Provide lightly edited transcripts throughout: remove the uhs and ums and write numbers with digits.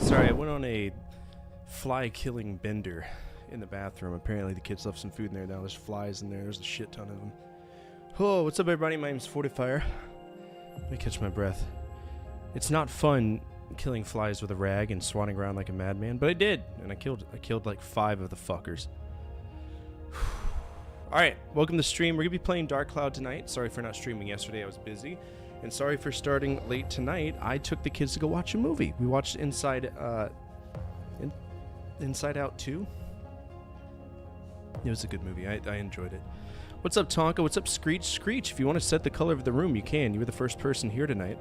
Sorry, I went on a fly-killing bender in the bathroom. Apparently the kids left some food in there. Now there's flies in there. There's a shit ton of them. Oh, what's up, everybody? My name's Fortifier. Let me catch my breath. It's not fun killing flies with a rag and swatting around like a madman, but I did, and I killed like 5 of the fuckers. Alright, welcome to the stream. We're gonna be playing Dark Cloud tonight. Sorry for not streaming yesterday, I was busy. And sorry for starting late tonight. I took the kids to go watch a movie. We watched Inside Out 2. It was a good movie. I enjoyed it. What's up, Tonka? What's up, Screech? Screech, if you want to set the color of the room, you can. You were the first person here tonight.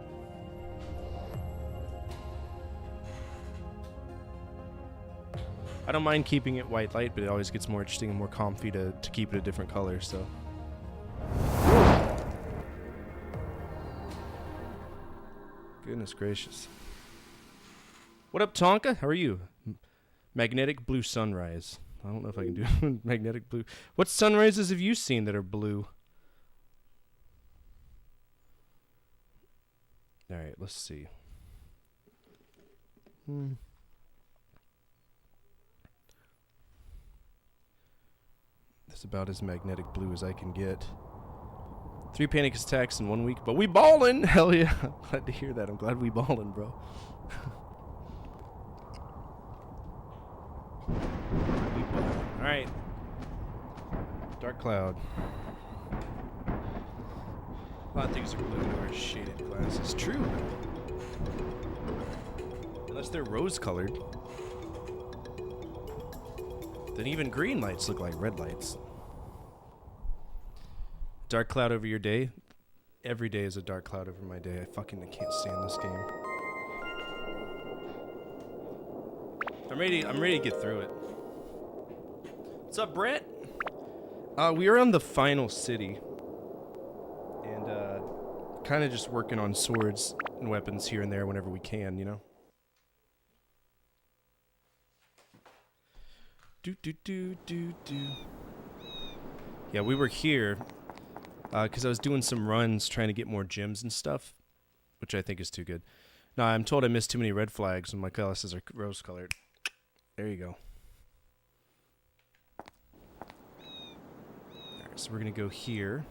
I don't mind keeping it white light, but it always gets more interesting and more comfy to keep it a different color, so. Goodness gracious. What up, Tonka? How are you? Magnetic blue sunrise. I don't know if I can do magnetic blue. What sunrises have you seen that are blue? Alright, let's see. That's about as magnetic blue as I can get. 3 panic attacks in 1 week, but we ballin'! Hell yeah. I'm glad to hear that. I'm glad we ballin', bro. We ballin'. Alright. Dark Cloud. A lot of things are blue to wear shaded glasses. True. Unless they're rose-colored. Then even green lights look like red lights. Dark cloud over your day? Every day is a dark cloud over my day. I can't stand this game. I'm ready to get through it. What's up, Brett? We are on the final city. And kind of just working on swords and weapons here and there whenever we can, you know? Yeah, we were here because I was doing some runs trying to get more gems and stuff, which I think is too good. No, I'm told I missed too many red flags when my glasses are rose-colored. There you go. Alright, so we're going to go here.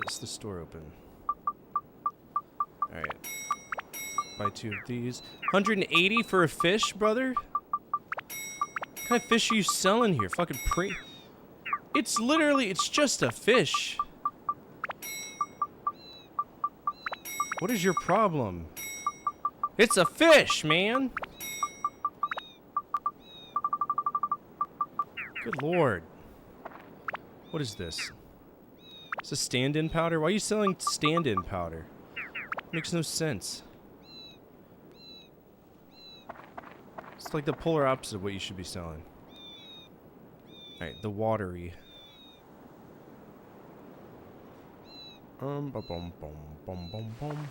Is the store open? Alright. Buy 2 of these. 180 for a fish, brother? What kind of fish are you selling here? Fucking It's literally, it's just a fish. What is your problem? It's a fish, man! Good lord. What is this? It's a stand-in powder? Why are you selling stand-in powder? Makes no sense. It's like the polar opposite of what you should be selling. Alright, the watery. Bum bum bum bum bum bum.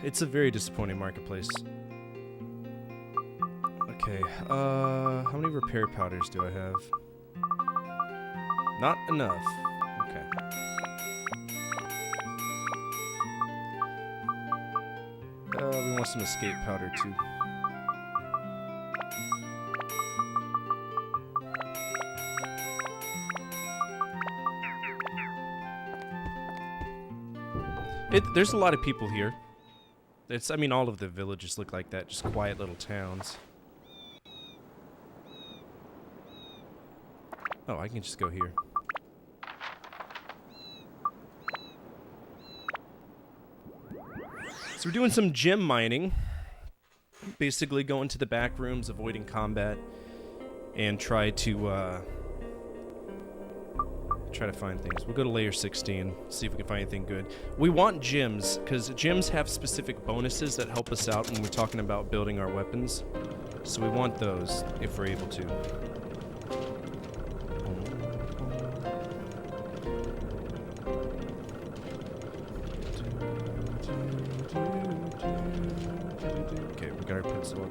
It's a very disappointing marketplace. Okay, how many repair powders do I have? Not enough. Okay. We want some escape powder too. There's a lot of people here. I mean, all of the villages look like that, just quiet little towns. Oh, I can just go here. So we're doing some gem mining. Basically going to the back rooms, avoiding combat, and try to find things. We'll go to layer 16, see if we can find anything good. We want gems, because gems have specific bonuses that help us out when we're talking about building our weapons. So we want those, if we're able to. Okay, we got our pencil up.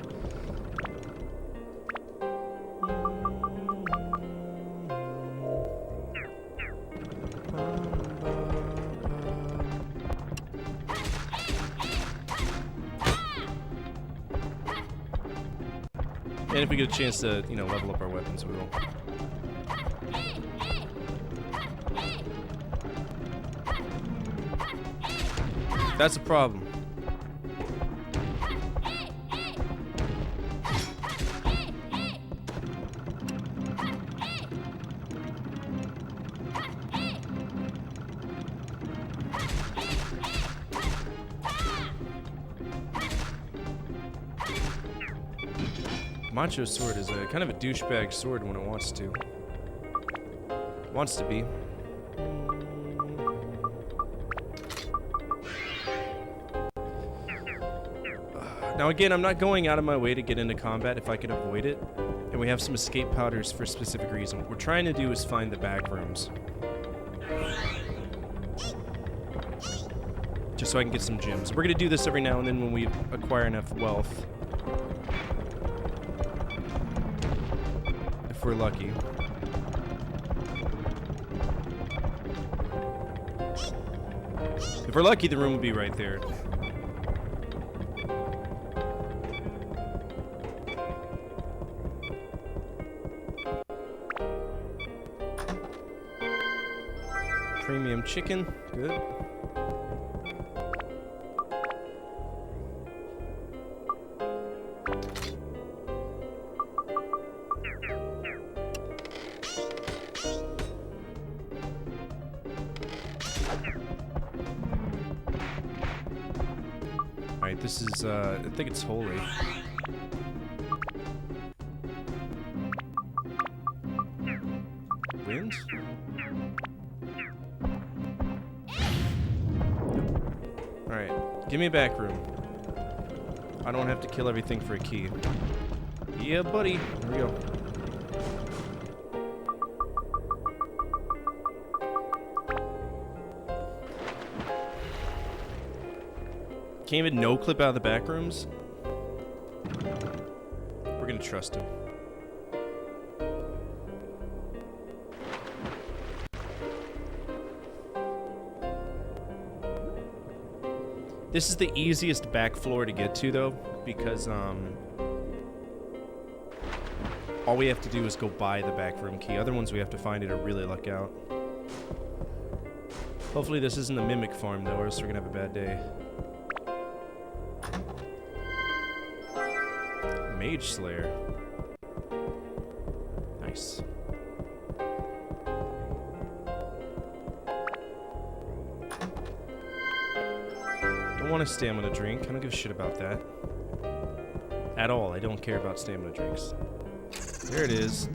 And if we get a chance to, you know, level up our weapons, we will. That's a problem. Macho sword is a kind of a douchebag sword when it wants to. Wants to be. Now again, I'm not going out of my way to get into combat if I can avoid it. And we have some escape powders for a specific reason. What we're trying to do is find the back rooms. Just so I can get some gems. We're going to do this every now and then when we acquire enough wealth. If we're lucky. If we're lucky, the room will be right there. Premium chicken, good. Alright, this is, I think it's holy. Wind? Alright, give me a back room. I don't have to kill everything for a key. Yeah, buddy. Here we go. Can't even no-clip out of the back rooms? We're gonna trust him. This is the easiest back floor to get to, though, because all we have to do is go buy the back room key. Other ones we have to find it or really luck out. Hopefully this isn't a mimic farm, though, or else we're gonna have a bad day. Mage Slayer. Nice. Don't want a stamina drink. I don't give a shit about that. At all. I don't care about stamina drinks. There it is.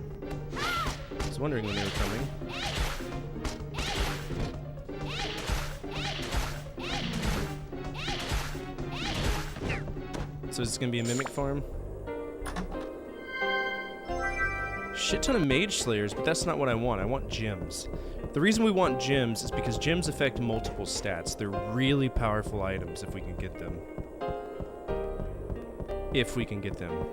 I was wondering when they were coming. So is this gonna be a mimic farm? Shit ton of mage slayers, but that's not what I want. I want gems. The reason we want gems is because gems affect multiple stats. They're really powerful items if we can get them. If we can get them.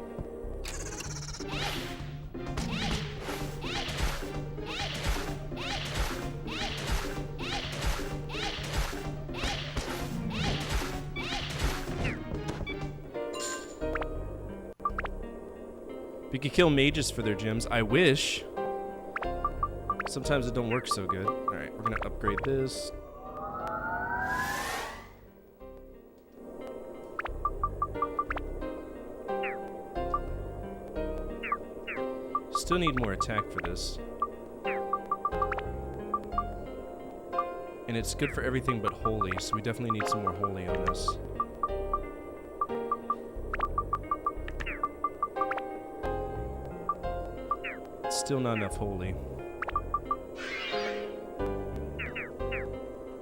We could kill mages for their gems. I wish. Sometimes it don't work so good. Alright, we're gonna upgrade this. Still need more attack for this. And it's good for everything but holy, so we definitely need some more holy on this. Still not enough holy.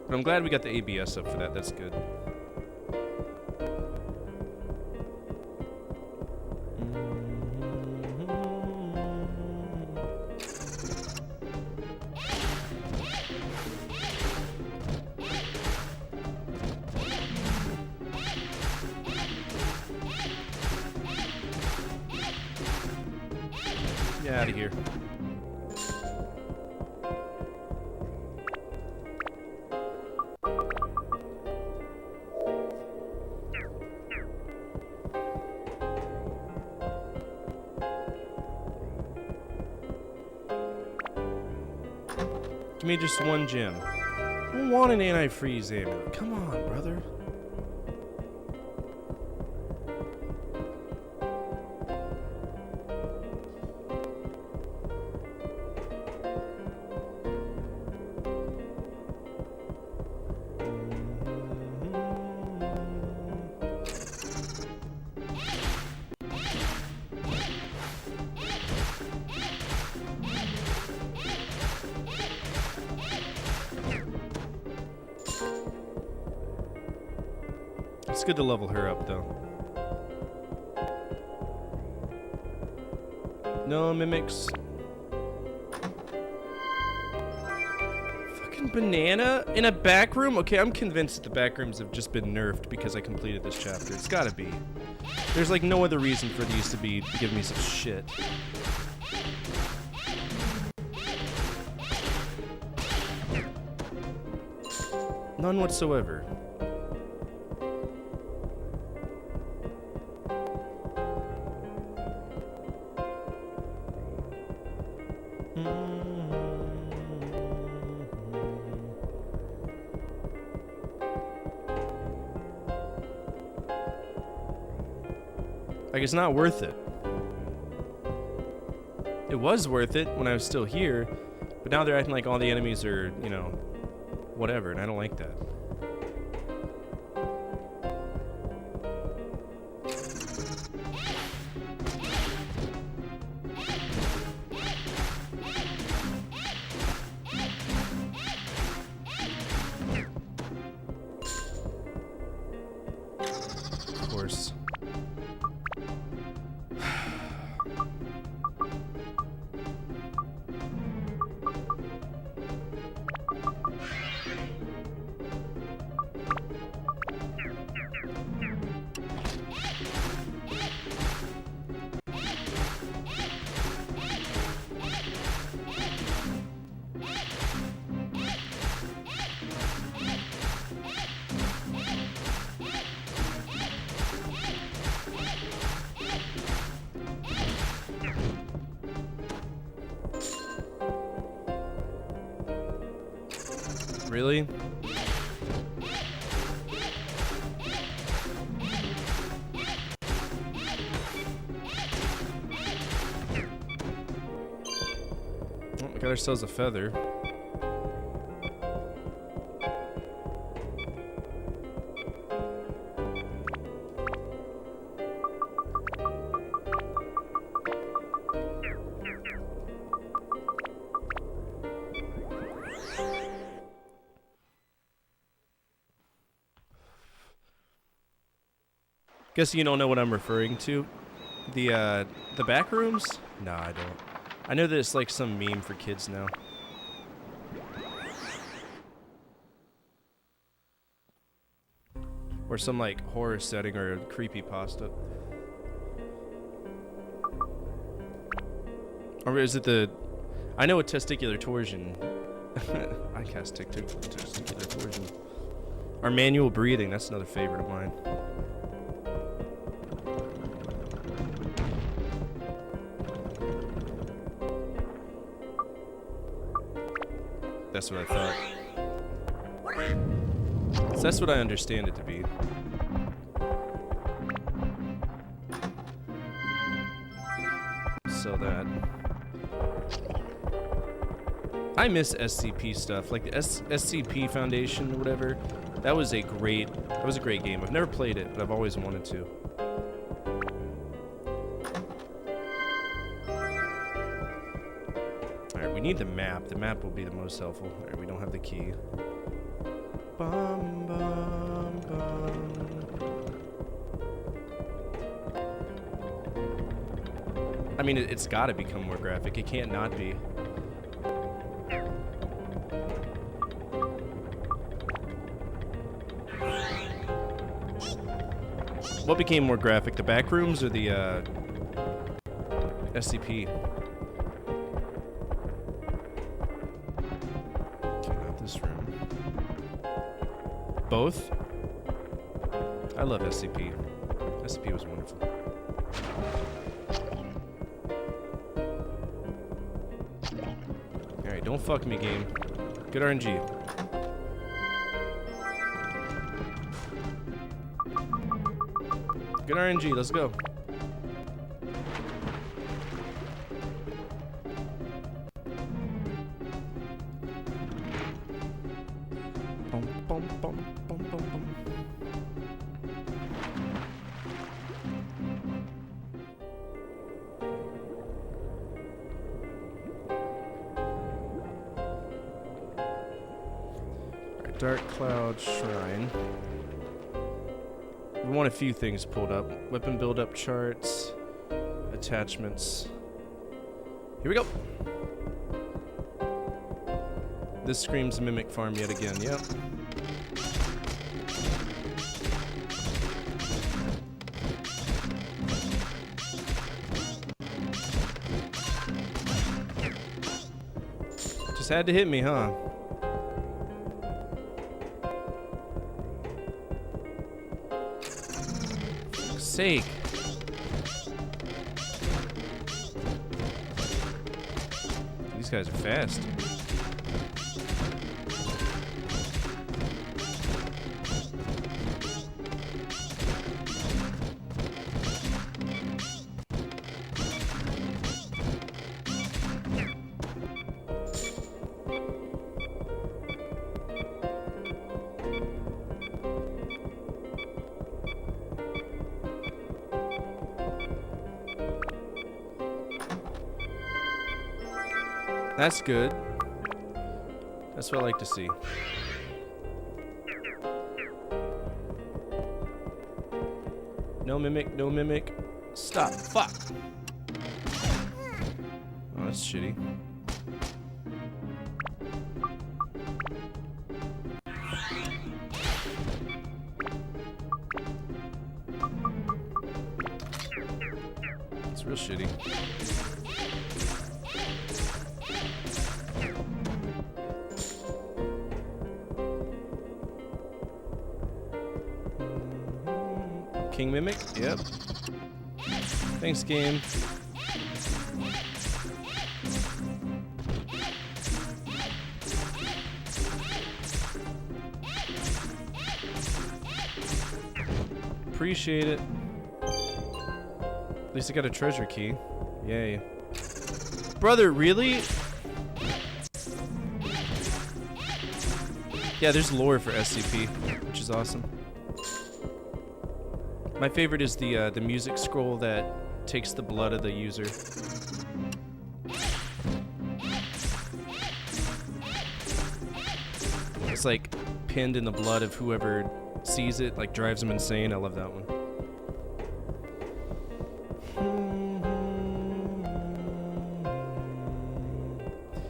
But I'm glad we got the ABS up for that. That's good. Get out of here. Give me just one gem. I don't want an anti-freeze amulet. Come on, brother. It's good to level her up, though. No mimics. Fucking banana in a back room? Okay, I'm convinced that the back rooms have just been nerfed because I completed this chapter. It's gotta be. There's like no other reason for these to be giving me some shit. None whatsoever. Like, it's not worth it. It was worth it when I was still here, but now they're acting like all the enemies are, you know, whatever, and I don't like that. Of course. Really? Oh, we got ourselves a feather. Guess you don't know what I'm referring to. The back rooms? Nah, I don't. I know that it's like some meme for kids now. Or some like horror setting or a creepypasta. Or is it the... I know a testicular torsion. I cast testicular torsion. Or manual breathing, that's another favorite of mine. That's what I thought. So that's what I understand it to be. So that... I miss SCP stuff, like the SCP Foundation or whatever. That was a great game. I've never played it, but I've always wanted to. Alright, we need the map. The map will be the most helpful. Alright, we don't have the key. Bum, bum, bum. I mean, it's gotta become more graphic. It can't not be. What became more graphic, the back rooms or the SCP? Okay, not this room. Both? I love SCP. SCP was wonderful. Alright, don't fuck me, game. Good RNG. Good RNG, let's go. Bum, bum, bum, bum, bum, bum. Dark Cloud Shrine. We want a few things pulled up. Weapon build-up charts, attachments. Here we go. This screams Mimic Farm yet again. Yep. Just had to hit me, huh? Sake. These guys are fast. That's good. That's what I like to see. No mimic, no mimic. Stop. Fuck. Oh, that's shitty. It's real shitty. King Mimic? Yep. Thanks, game. Appreciate it. At least I got a treasure key. Yay. Brother, really? Yeah, there's lore for SCP, which is awesome. My favorite is the music scroll that takes the blood of the user. It's like pinned in the blood of whoever sees it, like drives them insane. I love that one.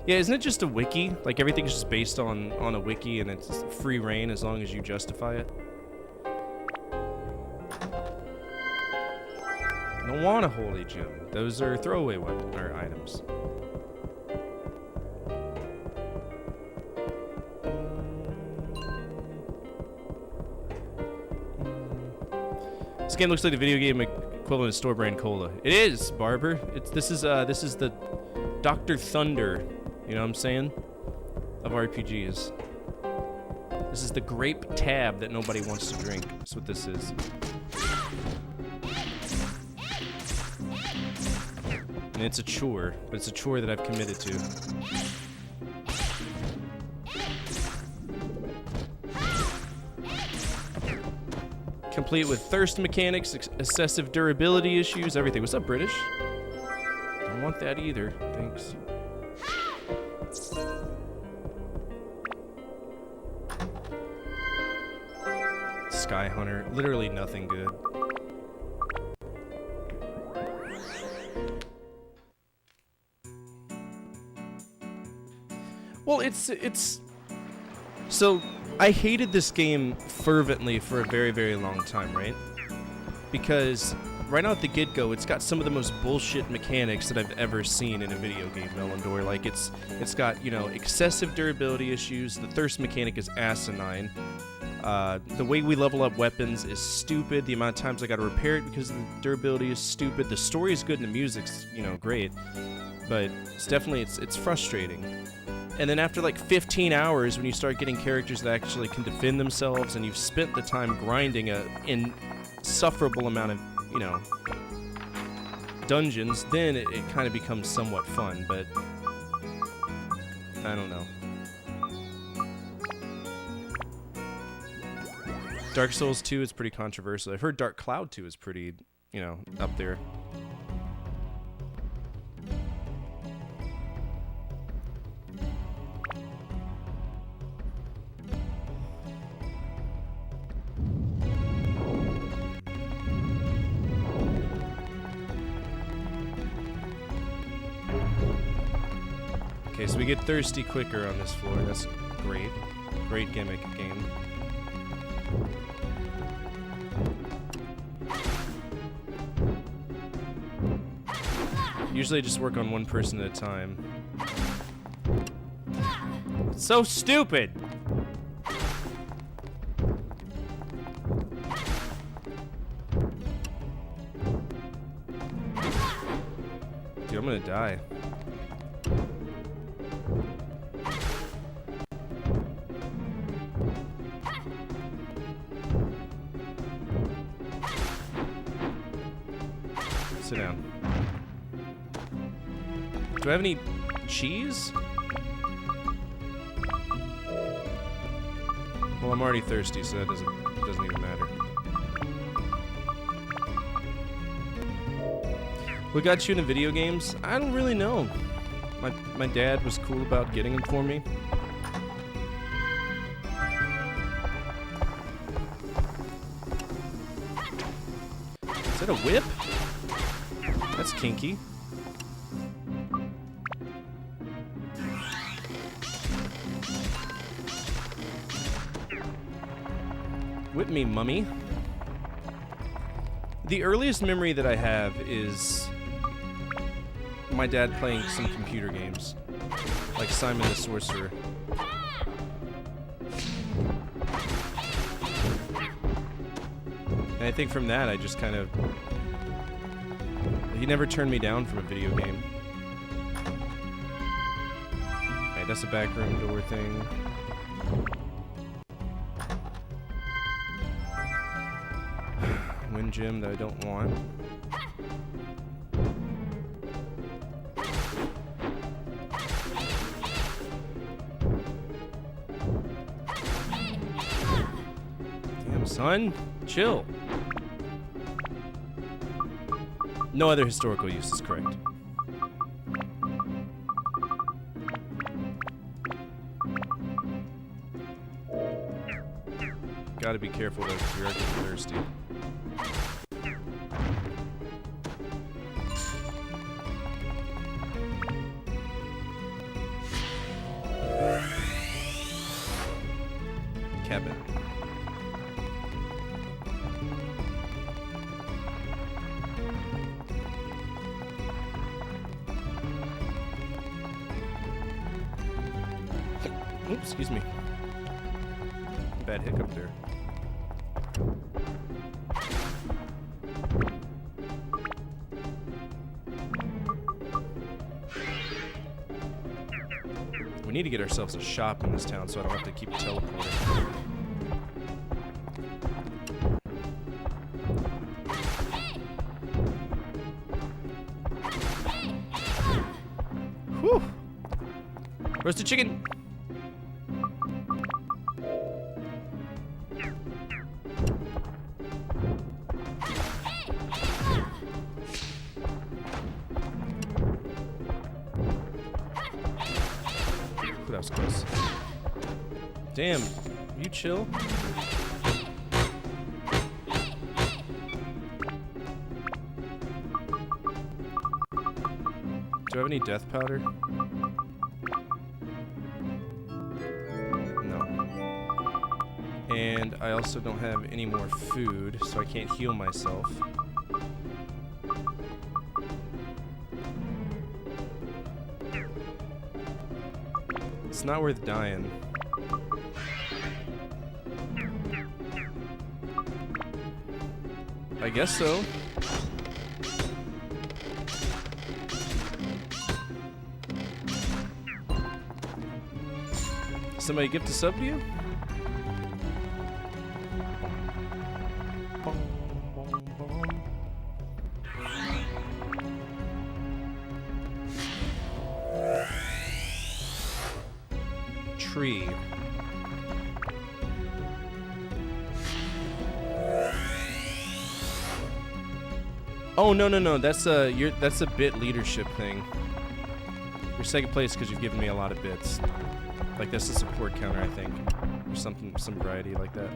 Yeah, isn't it just a wiki? Like everything's just based on a wiki and it's free reign as long as you justify it. I don't want a holy gem. Those are throwaway weapons or items. This game looks like the video game equivalent of store brand cola. It is, Barber. This is the Dr. Thunder, you know what I'm saying? Of RPGs. This is the grape tab that nobody wants to drink. That's what this is. And it's a chore, but it's a chore that I've committed to. complete with thirst mechanics, excessive durability issues, everything. What's up, British? Don't want that either. Thanks. Sky Hunter. Literally nothing good. Well, it's... So, I hated this game fervently for a very, very long time, right? Because right out the get-go, it's got some of the most bullshit mechanics that I've ever seen in a video game, Melondor. Like, it's got, you know, excessive durability issues. The thirst mechanic is asinine. The way we level up weapons is stupid. The amount of times I gotta repair it because the durability is stupid. The story is good and the music's, you know, great. But it's definitely, it's frustrating. And then after like 15 hours, when you start getting characters that actually can defend themselves and you've spent the time grinding an insufferable amount of, you know, dungeons, then it kind of becomes somewhat fun, but I don't know. Dark Souls 2 is pretty controversial. I've heard Dark Cloud 2 is pretty, you know, up there. Okay, so we get thirsty quicker on this floor. That's great. Great gimmick game. Usually I just work on one person at a time. It's so stupid! Dude, I'm gonna die. Sit down. Do I have any cheese? Well, I'm already thirsty, so that doesn't even matter. What got you into video games? I don't really know. My dad was cool about getting them for me. Is that a whip? That's kinky. Whip me, mummy. The earliest memory that I have is my dad playing some computer games, like Simon the Sorcerer. And I think from that, I just kind of... He never turned me down from a video game. Alright, that's a backroom door thing. Wind gem that I don't want. Damn, son. Chill. No other historical use is correct. Gotta be careful though, because we are getting thirsty. Cabin. Oops, excuse me. Bad hiccup there. We need to get ourselves a shop in this town so I don't have to keep teleporting. Whew! Roasted chicken! was close. Damn, you chill? Do I have any death powder? And I also don't have any more food, so I can't heal myself. It's not worth dying. I guess so. Somebody gift a sub to you? Tree. Oh no, that's a bit leadership thing. You're second place because you've given me a lot of bits. Like that's a support counter, I think, or something, some variety like that.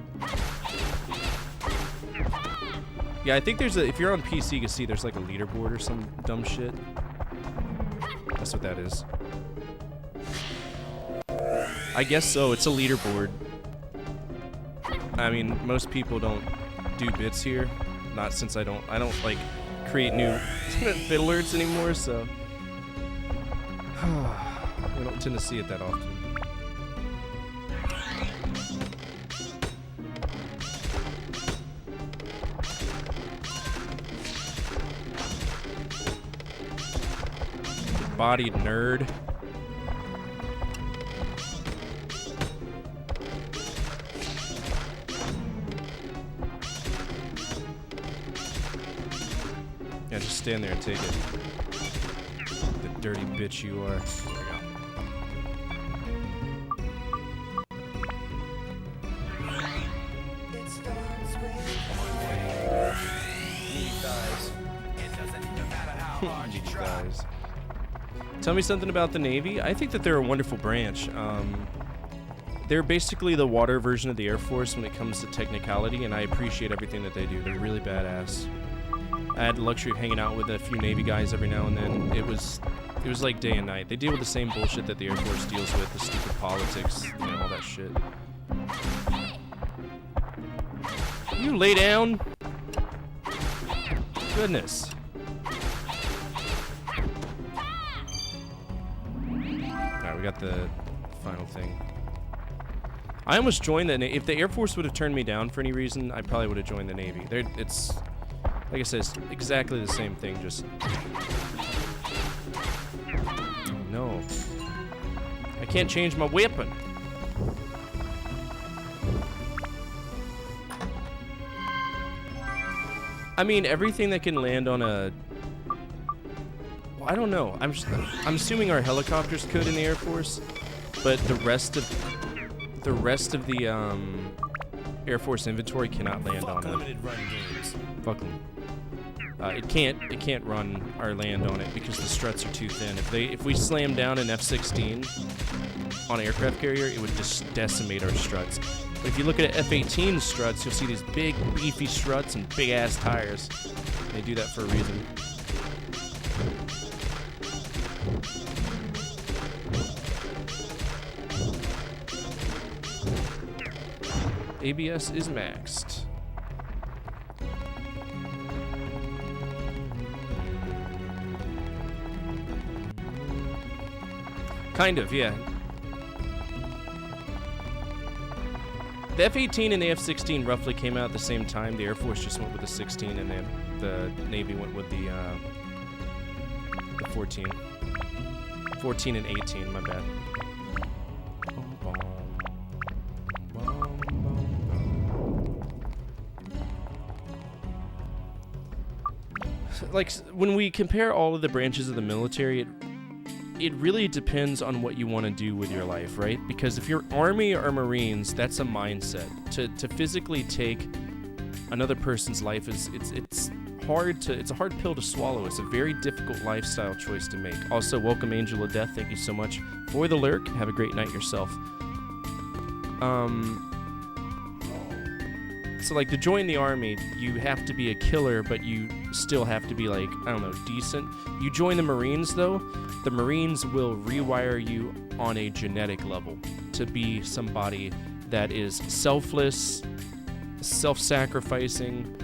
Yeah, I think there's a. If you're on PC, you can see there's like a leaderboard or some dumb shit. That's what that is. I guess so. It's a leaderboard. I mean, most people don't do bits here. Not since I don't like create new bit alerts anymore. So we don't tend to see it that often. Bodied nerd. Yeah, just stand there and take it. The dirty bitch you are. There we go. Need thighs. Tell me something about the Navy. I think that they're a wonderful branch. They're basically the water version of the Air Force when it comes to technicality, and I appreciate everything that they do. They're really badass. I had the luxury of hanging out with a few Navy guys every now and then. It was like day and night. They deal with the same bullshit that the Air Force deals with, the stupid politics, you know, all that shit. You lay down. Goodness. Alright, we got the final thing. I almost joined the Navy. If the Air Force would have turned me down for any reason, I probably would have joined the Navy. It's, like I said, it's exactly the same thing, just... No. I can't change my weapon. I mean, everything that can land on a... Well, I don't know. I'm assuming our helicopters could in the Air Force, but the rest of the Air Force inventory cannot land on it. Limited run games. Fuck them. It can't run or land on it because the struts are too thin. If we slam down an F-16 on an aircraft carrier, it would just decimate our struts. But if you look at F-18 struts, you'll see these big, beefy struts and big-ass tires. They do that for a reason. ABS is maxed. Kind of, yeah. The F-18 and the F-16 roughly came out at the same time. The Air Force just went with the 16, and then the Navy went with the 14. 14 and 18, my bad. Like, when we compare all of the branches of the military, it really depends on what you want to do with your life, right? Because if you're Army or Marines, that's a mindset. To physically take another person's life it's it's a hard pill to swallow. It's a very difficult lifestyle choice to make. Also, welcome Angel of Death. Thank you so much for the lurk. Have a great night yourself. So like to join the army, you have to be a killer, but you still have to be like, I don't know, decent. You join the Marines though, the Marines will rewire you on a genetic level to be somebody that is selfless, self-sacrificing,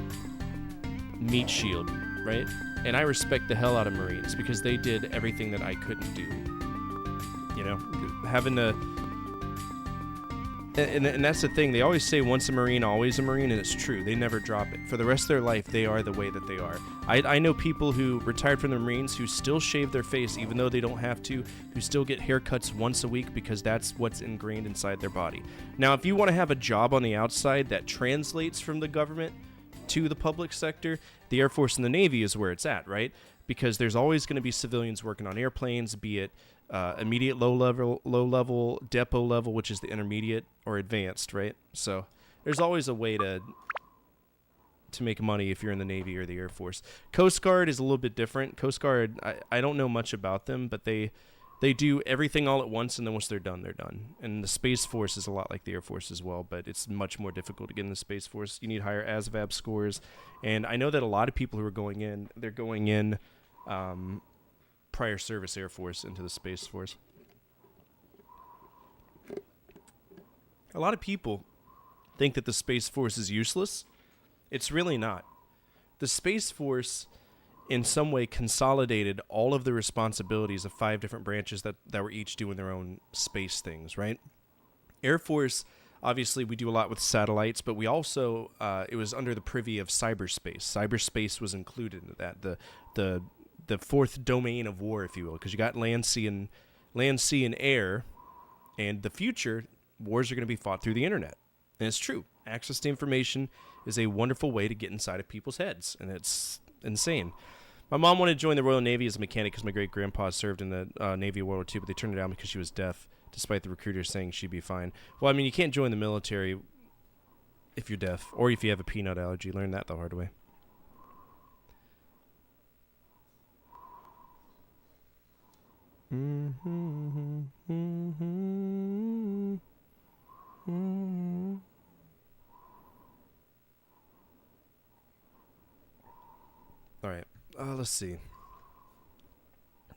meat shield, right? And I respect the hell out of Marines because they did everything that I couldn't do. You know, having to... And that's the thing. They always say once a Marine, always a Marine, and it's true. They never drop it. For the rest of their life, they are the way that they are. I know people who retired from the Marines who still shave their face even though they don't have to, who still get haircuts once a week because that's what's ingrained inside their body. Now, if you want to have a job on the outside that translates from the government to the public sector, the Air Force and the Navy is where it's at, right? Because there's always going to be civilians working on airplanes, be it immediate low level, depot level, which is the intermediate, or advanced, right? So there's always a way to make money if you're in the Navy or the Air Force. Coast Guard is a little bit different. Coast Guard, I don't know much about them, but they do everything all at once, and then once they're done, they're done. And the Space Force is a lot like the Air Force as well, but it's much more difficult to get in the Space Force. You need higher ASVAB scores, and I know that a lot of people who are going in, they're going in prior service Air Force into the Space Force. A lot of people think that the Space Force is useless. It's really not. The Space Force, in some way, consolidated all of the responsibilities of 5 different branches that were each doing their own space things, right? Air Force, obviously, we do a lot with satellites, but we also, it was under the privy of cyberspace. Cyberspace was included in that, the fourth domain of war, if you will, because you got land, sea, and air, and the future wars are going to be fought through the internet. And it's true. Access to information is a wonderful way to get inside of people's heads, and it's insane. My mom wanted to join the Royal Navy as a mechanic because my great-grandpa served in the Navy of World War II, but they turned it down because she was deaf, despite the recruiters saying she'd be fine. Well, I mean, you can't join the military if you're deaf, or if you have a peanut allergy. Learn that the hard way. All right, let's see.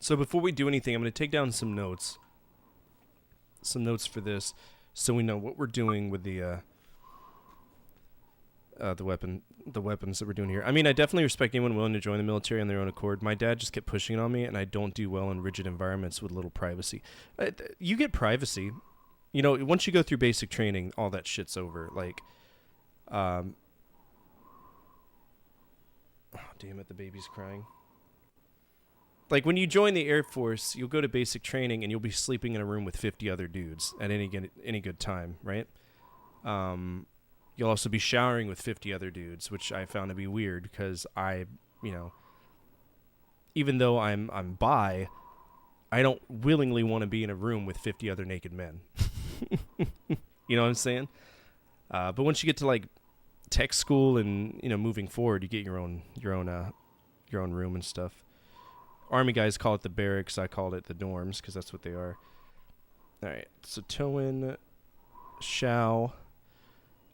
So before we do anything, I'm going to take down some notes for this, so we know what we're doing with the weapons that we're doing here. I mean, I definitely respect anyone willing to join the military on their own accord. My dad just kept pushing it on me, and I don't do well in rigid environments with little privacy. You get privacy. You know, once you go through basic training, all that shit's over. Like, oh, damn it, the baby's crying. Like, when you join the Air Force, you'll go to basic training, and you'll be sleeping in a room with 50 other dudes at any good time, right? You'll also be showering with 50 other dudes, which I found to be weird because even though I'm bi, I don't willingly want to be in a room with 50 other naked men. You know what I'm saying? But once you get to like tech school and moving forward, you get your own room and stuff. Army guys call it the barracks. I call it the dorms because that's what they are. All right, so Toin, Shao.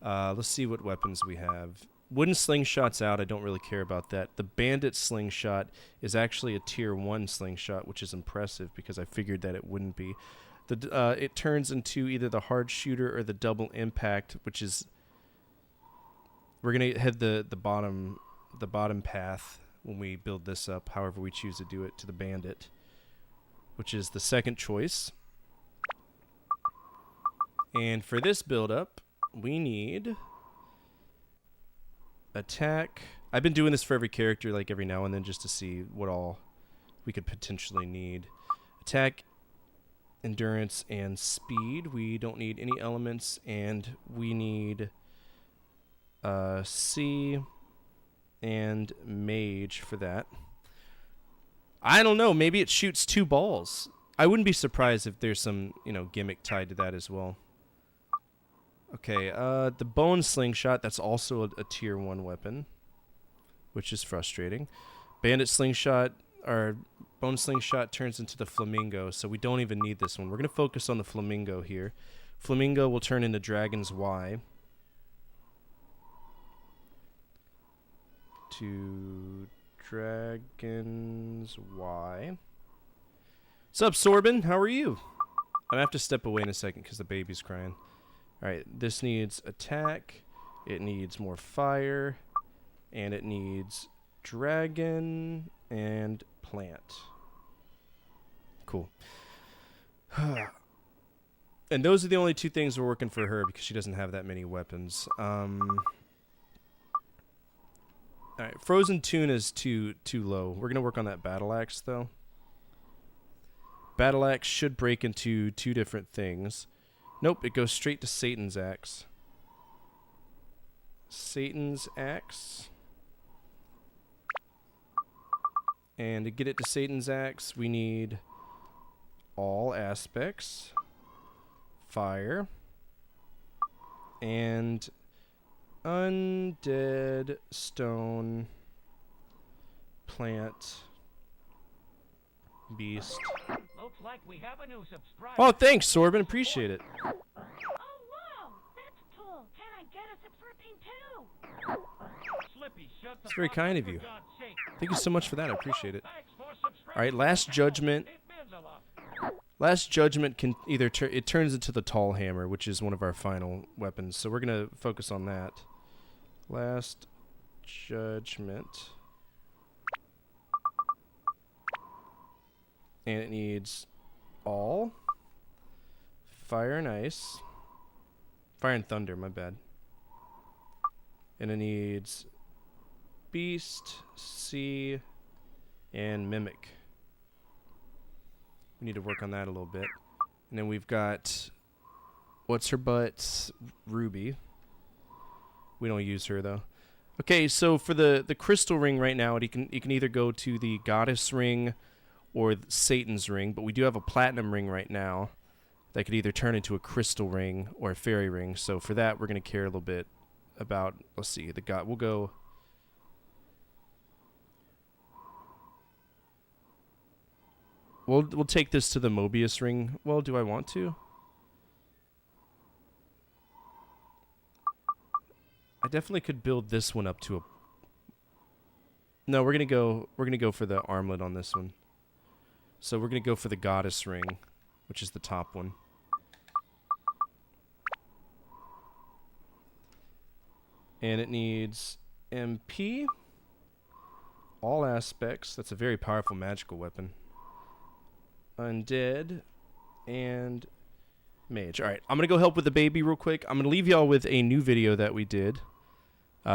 Let's see what weapons we have. Wooden slingshot's out. I don't really care about that. The bandit slingshot is actually a tier 1 slingshot, which is impressive because I figured that it wouldn't be. It turns into either the hard shooter or the double impact, which is we're gonna head the bottom path when we build this up. However we choose to do it, to the bandit, which is the second choice. And for this build up, we need attack. I've been doing this for every character, like every now and then, just to see what all we could potentially need. Attack, endurance, and speed. We don't need any elements, and we need C and mage for that. I don't know. Maybe it shoots 2 balls. I wouldn't be surprised if there's some, gimmick tied to that as well. Okay, the bone slingshot, that's also a tier 1 weapon, which is frustrating. Bandit slingshot, or bone slingshot turns into the flamingo, so we don't even need this one. We're going to focus on the flamingo here. Flamingo will turn into Dragon's Y. To Dragon's Y. What's up, Sorbin? How are you? I'm going to have to step away in a second because the baby's crying. Alright, this needs attack. It needs more fire. And it needs dragon and plant. Cool. And those are the only two things we're working for her because she doesn't have that many weapons. Alright, frozen tuna is too low. We're gonna work on that battle axe though. Battle axe should break into two different things. Nope, it goes straight to Satan's axe. Satan's axe. And to get it to Satan's axe, we need all aspects, fire, and undead stone, plant, beast. Looks like we have a new subscriber. Oh, thanks, Sorbin. Appreciate it. Oh, wow! That's cool. Can I get a subscription too? Slippy, shut the It's very fuck kind up, of you. for God's sake. Thank you so much for that. I appreciate it. Thanks for subscribing. All right, Last Judgment. It means a lot. Last Judgment can either it turns into the tall hammer, which is one of our final weapons. So we're gonna focus on that. Last Judgment. And it needs all fire and ice. Fire and thunder, my bad. And it needs beast, sea, and mimic. We need to work on that a little bit. And then we've got what's her butt? Ruby. We don't use her though. Okay, so for the crystal ring right now, you can either go to the goddess ring or Satan's ring, but we do have a platinum ring right now that could either turn into a crystal ring or a fairy ring. So for that, we're going to care a little bit about, let's see, the god. We'll go. We'll take this to the Mobius ring. Well, do I want to? I definitely could build this one up to a. No, we're gonna go for the armlet on this one. So we're gonna go for the goddess ring, which is the top one. And it needs MP, all aspects. That's a very powerful magical weapon. Undead, and mage. Alright, I'm going to go help with the baby real quick. I'm going to leave y'all with a new video that we did.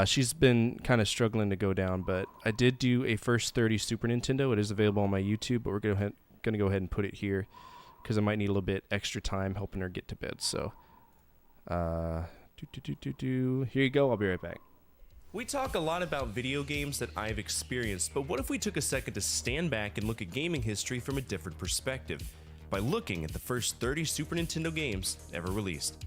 She's been kind of struggling to go down, but I did do a first 30 Super Nintendo. It is available on my YouTube, but we're going to go ahead and put it here because I might need a little bit extra time helping her get to bed. So, here you go. I'll be right back. We talk a lot about video games that I've experienced, but what if we took a second to stand back and look at gaming history from a different perspective, by looking at the first 30 Super Nintendo games ever released?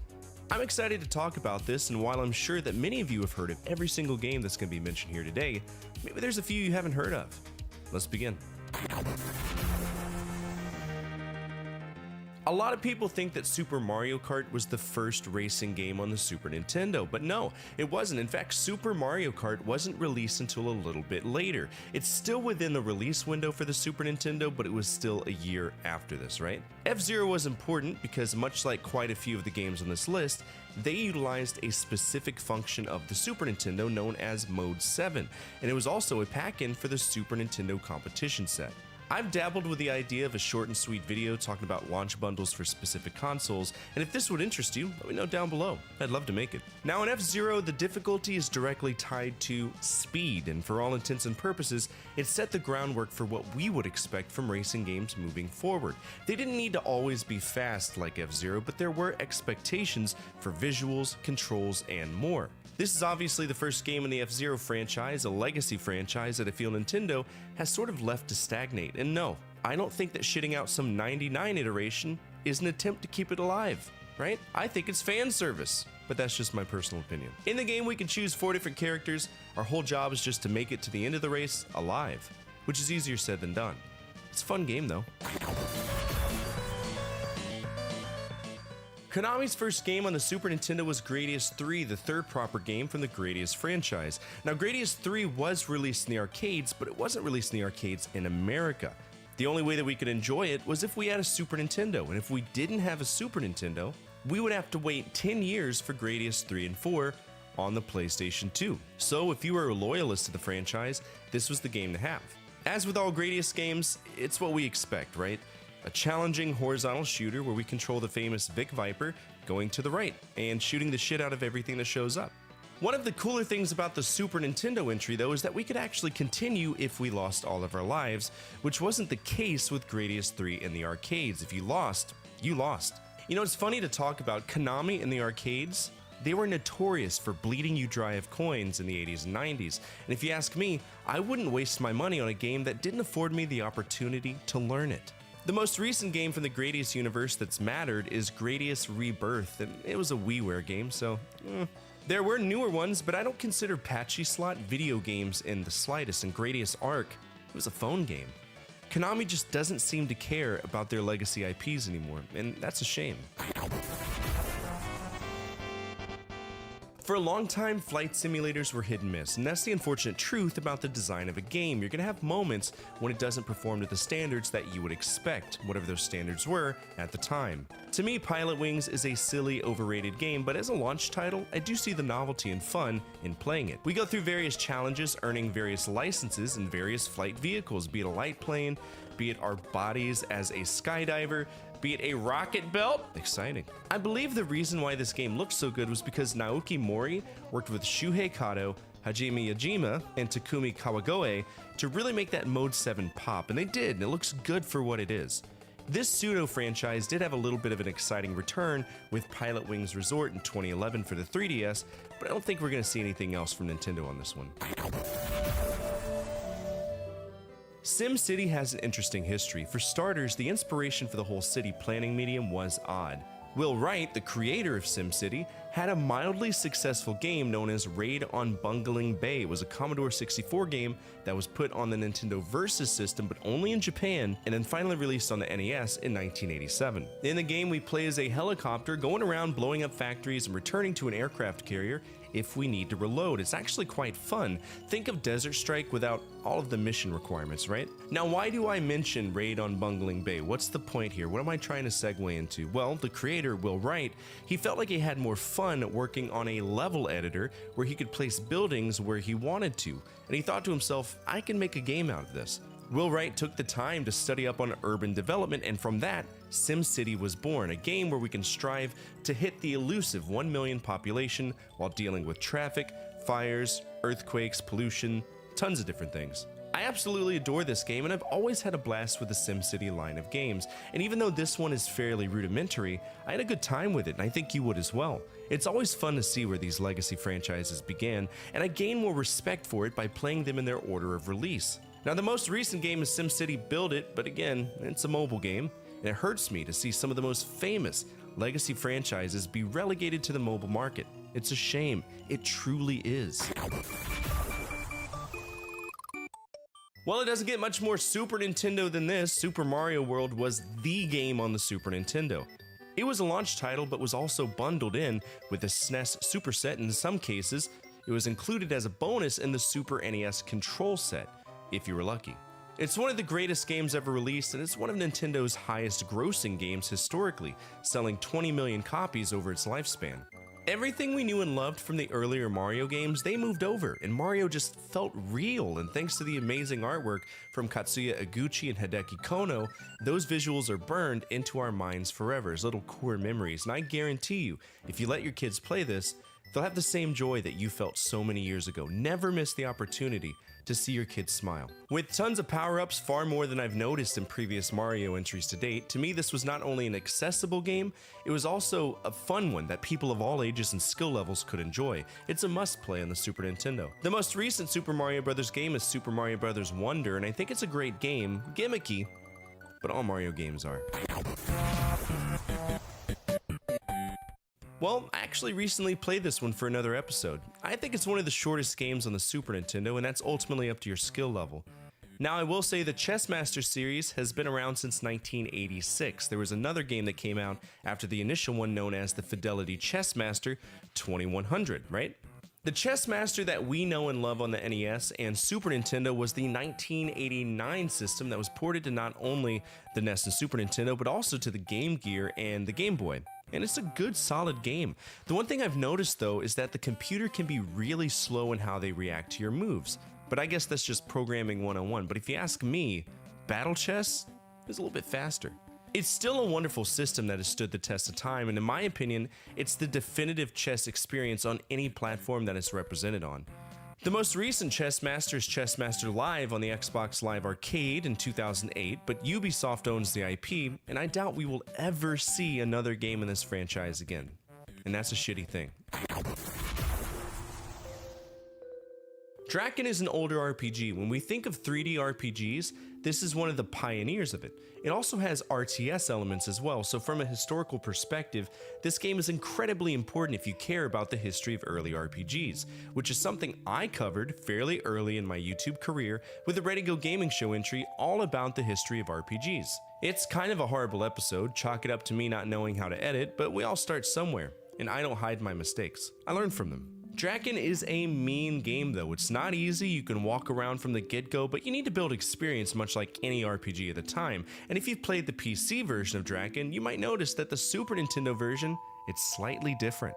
I'm excited to talk about this, and while I'm sure that many of you have heard of every single game that's going to be mentioned here today, maybe there's a few you haven't heard of. Let's begin. A lot of people think that Super Mario Kart was the first racing game on the Super Nintendo, but no, it wasn't. In fact, Super Mario Kart wasn't released until a little bit later. It's still within the release window for the Super Nintendo, but it was still a year after this, right? F-Zero was important because, much like quite a few of the games on this list, they utilized a specific function of the Super Nintendo known as Mode 7, and it was also a pack-in for the Super Nintendo competition set. I've dabbled with the idea of a short and sweet video talking about launch bundles for specific consoles, and if this would interest you, let me know down below. I'd love to make it. Now in F-Zero, the difficulty is directly tied to speed, and for all intents and purposes, it set the groundwork for what we would expect from racing games moving forward. They didn't need to always be fast like F-Zero, but there were expectations for visuals, controls, and more. This is obviously the first game in the F-Zero franchise, a legacy franchise that I feel Nintendo has sort of left to stagnate. And no, I don't think that shitting out some 99 iteration is an attempt to keep it alive, right? I think it's fan service. but that's just my personal opinion. In the game, we can choose 4 different characters. Our whole job is just to make it to the end of the race alive, which is easier said than done. It's a fun game though. Konami's first game on the Super Nintendo was Gradius 3, the third proper game from the Gradius franchise. Now, Gradius 3 was released in the arcades, but it wasn't released in the arcades in America. The only way that we could enjoy it was if we had a Super Nintendo, and if we didn't have a Super Nintendo, we would have to wait 10 years for Gradius 3 and 4 on the PlayStation 2. So if you were a loyalist to the franchise, this was the game to have. As with all Gradius games, it's what we expect, right? A challenging horizontal shooter where we control the famous Vic Viper going to the right and shooting the shit out of everything that shows up. One of the cooler things about the Super Nintendo entry though is that we could actually continue if we lost all of our lives, which wasn't the case with Gradius 3 in the arcades. If you lost, you lost. You know, it's funny to talk about Konami in the arcades. They were notorious for bleeding you dry of coins in the 80s and 90s, and if you ask me, I wouldn't waste my money on a game that didn't afford me the opportunity to learn it. The most recent game from the Gradius universe that's mattered is Gradius Rebirth, and it was a WiiWare game, so There were newer ones, but I don't consider Patchy Slot video games in the slightest, and Gradius Arc, it was a phone game. Konami just doesn't seem to care about their legacy IPs anymore, and that's a shame. For a long time, flight simulators were hit and miss, and that's the unfortunate truth about the design of a game. You're going to have moments when it doesn't perform to the standards that you would expect, whatever those standards were at the time. To me, Pilot Wings is a silly, overrated game, but as a launch title, I do see the novelty and fun in playing it. We go through various challenges, earning various licenses and various flight vehicles, be it a light plane, be it our bodies as a skydiver, be it a rocket belt. Exciting. I believe the reason why this game looks so good was because Naoki Mori worked with Shuhei Kato, Hajime Yajima, and Takumi Kawagoe to really make that Mode 7 pop, and they did, and it looks good for what it is. This pseudo franchise did have a little bit of an exciting return with Pilot Wings Resort in 2011 for the 3DS, but I don't think we're going to see anything else from Nintendo on this one. SimCity has an interesting history. For starters, the inspiration for the whole city planning medium was odd. Will Wright, the creator of SimCity, had a mildly successful game known as Raid on Bungling Bay. It was a Commodore 64 game that was put on the Nintendo Versus system, but only in Japan, and then finally released on the NES in 1987. In the game, we play as a helicopter going around blowing up factories and returning to an aircraft carrier if we need to reload. It's actually quite fun. Think of Desert Strike without all of the mission requirements, right? Now, why do I mention Raid on Bungling Bay? What's the point here? What am I trying to segue into? Well, the creator, Will Wright, he felt like he had more fun working on a level editor where he could place buildings where he wanted to, and he thought to himself, I can make a game out of this. Will Wright took the time to study up on urban development, and from that, SimCity was born, a game where we can strive to hit the elusive 1 million population while dealing with traffic, fires, earthquakes, pollution, tons of different things. I absolutely adore this game, and I've always had a blast with the SimCity line of games, and even though this one is fairly rudimentary, I had a good time with it, and I think you would as well. It's always fun to see where these legacy franchises began, and I gain more respect for it by playing them in their order of release. Now, the most recent game is SimCity Build It, but again, it's a mobile game, and it hurts me to see some of the most famous legacy franchises be relegated to the mobile market. It's a shame. It truly is. Well, it doesn't get much more Super Nintendo than this. Super Mario World was the game on the Super Nintendo. It was a launch title, but was also bundled in with the SNES Super Set, and in some cases, it was included as a bonus in the Super NES Control Set, if you were lucky. It's one of the greatest games ever released, and it's one of Nintendo's highest grossing games historically, selling 20 million copies over its lifespan. Everything we knew and loved from the earlier Mario games, they moved over, and Mario just felt real, and thanks to the amazing artwork from Katsuya Eguchi and Hideki Kono, those visuals are burned into our minds forever as little core memories, and I guarantee you, if you let your kids play this, they'll have the same joy that you felt so many years ago. Never miss the opportunity to see your kids smile. With tons of power-ups, far more than I've noticed in previous Mario entries to date, to me this was not only an accessible game, it was also a fun one that people of all ages and skill levels could enjoy. It's a must-play on the Super Nintendo. The most recent Super Mario Bros. Game is Super Mario Bros. Wonder, and I think it's a great game, gimmicky, but all Mario games are. Well, I actually recently played this one for another episode. I think it's one of the shortest games on the Super Nintendo, and that's ultimately up to your skill level. Now, I will say the Chessmaster series has been around since 1986. There was another game that came out after the initial one known as the Fidelity Chessmaster 2100, right? The Chessmaster that we know and love on the NES and Super Nintendo was the 1989 system that was ported to not only the NES and Super Nintendo, but also to the Game Gear and the Game Boy. And it's a good, solid game. The one thing I've noticed, though, is that the computer can be really slow in how they react to your moves. But I guess that's just programming 101. But if you ask me, Battle Chess is a little bit faster. It's still a wonderful system that has stood the test of time, and in my opinion, it's the definitive chess experience on any platform that it's represented on. The most recent Chessmaster is Chessmaster Live on the Xbox Live Arcade in 2008, but Ubisoft owns the IP, and I doubt we will ever see another game in this franchise again. And that's a shitty thing. Draken is an older RPG. When we think of 3D RPGs, this is one of the pioneers of it. It also has RTS elements as well, so from a historical perspective, this game is incredibly important if you care about the history of early RPGs, which is something I covered fairly early in my YouTube career with a Ready Go Gaming Show entry all about the history of RPGs. It's kind of a horrible episode, chalk it up to me not knowing how to edit, but we all start somewhere, and I don't hide my mistakes. I learn from them. Draken is a mean game though. It's not easy, you can walk around from the get-go, but you need to build experience much like any RPG at the time. And if you've played the PC version of Draken, you might notice that the Super Nintendo version, it's slightly different.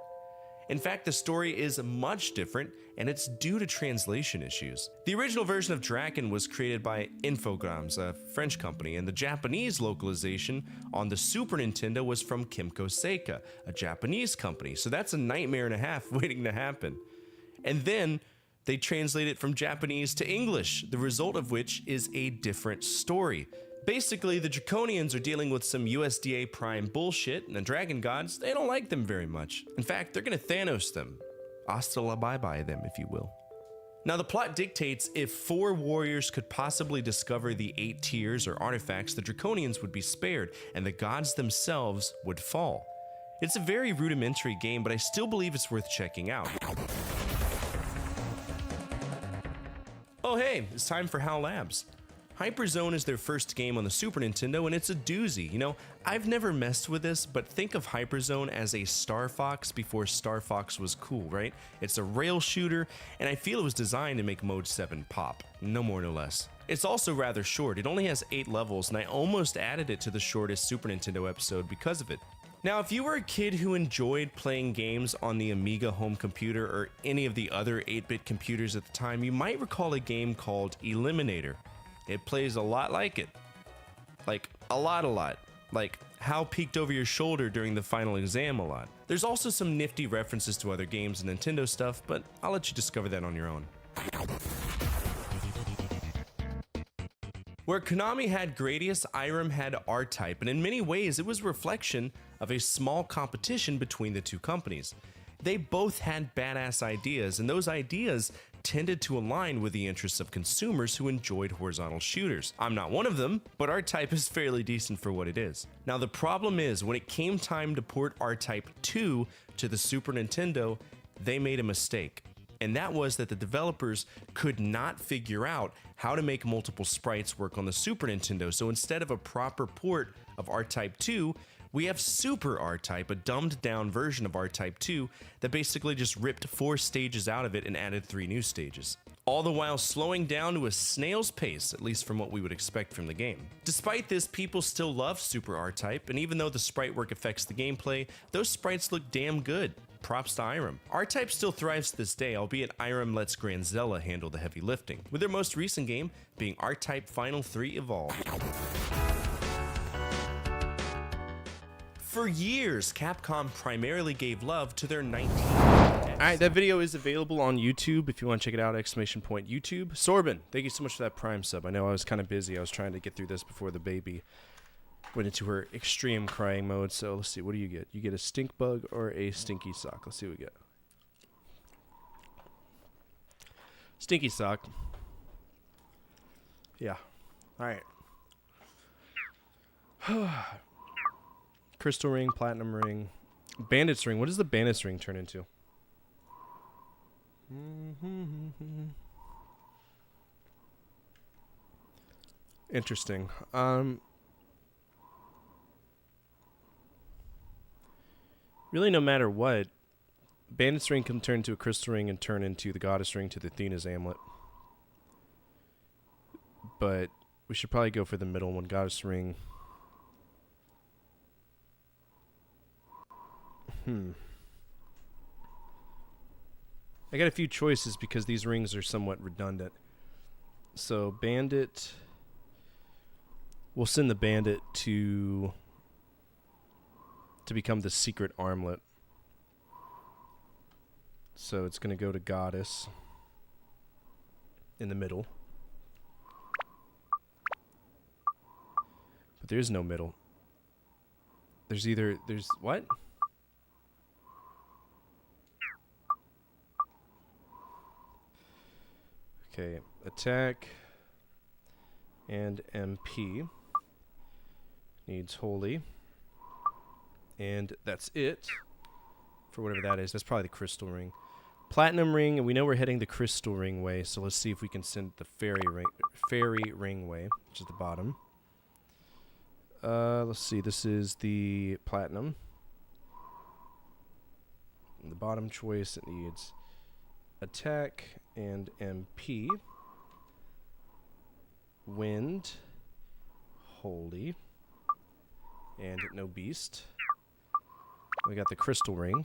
In fact, the story is much different, and it's due to translation issues. The original version of Draken was created by Infogrames, a French company, and the Japanese localization on the Super Nintendo was from Kimco Seika, a Japanese company, so that's a nightmare and a half waiting to happen. And then they translate it from Japanese to English, the result of which is a different story. Basically, the Draconians are dealing with some USDA Prime bullshit, and the Dragon Gods, they don't like them very much. In fact, they're gonna Thanos them. Hasta la bye-bye them, if you will. Now, the plot dictates if 4 warriors could possibly discover the 8 tiers or artifacts, the Draconians would be spared, and the gods themselves would fall. It's a very rudimentary game, but I still believe it's worth checking out. Oh hey, it's time for HAL Labs. Hyperzone is their first game on the Super Nintendo, and it's a doozy. You know, I've never messed with this, but think of Hyperzone as a Star Fox before Star Fox was cool, right? It's a rail shooter, and I feel it was designed to make Mode 7 pop. No more, no less. It's also rather short. It only has 8 levels, and I almost added it to the shortest Super Nintendo episode because of it. Now, if you were a kid who enjoyed playing games on the Amiga home computer or any of the other 8-bit computers at the time, you might recall a game called Eliminator. It plays a lot like it. Like, a lot. Like, HAL peeked over your shoulder during the final exam a lot. There's also some nifty references to other games and Nintendo stuff, but I'll let you discover that on your own. Where Konami had Gradius, Irem had R-Type, and in many ways it was a reflection of a small competition between the two companies. They both had badass ideas, and those ideas tended to align with the interests of consumers who enjoyed horizontal shooters. I'm not one of them, but R-Type is fairly decent for what it is. Now the problem is, when it came time to port R-Type 2 to the Super Nintendo, they made a mistake. And that was that the developers could not figure out how to make multiple sprites work on the Super Nintendo. So instead of a proper port of R-Type 2, we have Super R-Type, a dumbed down version of R-Type 2 that basically just ripped 4 stages out of it and added 3 new stages. All the while slowing down to a snail's pace, at least from what we would expect from the game. Despite this, people still love Super R-Type, and even though the sprite work affects the gameplay, those sprites look damn good. Props to Irem. R-Type still thrives to this day, albeit Irem lets Granzella handle the heavy lifting, with their most recent game being R-Type Final 3 Evolved. For years, Capcom primarily gave love to their 1990s. Alright, that video is available on YouTube if you want to check it out, !YouTube. Sorbin, thank you so much for that Prime sub. I know I was kind of busy. I was trying to get through this before the baby went into her extreme crying mode. So let's see, what do you get? You get a stink bug or a stinky sock. Let's see what we get. Stinky sock. Yeah. Alright. Crystal ring, platinum ring, Bandit's ring. What does the bandit's ring turn into? Interesting. Really, no matter what, bandit's ring can turn into a crystal ring and turn into the goddess ring to the Athena's amulet. But we should probably go for the middle one, goddess ring. I got a few choices because these rings are somewhat redundant. So bandit, we'll send the bandit to become the secret armlet. So it's going to go to goddess in the middle. But there is no middle. There's what? Okay, attack and MP needs holy. And that's it for whatever that is. That's probably the crystal ring. Platinum ring, and we know we're heading the crystal ring way, so let's see if we can send the fairy ring way, which is the bottom. Let's see, this is the platinum. And the bottom choice, it needs attack and MP. Wind. Holy. And no beast. We got the crystal ring,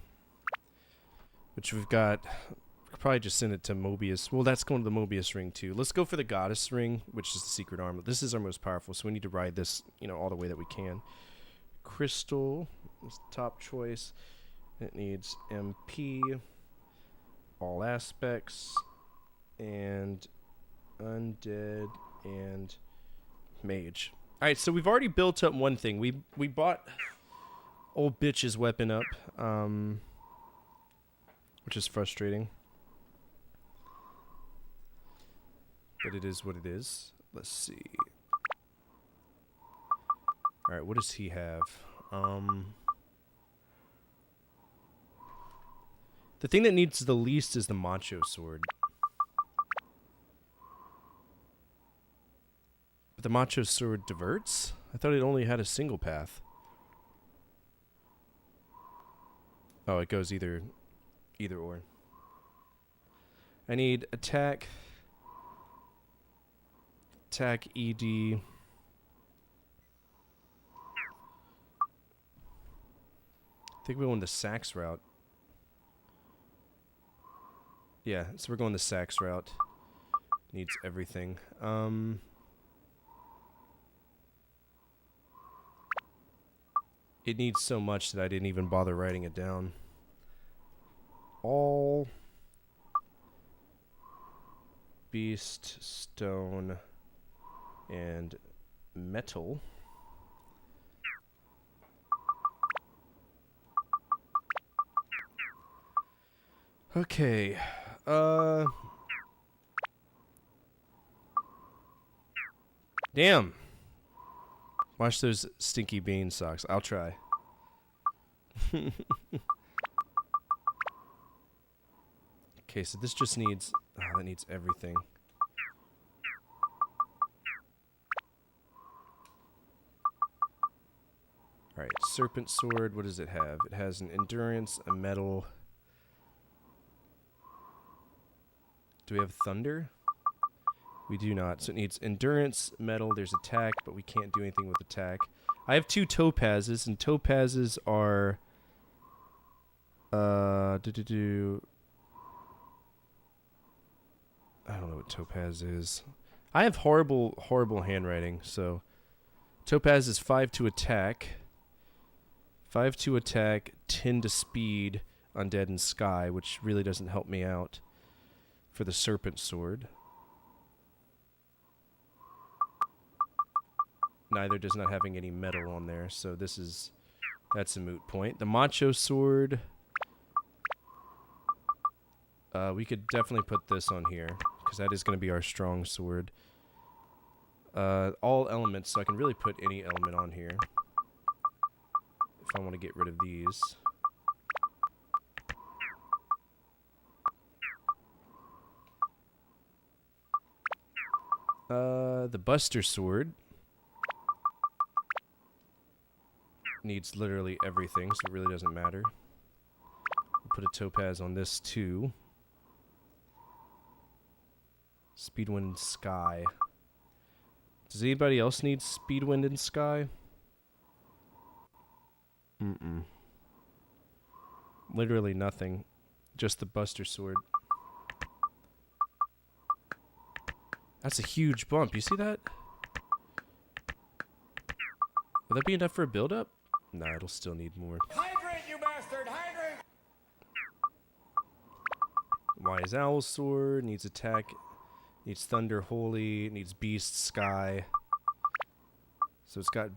which we've got. We could probably just send it to Mobius. Well, that's going to the Mobius ring too. Let's go for the goddess ring, which is the secret armlet. This is our most powerful, so we need to ride this, all the way that we can. Crystal is the top choice. It needs MP, all aspects, and undead and mage. All right, so we've already built up one thing. We bought old bitch's weapon up, which is frustrating. But it is what it is. Let's see. Alright, what does he have? The thing that needs the least is the macho sword. But the macho sword diverts? I thought it only had a single path. Oh, it goes either or. I need attack ED. I think we went the Sax route. Yeah, so we're going the Sax route. Needs everything. It needs so much that I didn't even bother writing it down. All beast, stone, and metal. Okay. Damn. Watch those stinky bean socks. I'll try. Okay, so this just needs... Oh, that needs everything. Alright, serpent sword. What does it have? It has an endurance, a metal... Do we have thunder? We do not. So it needs endurance, metal, there's attack, but we can't do anything with attack. I have 2 topazes, and topazes are... I don't know what topaz is. I have horrible handwriting, so... Topaz is 5 to attack. 5 to attack, 10 to speed, undead and sky, which really doesn't help me out for the serpent sword. Neither does not having any metal on there, so that's a moot point. The macho sword, we could definitely put this on here, because that is going to be our strong sword. All elements, so I can really put any element on here if I want to get rid of these. The Buster Sword needs literally everything, so it really doesn't matter. We'll put a topaz on this too. Speedwind and Sky. Does anybody else need Speedwind and Sky? Literally nothing. Just the Buster Sword. That's a huge bump. You see that? Will that be enough for a build-up? Nah, it'll still need more. Hydrate, you bastard! Hydrate! Wise Owl Sword needs attack. Needs Thunder Holy. Needs Beast Sky. So it's got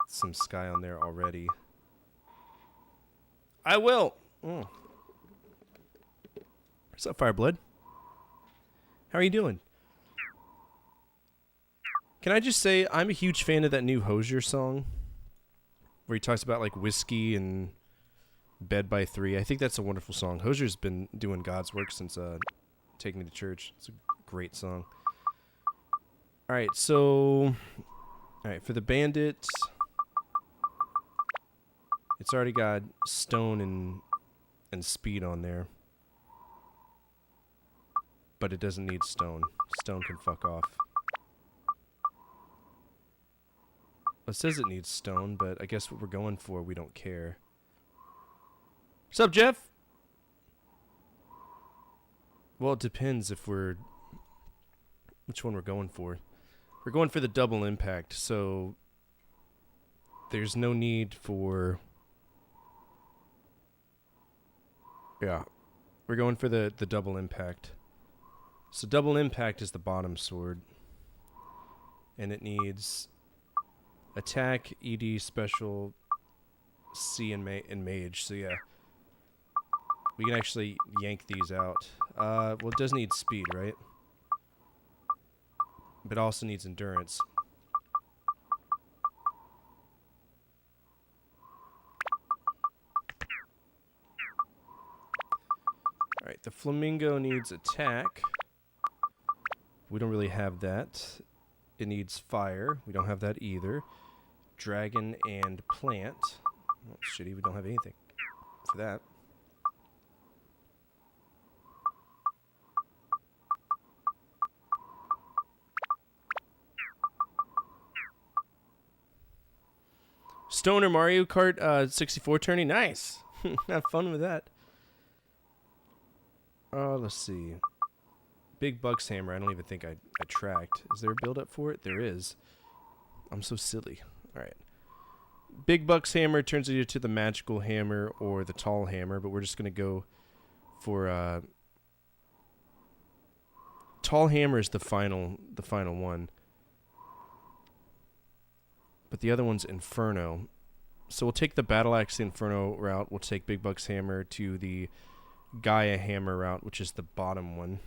some sky on there already. I will. What's up, Fireblood? How are you doing? Can I just say I'm a huge fan of that new Hosier song where he talks about like whiskey and bed by 3. I think that's a wonderful song. Hosier's been doing God's work since Take Me to Church. It's a great song. All right, so for the bandit, it's already got stone and speed on there. But it doesn't need stone. Stone can fuck off. It says it needs stone, but I guess what we're going for, we don't care. What's up, Jeff? Well, it depends if we're... which one we're going for. We're going for the double impact, so... there's no need for... yeah. We're going for the double impact. So double impact is the bottom sword. And it needs... attack, ED, special, C, and mage. So yeah. We can actually yank these out. Well, it does need speed, right? But it also needs endurance. Alright, the flamingo needs attack. We don't really have that. It needs fire. We don't have that either. Dragon and plant. Oh, shitty, we don't have anything for that. Stoner Mario Kart 64 tourney. Nice. Have fun with that. Let's see. Big Bucks Hammer. I don't even think I tracked. Is there a build up for it? There is. I'm so silly. Alright. Big Bucks Hammer turns either to the Magical Hammer or the Tall Hammer, but we're just going to go for... Tall Hammer is the final one. But the other one's Inferno. So we'll take the Battle Axe Inferno route. We'll take Big Bucks Hammer to the Gaia Hammer route, which is the bottom one.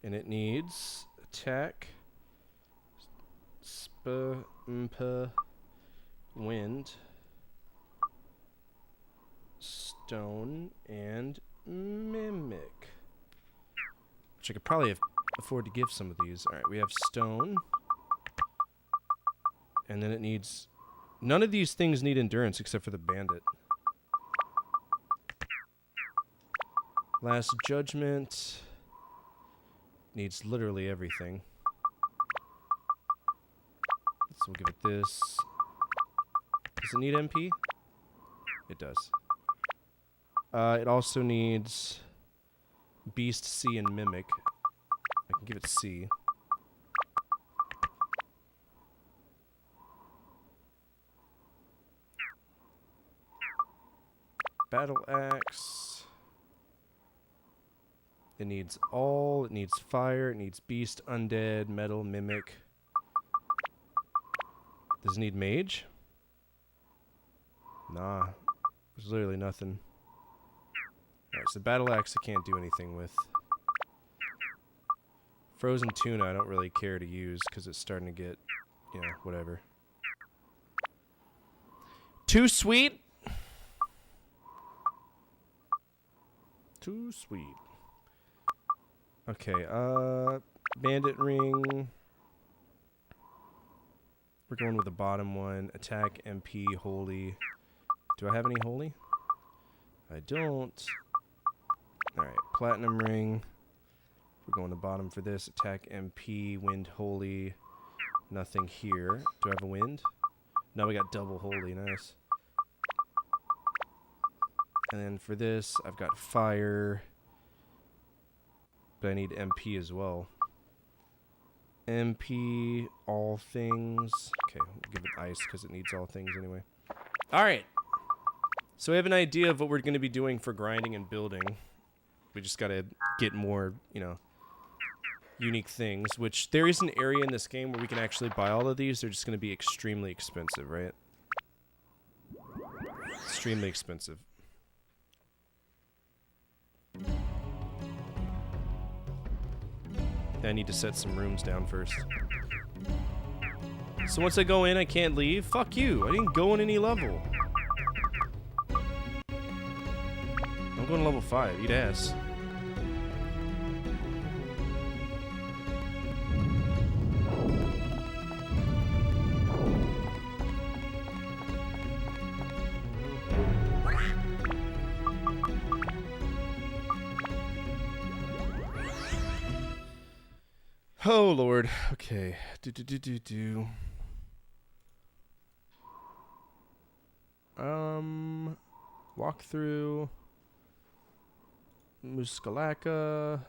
And it needs attack, wind, stone, and mimic. Which I could probably afford to give some of these. Alright, we have stone. And then it needs... none of these things need endurance except for the bandit. Last Judgment... needs literally everything. So we'll give it this. Does it need MP? It does. It also needs Beast, C, and Mimic. I can give it C. Battle Axe. It needs all. It needs fire. It needs beast, undead, metal, mimic. Does it need mage? Nah. There's literally nothing. Alright, so battle axe I can't do anything with. Frozen tuna I don't really care to use because it's starting to get, you know, whatever. Too sweet? Too sweet. Okay, bandit ring. We're going with the bottom one. Attack, MP, holy. Do I have any holy? I don't. Alright, platinum ring. We're going to bottom for this. Attack, MP, wind, holy. Nothing here. Do I have a wind? No, we got double holy. Nice. And then for this, I've got fire. But I need MP as well. MP, all things. Okay, we'll give it ice because it needs all things anyway. Alright. So we have an idea of what we're going to be doing for grinding and building. We just got to get more, you know, unique things. Which there is an area in this game where we can actually buy all of these. They're just going to be extremely expensive, right? Extremely expensive. I need to set some rooms down first. So once I go in, I can't leave? Fuck you. I didn't go on any level. I'm going to level 5. Eat ass. Oh, Lord. Okay. Walk through. Muscalaca.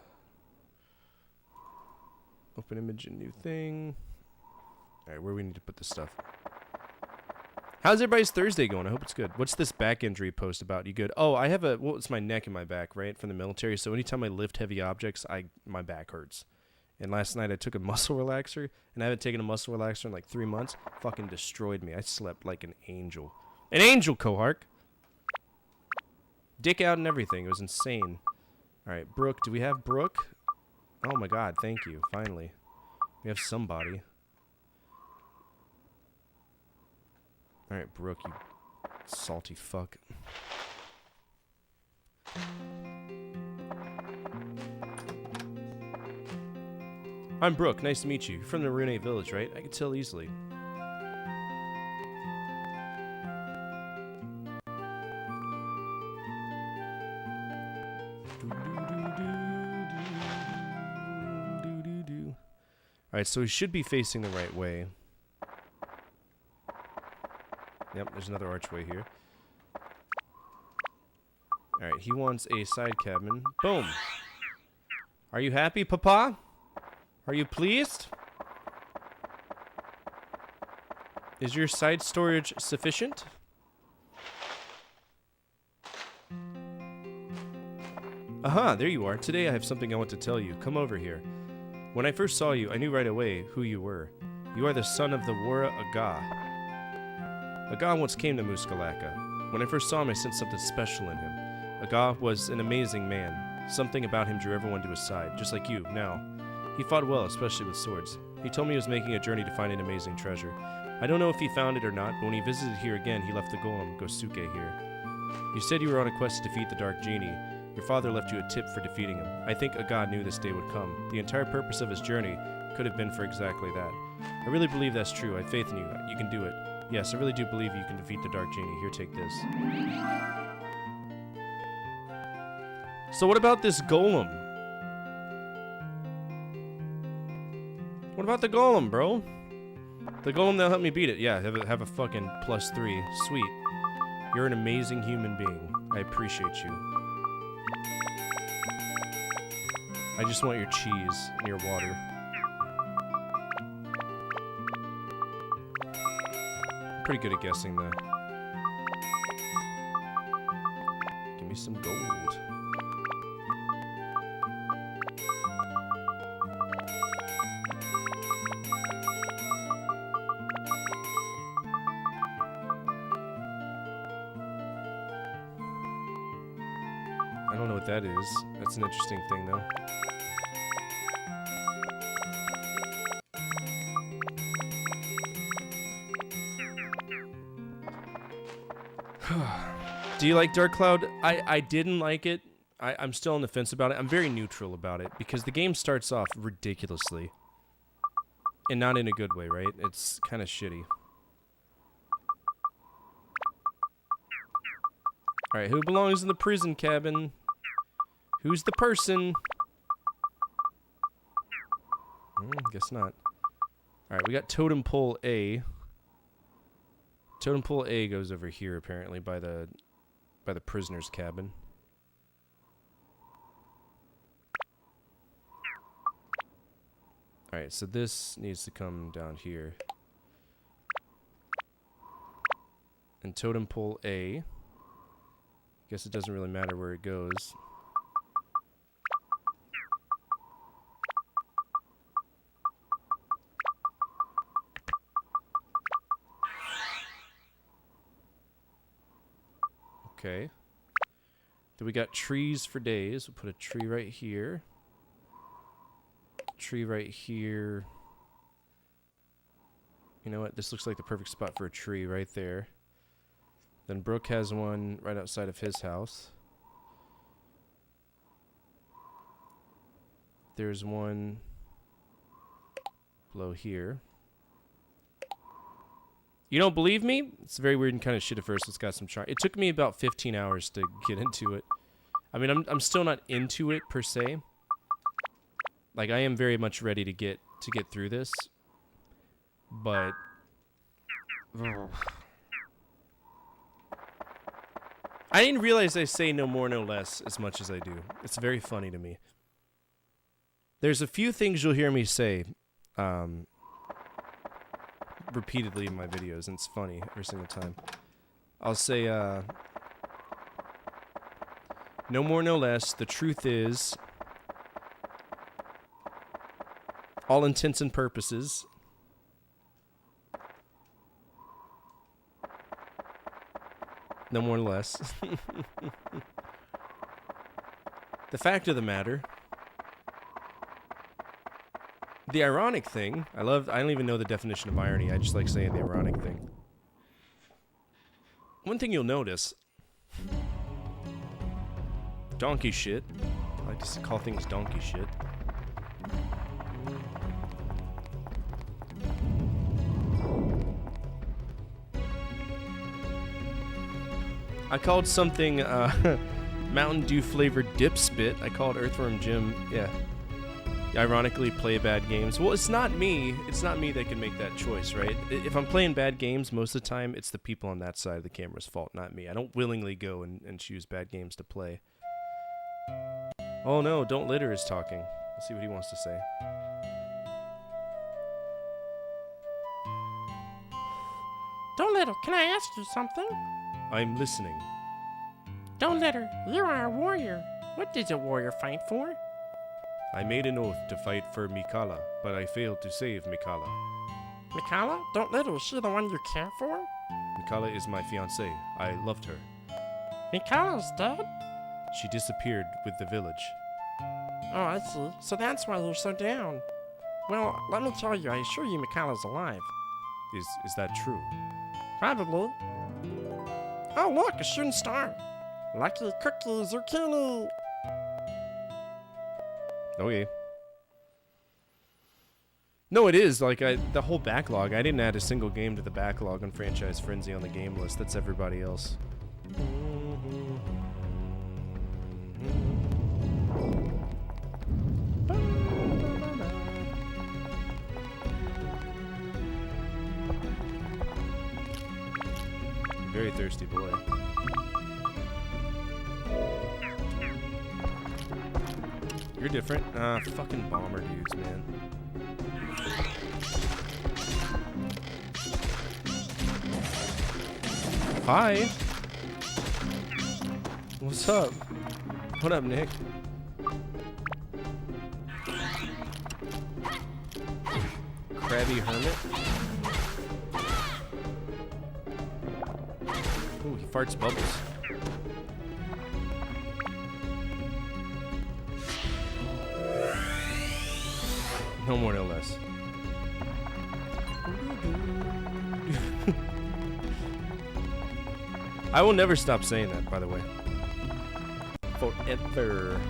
Open image and new thing. Alright, where we need to put this stuff. How's everybody's Thursday going? I hope it's good. What's this back injury post about? You good? Oh, I have a... Well, it's my neck and my back, right? From the military. So anytime I lift heavy objects, my back hurts. And last night I took a muscle relaxer, and I haven't taken a muscle relaxer in like 3 months. Fucking destroyed me. I slept like an angel. An angel, Kohark! Dick out and everything. It was insane. Alright, Brooke. Do we have Brooke? Oh my god, thank you. Finally. We have somebody. Alright, Brooke, you salty fuck. I'm Brooke. Nice to meet you. You're from the Rune village, right? I can tell easily. Alright, so he should be facing the right way. Yep, there's another archway here. Alright, he wants a side cabin. Boom! Are you happy, Papa? Are you pleased? Is your side storage sufficient? Aha, there you are. Today I have something I want to tell you. Come over here. When I first saw you, I knew right away who you were. You are the son of the Wara Aga. Aga once came to Muscalaca. When I first saw him, I sensed something special in him. Aga was an amazing man. Something about him drew everyone to his side, just like you, now. He fought well, especially with swords. He told me he was making a journey to find an amazing treasure. I don't know if he found it or not, but when he visited here again, he left the golem, Gosuke, here. You said you were on a quest to defeat the Dark Genie. Your father left you a tip for defeating him. I think Aga knew this day would come. The entire purpose of his journey could have been for exactly that. I really believe that's true. I have faith in you. You can do it. Yes, I really do believe you can defeat the Dark Genie. Here, take this. So what about this golem? What about the golem, bro? The golem that'll help me beat it. Yeah, have a fucking +3. Sweet. You're an amazing human being. I appreciate you. I just want your cheese and your water. I'm pretty good at guessing that. Give me some gold. I don't know what that is. That's an interesting thing, though. Do you like Dark Cloud? I didn't like it. I'm still on the fence about it. I'm very neutral about it because the game starts off ridiculously. And not in a good way, right? It's kind of shitty. Alright, who belongs in the prison cabin? Who's the person? Guess not. Alright, we got Totem Pole A. Totem Pole A goes over here, apparently, by the prisoner's cabin. Alright, so this needs to come down here. And Totem Pole A. Guess it doesn't really matter where it goes. Okay. Then we got trees for days. We'll put a tree right here. Tree right here. You know what? This looks like the perfect spot for a tree right there. Then Brooke has one right outside of his house. There's one below here. You don't believe me? It's very weird and kind of shit at first. It's got some charm. It took me about 15 hours to get into it. I mean, I'm still not into it per se. Like, I am very much ready to get through this. But I didn't realize I say no more, no less as much as I do. It's very funny to me. There's a few things you'll hear me say repeatedly in my videos, and it's funny every single time. I'll say, no more, no less. The truth is, all intents and purposes, no more, no less. The fact of the matter, the ironic thing, I don't even know the definition of irony, I just like saying the ironic thing. One thing you'll notice, donkey shit, I like to call things donkey shit. I called something Mountain Dew flavored dip spit. I called Earthworm Jim, yeah. Ironically, play bad games. Well, it's not me. It's not me that can make that choice, right? If I'm playing bad games, most of the time, it's the people on that side of the camera's fault, not me. I don't willingly go and choose bad games to play. Oh no, Don't Litter is talking. Let's see what he wants to say. Don't Litter, can I ask you something? I'm listening. Don't Litter, you are a warrior. What does a warrior fight for? I made an oath to fight for Mikala, but I failed to save Mikala. Mikala? Don't Litter, is she the one you care for? Mikala is my fiancée. I loved her. Mikala's dead? She disappeared with the village. Oh, I see. So that's why you're so down. Well, let me tell you, I assure you Mikala's alive. Is that true? Probably. Oh, look, a shooting star. Lucky cookie zucchini. Okay. No, it is. Like, the whole backlog. I didn't add a single game to the backlog on Franchise Frenzy on the game list. That's everybody else. Very thirsty boy. You're different. Fucking bomber dudes, man. Hi. What's up? What up, Nick? Krabby Hermit? Ooh, he farts bubbles. No more, no less. I will never stop saying that, by the way. Forever.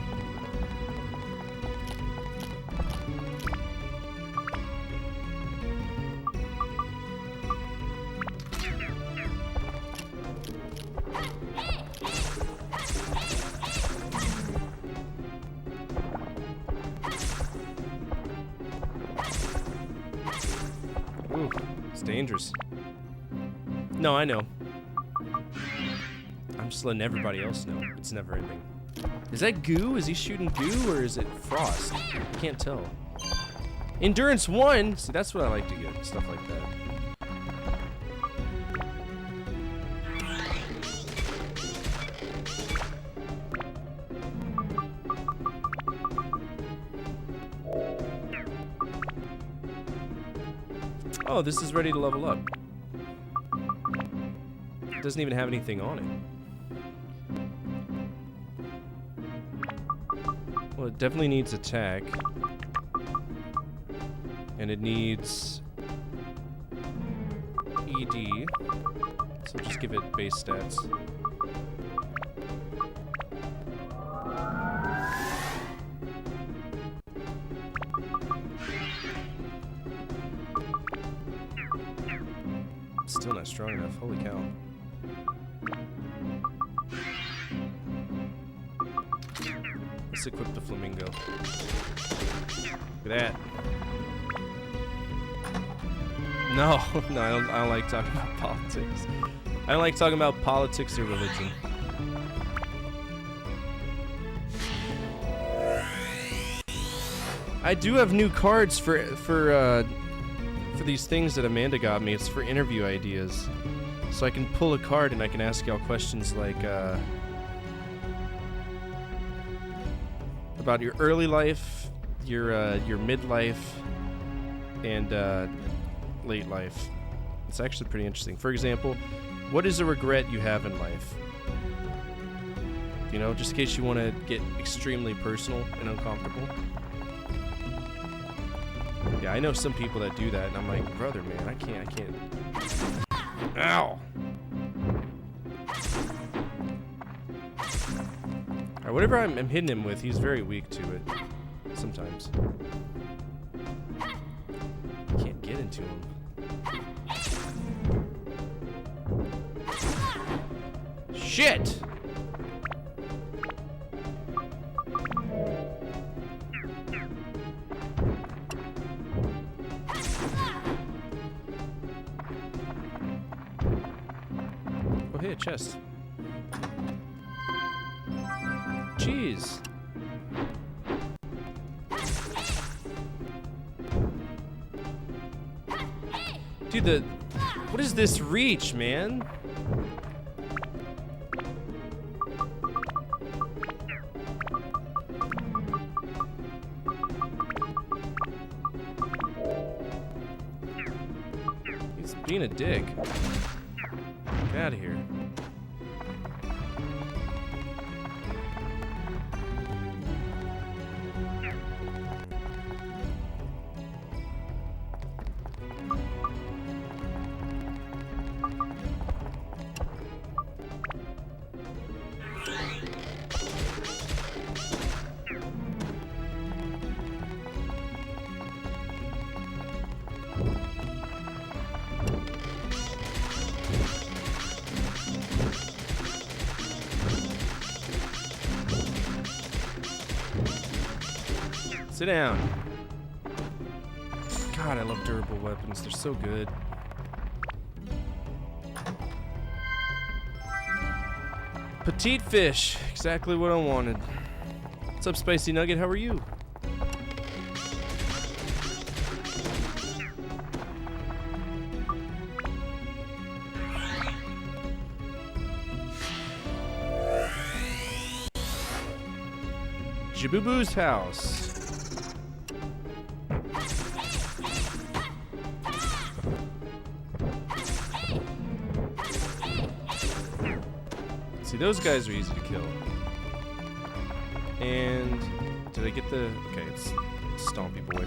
Ooh, it's dangerous. No, I know. I'm just letting everybody else know. It's never ending. Is that goo? Is he shooting goo or is it frost? I can't tell. Endurance 1! See, that's what I like to get. Stuff like that. Oh, this is ready to level up. It doesn't even have anything on it. Well, it definitely needs attack. And it needs ED. So just give it base stats. Still not strong enough. Holy cow. Let's equip the flamingo. Look at that. No, no, I don't like talking about politics. I don't like talking about politics or religion. I do have new cards for these things that Amanda got me. It's for interview ideas. So I can pull a card and I can ask y'all questions like about your early life, your midlife, and late life. It's actually pretty interesting. For example, what is a regret you have in life? You know, just in case you want to get extremely personal and uncomfortable. Yeah, I know some people that do that, and I'm like, brother, man, I can't. Ow! Alright, whatever I'm hitting him with, he's very weak to it. Sometimes. Can't get into him. Shit! Oh, hey, a chest. Jeez. Dude, what is this reach, man? He's being a dick. Get out of here. Sit down. God, I love durable weapons. They're so good. Petite fish. Exactly what I wanted. What's up, Spicy Nugget? How are you? Jabubu's house. See, those guys are easy to kill. And did I get the... Okay, it's Stompy Boy.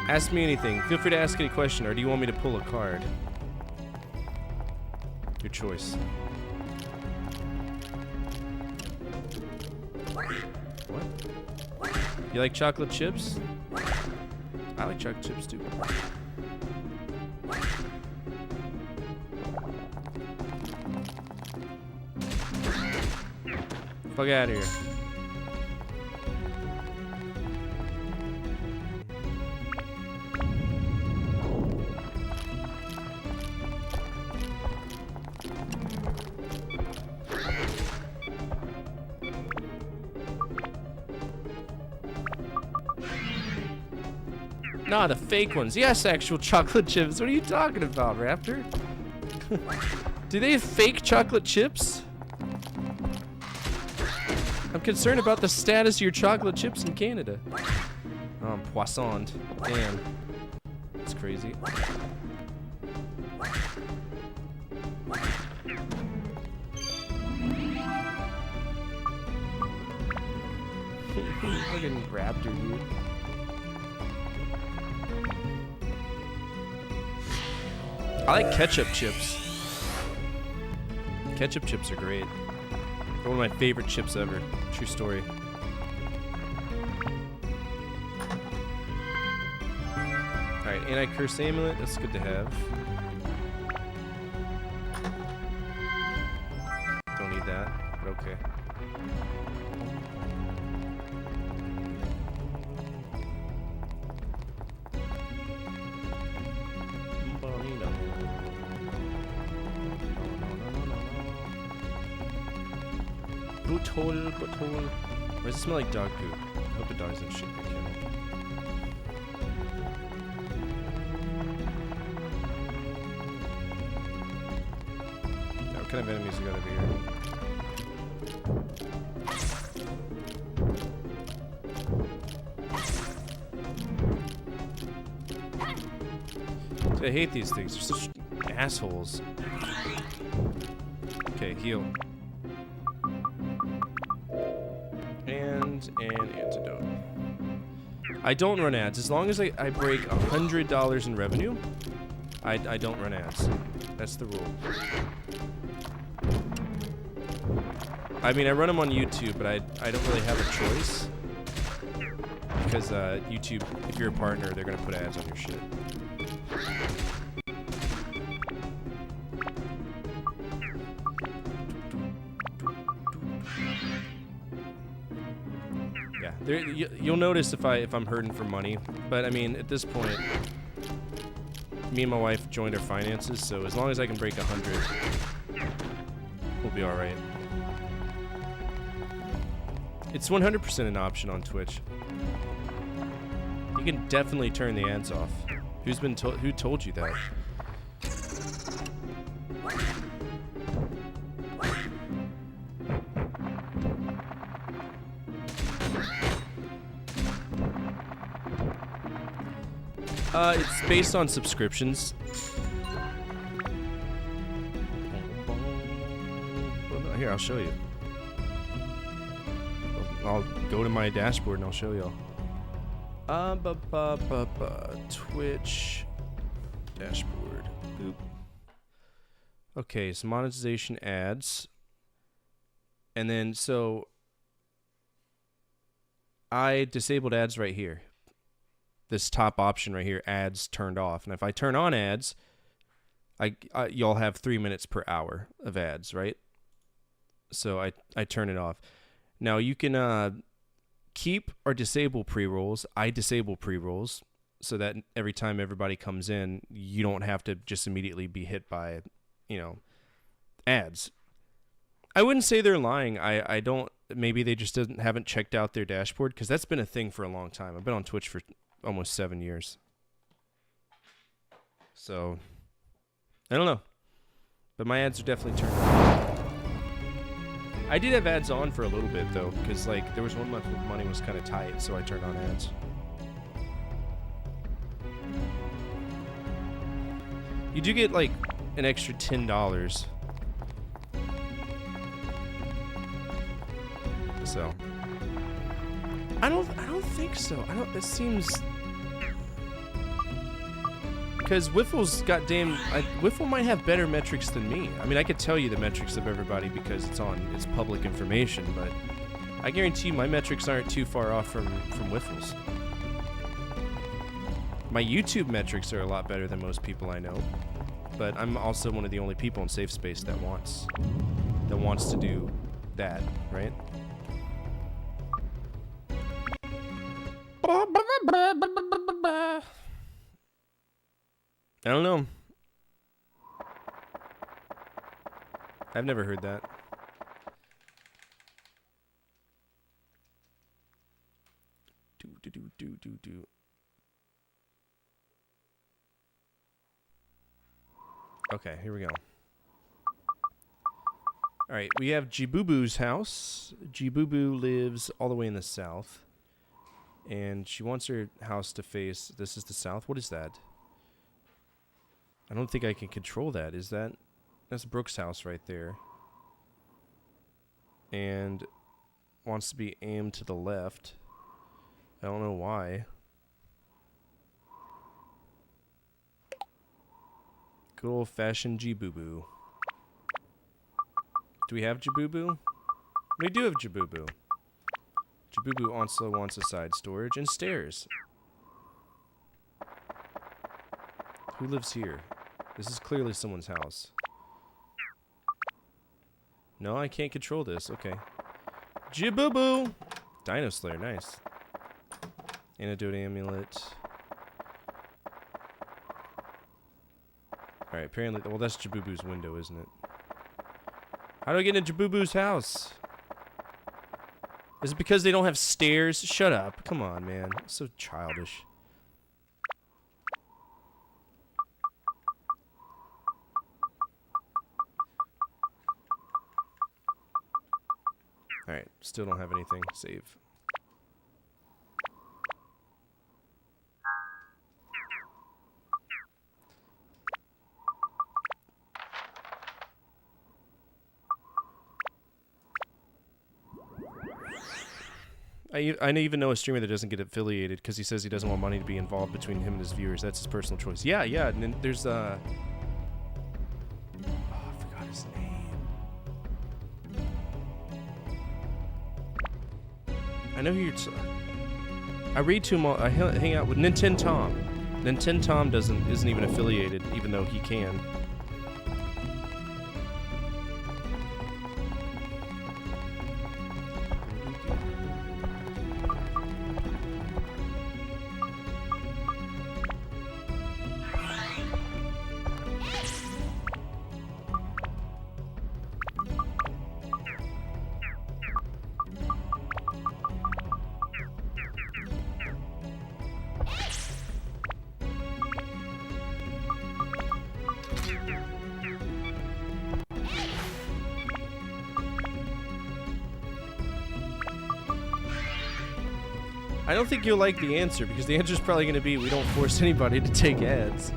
Ask me anything. Feel free to ask any question, or do you want me to pull a card? Your choice. What? You like chocolate chips? I like chocolate chips too. Fuck out of here. Nah, the fake ones. Yes, actual chocolate chips. What are you talking about, Raptor? Do they have fake chocolate chips? I'm concerned about the status of your chocolate chips in Canada. Oh, poissoned. Damn. That's crazy. Fucking Raptor, dude. I like ketchup chips. Ketchup chips are great. They're one of my favorite chips ever. True story. Alright, anti-curse amulet. That's good to have. Don't need that, but okay. Butthole. Why does it smell like dog poop? I hope the dogs don't shit in your kennel. Now, what kind of enemies we got over here? See, I hate these things. They're such assholes. Okay, heal. And an antidote. I don't run ads. As long as I break $100 in revenue, I don't run ads. That's the rule. I mean, I run them on YouTube, but I don't really have a choice. Because YouTube, if you're a partner, they're going to put ads on your shit. You'll notice if I'm hurting for money, but I mean, at this point, me and my wife joined our finances, so as long as I can break 100, we'll be all right. It's 100% an option on Twitch. You can definitely turn the ads off. Who told you that? It's based on subscriptions. Here, I'll show you. I'll go to my dashboard and I'll show y'all. Twitch dashboard. Boop. Okay, so monetization ads. And then, so I disabled ads right here. This top option right here, ads turned off. And if I turn on ads, y'all have 3 minutes per hour of ads, right? So I turn it off. Now you can keep or disable pre-rolls. I disable pre-rolls so that every time everybody comes in, you don't have to just immediately be hit by, ads. I wouldn't say they're lying. I don't. Maybe they just haven't checked out their dashboard, because that's been a thing for a long time. I've been on Twitch for almost 7 years. So, I don't know. But my ads are definitely turned on. I did have ads on for a little bit, though, because, there was 1 month where money was kind of tight, so I turned on ads. You do get, an extra $10. So I don't think so. This seems because Wiffle's goddamn. Wiffle might have better metrics than me. I mean, I could tell you the metrics of everybody because it's public information, but I guarantee you my metrics aren't too far off from Wiffle's. My YouTube metrics are a lot better than most people I know, but I'm also one of the only people in Safe Space that wants to do that, right? I don't know. I've never heard that. Do. Okay, here we go. Alright, we have Jibubu's house. Jibubu lives all the way in the south. And she wants her house to face... This is the south? What is that? I don't think I can control that. Is that... That's Brooke's house right there. And... wants to be aimed to the left. I don't know why. Good old-fashioned Jibubu. Do we have Jibubu? We do have Jibubu. Jibubu also wants a side storage and stairs. Who lives here? This is clearly someone's house. No, I can't control this. Okay. Jibubu! Dino Slayer, nice. Antidote amulet. Alright, apparently... Well, that's Jibubu's window, isn't it? How do I get into Jibubu's house? Is it because they don't have stairs? Shut up. Come on, man. So childish. Alright, still don't have anything. Save. I even know a streamer that doesn't get affiliated because he says he doesn't want money to be involved between him and his viewers. That's his personal choice. Yeah, and then there's oh, I forgot his name. I know who you're. I read to him. I hang out with Nintendo Tom. Nintendo Tom isn't even affiliated, even though he can. I don't think you'll like the answer, because the answer is probably going to be we don't force anybody to take ads.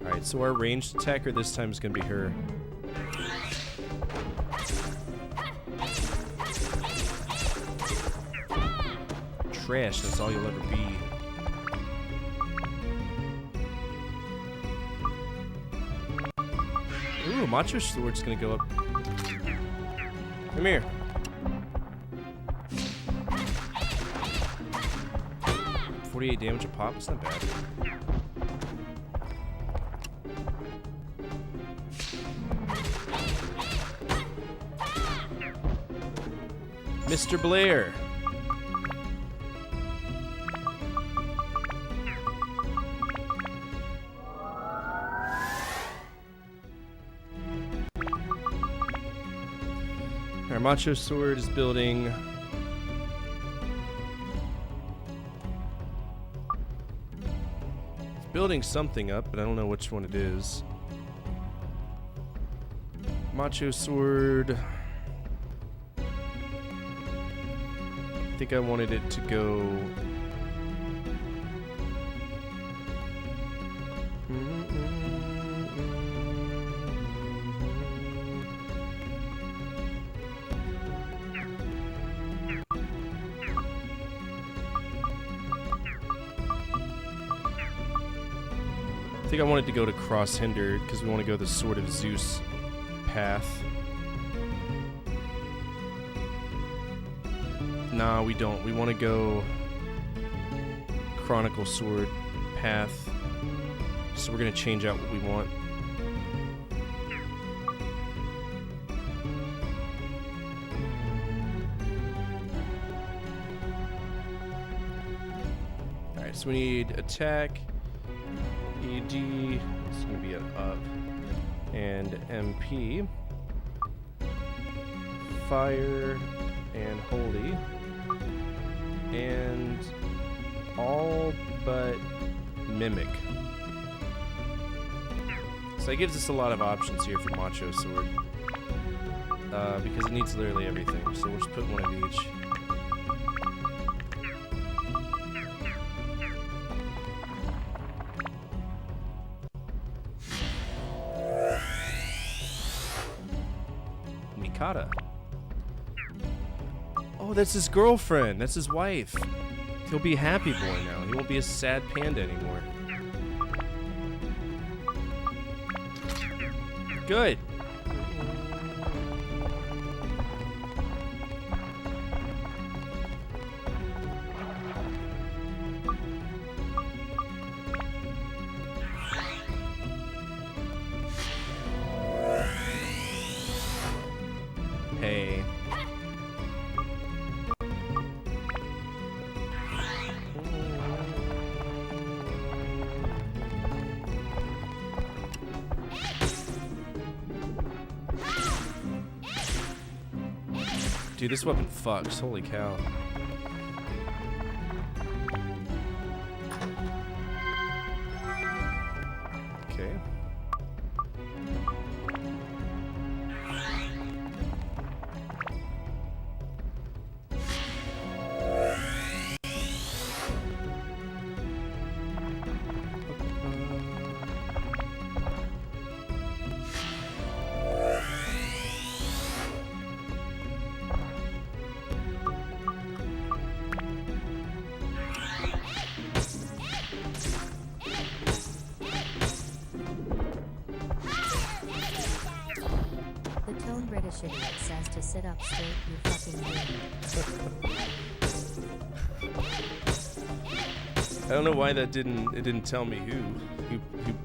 Alright, so our ranged attacker this time is going to be her. Trash, that's all you'll ever be. Ooh, Macho Sword's gonna go up. Come here. $48 damage a pop, it's not bad. Mr. Blair. Our Macho Sword is building. It's building something up, but I don't know which one it is. Macho Sword. I think I wanted it to go. I think I wanted to go to Cross Hinder because we want to go the Sword of Zeus path. Nah, we don't. We want to go Chronicle Sword path. So we're going to change out what we want. Alright, so we need attack, ED, it's going to be an up, and MP, fire, and holy, and all but mimic. So that gives us a lot of options here for Macho Sword, because it needs literally everything, so we'll just put one of each. Mikata. Oh, that's his girlfriend. That's his wife. He'll be a happy boy now. He won't be a sad panda anymore. Good. Hey. Dude, this weapon fucks. Holy cow. Okay. The tone British idiot says to sit up straight, you fucking idiot. I don't know why that didn't tell me who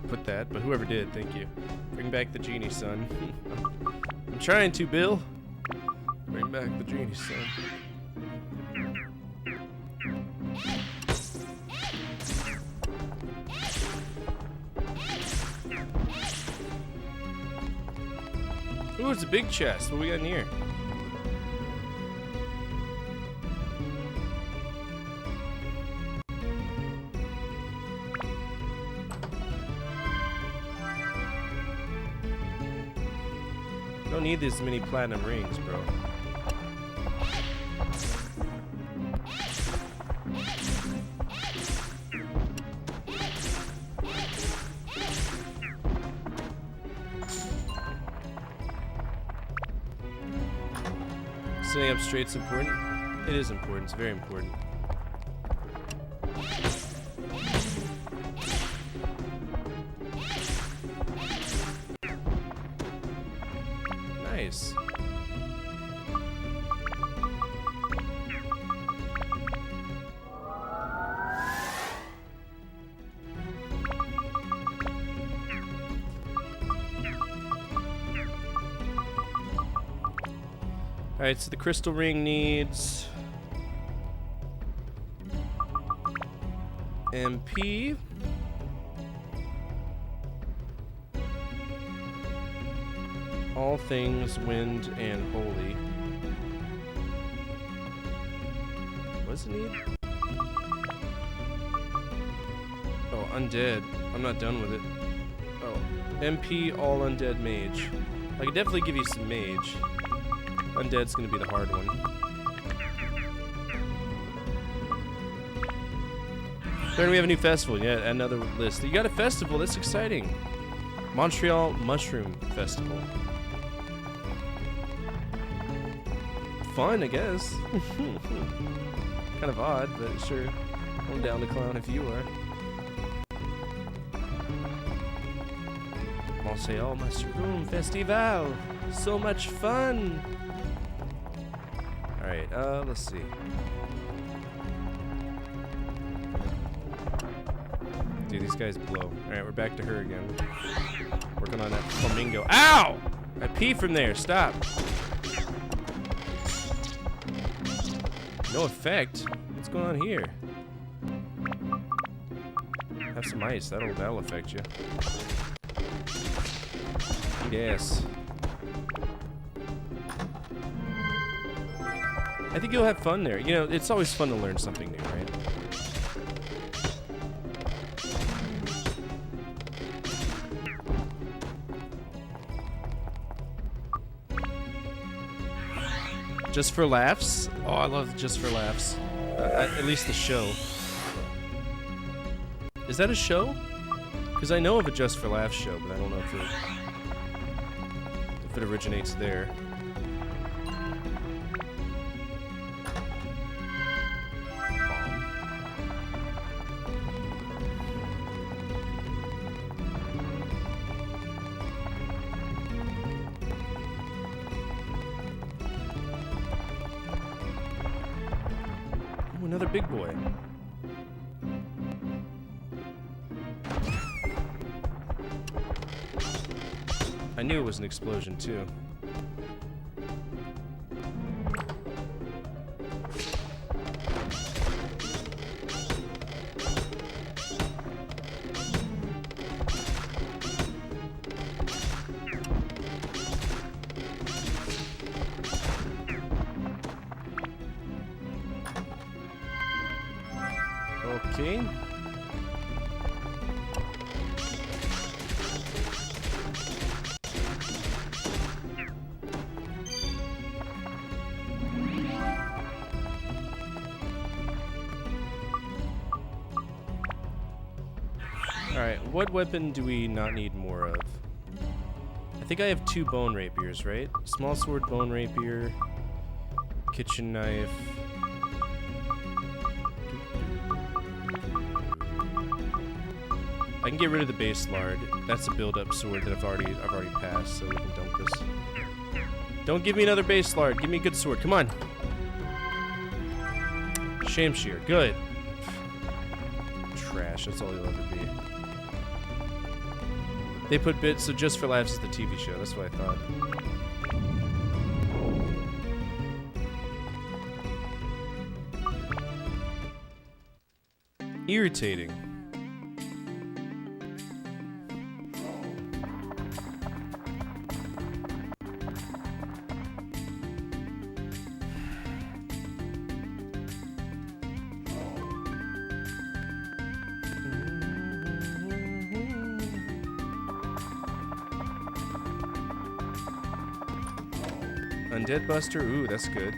put that, but whoever did, thank you. Bring back the genie, son. I'm trying to, Bill. Bring back the genie, son. Ooh, it's a big chest. What we got in here? Don't need this many platinum rings, bro. Sitting up straight's important. It is important. It's very important. Nice. Alright, so the crystal ring needs MP. All things wind and holy. What does it need? Oh, undead. I'm not done with it. Oh, MP all undead mage. I could definitely give you some mage. Undead's gonna be the hard one. Then we have a new festival. Yeah, another list. You got a festival. That's exciting. Montreal Mushroom Festival. Fun, I guess. Kind of odd, but sure. I'm down to clown if you are. say, oh, Mushroom Festival. So much fun. Alright, let's see. Dude, these guys blow. Alright, we're back to her again. Working on that flamingo. Ow! I pee from there. Stop. No effect. What's going on here? Have some ice. That'll affect you. Eat ass. I think you'll have fun there. You know, it's always fun to learn something new, right? Just for laughs? Oh, I love Just for Laughs. At least the show. Is that a show? Because I know of a Just for Laughs show, but I don't know if it originates there. Another big boy. I knew it was an explosion too. Okay. Alright, what weapon do we not need more of? I think I have 2 bone rapiers, right? Small sword, bone rapier, kitchen knife. I can get rid of the base lard. That's a build-up sword that I've already passed, so we can dump this. Don't give me another base lard. Give me a good sword. Come on. Shamshir. Good. Trash. That's all he'll ever be. They put bits, so Just for Laughs is the TV show. That's what I thought. Irritating. Undead Buster? Ooh, that's good.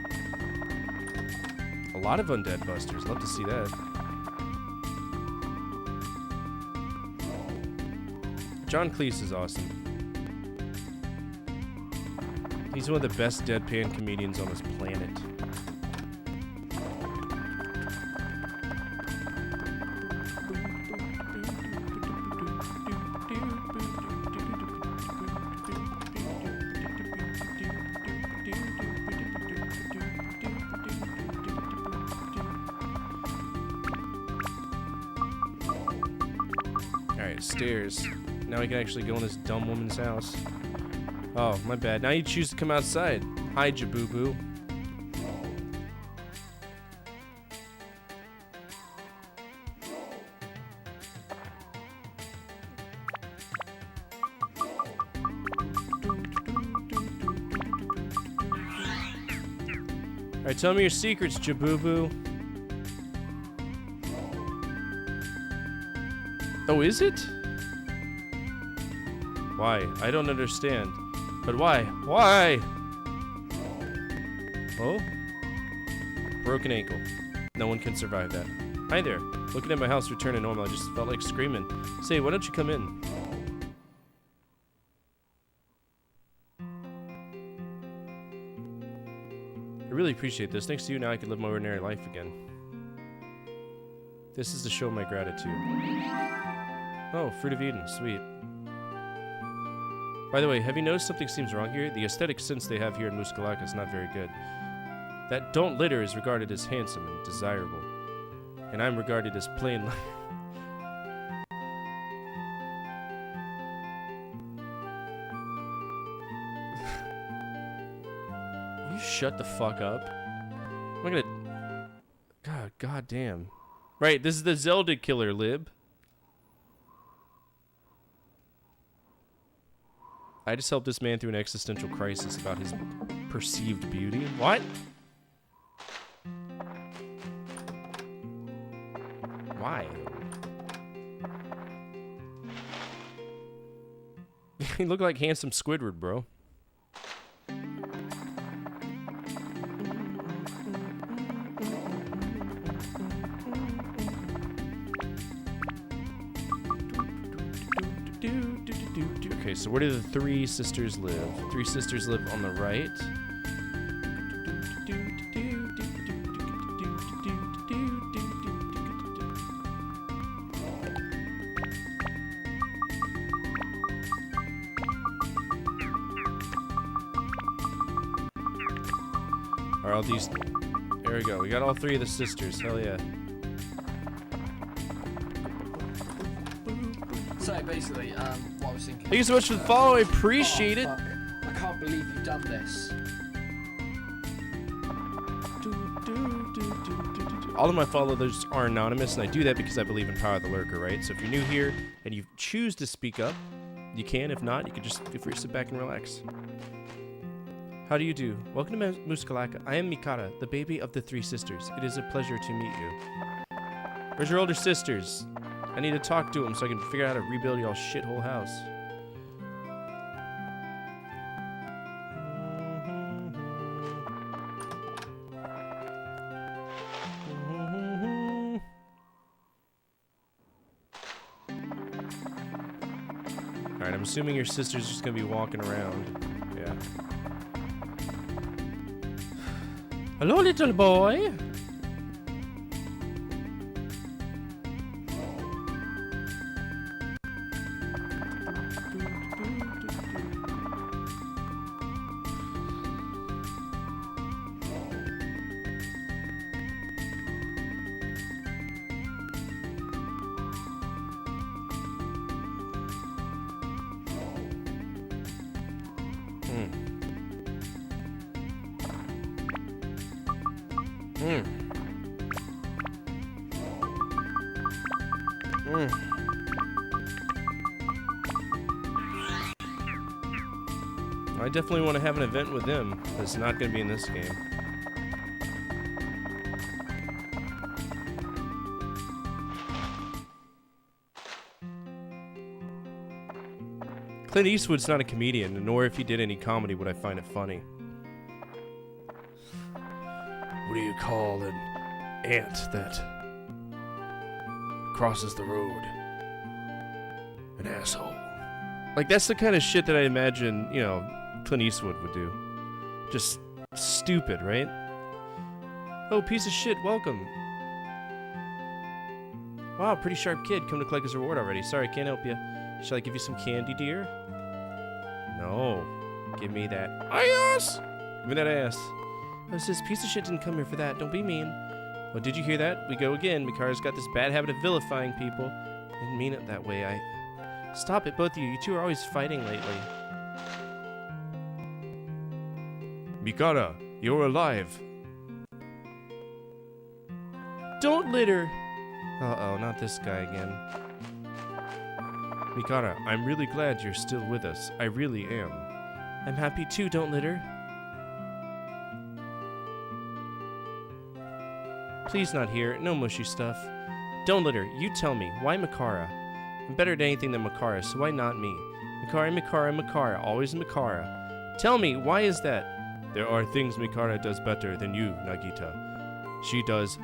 A lot of Undead Busters. Love to see that. John Cleese is awesome. He's one of the best deadpan comedians on this planet. Stairs. Now we can actually go in this dumb woman's house. Oh, my bad. Now you choose to come outside. Hi, Jaboo-boo. Alright, tell me your secrets, Jaboo-boo. Oh, is it? Why? I don't understand. But why? Why? Oh? Broken ankle. No one can survive that. Hi there. Looking at my house return to normal, I just felt like screaming. Say, why don't you come in? I really appreciate this. Thanks to you, now I can live my ordinary life again. This is to show my gratitude. Oh, Fruit of Eden. Sweet. By the way, have you noticed something seems wrong here? The aesthetic sense they have here in Muskalaka is not very good. That don't litter is regarded as handsome and desirable. And I'm regarded as plain like... Will you shut the fuck up? I'm not gonna... God damn. Right, this is the Zelda killer, Lib. I just helped this man through an existential crisis about his perceived beauty. What? Why? You look like handsome Squidward, bro. Okay, so where do the three sisters live? Three sisters live on the right. Are all these... There we go. We got all three of the sisters. Hell yeah. So basically, what I was thinking. Thank you so much for the follow. I appreciate it. Fuck. I can't believe you've done this. All of my followers are anonymous, and I do that because I believe in Power of the Lurker, right? So if you're new here and you choose to speak up, you can. If not, you can just feel free to sit back and relax. How do you do? Welcome to Muskalaka. I am Mikara, the baby of the three sisters. It is a pleasure to meet you. Where's your older sisters? I need to talk to them so I can figure out how to rebuild y'all's shithole house. Alright, I'm assuming your sister's just gonna be walking around. Yeah. Hello, little boy. I definitely want to have an event with them that's not going to be in this game. Clint Eastwood's not a comedian, nor if he did any comedy would I find it funny. What do you call an ant that crosses the road? An asshole. Like, that's the kind of shit that I imagine, you know, Clint Eastwood would do. Just stupid, right? Oh, piece of shit, welcome. Wow, pretty sharp kid. Come to collect his reward already. Sorry, can't help you. Shall I give you some candy, dear? No. Give me that ass! Give me that ass. Oh, it says piece of shit didn't come here for that. Don't be mean. Well, did you hear that? We go again. Mikara's got this bad habit of vilifying people. Didn't mean it that way. Stop it, both of you. You two are always fighting lately. Mikara, you're alive. Don't litter. Uh-oh, not this guy again. Mikara, I'm really glad you're still with us. I really am. I'm happy too, don't litter. Please not here. No mushy stuff. Don't litter. You tell me. Why Mikara? I'm better at anything than Mikara, so why not me? Mikara, Mikara, Mikara. Always Mikara. Tell me, why is that? There are things Mikara does better than you, Nagita. She does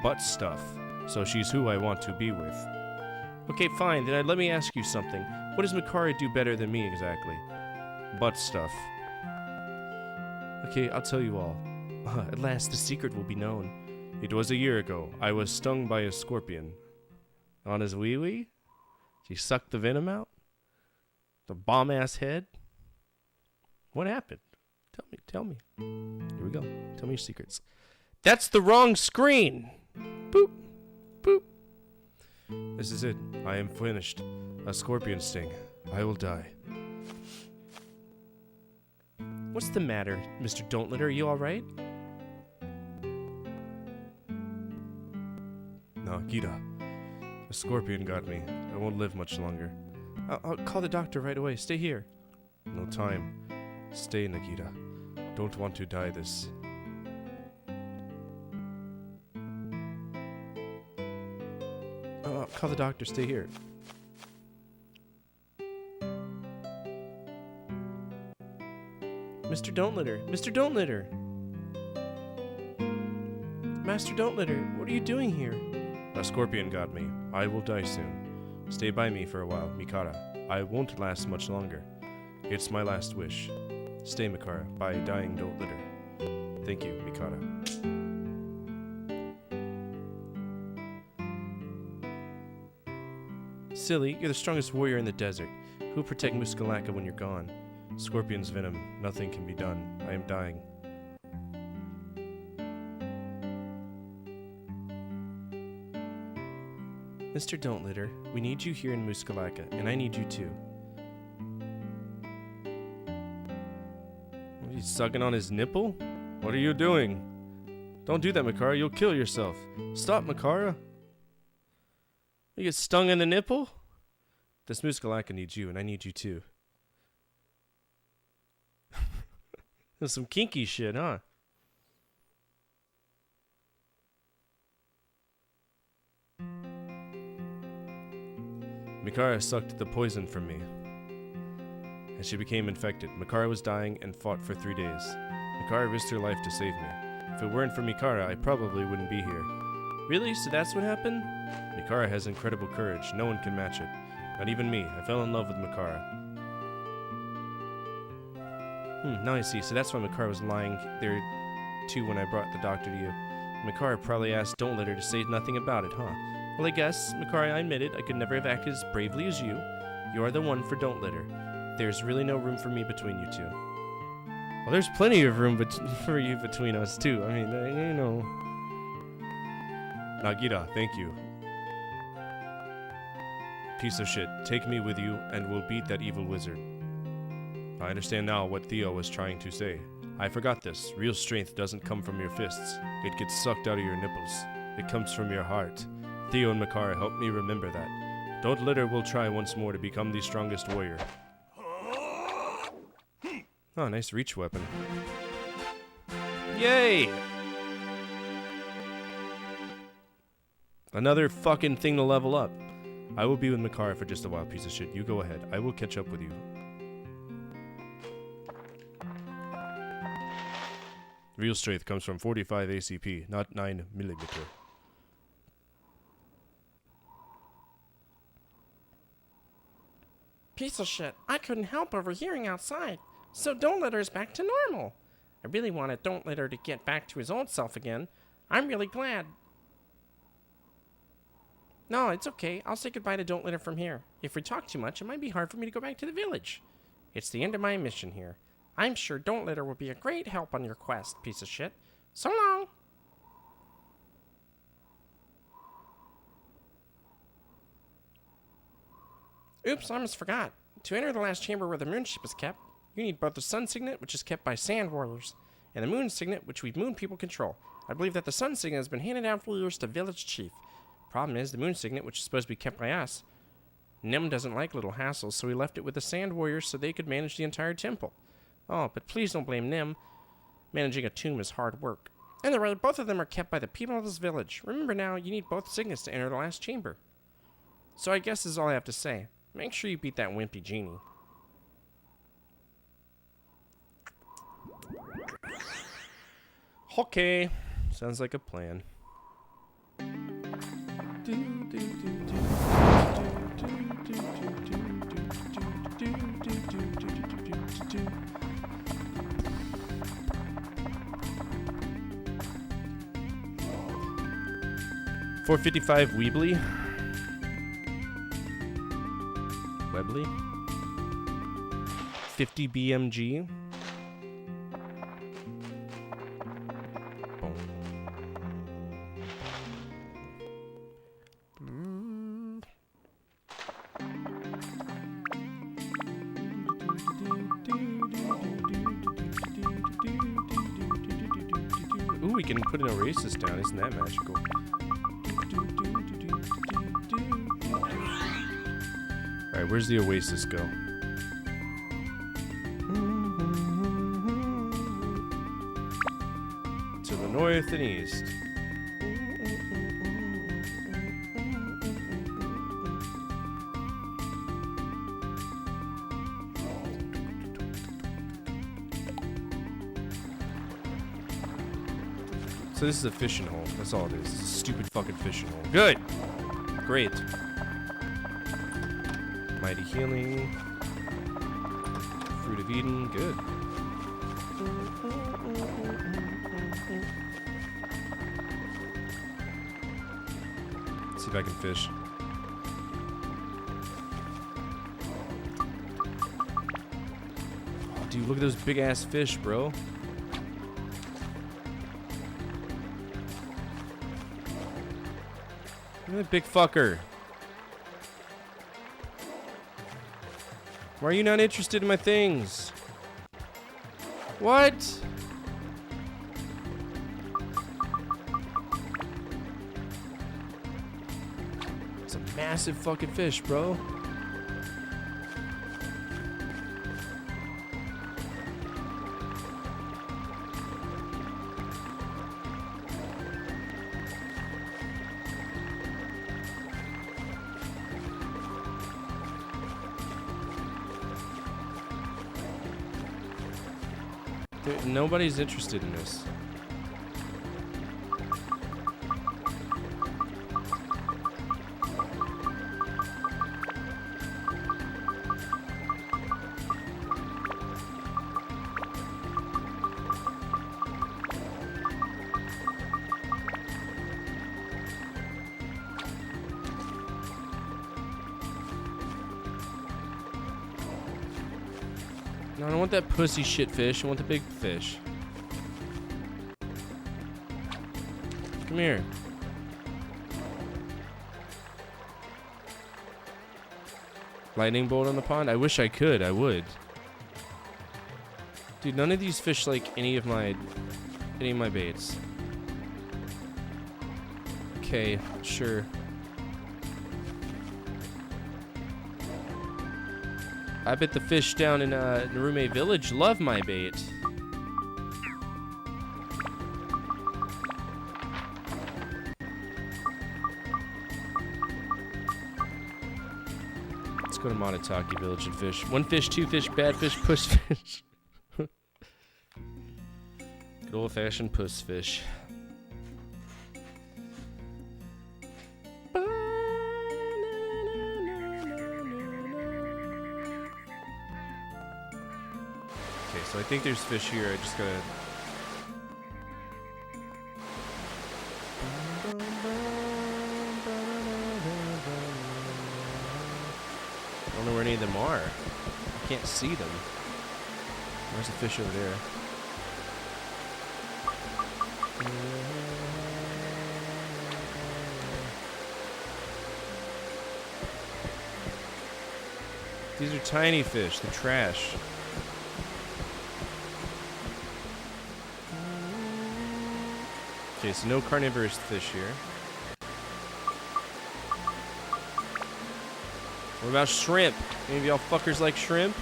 butt stuff, so she's who I want to be with. Okay, fine, then let me ask you something. What does Mikara do better than me exactly? Butt stuff. Okay, I'll tell you all. At last, the secret will be known. It was a year ago. I was stung by a scorpion. On his wee-wee? She sucked the venom out? The bomb-ass head? What happened? Tell me. Here we go. Tell me your secrets. That's the wrong screen! Boop. Boop. This is it. I am finished. A scorpion sting. I will die. What's the matter, Mr. Don't Litter? Are you alright? No, Gita. A scorpion got me. I won't live much longer. I'll call the doctor right away. Stay here. No time. Stay, Nagita. Don't want to die this. Call the doctor. Stay here. Mr. Don't Litter. Mr. Don't Litter. Master Don't Litter. What are you doing here? A scorpion got me. I will die soon. Stay by me for a while, Mikara. I won't last much longer. It's my last wish. Stay, Mikara. By dying, don't litter. Thank you, Mikara. Silly, you're the strongest warrior in the desert. Who'll protect Muskalaka when you're gone? Scorpion's venom. Nothing can be done. I am dying. Mr. Don't Litter, we need you here in Muskalaka, and I need you too. He's sucking on his nipple? What are you doing? Don't do that, Makara. You'll kill yourself. Stop, Makara. You get stung in the nipple? This Muskalaka needs you, and I need you too. That's some kinky shit, huh? Mikara sucked the poison from me, and she became infected. Mikara was dying and fought for 3 days. Mikara risked her life to save me. If it weren't for Mikara, I probably wouldn't be here. Really? So that's what happened? Mikara has incredible courage. No one can match it. Not even me. I fell in love with Mikara. Now I see. So that's why Mikara was lying there too when I brought the doctor to you. Mikara probably asked Don't Litter to say nothing about it, huh? Well, I guess, Mikara, I admit it. I could never have acted as bravely as you. You are the one for Don't Litter. There's really no room for me between you two. Well, there's plenty of room for you between us, too. I mean, you know. Nagita, thank you. Piece of shit. Take me with you, and we'll beat that evil wizard. I understand now what Theo was trying to say. I forgot this. Real strength doesn't come from your fists. It gets sucked out of your nipples. It comes from your heart. Theo and Makara helped me remember that. Don't Litter will try once more to become the strongest warrior. Oh, nice reach weapon. Yay! Another fucking thing to level up. I will be with Makara for just a while, piece of shit. You go ahead. I will catch up with you. Real strength comes from 45 ACP, not 9mm. Piece of shit. I couldn't help overhearing outside. So Don't Litter's back to normal. I really wanted Don't Litter to get back to his old self again. I'm really glad. No, it's okay. I'll say goodbye to Don't Litter from here. If we talk too much, it might be hard for me to go back to the village. It's the end of my mission here. I'm sure Don't Litter will be a great help on your quest, piece of shit. So long! Oops, I almost forgot. To enter the last chamber where the moon ship is kept, you need both the sun signet, which is kept by sand warriors, and the moon signet, which we moon people control. I believe that the sun signet has been handed down for years to village chief. Problem is, the moon signet, which is supposed to be kept by us, Nim doesn't like little hassles, so he left it with the sand warriors so they could manage the entire temple. Oh, but please don't blame Nim. Managing a tomb is hard work. Anyway, both of them are kept by the people of this village. Remember now, you need both signets to enter the last chamber. So I guess this is all I have to say. Make sure you beat that wimpy genie. Okay. Sounds like a plan. $4.55 Weebly. Webley. 50 BMG. we can put an oasis down. Isn't that magical? Alright, where's the oasis go? To the north and east. So this is a fishing hole. That's all it is. It's a stupid fucking fishing hole. Good! Great. Mighty healing. Fruit of Eden. Good. Let's see if I can fish. Oh, dude, look at those big ass fish, bro. Look at that big fucker. Why are you not interested in my things? What? It's a massive fucking fish, bro. Nobody's interested in this. No, I don't want that pussy shit fish. I want the big fish. Come here. Lightning bolt on the pond? I wish I could. I would. Dude, none of these fish like any of my baits. Okay, sure. I bet the fish down in Narume Village love my bait. Let's go to Monotaki Village and fish. One fish, two fish, bad fish, puss fish. Good old-fashioned puss fish. So I think there's fish here. I just gotta. I don't know where any of them are. I can't see them. There's a fish over there. These are tiny fish. They're trash. Okay, so no carnivorous fish here. What about shrimp? Any of y'all fuckers like shrimp?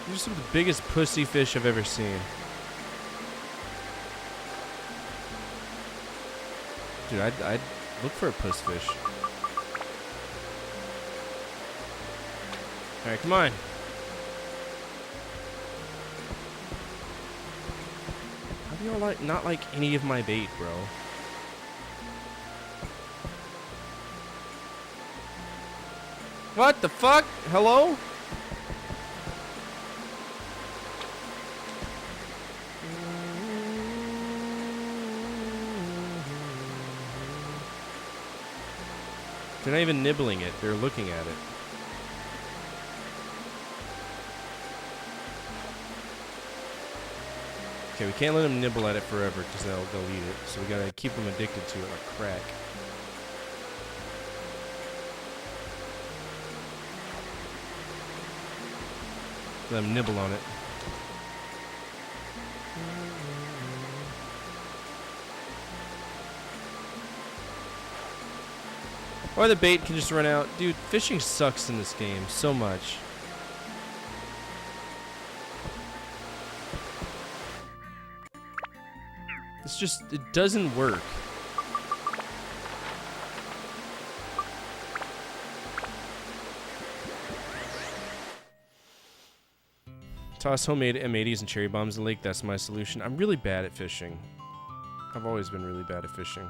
These are some of the biggest pussy fish I've ever seen. Dude, I'd look for a puss fish. Alright, come on. How do y'all not like any of my bait, bro? What the fuck? Hello? They're not even nibbling it, they're looking at it. Okay, we can't let them nibble at it forever because they'll eat it. So we gotta keep them addicted to it like crack. Let them nibble on it. Or the bait can just run out. Dude, fishing sucks in this game so much. It's just, it doesn't work. Toss homemade M80s and cherry bombs in the lake, that's my solution. I'm really bad at fishing. I've always been really bad at fishing.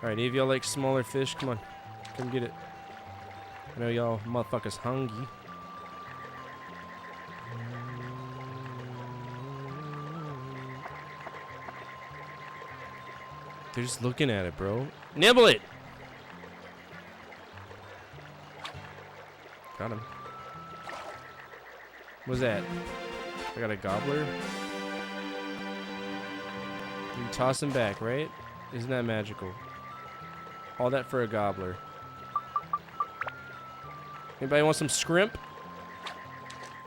Alright, any of y'all like smaller fish? Come on. Come get it. I know y'all motherfuckers hungry. They're just looking at it, bro. Nibble it! Got him. What's that? I got a gobbler? You can toss him back, right? Isn't that magical? All that for a gobbler. Anybody want some scrimp?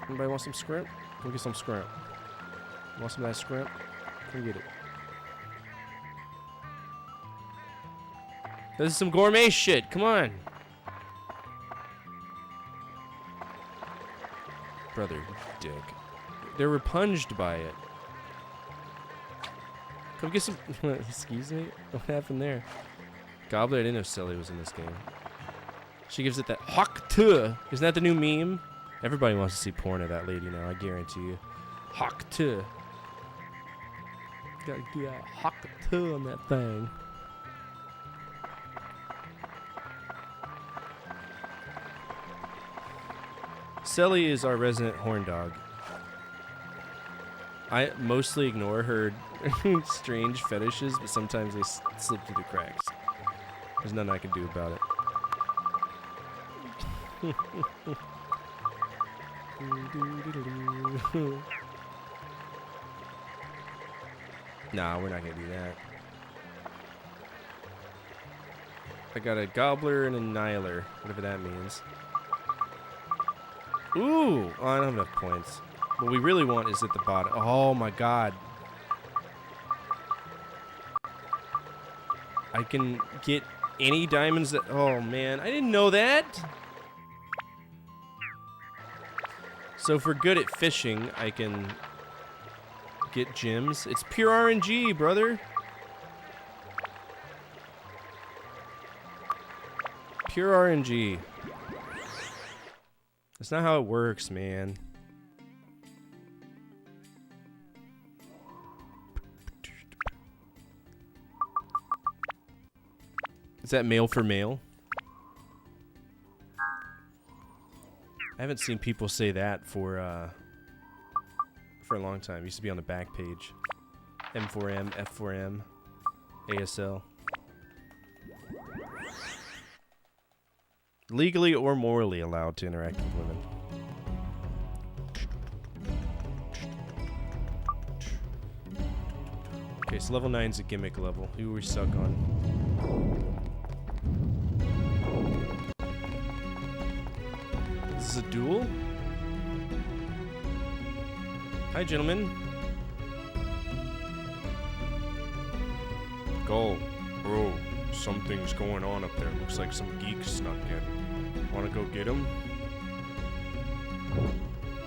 Anybody want some scrimp? Come get some scrimp. Want some of that scrimp? Come get it. This is some gourmet shit. Come on. Brother, you dick. They're repunged by it. Come get some... Excuse me? What happened there? Gobbler, I didn't know Sally was in this game. She gives it that hawk tuh. Isn't that the new meme? Everybody wants to see porn of that lady now, I guarantee you. Hawk tuh. Gotta do that hawk tuh on that thing. Sally is our resident horn dog. I mostly ignore her strange fetishes, but sometimes they slip through the cracks. There's nothing I can do about it. Nah, we're not gonna do that. I got a gobbler and a nihiler, whatever that means. Ooh! Oh, I don't have enough points. What we really want is at the bottom. Oh my god. I can get any diamonds that... Oh man, I didn't know that! So if we're good at fishing, I can get gems. It's pure RNG, brother. Pure RNG. That's not how it works, man. Is that male for male? I haven't seen people say that for a long time. It used to be on the back page. M4M, F4M, ASL. Legally or morally allowed to interact with women. Okay, so level 9's a gimmick level. Who we suck on? Is this a duel? Hi, gentlemen. Go. Bro, something's going on up there. Looks like some geek snuck in. Wanna go get him?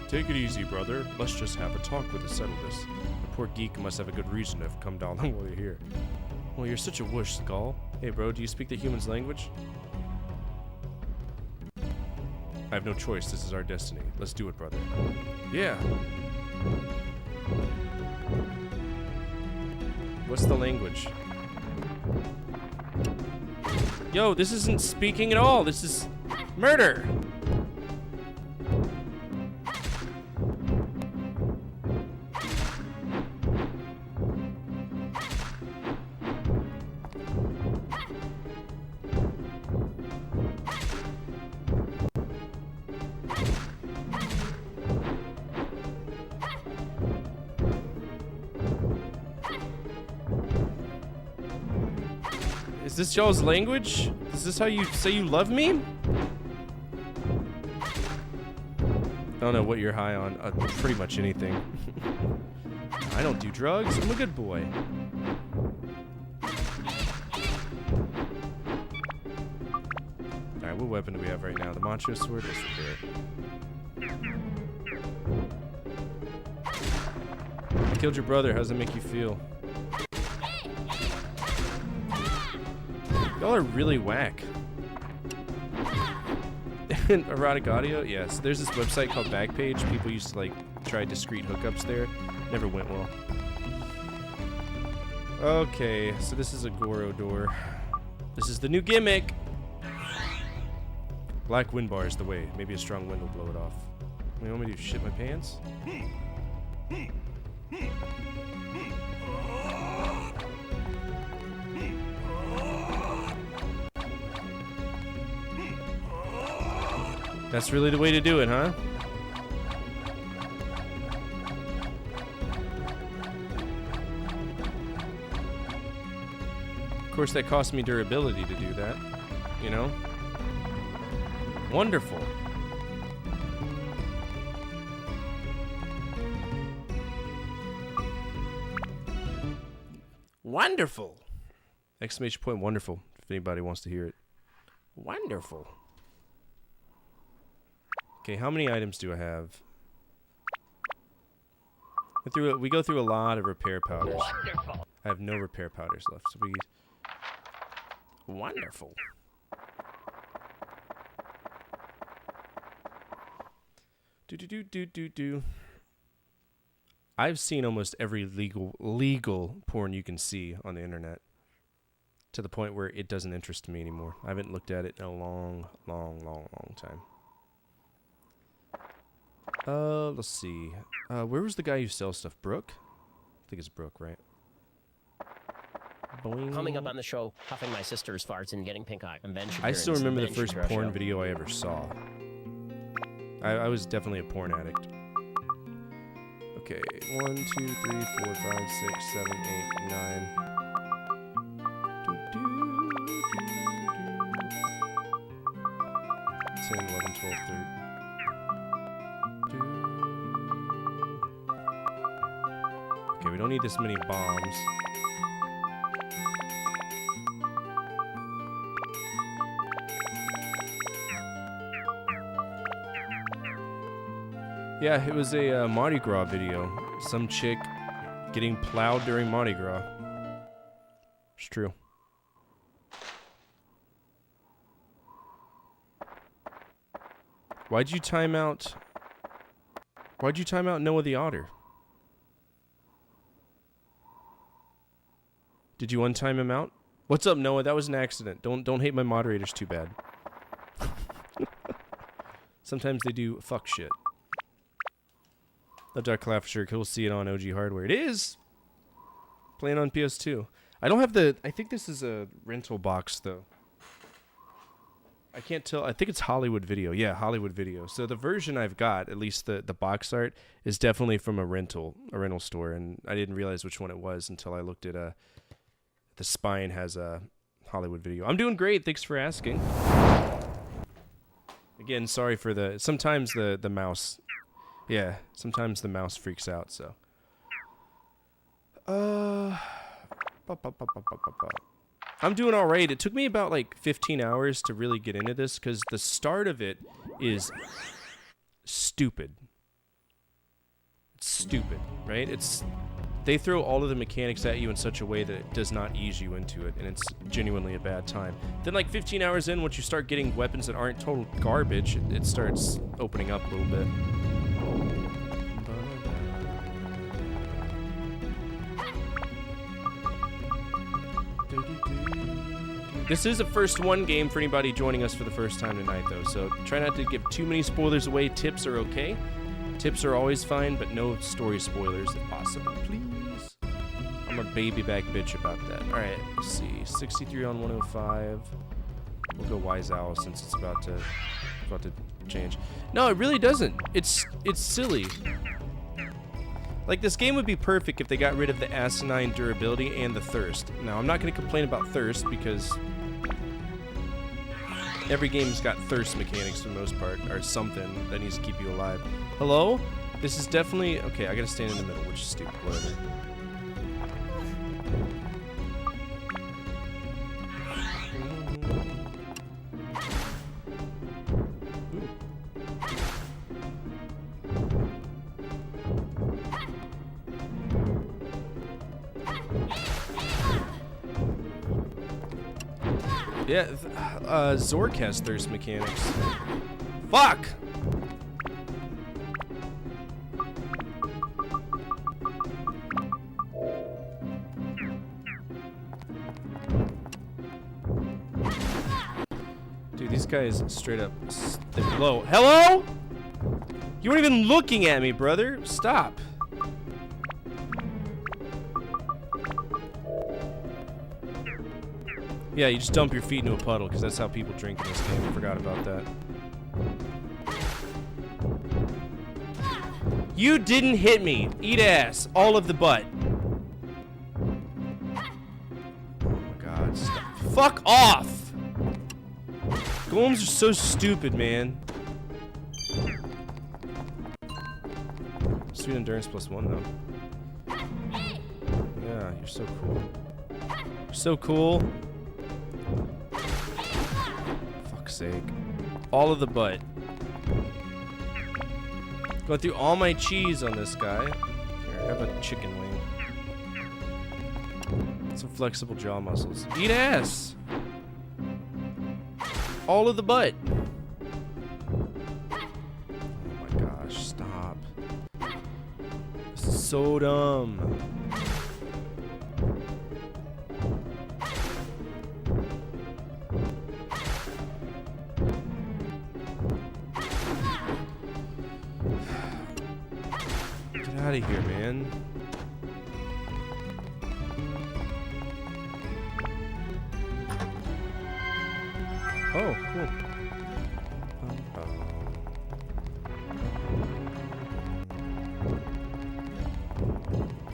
Take it easy, brother. Let's just have a talk with to settle this. The poor geek must have a good reason to have come down while you're here. Well, you're such a wuss, Skull. Hey, bro, do you speak the human's language? I have no choice. This is our destiny. Let's do it, brother. Yeah. What's the language? Yo, this isn't speaking at all. This is murder. this y'all's language? Is this how you say you love me? I don't know what you're high on. Pretty much anything. I don't do drugs. I'm a good boy. Alright, what weapon do we have right now? The macho sword? Let's repair it. I killed your brother. How does it make you feel? Y'all are really whack. Erotic audio? Yes. There's this website called Backpage. People used to like try discreet hookups there. Never went well. Okay, so this is a Goro door. This is the new gimmick. Black wind bar is the way. Maybe a strong wind will blow it off. You want me to shit my pants? That's really the way to do it, huh? Of course, that cost me durability to do that, you know? Wonderful. Wonderful! Exclamation point wonderful, if anybody wants to hear it. Wonderful. Okay, how many items do I have? We go through a lot of repair powders. Wonderful. I have no repair powders left, so we... Wonderful. Do. I've seen almost every legal porn you can see on the internet. To the point where it doesn't interest me anymore. I haven't looked at it in a long time. Let's see. Where was the guy who sells stuff? Brooke? I think it's Brooke, right? Boing. Coming up on the show, huffing my sister's farts and getting pink eye. I still remember the first porn video I ever saw. I was definitely a porn addict. Okay, 1, 2, 3, 4, 5, 6, 7, 8, 9. 10, 11, 12, 13. Okay, we don't need this many bombs. Yeah, it was a Mardi Gras video. Some chick getting plowed during Mardi Gras. It's true. Why'd you time out Noah the Otter? Did you untime him out? What's up, Noah? That was an accident. Don't hate my moderators too bad. Sometimes they do fuck shit. Love Dark Cloud for sure. We'll see it on OG hardware. It is playing on PS2. I don't have the. I think this is a rental box though. I can't tell. I think it's Hollywood Video. Yeah, Hollywood Video. So the version I've got, at least the box art, is definitely from a rental store, and I didn't realize which one it was until I looked at the spine has a Hollywood Video. I'm doing great. Thanks for asking. Again, sorry for the. Sometimes the mouse. Yeah, sometimes the mouse freaks out, so. I'm doing all right. It took me about like 15 hours to really get into this because the start of it is stupid. It's stupid, right? They throw all of the mechanics at you in such a way that it does not ease you into it, and it's genuinely a bad time. Then like 15 hours in, once you start getting weapons that aren't total garbage, it starts opening up a little bit. This is a first one game for anybody joining us for the first time tonight, though, so try not to give too many spoilers away. Tips are okay. Tips are always fine, but no story spoilers if possible, please. I'm a baby back bitch about that. Alright, let's see. 63 on 105. We'll go Wise Owl since it's about to change. No, it really doesn't. It's silly. Like, this game would be perfect if they got rid of the asinine durability and the thirst. Now, I'm not going to complain about thirst because Every game's got thirst mechanics for the most part, or something that needs to keep you alive. Hello? This is definitely... Okay, I gotta stand in the middle, which is stupid. Whatever. Yeah, Zork has thirst mechanics. Fuck! Dude, these guys straight up they blow. Hello? You weren't even looking at me, brother. Stop. Yeah, you just dump your feet into a puddle, because that's how people drink in this game. I forgot about that. You didn't hit me. Eat ass. All of the butt. Oh my god. Stop. Fuck off! Golems are so stupid, man. Sweet endurance +1, though. Yeah, you're so cool. You're so cool. Fuck's sake. All of the butt. Going through all my cheese on this guy. Here, have a chicken wing. Some flexible jaw muscles. Eat ass! All of the butt. Oh my gosh, stop. This is so dumb. Get out of here, man. Oh, cool.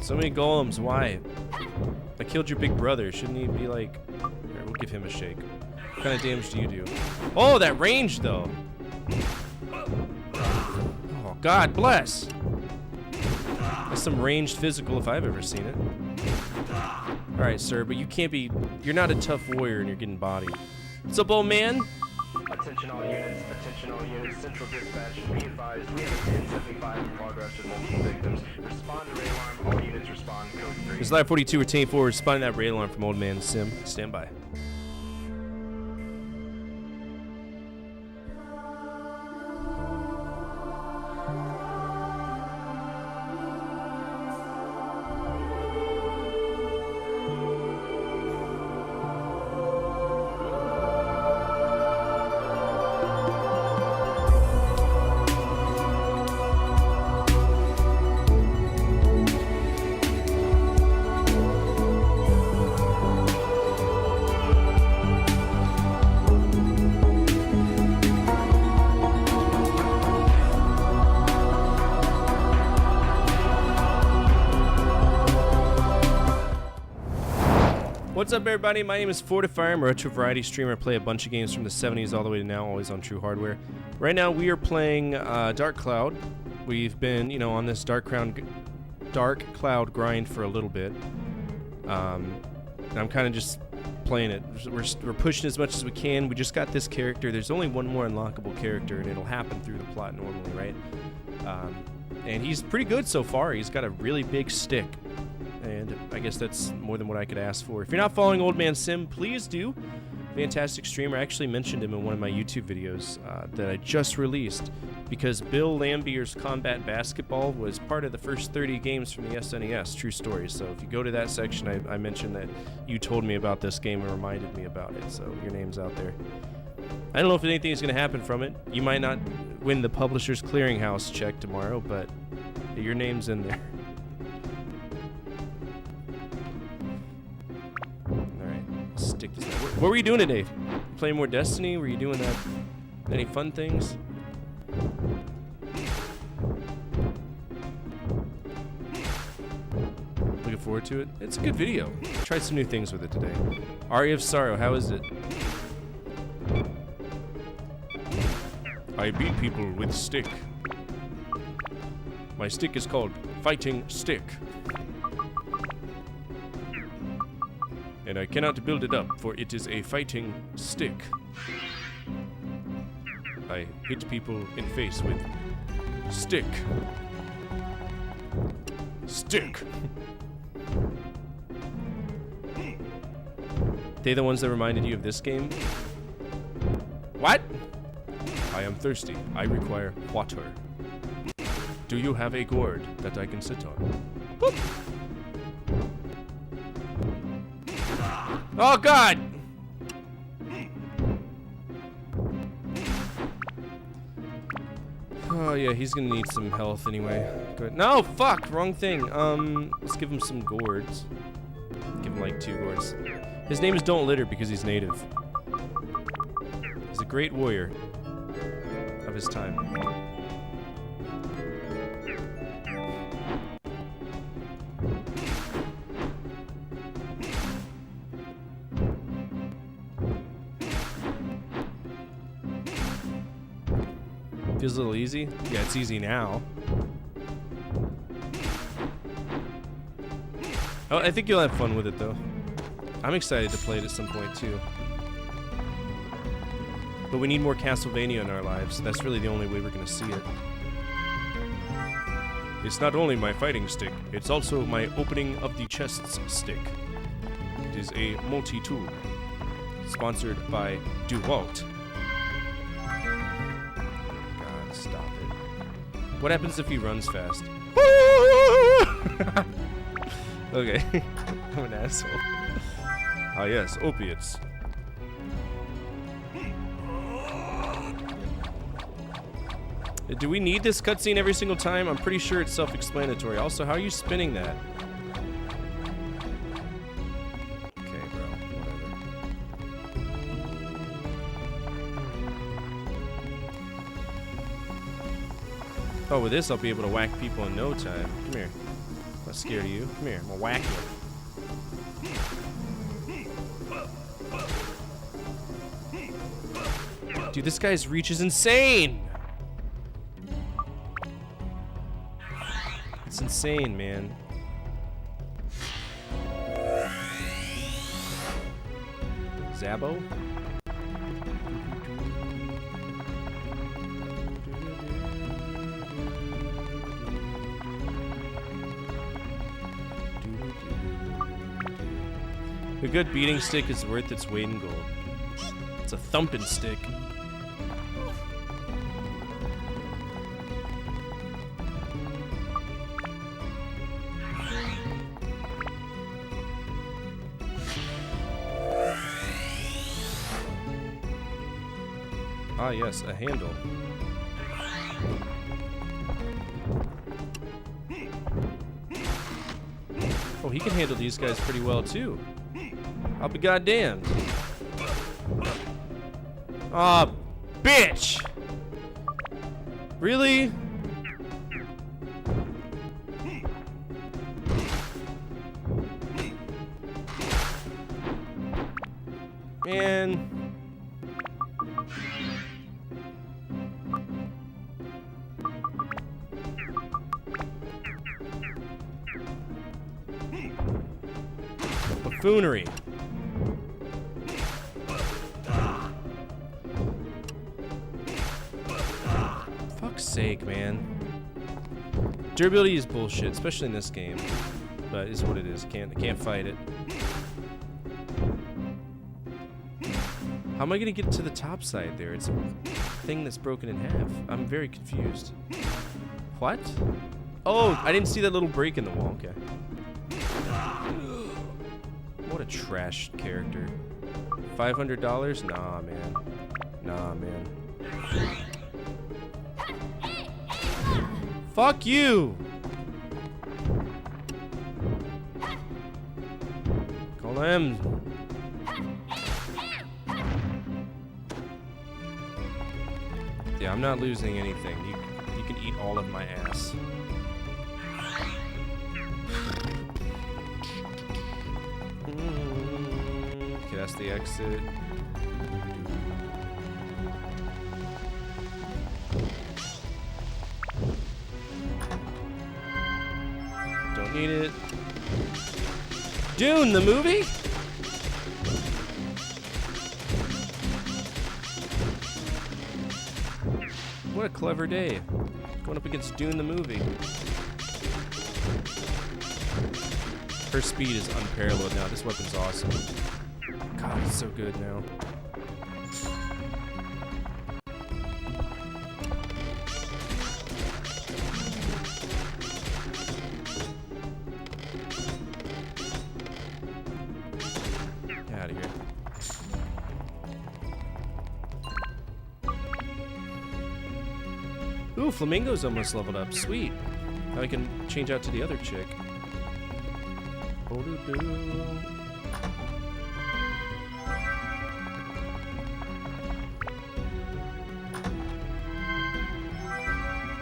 So many golems, why? I killed your big brother. Shouldn't he be like... Here, we'll give him a shake. What kind of damage do you do? Oh, that range, though. Oh, God bless. That's some ranged physical if I've ever seen it. Alright, sir, but you can't be... You're not a tough warrior and you're getting bodied. What's up, old man? Attention all units, central dispatch, be advised, we have a 1075 in progress with multiple victims. Respond to raid alarm, all units respond, code 3. There's Live 42 retain forward, responding to that raid alarm from Old Man Sim. Stand by. What's up, everybody? My name is Fortifier. I'm a retro variety streamer. I play a bunch of games from the 70s all the way to now, always on True Hardware. Right now, we are playing Dark Cloud. We've been, you know, on this Dark Cloud grind for a little bit. And I'm kind of just playing it. We're pushing as much as we can. We just got this character. There's only one more unlockable character, and it'll happen through the plot normally, right? And he's pretty good so far. He's got a really big stick. And I guess that's more than what I could ask for. If you're not following Old Man Sim, please do. Fantastic streamer. I actually mentioned him in one of my YouTube videos that I just released because Bill Lambier's Combat Basketball was part of the first 30 games from the SNES. True story. So if you go to that section, I mentioned that you told me about this game and reminded me about it. So your name's out there. I don't know if anything is going to happen from it. You might not win the Publishers Clearinghouse check tomorrow, but your name's in there. Stick this. What were you doing today? Playing more Destiny? Were you doing that? Any fun things? Looking forward to it. It's a good video. Tried some new things with it today. Aria of Sorrow, how is it? I beat people with stick. My stick is called Fighting Stick. And I cannot build it up, for it is a fighting stick. I hit people in face with stick. Stick. They the ones that reminded you of this game? What? I am thirsty. I require water. Do you have a gourd that I can sit on? Boop. Oh God! Oh yeah, he's gonna need some health anyway. Good. No, fuck, wrong thing. Let's give him some gourds. Give him like 2 gourds. His name is Don't Litter because he's native. He's a great warrior of his time. Feels a little easy? Yeah, it's easy now. Oh, I think you'll have fun with it though. I'm excited to play it at some point too. But we need more Castlevania in our lives. That's really the only way we're gonna see it. It's not only my fighting stick, it's also my opening of the chests stick. It is a multi-tool. Sponsored by DeWalt. God, stop it. What happens if he runs fast? Okay, I'm an asshole. Ah yes, opiates. Do we need this cutscene every single time? I'm pretty sure it's self-explanatory. Also, how are you spinning that? Okay, bro. Whatever. Oh, with this, I'll be able to whack people in no time. Come here. I'm not scared of you. Come here. I'm gonna whack you. Dude, this guy's reach is insane! It's insane, man. Zabo? A good beating stick is worth its weight in gold. It's a thumping stick. Ah yes, a handle. Oh, he can handle these guys pretty well too. I'll be goddamned. Ah, bitch! Really? Man. Buffoonery. Fuck's sake, man. Durability is bullshit, especially in this game. But it is what it is. Can't fight it. How am I gonna get to the top side there? It's a thing that's broken in half. I'm very confused. What? Oh, I didn't see that little break in the wall. Okay. What a trash character. $500? Nah, man. Nah, man. Fuck you! Call him. Yeah, I'm not losing anything. You can eat all of my ass. Okay, that's the exit. Ain't it? Dune, the movie? What a clever day. Going up against Dune, the movie. Her speed is unparalleled now. This weapon's awesome. God, it's so good now. Out of here. Ooh, Flamingo's almost leveled up. Sweet. Now I can change out to the other chick.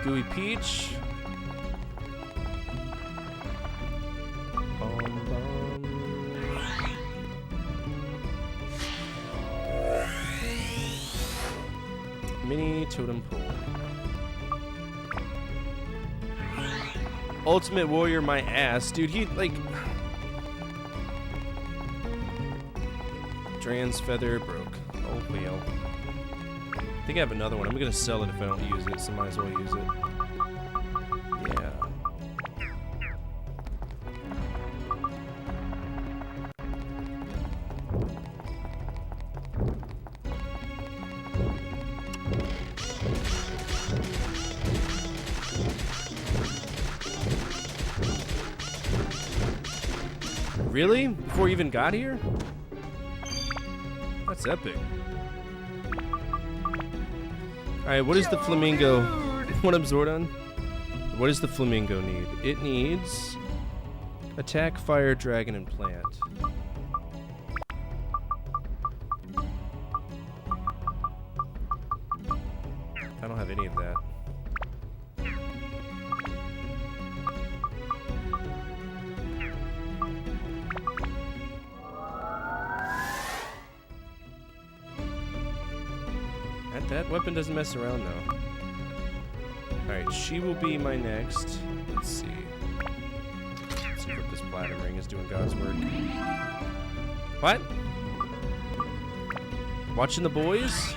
Gooey Peach. Mini Totem Pole. Ultimate Warrior, my ass. Dude, he, like... Dran's Feather broke. Oh, well. I think I have another one. I'm gonna sell it if I don't use it, so might as well use it. Yeah. Really? Before you even got here? That's epic. Alright, what does the Flamingo... What up, Zordon? What does the Flamingo need? It needs... Attack, Fire, Dragon, and Plant. I don't have any of that. That weapon doesn't mess around though. Alright, she will be my next. Let's see. Let's see if this platinum ring is doing God's work. What? Watching the boys?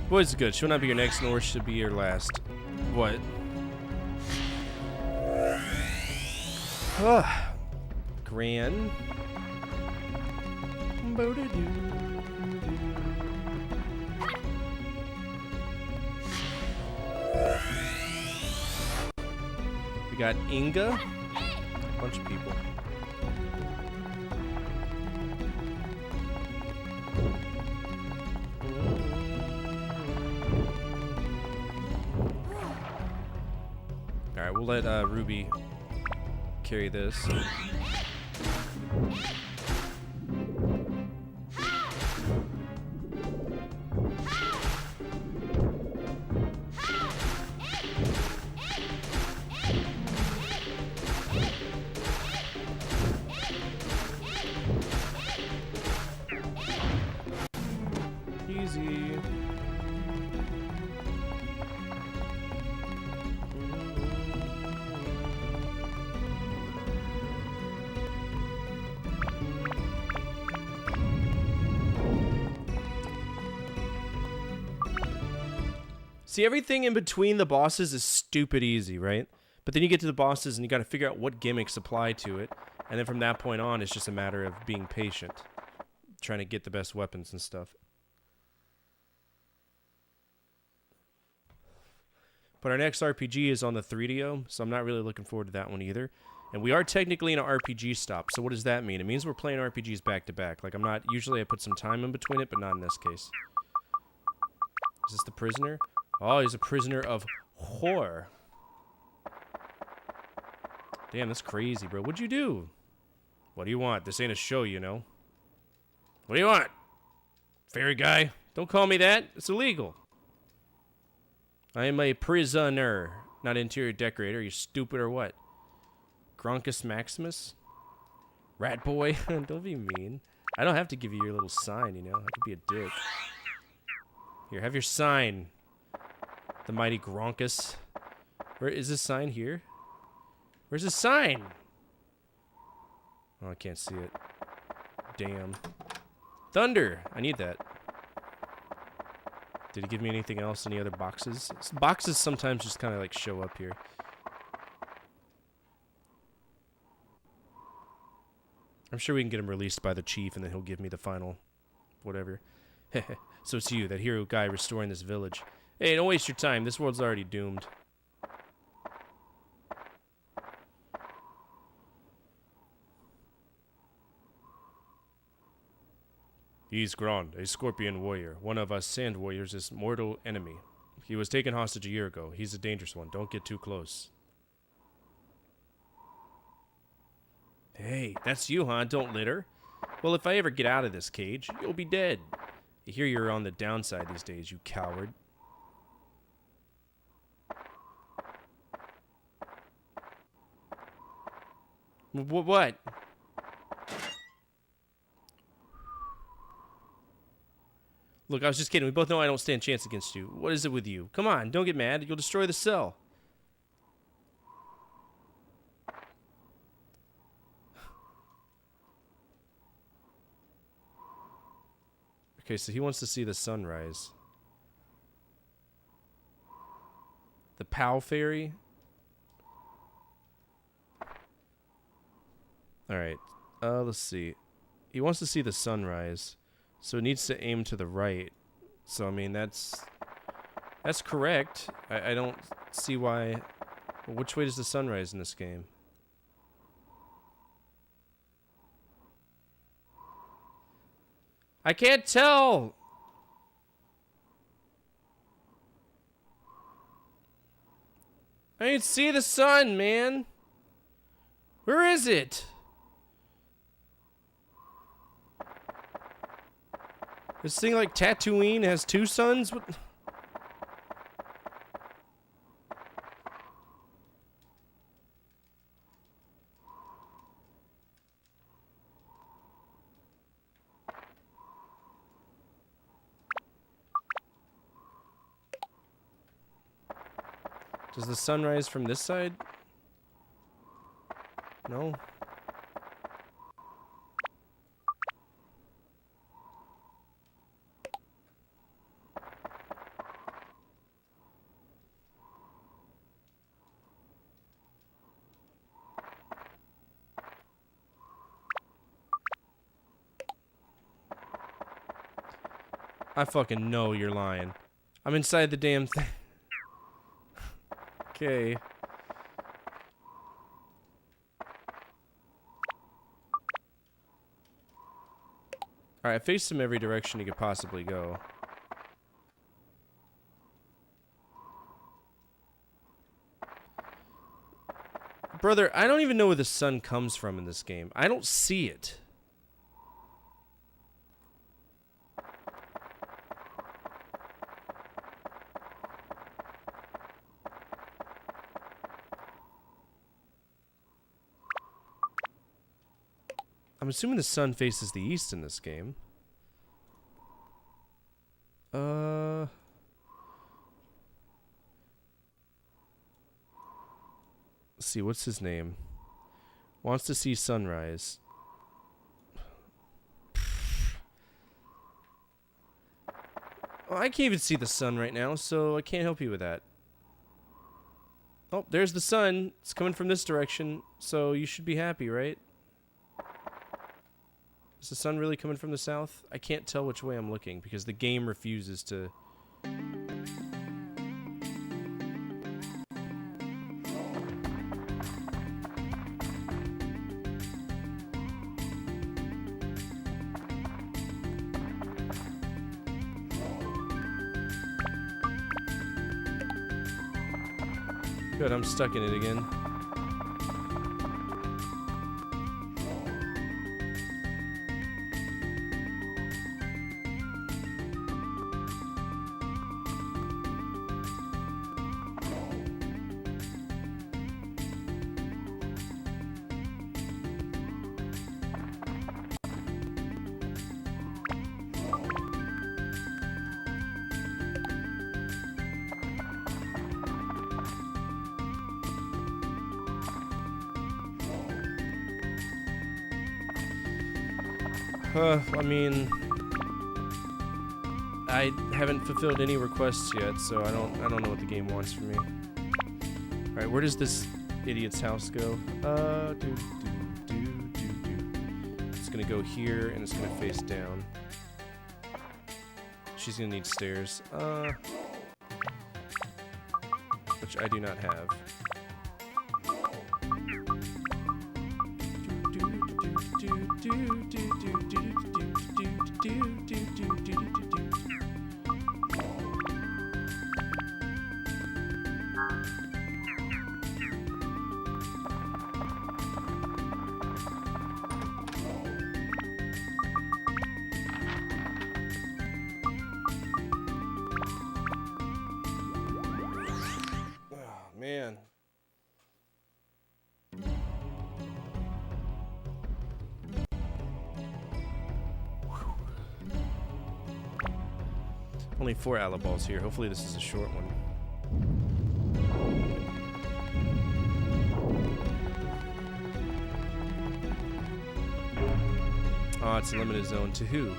Boys is good. She'll not be your next, nor should be your last. What? Gran. We got Inga. A bunch of people. Alright, we'll let Ruby carry this. Easy. See, everything in between the bosses is stupid easy, right? But then you get to the bosses and you got to figure out what gimmicks apply to it. And then from that point on, it's just a matter of being patient. Trying to get the best weapons and stuff. But our next RPG is on the 3DO, so I'm not really looking forward to that one either. And we are technically in an RPG stop, so what does that mean? It means we're playing RPGs back to back. Like, I'm not... Usually I put some time in between it, but not in this case. Is this the prisoner? Oh, he's a prisoner of horror. Damn, that's crazy, bro. What'd you do? What do you want? This ain't a show, you know. What do you want? Fairy guy? Don't call me that. It's illegal. I am a prisoner, not interior decorator. Are you stupid or what? Gronkus Maximus? Rat boy? Don't be mean. I don't have to give you your little sign, you know. I could be a dick. Here, have your sign. The mighty Gronkus. Where is this sign here? Where's the sign? Oh, I can't see it. Damn. Thunder! I need that. Did he give me anything else? Any other boxes? Boxes sometimes just kind of like show up here. I'm sure we can get him released by the chief and then he'll give me the final whatever. So it's you, that hero guy restoring this village. Hey, don't waste your time. This world's already doomed. He's Grond, a scorpion warrior. One of us sand warriors' mortal enemy. He was taken hostage a year ago. He's a dangerous one. Don't get too close. Hey, that's you, huh? Don't litter. Well, if I ever get out of this cage, you'll be dead. I hear you're on the downside these days, you coward. What? Look, I was just kidding. We both know I don't stand a chance against you. What is it with you? Come on, don't get mad. You'll destroy the cell. Okay, so he wants to see the sunrise. The POW fairy? Alright, let's see. He wants to see the sunrise, so he needs to aim to the right. So, I mean, that's correct. I don't see why... Which way does the sun rise in this game? I can't tell! I didn't see the sun, man! Where is it? This thing like Tatooine has two suns? What? Does the sun rise from this side? No. I fucking know you're lying. I'm inside the damn thing. Okay. Alright, I faced him every direction he could possibly go. Brother, I don't even know where the sun comes from in this game. I don't see it. I'm assuming the sun faces the east in this game. Let's see, what's his name? Wants to see sunrise. Well, I can't even see the sun right now, so I can't help you with that. Oh, there's the sun. It's coming from this direction, so you should be happy, right? Is the sun really coming from the south? I can't tell which way I'm looking because the game refuses to... Good, I'm stuck in it again. I mean, I haven't fulfilled any requests yet, so I don't know what the game wants from me. All right, where does this idiot's house go? It's gonna go here, and it's gonna face down. She's gonna need stairs. Which I do not have. Man. Only 4 Alaballs here. Hopefully this is a short one. Oh, it's a limited zone. To who?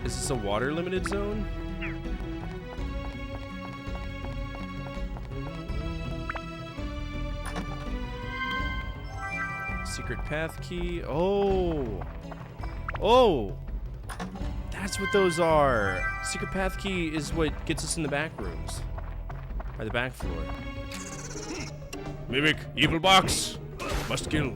Is this a water limited zone? Secret path key. Oh. Oh. That's what those are. Secret path key is what gets us in the back rooms. Or the back floor. Mimic, evil box. Must kill.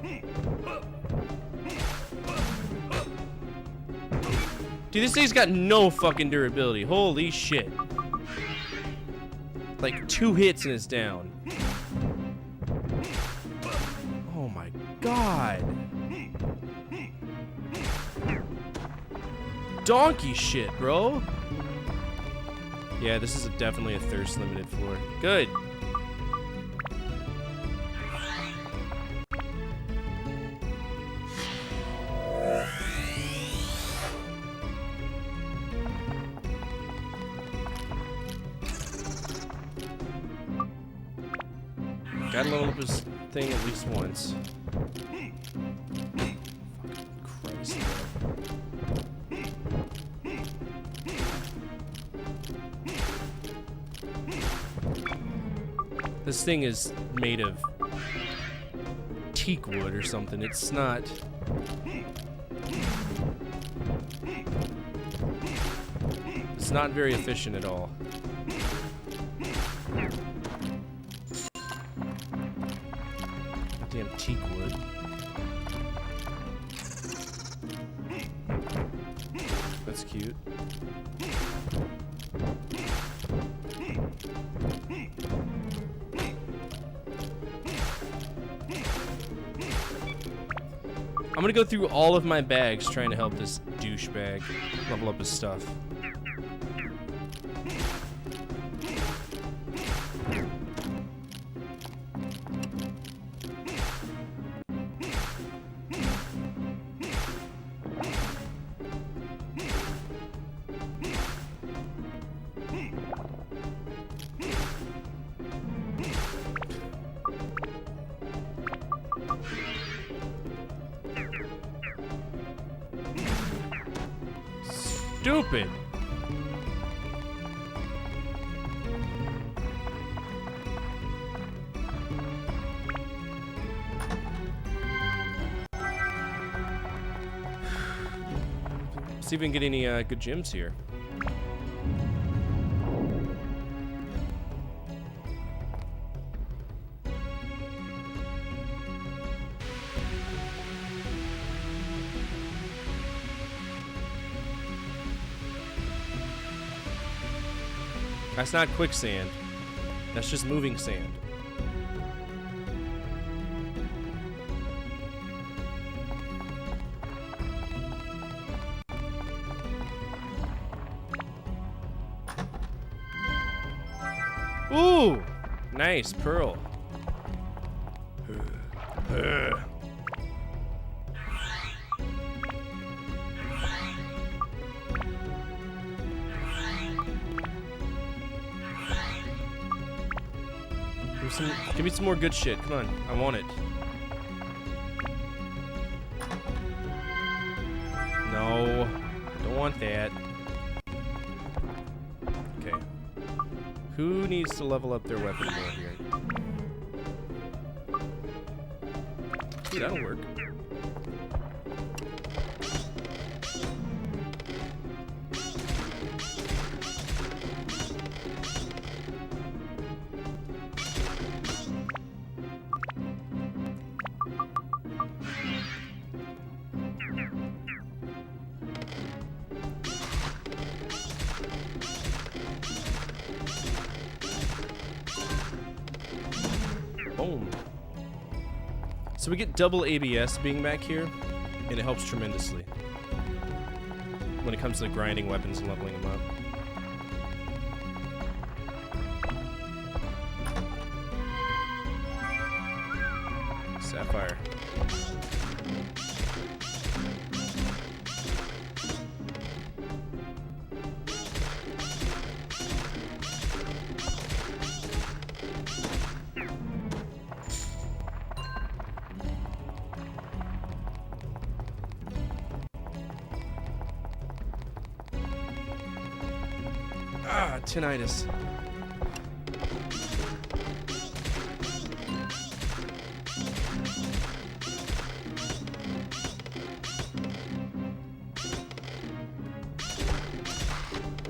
Dude, this thing's got no fucking durability. Holy shit. Like 2 hits and it's down. Oh my god. Donkey shit, bro. Yeah, this is definitely a thirst limited floor. Good. Gotta level up his thing at least once. Fucking Christ, bro. This thing is made of teak wood or something. It's not... It's not very efficient at all. Damn teak wood. That's cute. I'm gonna go through all of my bags trying to help this douchebag level up his stuff. Stupid. See if we can get any good gems here. That's not quicksand. That's just moving sand. Ooh! Nice, pearl. Give me some more good shit. Come on, I want it. No, don't want that. Okay. Who needs to level up their weapon more here? Dude, that'll work. Boom. So we get double ABS being back here, and it helps tremendously when it comes to grinding weapons and leveling them up. Sapphire. Ah, tinnitus.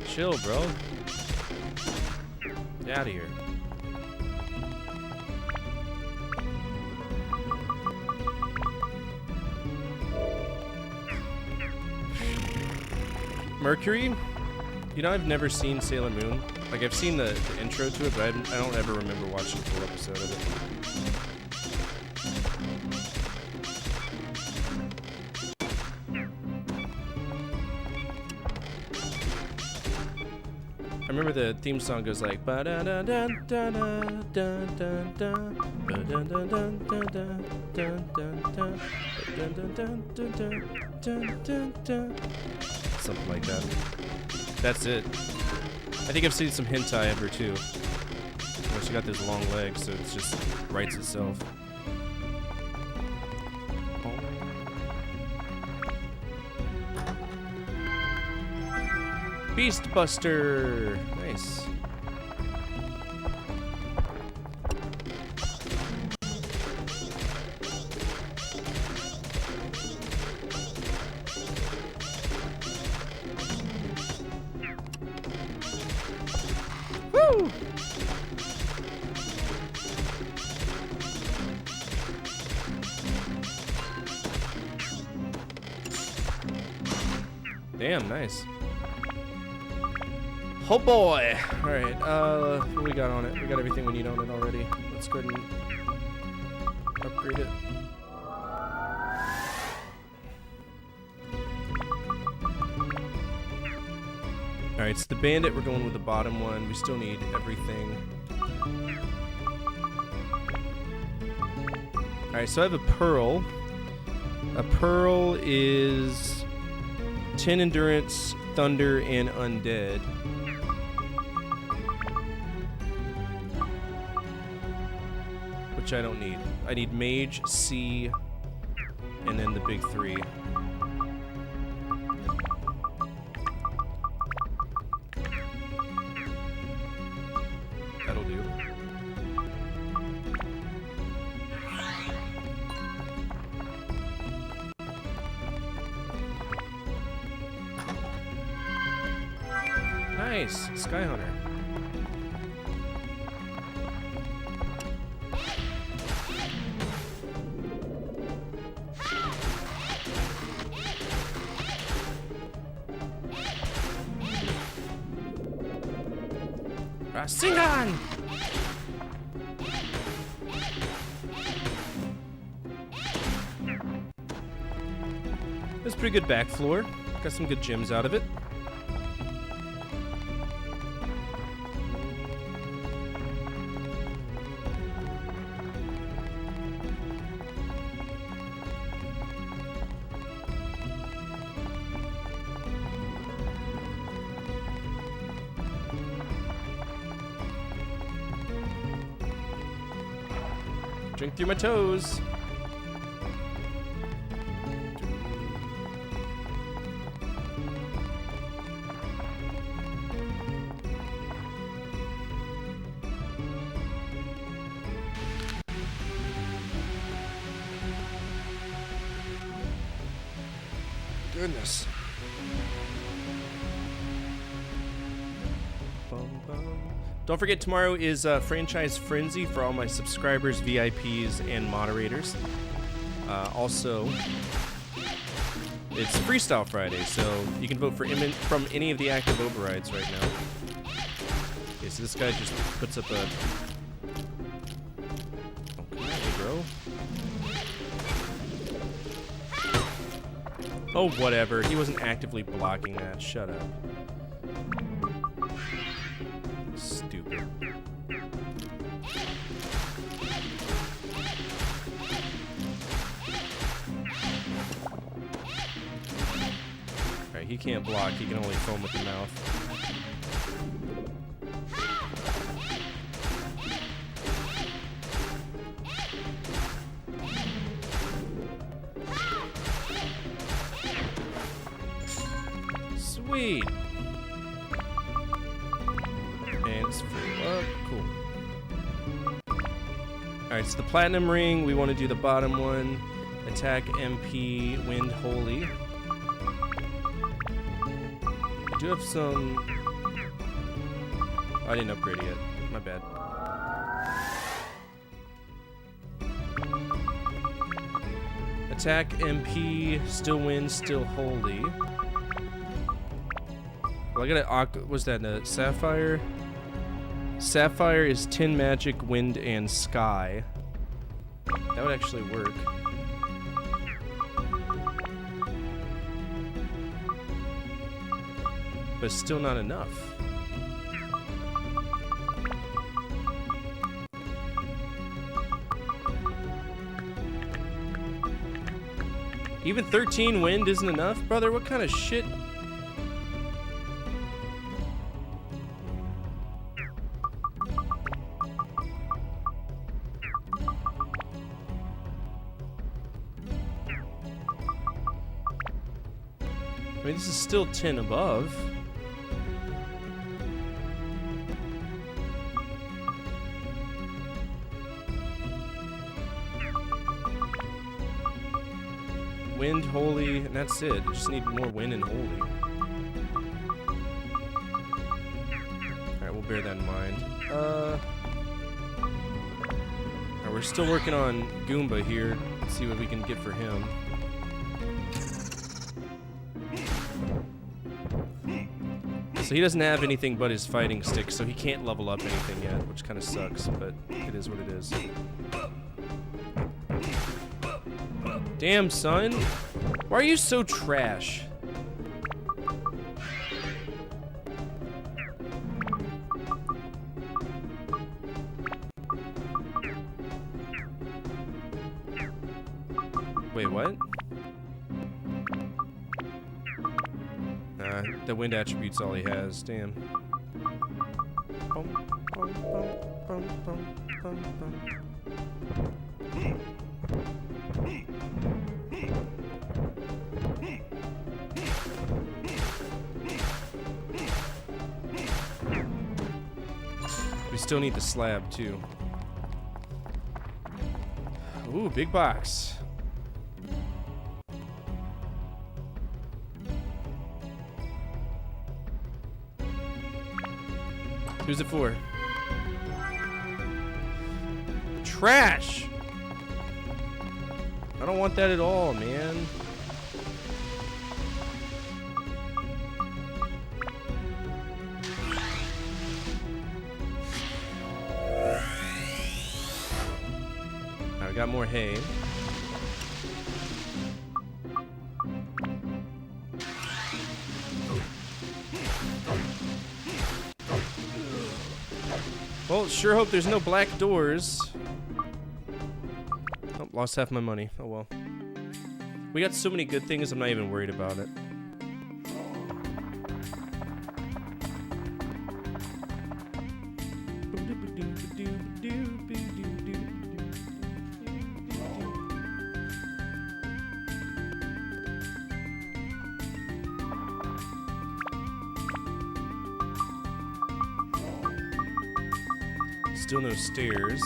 Chill, bro. Get out of here. Mercury? You know, I've never seen Sailor Moon. Like, I've seen the intro to it, but I don't ever remember watching a full episode of it. I remember the theme song goes like ba da da da da da da da da ba da da da da da da da da something like that. That's it. I think I've seen some hentai of her too. Where she got those long legs, so it just writes itself. Beast Buster! Nice. Woo! Damn, nice. Oh boy! Alright, what we got on it? We got everything we need on it already. Let's go ahead and upgrade it. Alright, so the bandit, we're going with the bottom one. We still need everything. Alright, so I have a pearl. A pearl is 10 endurance, thunder, and undead. Which I don't need. I need mage, sea, and then the big three. That'll do. Nice, Sky Hunter. Rasengan! That's pretty good back floor. Got some good gems out of it. Drink through my toes. Goodness. Don't forget, tomorrow is Franchise Frenzy for all my subscribers, VIPs, and moderators. Also, it's Freestyle Friday, so you can vote for from any of the active overrides right now. Okay, so this guy just puts up a... Oh, come on, bro. Oh, whatever. He wasn't actively blocking that. Shut up. Stupid. Alright, he can't block. He can only foam with the mouth. Sweet. And it's free. Oh, cool. Alright, so the platinum ring, we want to do the bottom one. Attack MP, Wind Holy. I do have some... Oh, I didn't upgrade it yet. My bad. Attack MP, still wind, still holy. Well, I gotta... Was that a Sapphire? Sapphire is 10 magic, wind, and sky. That would actually work. But still not enough. Even 13 wind isn't enough? Brother, what kind of shit? I mean, this is still 10 above. Wind, holy, and that's it. I just need more wind and holy. Alright, we'll bear that in mind. Alright, we're still working on Goomba here. Let's see what we can get for him. So he doesn't have anything but his fighting stick, so he can't level up anything yet, which kind of sucks, but it is what it is. Damn, son. Why are you so trash? Wait, what? Nah, the wind attribute's all he has. Damn. Bum, bum, bum, bum, bum, bum, bum. We still need the slab, too. Ooh, big box. Who's it for? Trash! I don't want that at all, man. Alright, we got more hay. Well, sure hope there's no black doors. Oh, lost half my money. Oh well. We got so many good things, I'm not even worried about it. Still no stairs.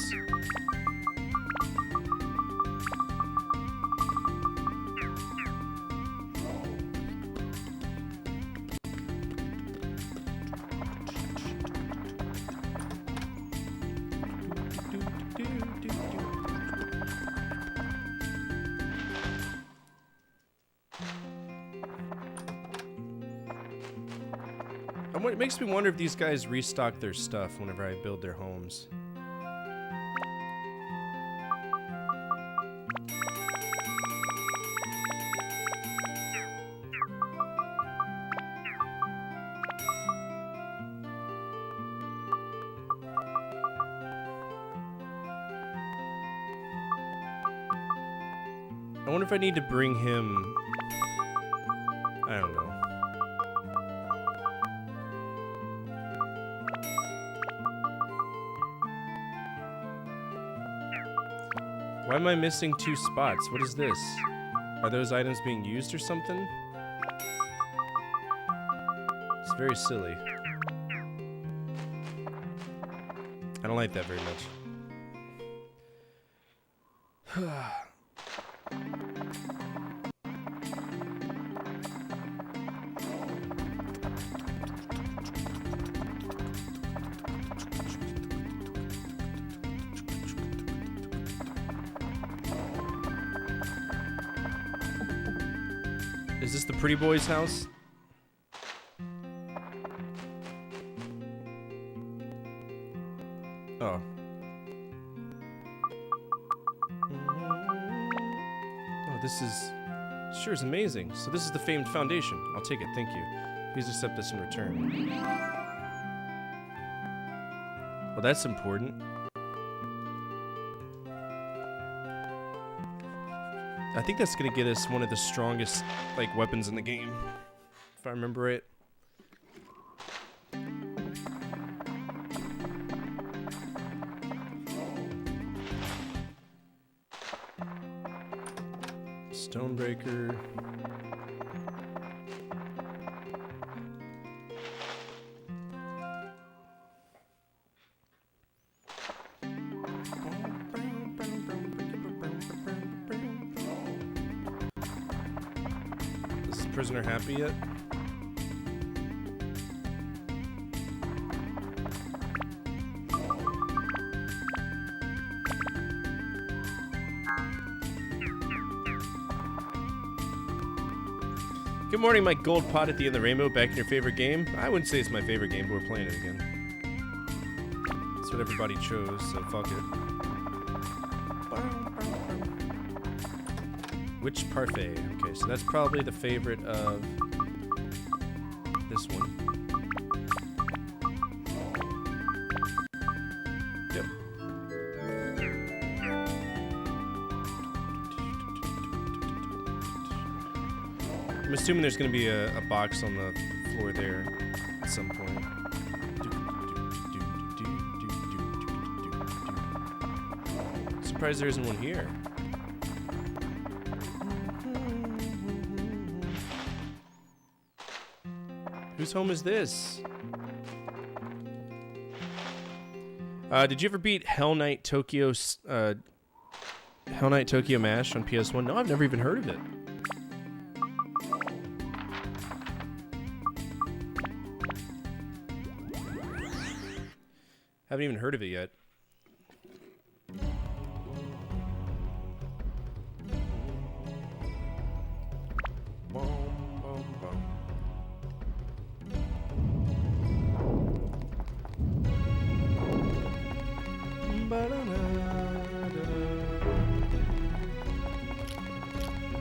It makes me wonder if these guys restock their stuff whenever I build their homes. I wonder if I need to bring him... I don't know. Why am I missing 2 spots? What is this? Are those items being used or something? It's very silly. I don't like that very much. Is this the pretty boy's house? Oh. Oh, this is... Sure is amazing. So this is the famed foundation. I'll take it, thank you. Please accept this in return. Well, that's important. I think that's gonna get us one of the strongest, like, weapons in the game, if I remember right. Stonebreaker. Prisoner happy yet? Good morning, my gold pot at the end of the rainbow. Back in your favorite game? I wouldn't say it's my favorite game, but we're playing it again. That's what everybody chose, so fuck it. Which parfait? Okay, so that's probably the favorite of this one. Yep. I'm assuming there's going to be a box on the floor there at some point. Surprised there isn't one here. Whose home is this? Did you ever beat Hell Knight Tokyo Mash on PS1? No, I've never even heard of it. Haven't even heard of it yet.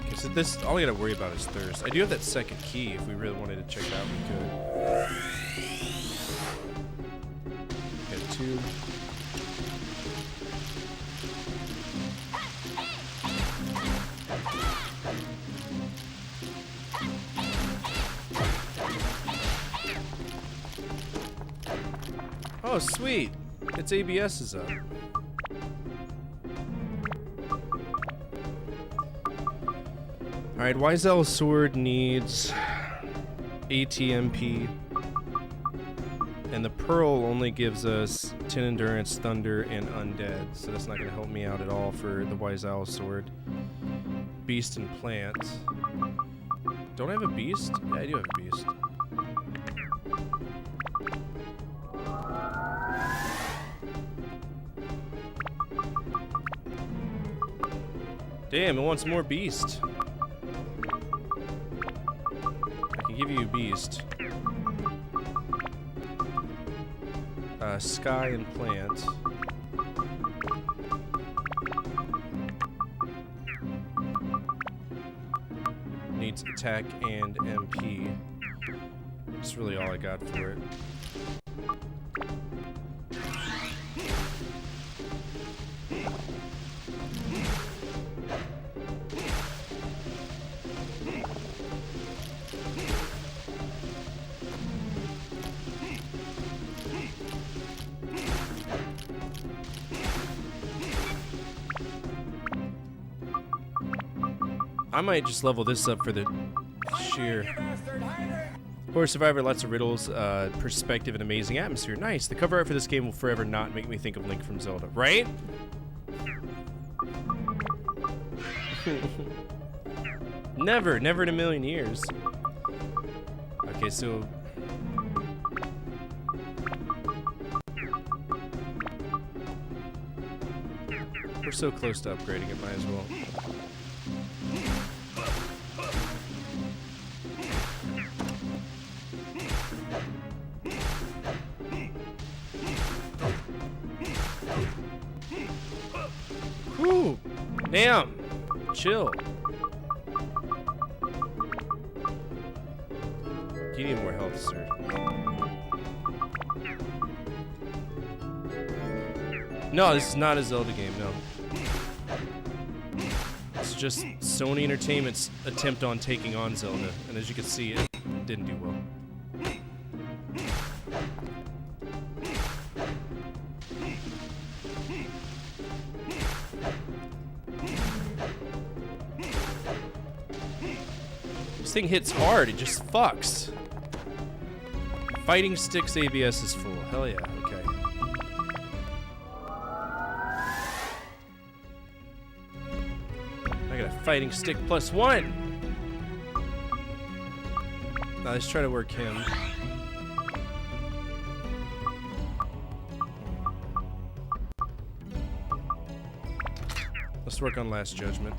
Okay, so this, all I gotta worry about is thirst. I do have that second key. If we really wanted to check it out, we could. Got 2. Oh, sweet. Its ABS is up. Alright, Wizel's sword needs ATMP. And the pearl only gives us 10 endurance, thunder, and undead. So that's not going to help me out at all for the Wise Owl sword. Beast and plant. Don't I have a beast? Yeah, I do have a beast. Damn, it wants more beast. I can give you a beast. Sky and plant. Needs attack and MP. That's really all I got for it. I might just level this up for the sheer. Horror Survivor, lots of riddles, perspective, and amazing atmosphere. Nice. The cover art for this game will forever not make me think of Link from Zelda, right? Never in a million years. Okay, so we're so close to upgrading it, might as well. Whew. Damn. Chill. You need more health, sir. No, this is not a Zelda game, no. It's just Sony Entertainment's attempt on taking on Zelda, and as you can see, it didn't do well. This thing hits hard, it just fucks. Fighting Sticks ABS is full. Hell yeah, okay. I got a Fighting Stick +1! Now let's try to work him. Let's work on Last Judgment.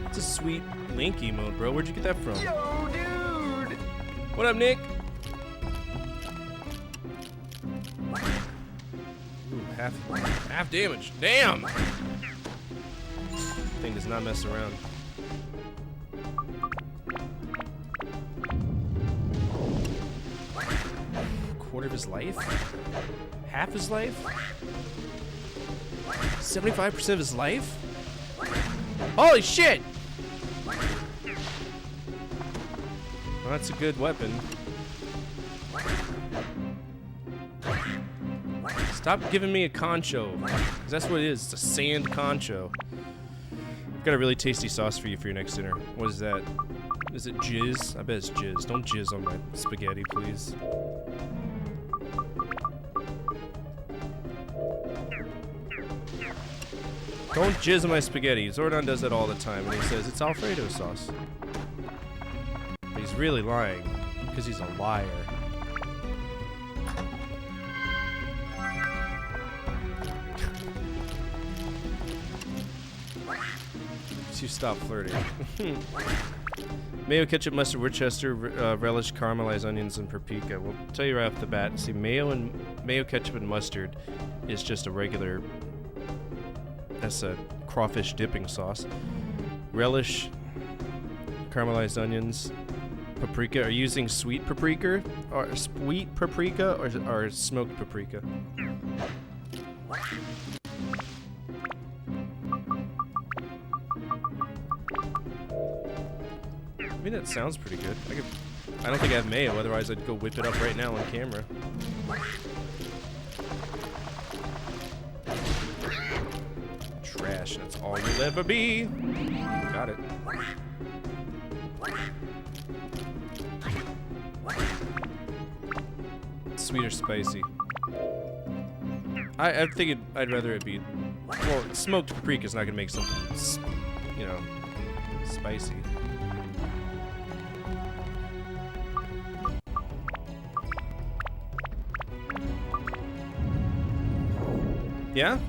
It's a sweet Link emote, bro. Where'd you get that from? Yo, dude! What up, Nick? Ooh, half damage. Damn! Thing does not mess around. Quarter of his life? Half his life? 75% of his life? Holy shit! Well, that's a good weapon. Stop giving me a concho. 'Cause that's what it is. It's a sand concho. I've got a really tasty sauce for you for your next dinner. What is that? Is it jizz? I bet it's jizz. Don't jizz on my spaghetti, please. Don't jizz on my spaghetti. Zordon does that all the time, and he says it's Alfredo sauce. But he's really lying, because he's a liar. You stop flirting. Mayo, ketchup, mustard, Worcester, relish, caramelized onions, and paprika. We'll tell you right off the bat. See, mayo, ketchup, and mustard is just a regular. That's a crawfish dipping sauce. Relish, caramelized onions, paprika. Are you using sweet paprika or smoked paprika? I mean, that sounds pretty good. I don't think I have mayo, otherwise I'd go whip it up right now on camera. trash, and that's all you'll ever be. Got it. Sweet or spicy? I think I'd rather it be. Well, smoked paprika is not gonna make something, you know, spicy. Yeah?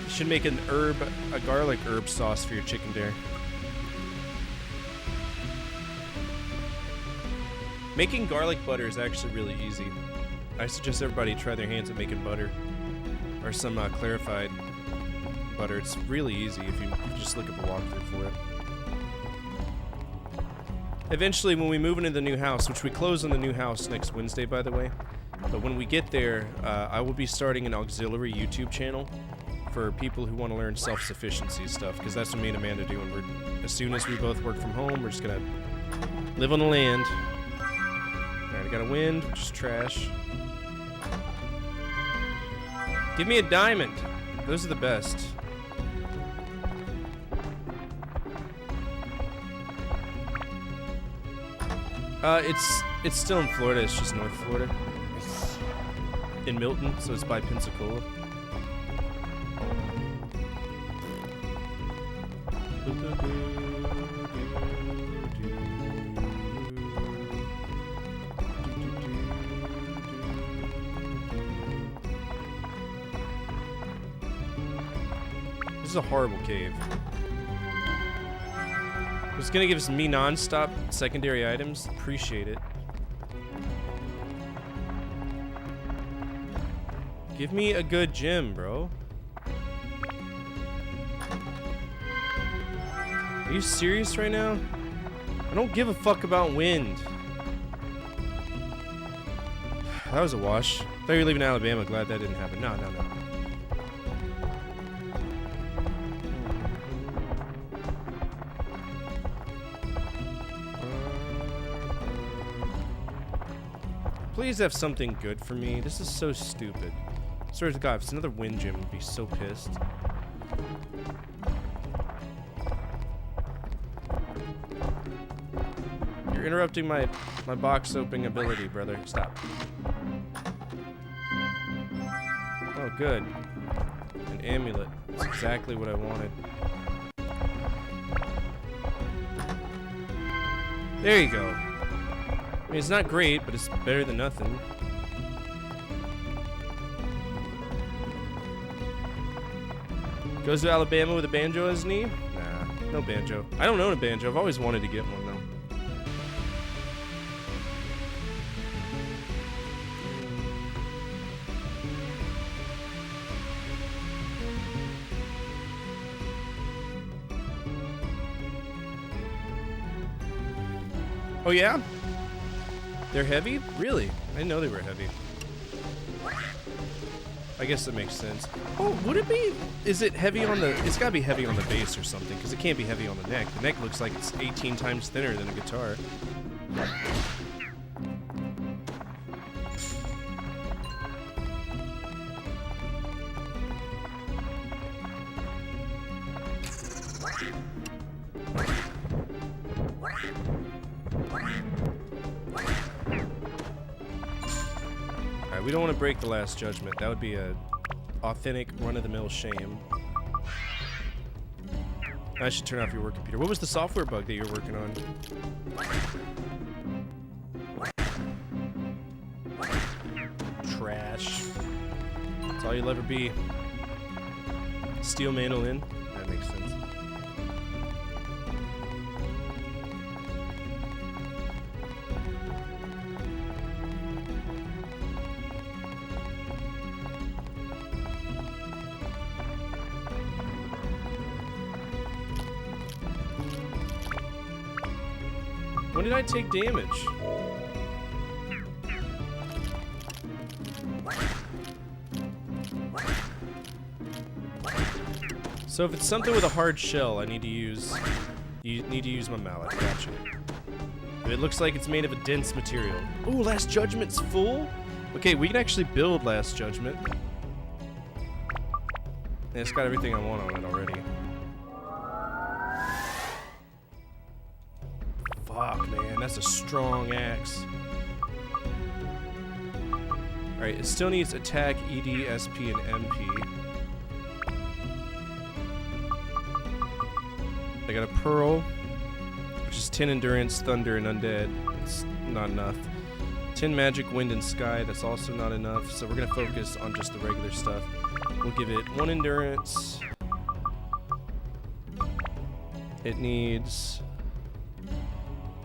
You should make a garlic herb sauce for your chicken dare. Making garlic butter is actually really easy. I suggest everybody try their hands at making butter. Or some clarified butter. It's really easy if you just look up a walkthrough for it. Eventually, when we move into the new house, which we close on the new house next Wednesday, by the way, but when we get there, I will be starting an auxiliary YouTube channel for people who want to learn self-sufficiency stuff, because that's what me and Amanda do. And as soon as we both work from home, we're just gonna live on the land. Alright, I got a wind, which is trash. Give me a diamond. Those are the best. It's still in Florida. It's just North Florida. In Milton, so it's by Pensacola. This is a horrible cave. It's gonna give me non-stop secondary items. Appreciate it. Give me a good gym, bro. Are you serious right now? I don't give a fuck about wind. That was a wash. Thought you were leaving Alabama. Glad that didn't happen. No. Please have something good for me. This is so stupid. Swear to God, if it's another wind gym, I'd be so pissed. You're interrupting my box opening ability, brother. Stop. Oh, good. An amulet. That's exactly what I wanted. There you go. I mean, it's not great, but it's better than nothing. Goes to Alabama with a banjo on his knee? Nah, no banjo. I don't own a banjo. I've always wanted to get one, though. Oh, yeah? They're heavy? Really? I didn't know they were heavy. I guess that makes sense. Oh, would it be? Is it heavy on the... It's gotta be heavy on the base or something, because it can't be heavy on the neck. The neck looks like it's 18 times thinner than a guitar. Alright, we don't want to break the Last Judgment. That would be a authentic run-of-the-mill shame. I should turn off your work computer. What was the software bug that you were working on? Trash. That's all you'll ever be. Steel mandolin? That makes sense. When did I take damage? So if it's something with a hard shell, I need to use... You need to use my mallet. Gotcha. If it looks like it's made of a dense material. Ooh, Last Judgment's full? Okay, we can actually build Last Judgment. And it's got everything I want on it already. Fuck, man, that's a strong axe. Alright, it still needs attack, ED, SP, and MP. I got a Pearl, which is 10 Endurance, Thunder, and Undead. It's not enough. 10 Magic, Wind, and Sky. That's also not enough, so we're going to focus on just the regular stuff. We'll give it 1 Endurance. It needs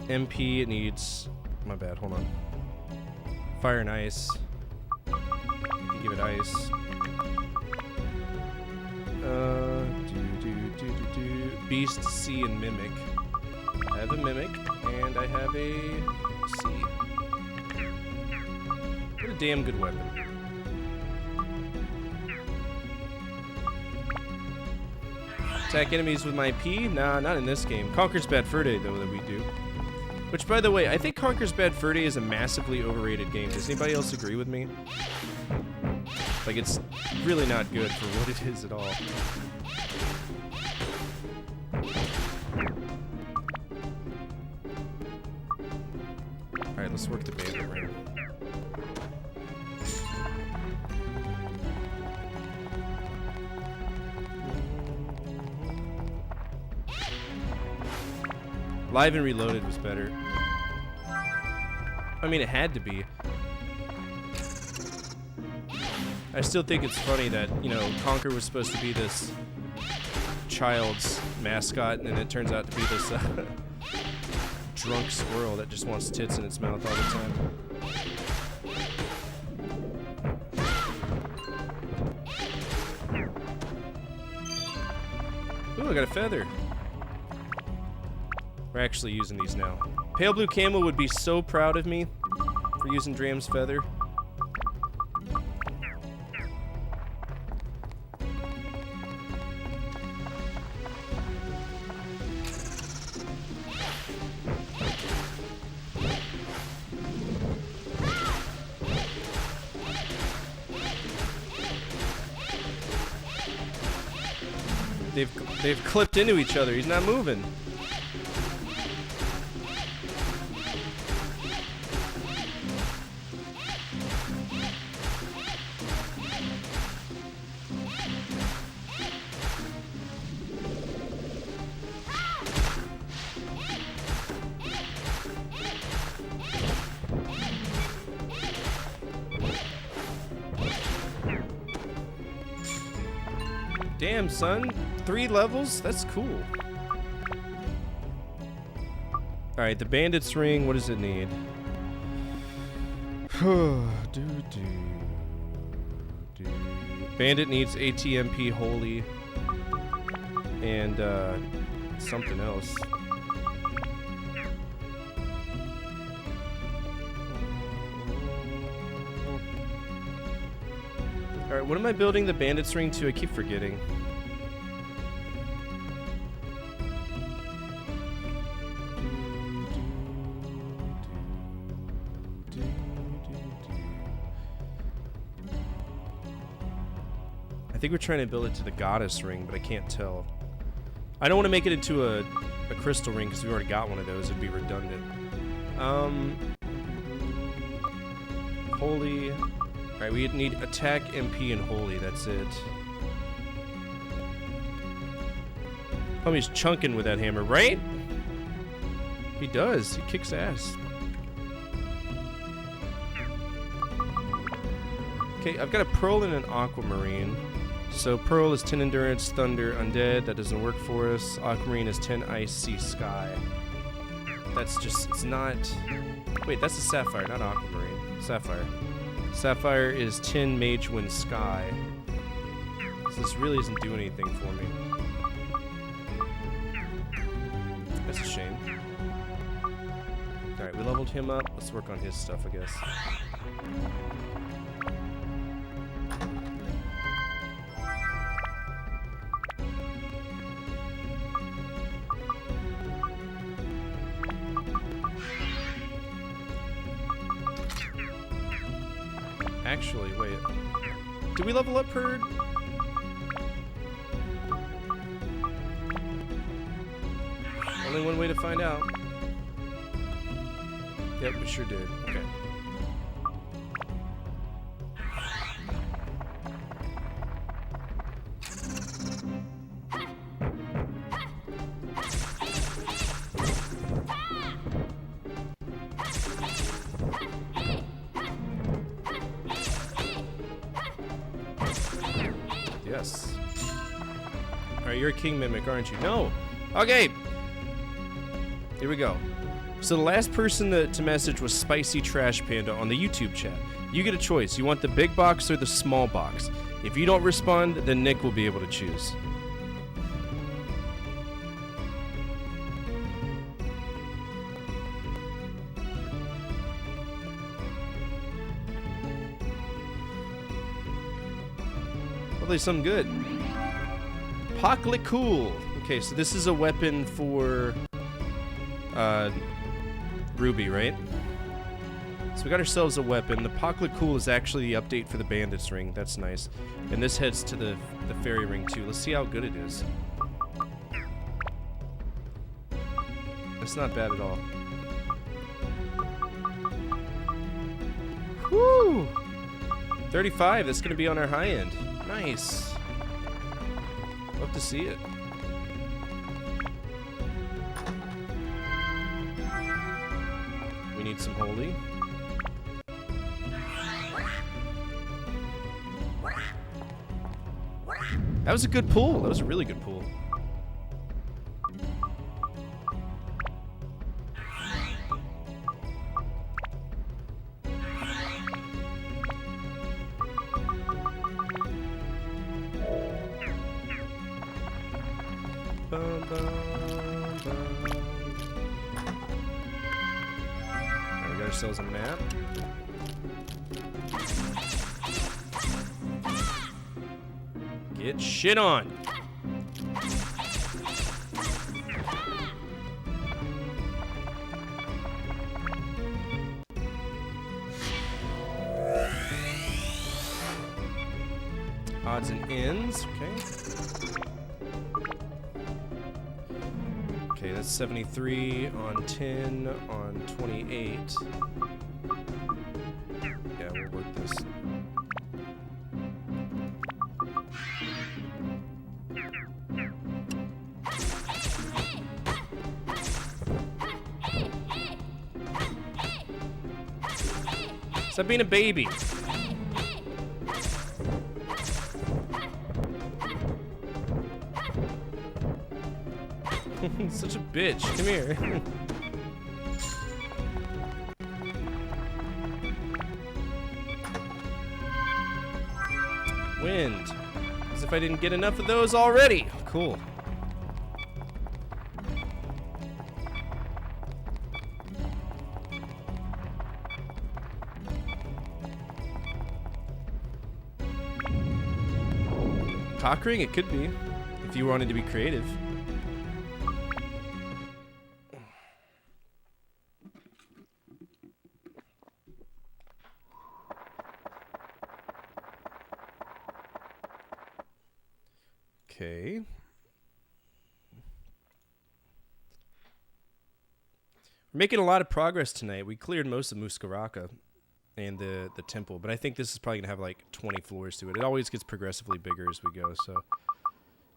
MP. It needs... My bad, hold on. Fire and Ice. You give it Ice. Beast, Sea, and Mimic. I have a Mimic, and I have a Sea. What a damn good weapon. Attack enemies with my P? Nah, not in this game. Conquer's Bad Fur Day, though, that we do. Which, by the way, I think Conquer's Bad Fur Day is a massively overrated game. Does anybody else agree with me? Like, it's really not good for what it is at all. Alright, let's work the bandit ring. Live and Reloaded was better. I mean, it had to be. I still think it's funny that, you know, Conquer was supposed to be this child's mascot, and it turns out to be this drunk squirrel that just wants tits in its mouth all the time. Ooh, I got a feather. We're actually using these now. Pale Blue Camel would be so proud of me for using Dram's feather. They've clipped into each other. He's not moving. Damn, son. 3 levels? That's cool. Alright, the bandit's ring, what does it need? Bandit needs ATMP Holy and something else. Alright, what am I building the bandit's ring to? I keep forgetting. I think we're trying to build it to the goddess ring, but I can't tell. I don't want to make it into a crystal ring because we already got one of those. It'd be redundant. Holy. Alright, we need attack, MP, and holy. That's it. Homie's chunking with that hammer, right? He does. He kicks ass. Okay, I've got a Pearl and an Aquamarine. So Pearl is 10 Endurance, Thunder, Undead. That doesn't work for us. Aquamarine is 10 Ice, Sea, Sky. That's just, it's not... Wait, that's a Sapphire, not Aquamarine. Sapphire. Sapphire is 10 Mage, Wind, Sky. So this really doesn't do anything for me. That's a shame. Alright, we leveled him up. Let's work on his stuff, I guess. actually. Wait. Did we level up Herd? Only one way to find out. Yep, we sure did. Okay. Yes. Alright, you're a king mimic, aren't you? No! Okay! Here we go. So the last person to message was Spicy Trash Panda on the YouTube chat. You get a choice. You want the big box or the small box. If you don't respond, then Nick will be able to choose. Hopefully something good. Pocklet Cool. Okay, so this is a weapon for Ruby, right? So we got ourselves a weapon. The Pocklet Cool is actually the update for the Bandits Ring. That's nice. And this heads to the Fairy Ring too. Let's see how good it is. It's not bad at all. Woo! 35, that's gonna be on our high end. Nice. Love to see it. We need some holy. That was a good pull. That was a really good pull. Bum, bum, bum. Alright, we got ourselves a map. Get shit on. Odds and ends, okay. Okay, that's 73 on 10 on 28. Yeah, we'll work this. Stop being a baby. Such a bitch. Come here. Wind. As if I didn't get enough of those already. Cool. Cockring? It could be. If you wanted to be creative. Okay. We're making a lot of progress tonight. We cleared most of Muskaraka and the temple, but I think this is probably gonna have like 20 floors to it. It always gets progressively bigger as we go, so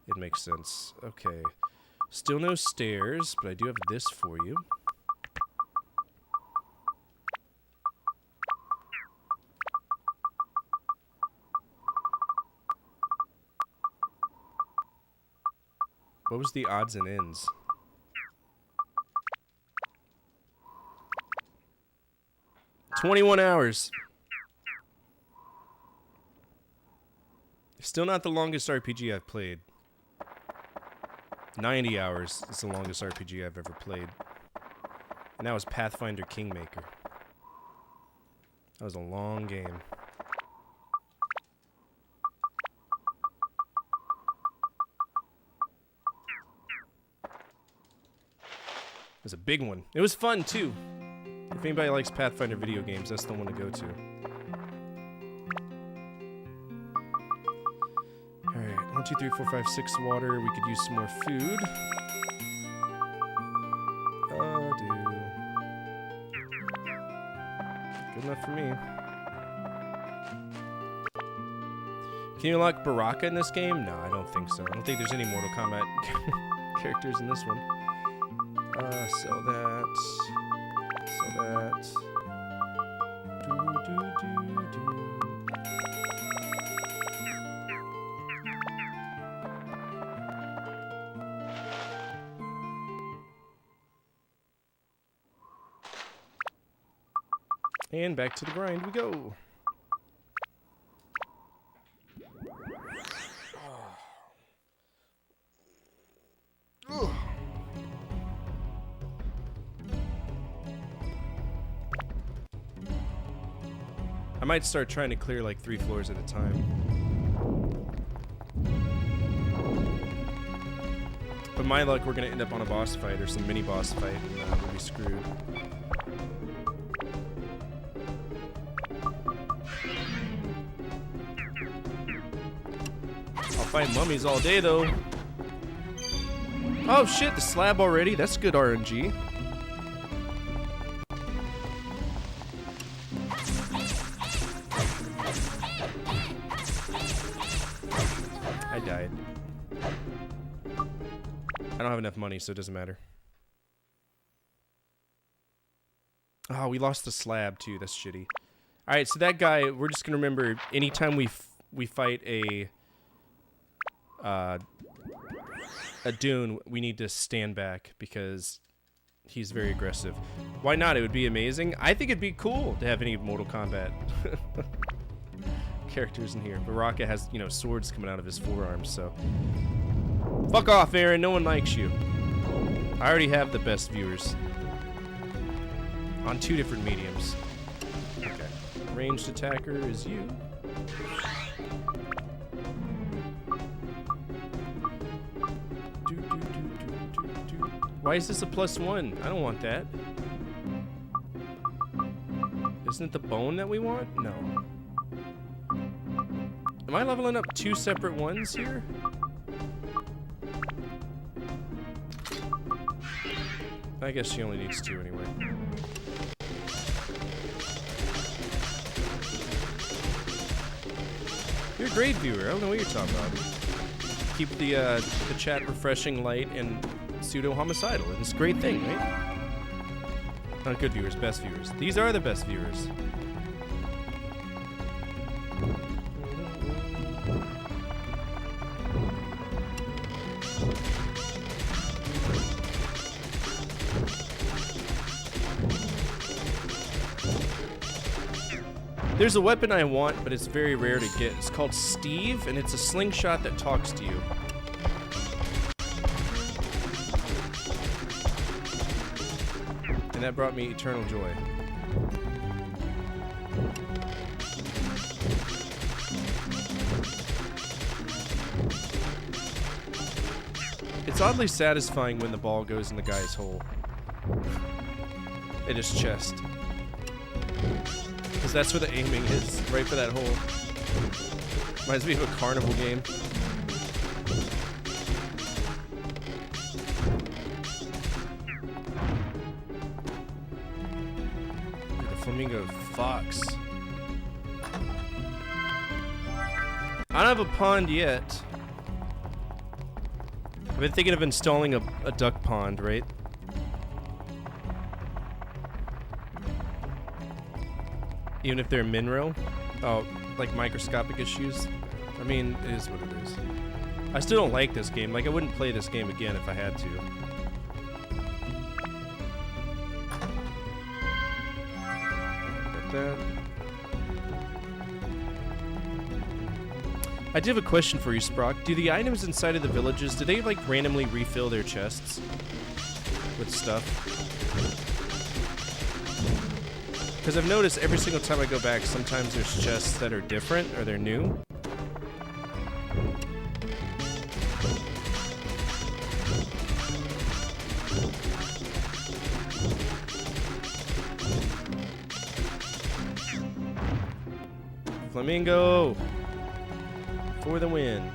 it makes sense. Okay. Still no stairs, but I do have this for you. What was the odds and ends? $21 hours. Still not the longest RPG I've played. 90 hours is the longest RPG I've ever played. And that was Pathfinder Kingmaker. That was a long game. It was a big one. It was fun, too. If anybody likes Pathfinder video games, that's the one to go to. 2, 3, 4, 5, 6 water. We could use some more food. Oh, dude. Good enough for me. Can you unlock Baraka in this game? No, I don't think so. I don't think there's any Mortal Kombat characters in this one. Sell that. Sell that. Do. And back to the grind we go. I might start trying to clear like 3 floors at a time. But my luck, we're gonna end up on a boss fight or some mini boss fight, and we'll be screwed. I'll fight mummies all day though. Oh shit, the slab already? That's good RNG. I died. I don't have enough money, so it doesn't matter. Oh, we lost the slab too. That's shitty. All right, so that guy, we're just gonna remember anytime we fight a Dune, we need to stand back because he's very aggressive. Why not? It would be amazing. I think it'd be cool to have any Mortal Kombat characters in here. Baraka has, you know, swords coming out of his forearms, so fuck off, Aaron. No one likes you. I already have the best viewers on 2 different mediums. Okay, ranged attacker is you. Why is this a +1? I don't want that. Isn't it the bone that we want? No. Am I leveling up 2 separate ones here? I guess she only needs 2 anyway. You're a great viewer. I don't know what you're talking about. Keep the chat refreshing, light, and pseudo-homicidal. It's a great thing, right? Not good viewers, best viewers. These are the best viewers. There's a weapon I want, but it's very rare to get. It's called Steve, and it's a slingshot that talks to you. And that brought me eternal joy. It's oddly satisfying when the ball goes in the guy's hole. In his chest. Because that's where the aiming is, right for that hole. Reminds me of a carnival game. The flamingo fox. I don't have a pond yet. I've been thinking of installing a duck pond, right? Even if they're Minro? Oh, like microscopic issues? I mean, it is what it is. I still don't like this game. Like, I wouldn't play this game again if I had to. Like that. I do have a question for you, Sprock. Do the items inside of the villages, do they, like, randomly refill their chests with stuff? Because I've noticed every single time I go back, sometimes there's chests that are different, or they're new. Flamingo! For the win.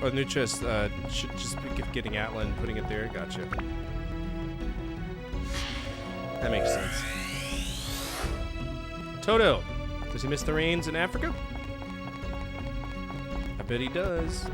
Oh, the new chest should just be getting Atla and putting it there. Gotcha. That makes sense. Toto, does he miss the rains in Africa? I bet he does.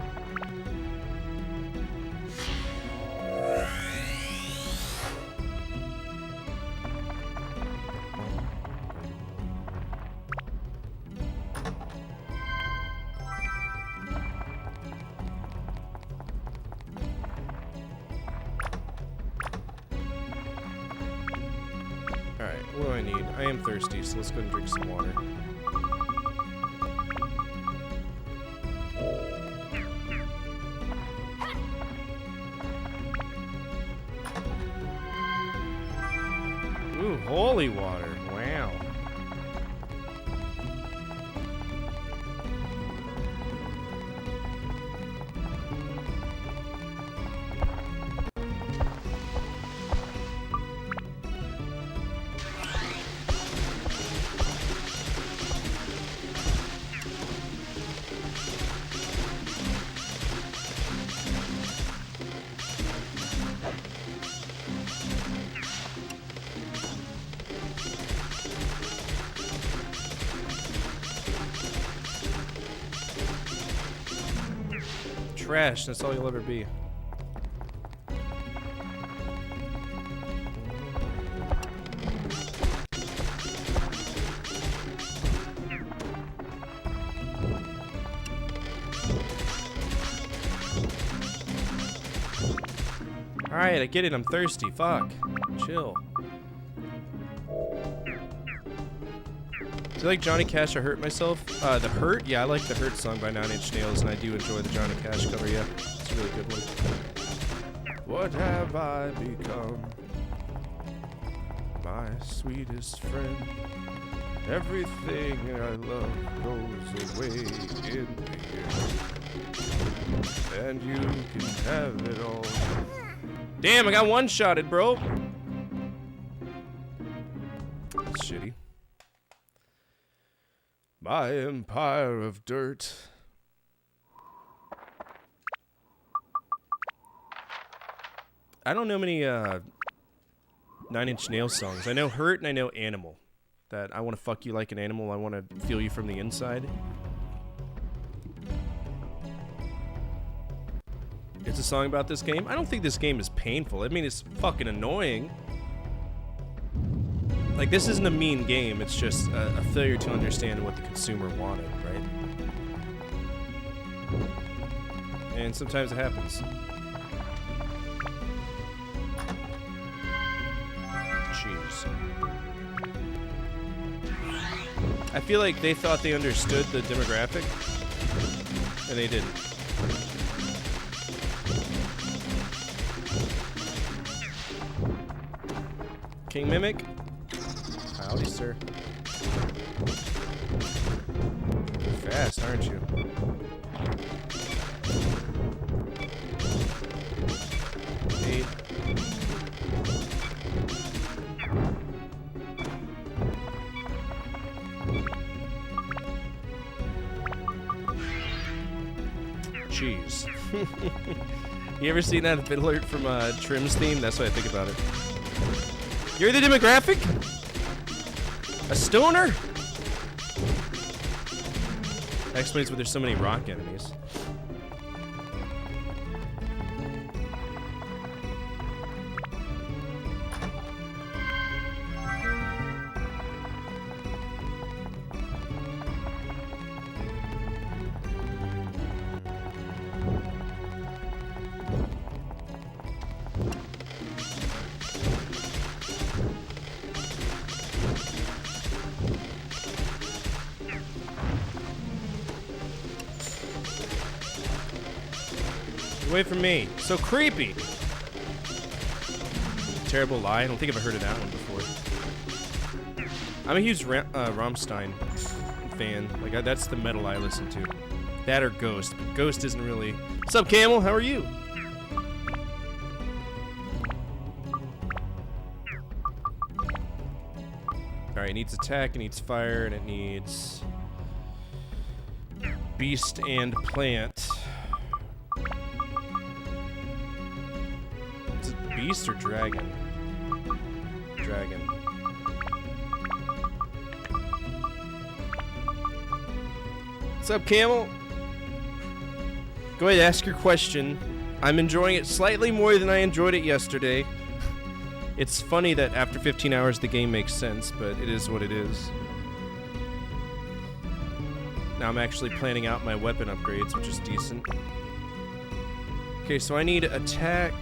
Alright, what do I need? I am thirsty, so let's go and drink some water. Ooh, holy water. Wow. Trash, that's all you'll ever be. Alright, I get it, I'm thirsty. Fuck. Chill. Do you like Johnny Cash, I Hurt Myself? The Hurt? Yeah, I like the Hurt song by 9 Inch Nails, and I do enjoy the Johnny Cash cover, yeah. It's a really good one. What have I become? My sweetest friend. Everything I love goes away in the air. And you can have it all. Damn, I got one-shotted, bro. That's shitty. My empire of dirt. I don't know many 9 Inch Nails songs. I know Hurt and I know Animal. That I want to fuck you like an animal. I want to feel you from the inside. It's a song about this game. I don't think this game is painful. I mean, it's fucking annoying. Like, this isn't a mean game. It's just a failure to understand what the consumer wanted, right? And sometimes it happens. Jeez. I feel like they thought they understood the demographic, and they didn't. King Mimic? Howdy, sir. You're fast, aren't you? Eight. Jeez. You ever seen that bit alert from Trim's theme? That's what I think about it. You're the demographic? A stoner? That explains why there's so many rock enemies. Away from me. So creepy. Terrible Lie. I don't think I've ever heard of that one before. I'm a huge Rammstein fan. Like, that's the metal I listen to. That or Ghost. But Ghost isn't really... What's up, Camel? How are you? Alright, it needs attack, it needs fire, and it needs... Beast and Plant. beast or dragon? Dragon. What's up, Camel? Go ahead, ask your question. I'm enjoying it slightly more than I enjoyed it yesterday. It's funny that after 15 hours the game makes sense, but it is what it is. Now I'm actually planning out my weapon upgrades, which is decent. Okay, so I need attack.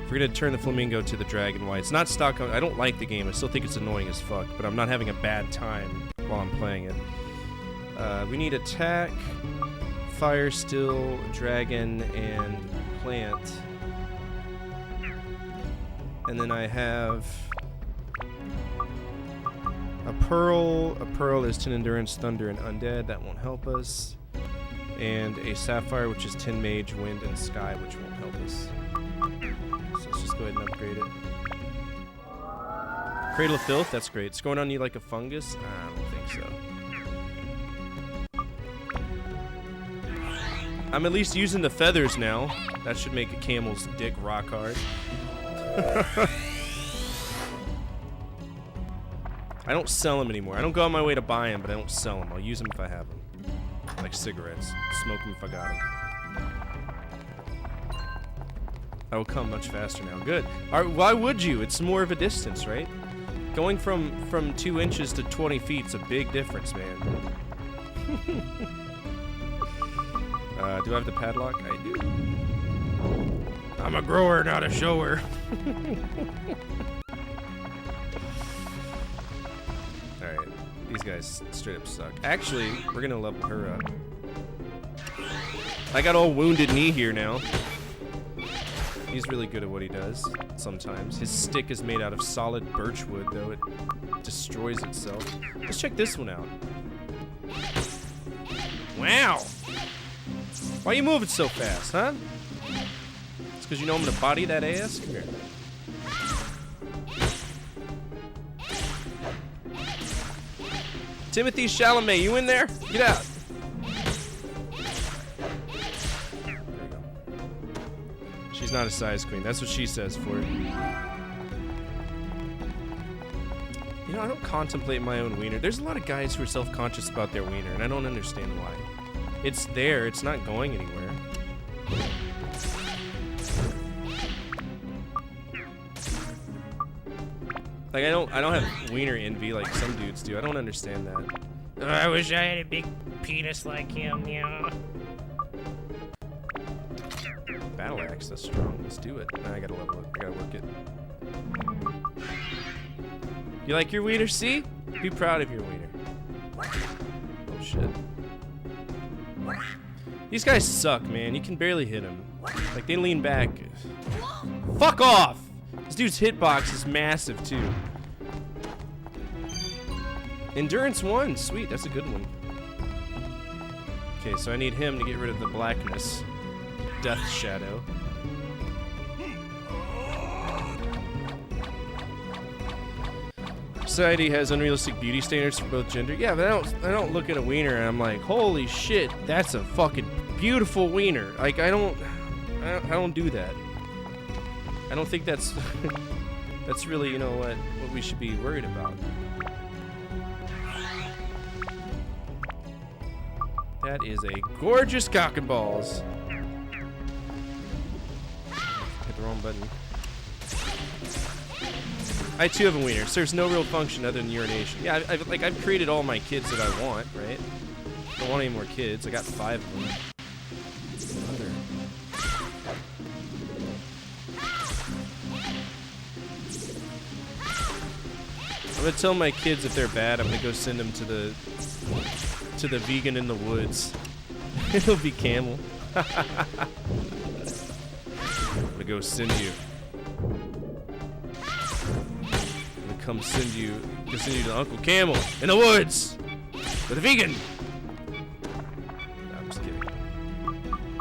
We're gonna turn the flamingo to the dragon white. It's not stock. I don't like the game. I still think it's annoying as fuck, but I'm not having a bad time while I'm playing it. We need attack, fire, still, dragon, and plant. And then I have a pearl. A pearl is 10 endurance, thunder, and undead. That won't help us. And a sapphire, which is 10 mage, wind, and sky, which won't help us. So let's just go ahead and upgrade it. Cradle of Filth, that's great. It's going on you like a fungus? I don't think so. I'm at least using the feathers now. That should make a camel's dick rock hard. I don't sell them anymore. I don't go on my way to buy them, but I don't sell them. I'll use them if I have them. Like cigarettes. Smoke them if I got them. I will come much faster now. Good. All right, why would you? It's more of a distance, right? Going from 2 inches to 20 feet is a big difference, man. Do I have the padlock? I do. I'm a grower, not a shower. Alright, these guys straight up suck. Actually, we're gonna level her up. I got all wounded knee here now. He's really good at what he does, sometimes. His stick is made out of solid birch wood, though it destroys itself. Let's check this one out. Wow! Why are you moving so fast, huh? It's because you know I'm gonna body that ass? Come here. Timothy Chalamet, you in there? Get out. There we go. She's not a size queen. That's what she says for it. You know, I don't contemplate my own wiener. There's a lot of guys who are self-conscious about their wiener, and I don't understand why. It's there. It's not going anywhere. Like I don't have wiener envy like some dudes do. I don't understand that. I wish I had a big penis like him, yeah. Battle axe, that's strong. Let's do it. Nah, I gotta level it. I gotta work it. You like your wiener? See? Be proud of your wiener. Oh shit. These guys suck, man. You can barely hit them. Like, they lean back. Fuck off! This dude's hitbox is massive, too. Endurance 1. Sweet, that's a good one. Okay, so I need him to get rid of the blackness. Death Shadow. Society has unrealistic beauty standards for both gender. Yeah, but I don't look at a wiener and I'm like, holy shit, that's a fucking beautiful wiener. Like I don't do that. I don't think that's that's really, you know, what we should be worried about. That is a gorgeous cock and balls. Hit the wrong button. I too have a wiener. Serves no real function other than urination. Yeah, I've created all my kids that I want, right? I don't want any more kids. I got 5 of them. I'm gonna tell my kids if they're bad, I'm gonna go send them to the vegan in the woods. It'll be Camel. I'm gonna go send you. Come send you to Uncle Camel in the woods with a vegan. No, I'm just kidding.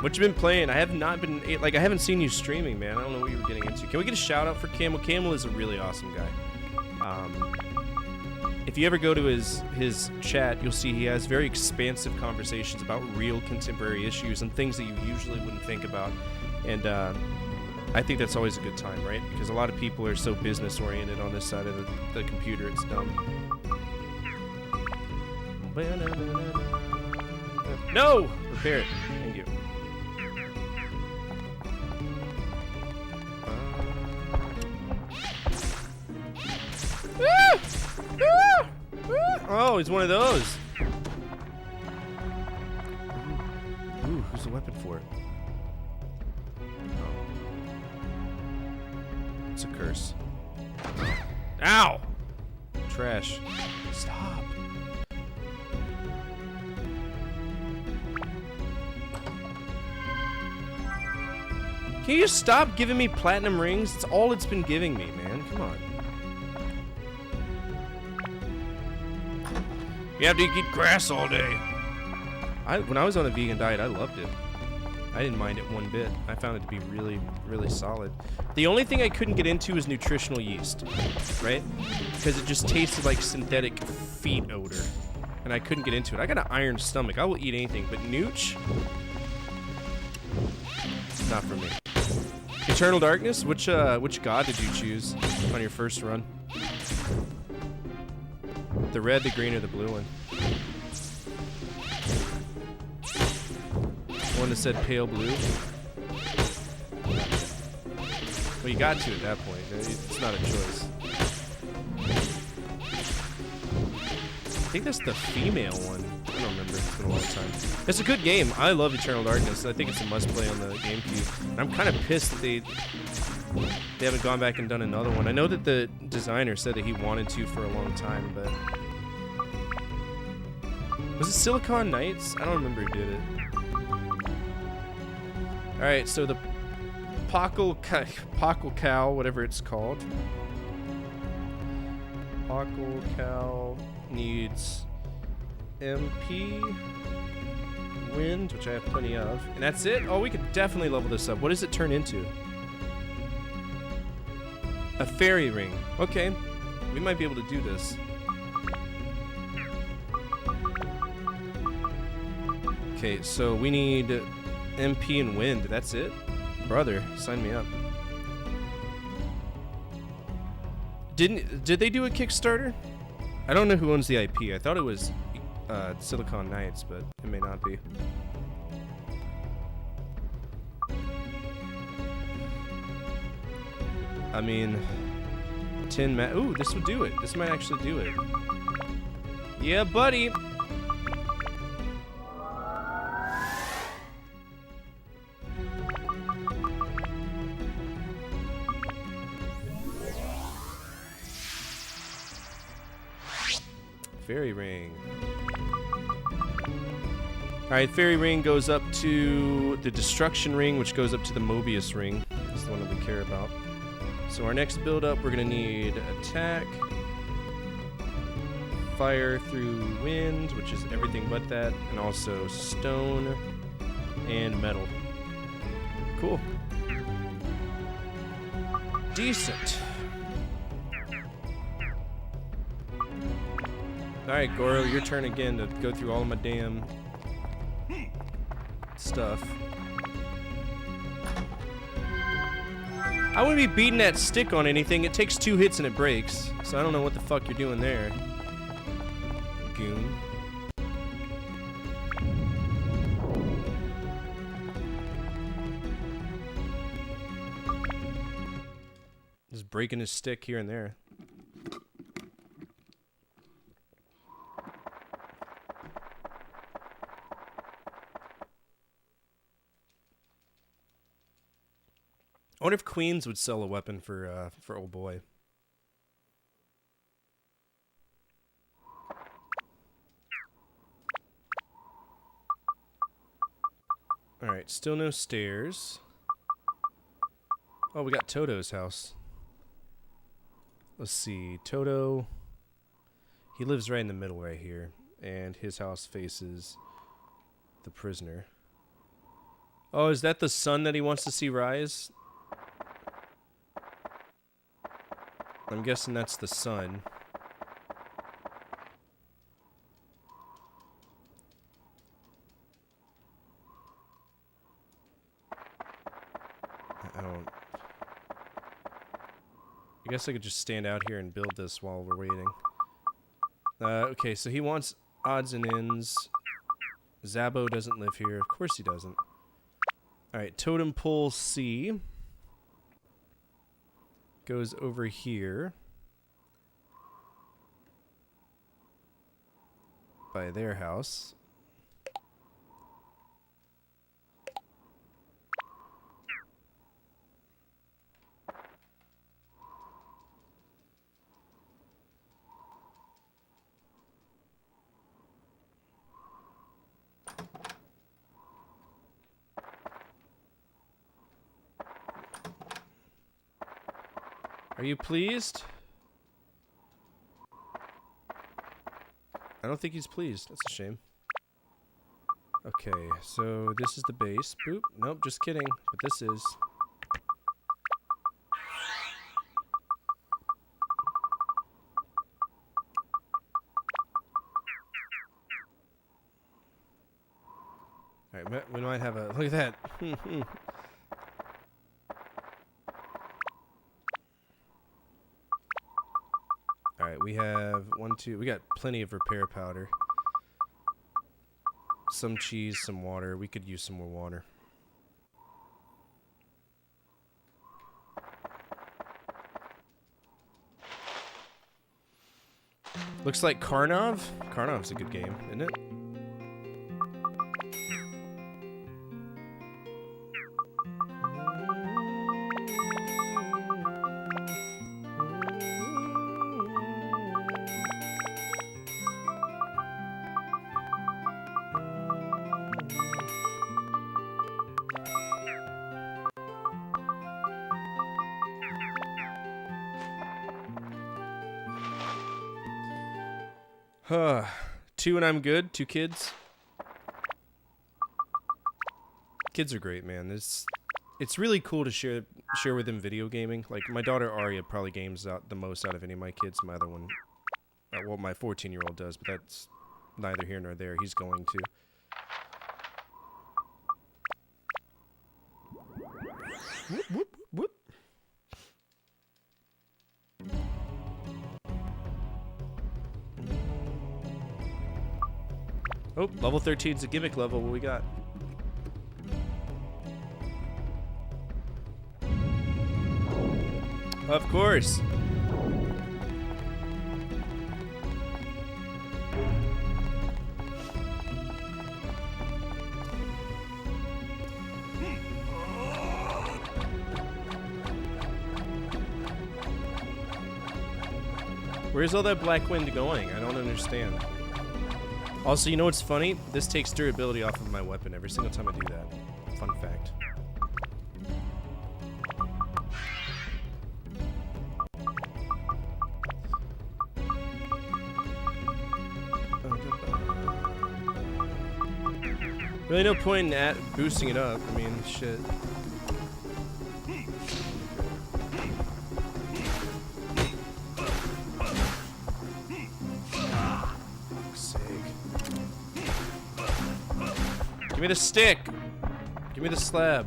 What you been playing? I have not been like I haven't seen you streaming, man. I don't know what you were getting into. Can we get a shout out for Camel? Camel is a really awesome guy. If you ever go to his chat, you'll see he has very expansive conversations about real contemporary issues and things that you usually wouldn't think about. And I think that's always a good time, right? Because a lot of people are so business oriented on this side of the computer, it's dumb. No! Repair it. Thank you. Oh, he's one of those. Ooh, who's the weapon for it? Oh. It's a curse. Ow! Trash. Stop. Can you stop giving me platinum rings? It's all it's been giving me, man. Come on. You have to eat grass all day. When I was on a vegan diet, I loved it. I didn't mind it one bit. I found it to be really, really solid. The only thing I couldn't get into is nutritional yeast, right? Because it just tasted like synthetic feet odor. And I couldn't get into it. I got an iron stomach. I will eat anything, but nooch? Not for me. Eternal Darkness? Which god did you choose on your first run? The red, the green, or the blue one? One that said pale blue? Well, you got to at that point. It's not a choice. I think that's the female one. I don't remember. It's been a long time. It's a good game. I love Eternal Darkness. I think it's a must-play on the GameCube. And I'm kind of pissed that they haven't gone back and done another one. I know that the designer said that he wanted to for a long time, but... Was it Silicon Knights? I don't remember who did it. Alright, so the Pockle Cow, whatever it's called. Pockle Cow needs MP, Wind, which I have plenty of. And that's it? Oh, we could definitely level this up. What does it turn into? A fairy ring. Okay, we might be able to do this. Okay, so we need MP and Wind. That's it? Brother, sign me up. Did they do a Kickstarter? I don't know who owns the IP. I thought it was Silicon Knights, but it may not be. I mean, 10 ooh, this would do it. This might actually do it. Yeah, buddy. Fairy ring. Alright, fairy ring goes up to the destruction ring, which goes up to the Mobius ring. That's the one that we care about. So our next build up, we're gonna need attack, fire through wind, which is everything but that, and also stone and metal. Cool. Decent. Alright, Goro, your turn again to go through all of my damn stuff. I wouldn't be beating that stick on anything. It takes 2 hits and it breaks. So I don't know what the fuck you're doing there. Goon. Just breaking his stick here and there. I wonder if Queens would sell a weapon for old boy. Alright, still no stairs. Oh, we got Toto's house. Let's see, Toto. He lives right in the middle right here. And his house faces the prisoner. Oh, is that the sun that he wants to see rise? I'm guessing that's the sun. I don't... guess I could just stand out here and build this while we're waiting. Okay, so he wants odds and ends. Zabo doesn't live here. Of course he doesn't. Alright, totem pole C goes over here by their house. Are you pleased? I don't think he's pleased. That's a shame. Okay, so this is the base. Boop. Nope, just kidding. But this is. Alright, we might have a. Look at that. Alright, we have 1, 2. We got plenty of repair powder. Some cheese, some water. We could use some more water. Looks like Karnov. Karnov's a good game, isn't it? Huh. 2 and I'm good. 2 kids. Kids are great, man. It's really cool to share with them video gaming. Like my daughter Aria probably games out the most out of any of my kids. My other one, well, my 14-year-old does, but that's neither here nor there. He's going to. Whoop, whoop, whoop. Oh, level 13's a gimmick level. What we got? Of course. Where's all that black wind going? I don't understand. Also, you know what's funny? This takes durability off of my weapon every single time I do that. Fun fact. Really no point in boosting it up. I mean, shit. Give me the stick! Give me the slab.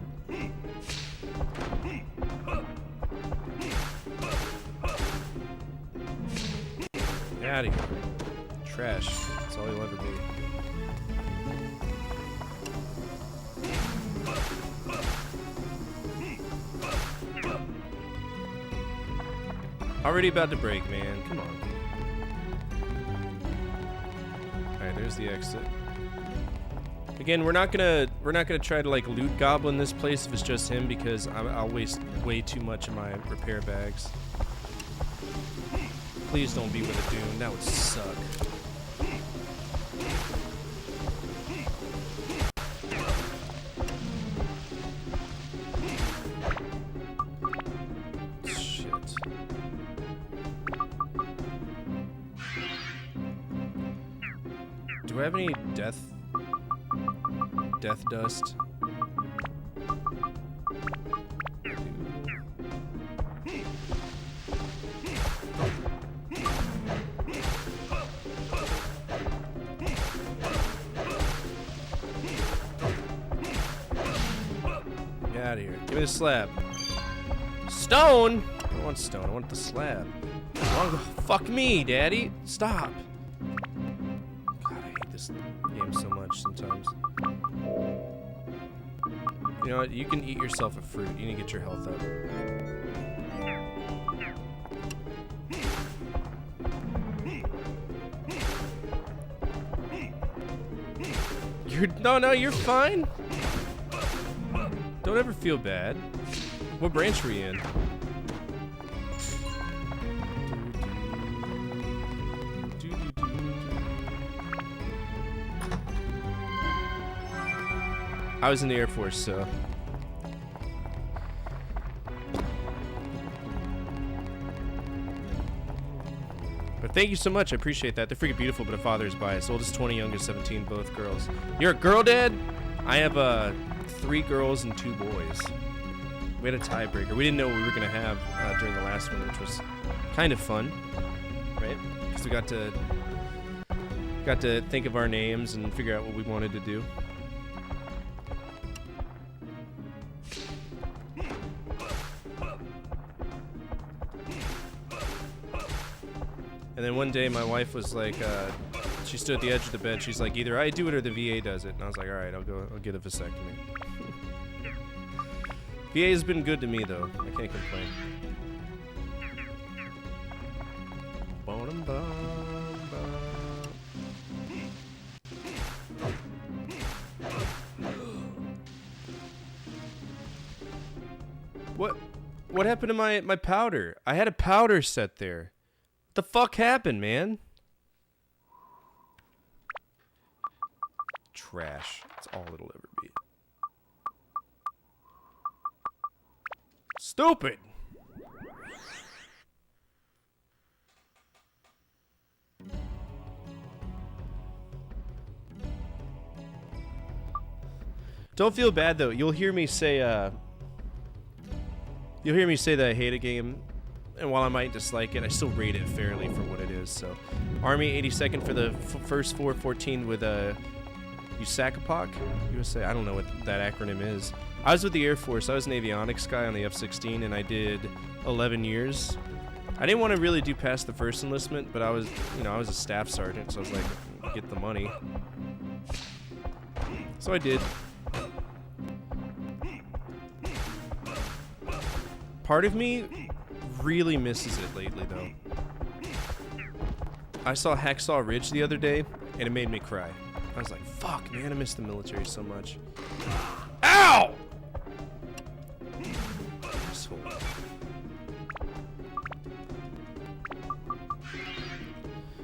Get out of here. Trash. That's all you'll ever be. Already about to break, man. Come on. Alright, there's the exit. Again, we're not gonna try to like loot goblin this place if it's just him because I'll waste way too much in my repair bags. Please don't be with a Doom. That would suck. Shit. Do I have any death dust? Get out of here. Give me the slab. Stone? want stone. I want the slab. Fuck me, Daddy. Stop. God, I hate this game so much sometimes. You know what? You can eat yourself a fruit. You need to get your health up. No, you're fine. Don't ever feel bad. What branch were you in? I was in the Air Force, so. But thank you so much. I appreciate that. They're freaking beautiful, but a father is biased. Oldest 20, youngest 17, both girls. You're a girl, Dad? I have 3 girls and 2 boys. We had a tiebreaker. We didn't know what we were going to have during the last one, which was kind of fun, right? Because we got to think of our names and figure out what we wanted to do. And then one day my wife was like, she stood at the edge of the bed. She's like, either I do it or the VA does it. And I was like, all right, I'll get a vasectomy. VA has been good to me though. I can't complain. What happened to my powder? I had a powder set there. What the fuck happened, man? Trash. That's all it'll ever be. Stupid! Don't feel bad though. You'll hear me say that I hate a game, and while I might dislike it, I still rate it fairly for what it is. So, Army 82nd for the first 414 with USACAPOC? USA? I don't know what that acronym is. I was with the Air Force. I was an avionics guy on the F-16, and I did 11 years. I didn't want to really do past the first enlistment, but I was a staff sergeant, so I was like, get the money. So I did. Part of me really misses it lately, though. I saw Hacksaw Ridge the other day, and it made me cry. I was like, fuck, man, I miss the military so much. Ow! Asshole.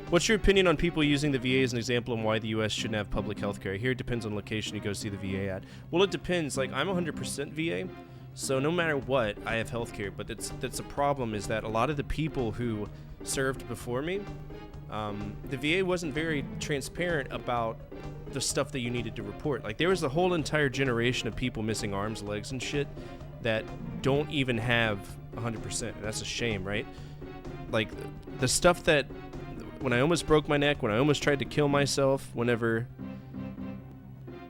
What's your opinion on people using the VA as an example and why the U.S. shouldn't have public health care? Here it depends on the location you go see the VA at. Well, it depends. Like, I'm 100% VA. So no matter what, I have healthcare, but that's a problem is that a lot of the people who served before me, the VA wasn't very transparent about the stuff that you needed to report. Like, there was a whole entire generation of people missing arms, legs, and shit that don't even have 100%. And that's a shame, right? Like, the stuff that, when I almost broke my neck, when I almost tried to kill myself, whenever...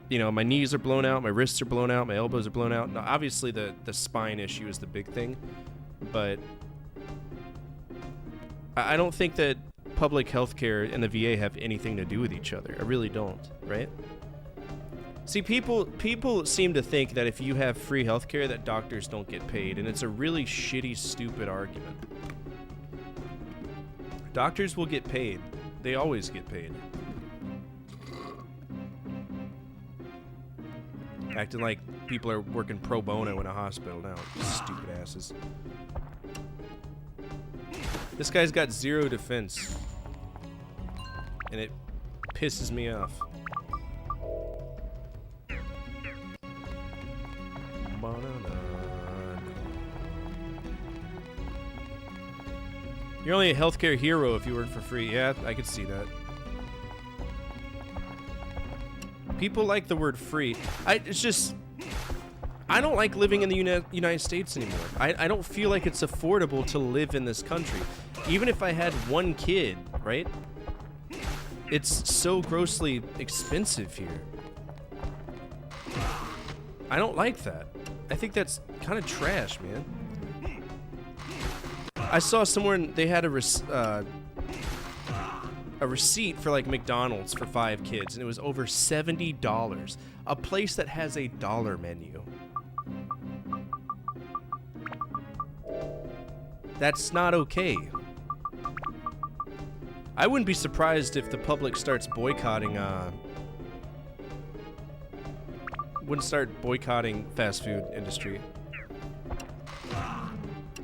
You know, my knees are blown out, my wrists are blown out, my elbows are blown out. Now, obviously, the spine issue is the big thing, but I don't think that public health care and the VA have anything to do with each other. I really don't, right? See, people seem to think that if you have free health care, that doctors don't get paid, and it's a really shitty, stupid argument. Doctors will get paid. They always get paid. Acting like people are working pro bono in a hospital now. Stupid asses. This guy's got 0 defense. And it pisses me off. You're only a healthcare hero if you work for free. Yeah, I could see that. People like the word free. I don't like living in the United States anymore. I don't feel like it's affordable to live in this country. Even if I had 1 kid, right? It's so grossly expensive here. I don't like that. I think that's kind of trash, man. I saw somewhere they had a receipt for like McDonald's for 5 kids, and it was over $70. A place that has a dollar menu. That's not okay. I wouldn't be surprised if the public starts boycotting fast food industry.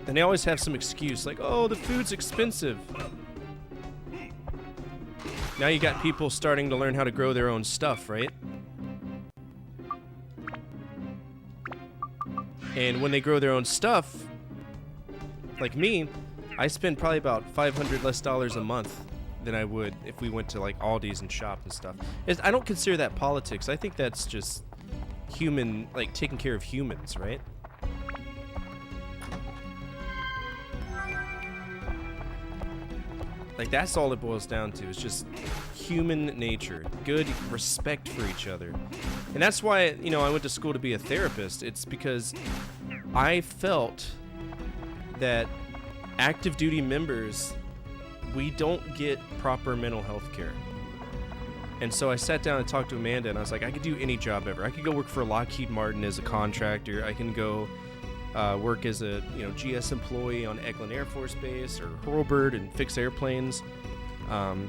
And they always have some excuse like, oh, the food's expensive. Now you got people starting to learn how to grow their own stuff, right? And when they grow their own stuff, like me, I spend probably about $500 less a month than I would if we went to like Aldi's and shop and stuff. I don't consider that politics. I think that's just human, like taking care of humans, right? Like that's all it boils down to, is just human nature, good respect for each other. And that's why, you know, I went to school to be a therapist. It's because I felt that active duty members, we don't get proper mental health care. And so I sat down and talked to Amanda, and I was like, I could do any job ever. I could go work for Lockheed Martin as a contractor. I can go work as a GS employee on Eglin Air Force Base or Hurlburt and fix airplanes.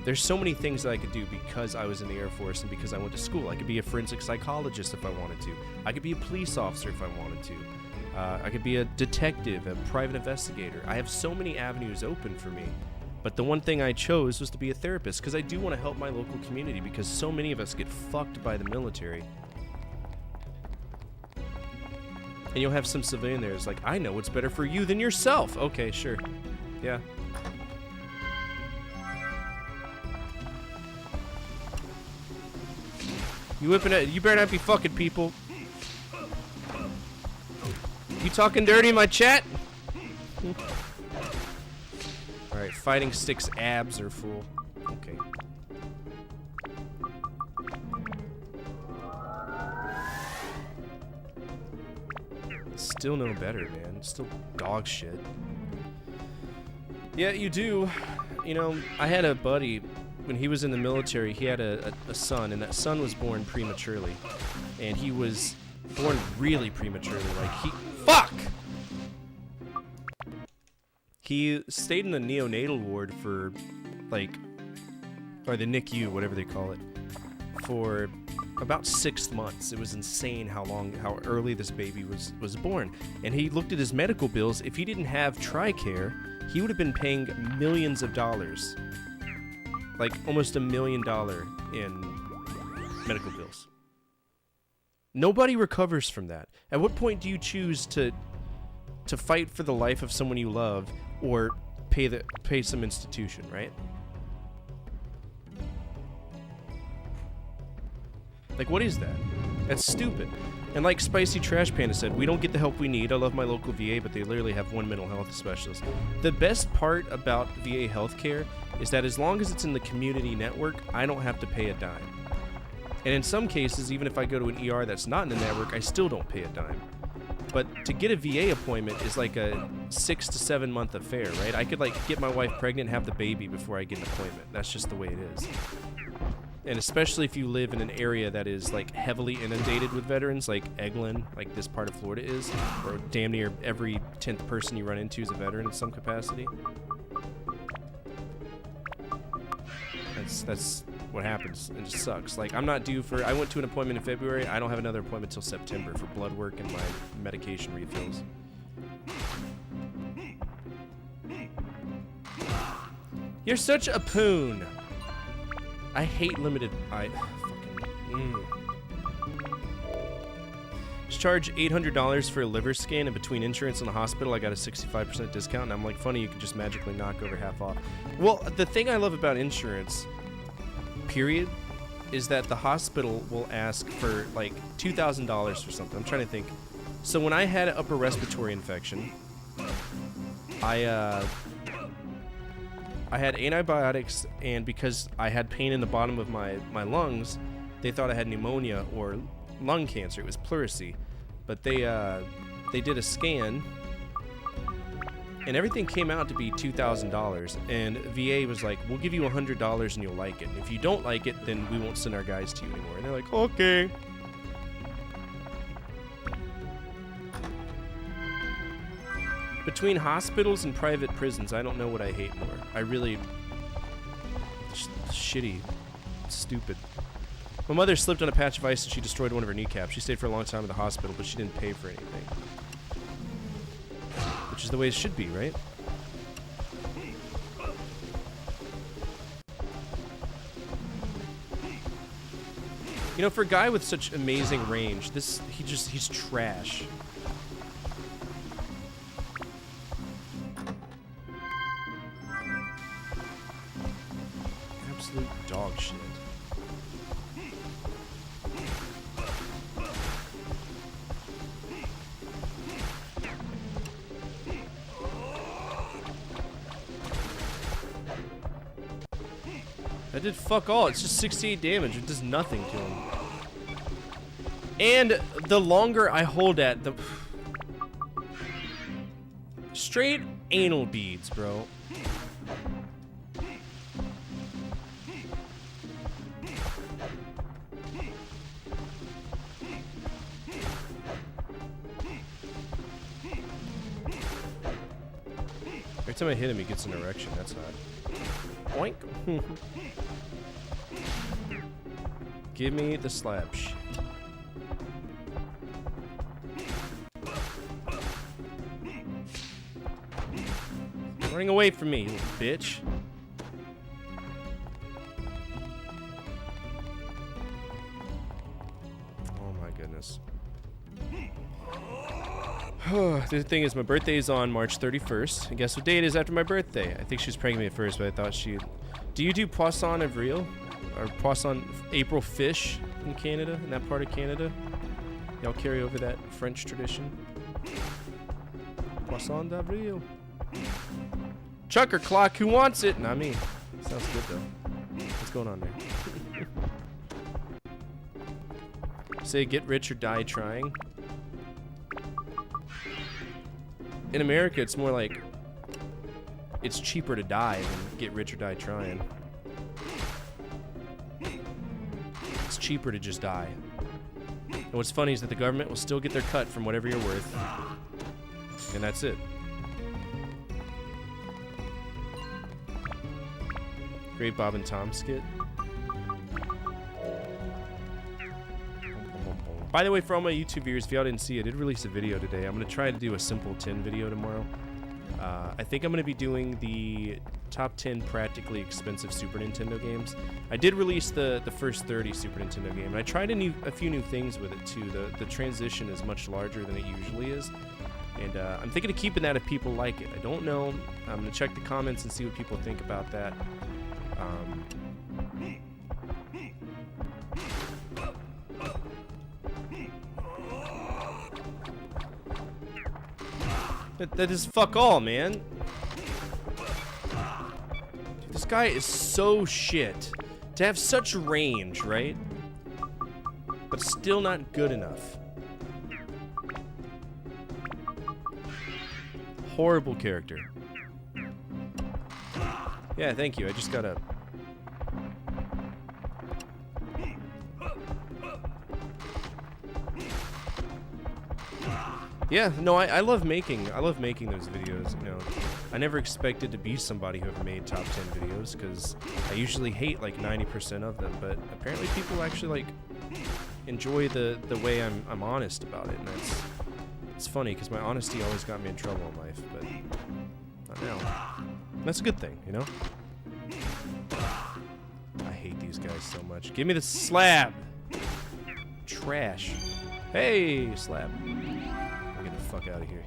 There's so many things that I could do because I was in the Air Force and because I went to school. I could be a forensic psychologist if I wanted to. I could be a police officer if I wanted to. I could be a detective, a private investigator. I have so many avenues open for me. But the one thing I chose was to be a therapist because I do want to help my local community, because so many of us get fucked by the military. And you'll have some civilian there who's like, I know what's better for you than yourself. Okay, sure. Yeah. You whipping it? You better not be fucking people. You talking dirty in my chat? Alright, fighting sticks abs are full. Okay. Still no better, man. Still dog shit. Yeah, you do. You know, I had a buddy, when he was in the military, he had a son, and that son was born prematurely. And he was born really prematurely. Like, fuck! He stayed in the neonatal ward for, like, or the NICU, whatever they call it, for about 6 months. It was insane how early this baby was born. And he looked at his medical bills. If he didn't have TRICARE, he would have been paying millions of dollars. Like almost $1 million in medical bills. Nobody recovers from that. At what point do you choose to fight for the life of someone you love, or pay some institution, right? Like, what is that? That's stupid. And like Spicy Trash Panda said, we don't get the help we need. I love my local VA, but they literally have one mental health specialist. The best part about VA healthcare is that as long as it's in the community network, I don't have to pay a dime. And in some cases, even if I go to an ER that's not in the network, I still don't pay a dime. But to get a VA appointment is like a 6 to 7 month affair, right? I could like get my wife pregnant and have the baby before I get an appointment. That's just the way it is. And especially if you live in an area that is like heavily inundated with veterans, like Eglin, like this part of Florida is, where damn near every 10th person you run into is a veteran in some capacity. That's what happens. It just sucks. Like, I'm not due for... I went to an appointment in February. I don't have another appointment till September for blood work and my medication refills. You're such a poon. I hate limited... Just charge $800 for a liver scan, and between insurance and the hospital, I got a 65% discount. And I'm like, funny, you can just magically knock over half off. Well, the thing I love about insurance, period, is that the hospital will ask for like $2,000 for something. I'm trying to think. So when I had an upper respiratory infection, I had antibiotics, and because I had pain in the bottom of my lungs, they thought I had pneumonia or lung cancer. It was pleurisy. But they did a scan, and everything came out to be $2,000. And VA was like, "We'll give you $100 and you'll like it. And if you don't like it, then we won't send our guys to you anymore." And they're like, "Okay." Between hospitals and private prisons, I don't know what I hate more. I really... shitty. Stupid. My mother slipped on a patch of ice and she destroyed one of her kneecaps. She stayed for a long time in the hospital, but she didn't pay for anything. Which is the way it should be, right? You know, for a guy with such amazing range, he's trash. Absolute dog shit. That did fuck all. It's just 68 damage. It does nothing to him. And the longer I hold at, the... straight anal beads, bro. Every time I hit him, he gets an erection. That's hot. Boink. Give me the slap shit. Running away from me, you little bitch. Oh my goodness. The thing is, my birthday is on March 31st. And guess what day it is after my birthday? I think she was pranking me at first, but I thought she'd... Do you do Poisson Avril? Or Poisson April fish in Canada? In that part of Canada? Y'all carry over that French tradition? Poisson d'Avril. Chucker clock, who wants it? Not me. Sounds good though. What's going on there? Say get rich or die trying. In America, it's more like it's cheaper to die than get rich or die trying. It's cheaper to just die. And what's funny is that the government will still get their cut from whatever you're worth. And that's it. Great Bob and Tom skit. By the way, for all my YouTube viewers, if y'all didn't see, I did release a video today. I'm going to try to do a simple 10 video tomorrow. I think I'm going to be doing the top 10 practically expensive Super Nintendo games. I did release the first 30 Super Nintendo game, and I tried a few new things with it too. The transition is much larger than it usually is. And I'm thinking of keeping that if people like it. I don't know. I'm going to check the comments and see what people think about that. That is fuck all, man. Dude, this guy is so shit. To have such range, right? But still not good enough. Horrible character. Yeah, thank you. I just gotta... Yeah, no, I love making those videos, you know. I never expected to be somebody who ever made top 10 videos, because I usually hate like 90% of them, but apparently people actually like enjoy the way I'm honest about it, and it's funny, because my honesty always got me in trouble in life, but not now. And that's a good thing, you know? I hate these guys so much. Give me the slab! Trash. Hey, slab. Get the fuck out of here.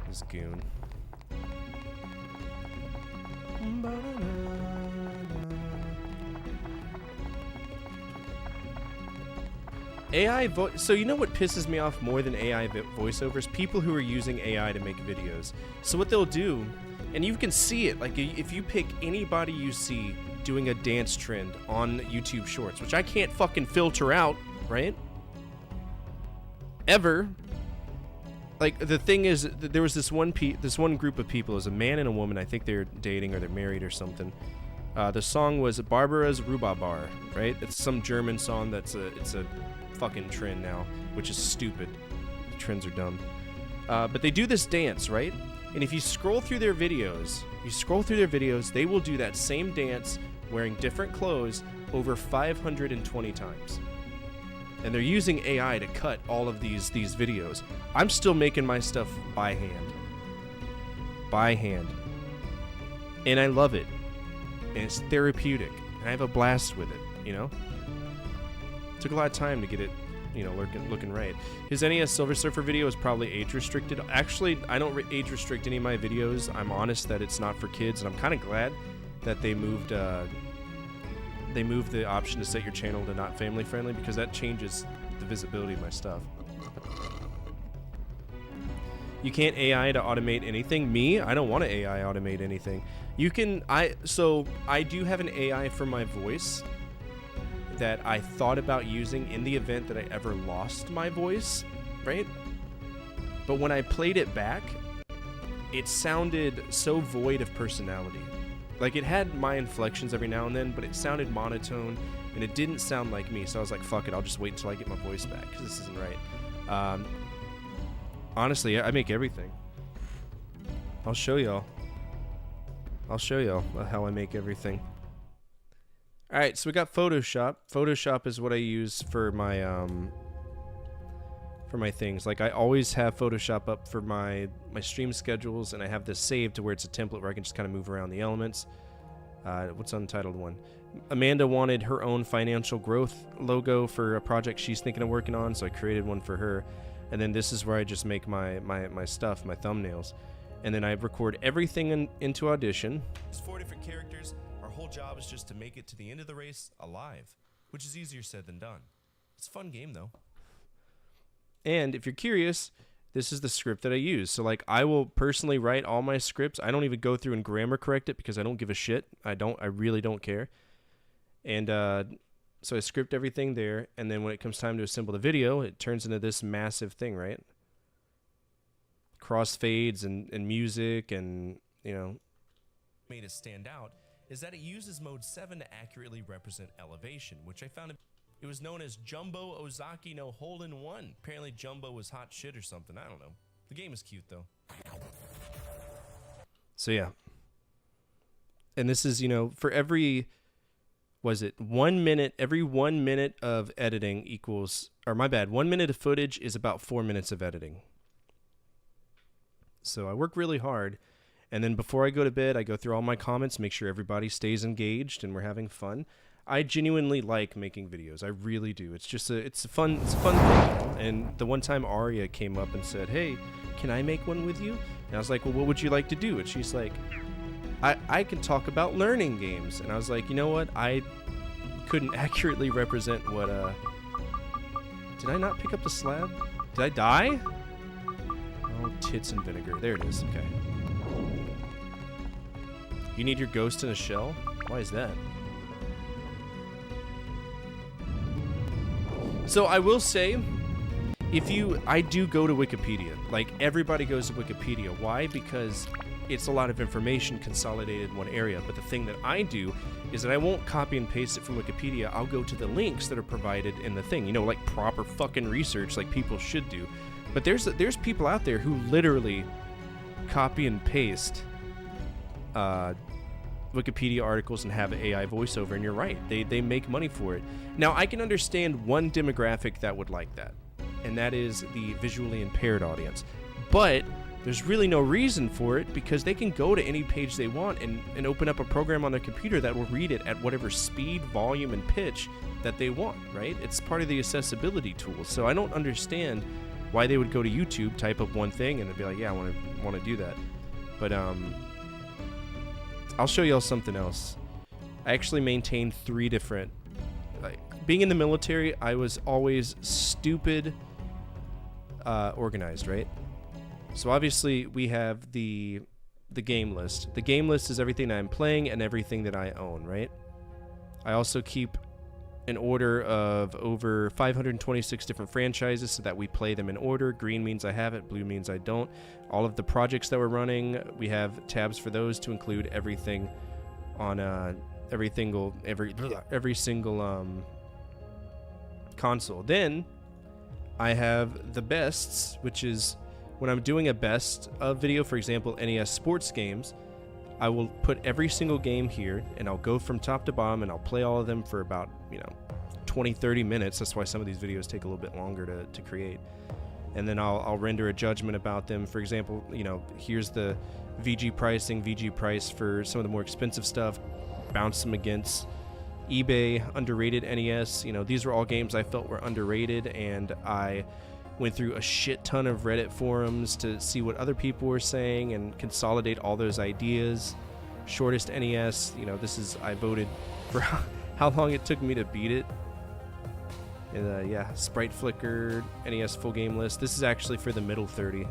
This goon. AI voice. So you know what pisses me off more than AI voiceovers? People who are using AI to make videos. So what they'll do, and you can see it, like if you pick anybody you see doing a dance trend on YouTube Shorts, which I can't fucking filter out, right? However, like the thing is, there was this one group of people. It was a man and a woman. I think they're dating or they're married or something. The song was Barbara's Rhubarbar, right? It's some German song it's a fucking trend now, which is stupid. The trends are dumb. But they do this dance, right? And if you scroll through their videos, they will do that same dance wearing different clothes over 520 times. And they're using AI to cut all of these videos. I'm still making my stuff by hand. By hand. And I love it. And it's therapeutic. And I have a blast with it, you know? Took a lot of time to get it, you know, looking right. His NES Silver Surfer video is probably age restricted. Actually, I don't age restrict any of my videos. I'm honest that it's not for kids, and I'm kind of glad that they moved the option to set your channel to not family friendly, because that changes the visibility of my stuff. You can't AI to automate anything. Me, I don't want to AI automate anything. You can, so I do have an AI for my voice that I thought about using in the event that I ever lost my voice, right? But when I played it back, it sounded so void of personality. Like, it had my inflections every now and then, but it sounded monotone, and it didn't sound like me. So I was like, fuck it, I'll just wait until I get my voice back, because this isn't right. Honestly, I make everything. I'll show y'all how I make everything. Alright, so we got Photoshop. Photoshop is what I use for my things. Like, I always have Photoshop up for my stream schedules, and I have this saved to where it's a template where I can just kind of move around the elements. What's untitled one? Amanda wanted her own financial growth logo for a project she's thinking of working on, so I created one for her. And then this is where I just make my stuff, my thumbnails. And then I record everything into Audition. It's 4 different characters. Our whole job is just to make it to the end of the race alive, which is easier said than done. It's a fun game, though. And if you're curious, this is the script that I use. So, like, I will personally write all my scripts. I don't even go through and grammar correct it because I don't give a shit. I really don't care. And so I script everything there, and then when it comes time to assemble the video, it turns into this massive thing, right? Crossfades and music and, you know. Made it stand out is that it uses mode 7 to accurately represent elevation, which I found it was known as Jumbo Ozaki no Hole-in-One. Apparently Jumbo was hot shit or something. I don't know. The game is cute, though. So, yeah. And this is, you know, for every... was it 1 minute? Every 1 minute of editing equals, or my bad, 1 minute of footage is about 4 minutes of editing. So I work really hard, and then before I go to bed, I go through all my comments, make sure everybody stays engaged and we're having fun. I genuinely like making videos. I really do. It's just it's a fun thing. You know? And the one time Aria came up and said, "Hey, can I make one with you?" And I was like, "Well, what would you like to do?" And she's like, I can talk about learning games. And I was like, you know what? I couldn't accurately represent what, did I not pick up the slab? Did I die? Oh, tits and vinegar. There it is. Okay. You need your ghost in a shell? Why is that? So I will say, I do go to Wikipedia. Like, everybody goes to Wikipedia. Why? Because it's a lot of information consolidated in one area. But the thing that I do is that I won't copy and paste it from Wikipedia. I'll go to the links that are provided in the thing. You know, like proper fucking research, like people should do. But there's people out there who literally copy and paste Wikipedia articles and have AI voiceover, and you're right. They make money for it. Now, I can understand one demographic that would like that, and that is the visually impaired audience. But there's really no reason for it, because they can go to any page they want and open up a program on their computer that will read it at whatever speed, volume, and pitch that they want, right? It's part of the accessibility tool. So I don't understand why they would go to YouTube, type up one thing, and they'd be like, yeah, I want to do that. But I'll show y'all something else. I actually maintained 3 different... being in the military, I was always stupid organized, right? So obviously we have the game list. The game list is everything I'm playing and everything that I own, right? I also keep an order of over 526 different franchises so that we play them in order. Green means I have it, blue means I don't. All of the projects that we're running, we have tabs for those to include everything on every single console. Then I have the bests, which is when I'm doing a best of video, for example, NES sports games, I will put every single game here, and I'll go from top to bottom, and I'll play all of them for about, 20-30 minutes. That's why some of these videos take a little bit longer to create. And then I'll render a judgment about them. For example, here's the VG price for some of the more expensive stuff. Bounce them against eBay, underrated NES. These were all games I felt were underrated, and I went through a shit ton of Reddit forums to see what other people were saying and consolidate all those ideas. Shortest NES, I voted for how long it took me to beat it. And Sprite Flicker, NES full game list. This is actually for the middle 30.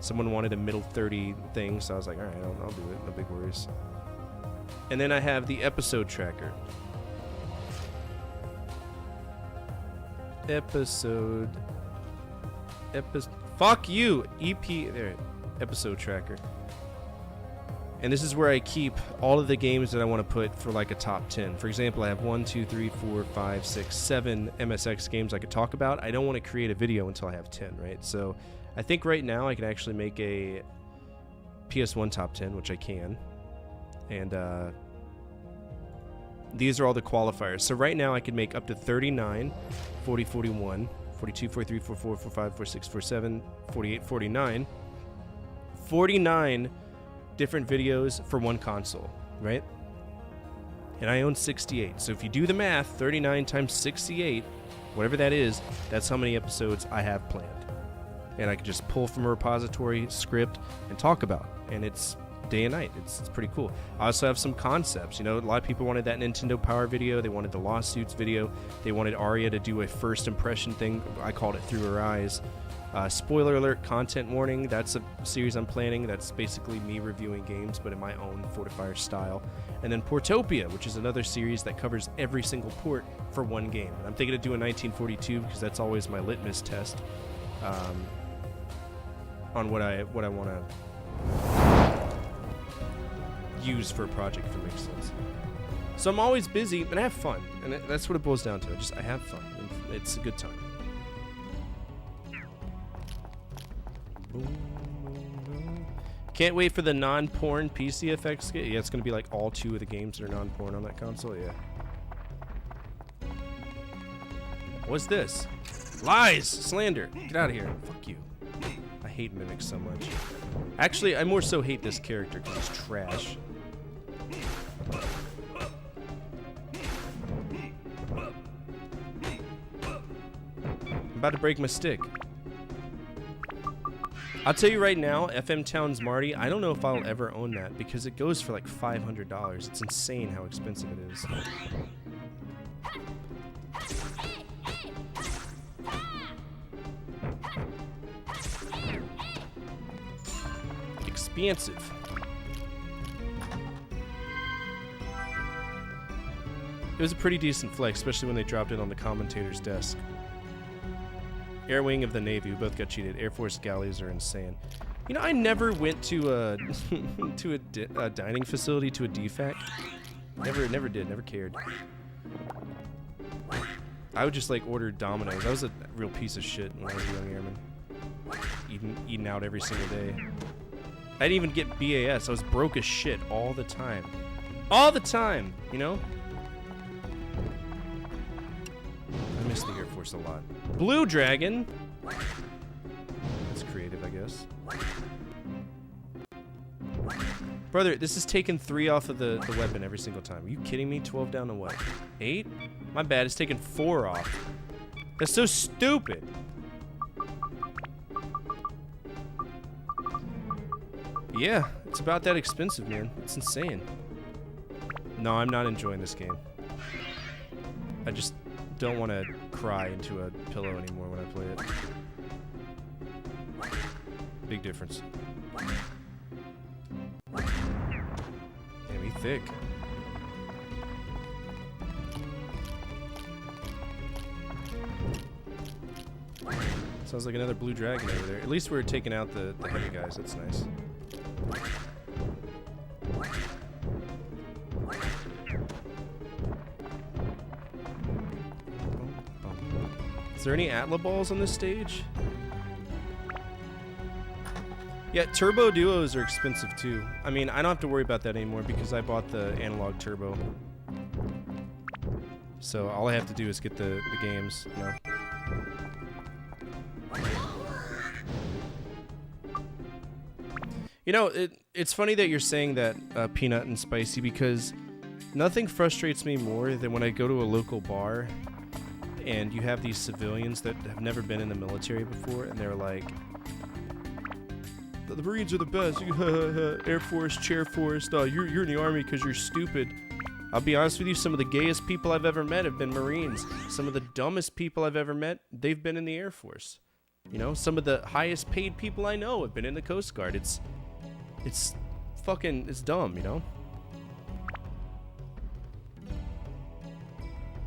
Someone wanted a middle 30 thing, so I was like, alright, I'll do it, no big worries. And then I have the episode tracker. Fuck you! Episode tracker. And this is where I keep all of the games that I want to put for like a top 10. For example, I have 1, 2, 3, 4, 5, 6, 7 MSX games I could talk about. I don't want to create a video until I have 10, right? So I think right now I can actually make a PS1 top 10, which I can. And these are all the qualifiers. So right now I can make up to 39, 40, 41, 42, 43, 44, 45, 46, 47, 48, 49. 49 different videos for one console, right? And I own 68. So if you do the math, 39 times 68, whatever that is, that's how many episodes I have planned. And I can just pull from a repository, script, and talk about. And it's day and night. It's pretty cool. I also have some concepts. A lot of people wanted that Nintendo Power video. They wanted the lawsuits video. They wanted Arya to do a first impression thing. I called it Through Her Eyes. Spoiler alert, content warning. That's a series I'm planning. That's basically me reviewing games, but in my own Fortifier style. And then Portopia, which is another series that covers every single port for one game. And I'm thinking of doing 1942 because that's always my litmus test on what I want to use for a project, if it makes sense. So I'm always busy, and I have fun, and that's what it boils down to. I have fun. It's a good time. Can't wait for the non-porn PCFX game. Yeah, it's gonna be like all 2 of the games that are non-porn on that console. Yeah. What's this? Lies! Slander! Get out of here. Fuck you. I hate mimics so much. Actually, I more so hate this character because he's trash. I'm about to break my stick. I'll tell you right now, FM Towns Marty, I don't know if I'll ever own that because it goes for like $500. It's insane how expensive it is. Expansive. It was a pretty decent flex, especially when they dropped it on the commentator's desk. Air Wing of the Navy, we both got cheated. Air Force galleys are insane. I never went to a a dining facility, to a DFAC. Never did, never cared. I would just order Domino's. I was a real piece of shit when I was a young airman. Eating out every single day. I didn't even get BAS. I was broke as shit all the time. All the time, I miss the Air Force a lot. Blue Dragon. That's creative, I guess. Brother, this is taking 3 off of the weapon every single time. Are you kidding me? 12 down to what? 8? My bad, it's taking 4 off. That's so stupid. Yeah, it's about that expensive, man. It's insane. No, I'm not enjoying this game. I just don't want to cry into a pillow anymore when I play it. Big difference. Damn, he thick. Sounds like another blue dragon over there. At least we're taking out the heavy guys. That's nice. Is there any Atla balls on this stage? Yeah, turbo duos are expensive too. I mean, I don't have to worry about that anymore because I bought the analog turbo. So all I have to do is get the games, you know. You know, it's funny that you're saying that, Peanut and Spicy, because nothing frustrates me more than when I go to a local bar and you have these civilians that have never been in the military before, and they're like, the Marines are the best. Air Force, Chair Force. You're in the Army because you're stupid. I'll be honest with you, some of the gayest people I've ever met have been Marines. Some of the dumbest people I've ever met, they've been in the Air Force. You know, some of the highest paid people I know have been in the Coast Guard. It's dumb, you know?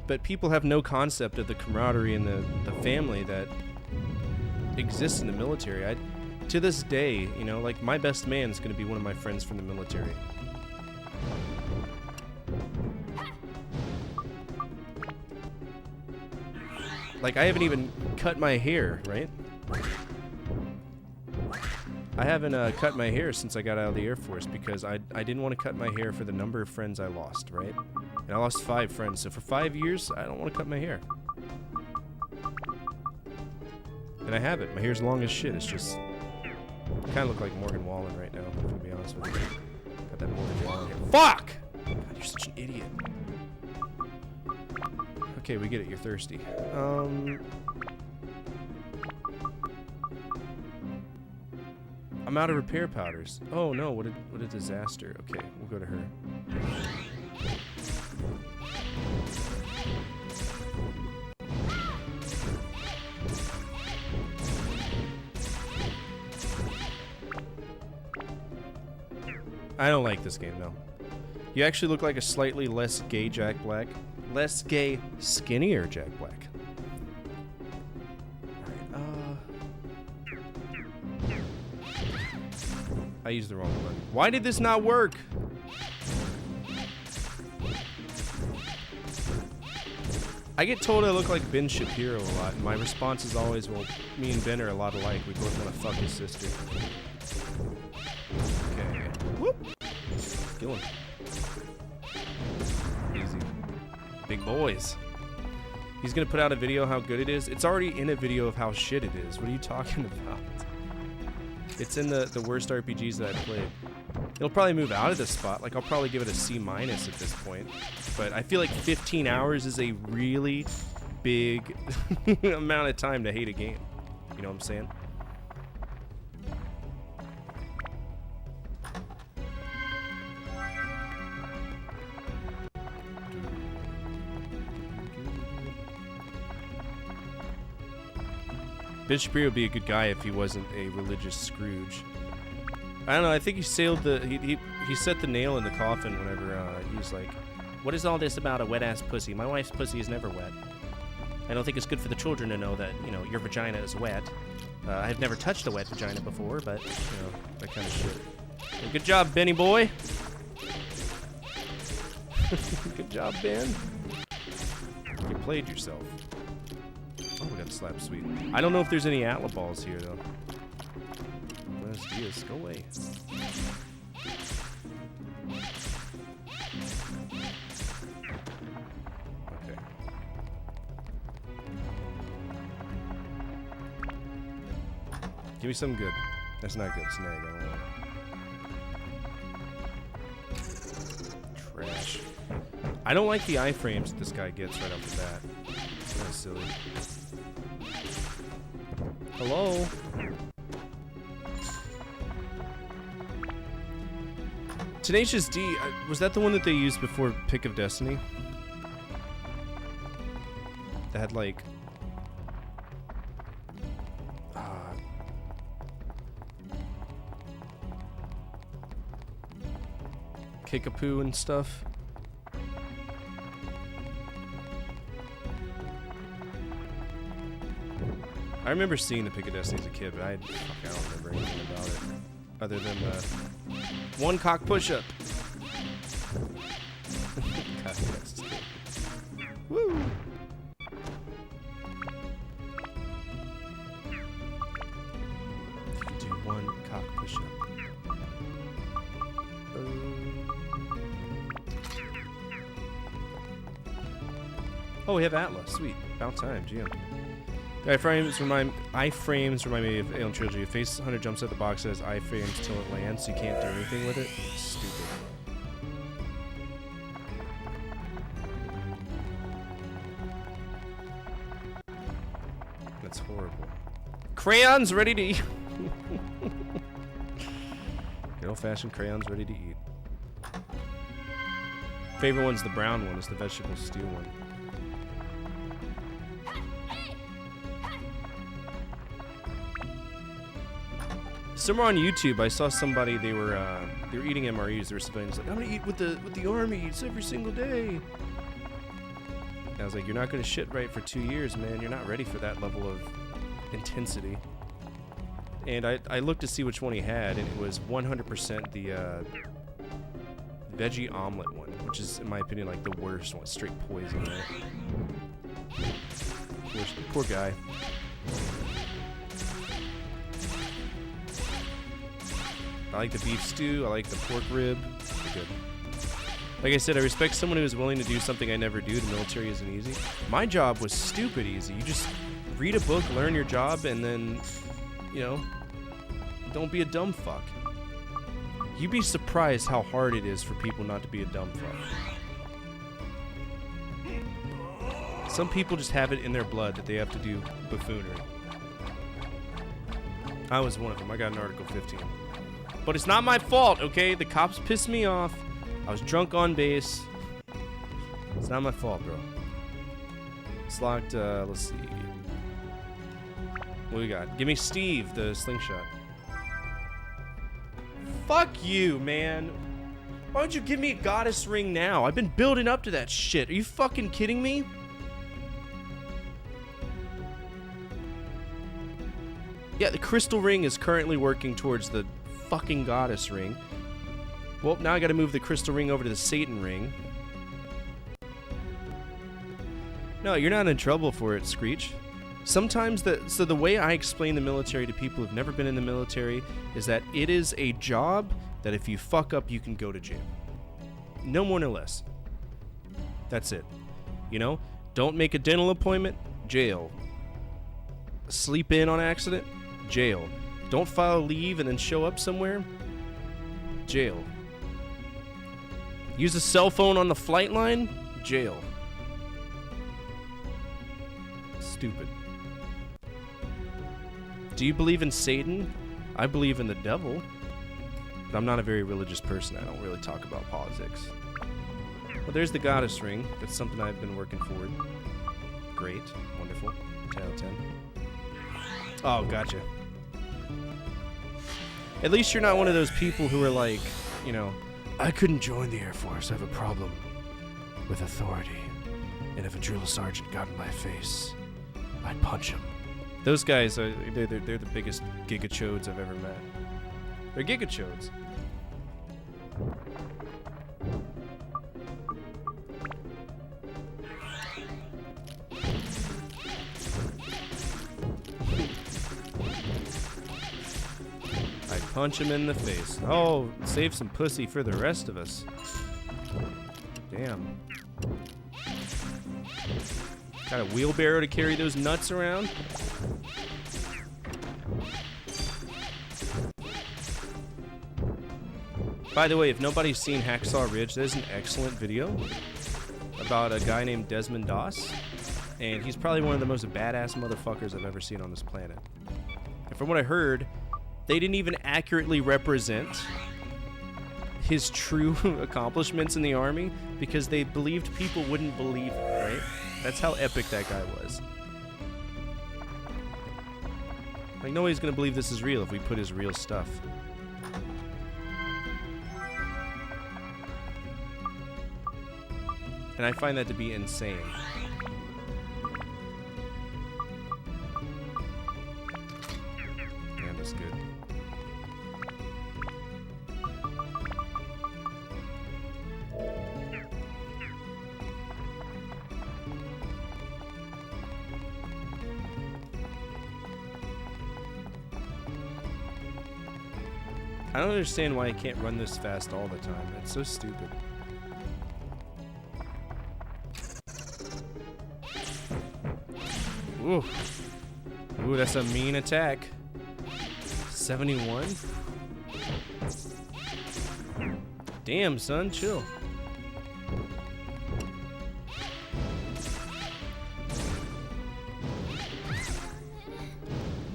But people have no concept of the camaraderie and the family that exists in the military. To this day, you know, like, my best man is going to be one of my friends from the military. Like, I haven't even cut my hair, right? I haven't cut my hair since I got out of the Air Force because I didn't want to cut my hair for the number of friends I lost, right? And I lost 5 friends, so for 5 years, I don't want to cut my hair. And I have it. My hair's long as shit. It's just... I kind of look like Morgan Wallen right now, to be honest with you. Got that Morgan Wallen hair. Fuck! God, you're such an idiot. Okay, we get it. You're thirsty. I'm out of repair powders. Oh no, what a disaster. Okay, we'll go to her. I don't like this game, no. You actually look like a slightly less gay Jack Black. Less gay, skinnier Jack Black. I used the wrong one. Why did this not work? I get told I look like Ben Shapiro a lot, and my response is always, well, me and Ben are a lot alike. We both want to fuck his sister. Okay. Whoop! Kill him. Easy. Big boys. He's gonna put out a video how good it is. It's already in a video of how shit it is. What are you talking about? It's in the worst RPGs that I've played. It'll probably move out of this spot. Like, I'll probably give it a C- at this point. But I feel like 15 hours is a really big amount of time to hate a game. You know what I'm saying? Ben Shapiro would be a good guy if he wasn't a religious Scrooge. I don't know. I think he sailed the he set the nail in the coffin whenever he was like, "What is all this about a wet ass pussy? My wife's pussy is never wet. I don't think it's good for the children to know that your vagina is wet. I've never touched a wet vagina before, but that kind of shit." Well, good job, Benny boy. Good job, Ben. You played yourself. Oh, we got the slap sweet. I don't know if there's any Atla balls here, though. Buenos dias. Go away. Okay. Give me something good. That's not good. Snag. I don't want. Trash. I don't like the iframes that this guy gets right off the bat. It's kind of silly. Hello? Tenacious D, was that the one that they used before Pick of Destiny? That had like... Kickapoo and stuff? I remember seeing the Pick of Destiny as a kid, but I don't remember anything about it. Other than one cock push-up. God, yes. Woo! If you do one cock push-up. Oh, we have Atlas. Sweet. About time. GM. Iframes remind me of Alien Trilogy. If Face Hunter jumps at the box, it says iframes till it lands, so you can't do anything with it. Stupid. That's horrible. Crayons ready to eat. Good old-fashioned crayons ready to eat. Favorite one's the brown one. It's the vegetable stew one. Somewhere on YouTube, I saw somebody. They were eating MREs. They were civilians. Like, I'm gonna eat with the army. It's every single day. And I was like, you're not gonna shit right for 2 years, man. You're not ready for that level of intensity. And I looked to see which one he had, and it was 100% the veggie omelet one, which is, in my opinion, like the worst one. Straight poison, right? Poor guy. I like the beef stew. I like the pork rib. Good. Like I said, I respect someone who is willing to do something I never do. The military isn't easy. My job was stupid easy. You just read a book, learn your job, and then, you know, don't be a dumb fuck. You'd be surprised how hard it is for people not to be a dumb fuck. Some people just have it in their blood that they have to do buffoonery. I was one of them. I got an Article 15. But it's not my fault, okay? The cops pissed me off. I was drunk on base. It's not my fault, bro. It's locked, let's see. What we got? Give me Steve, the slingshot. Fuck you, man. Why don't you give me a goddess ring now? I've been building up to that shit. Are you fucking kidding me? Yeah, the crystal ring is currently working towards the fucking goddess ring. Well, now I gotta move the crystal ring over to the Satan ring. No, you're not in trouble for it, Screech. Sometimes the way I explain the military to people who've never been in the military is that it is a job that if you fuck up, you can go to jail. No more, no less. That's it. You know? Don't make a dental appointment, jail. Sleep in on accident, jail. Don't file leave and then show up somewhere, jail. Use a cell phone on the flight line, jail. Stupid. Do you believe in Satan? I believe in the devil. But I'm not a very religious person. I don't really talk about politics. Well, there's the goddess ring. That's something I've been working forward. Great. Wonderful. 10 out of 10. Oh, gotcha. At least you're not one of those people who are like, you know, I couldn't join the Air Force. I have a problem with authority. And if a drill sergeant got in my face, I'd punch him. Those guys, they're the biggest gigachodes I've ever met. They're gigachodes. I'd punch him in the face. Oh, save some pussy for the rest of us. Damn. Got a wheelbarrow to carry those nuts around? By the way, if nobody's seen Hacksaw Ridge, there's an excellent video about a guy named Desmond Doss, and he's probably one of the most badass motherfuckers I've ever seen on this planet. And from what I heard, they didn't even accurately represent his true accomplishments in the army because they believed people wouldn't believe it, right? That's how epic that guy was. Like, nobody's gonna believe this is real if we put his real stuff. And I find that to be insane. I don't understand why I can't run this fast all the time. That's so stupid. Ooh. Ooh, that's a mean attack. 71? Damn, son, chill.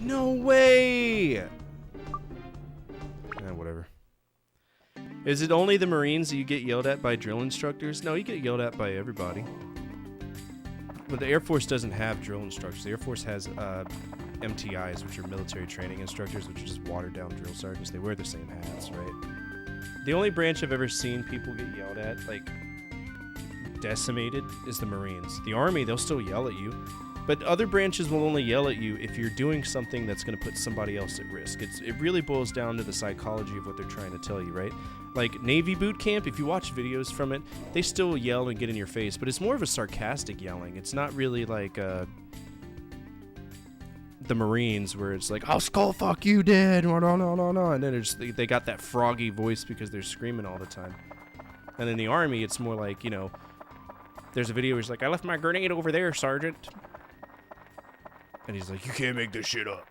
No way! Whatever. Is it only the Marines that you get yelled at by drill instructors? No, you get yelled at by everybody. But the Air Force doesn't have drill instructors. The Air Force has MTIs, which are military training instructors, which are just watered-down drill sergeants. They wear the same hats, right? The only branch I've ever seen people get yelled at, like, decimated, is the Marines. The Army, they'll still yell at you. But other branches will only yell at you if you're doing something that's going to put somebody else at risk. It really boils down to the psychology of what they're trying to tell you, right? Like Navy boot camp, if you watch videos from it, they still yell and get in your face, but it's more of a sarcastic yelling. It's not really like the Marines where it's like, "I'll skull fuck you dead," no, and then they got that froggy voice because they're screaming all the time. And in the Army, it's more like, you know, there's a video where he's like, "I left my grenade over there, Sergeant." And he's like, "You can't make this shit up."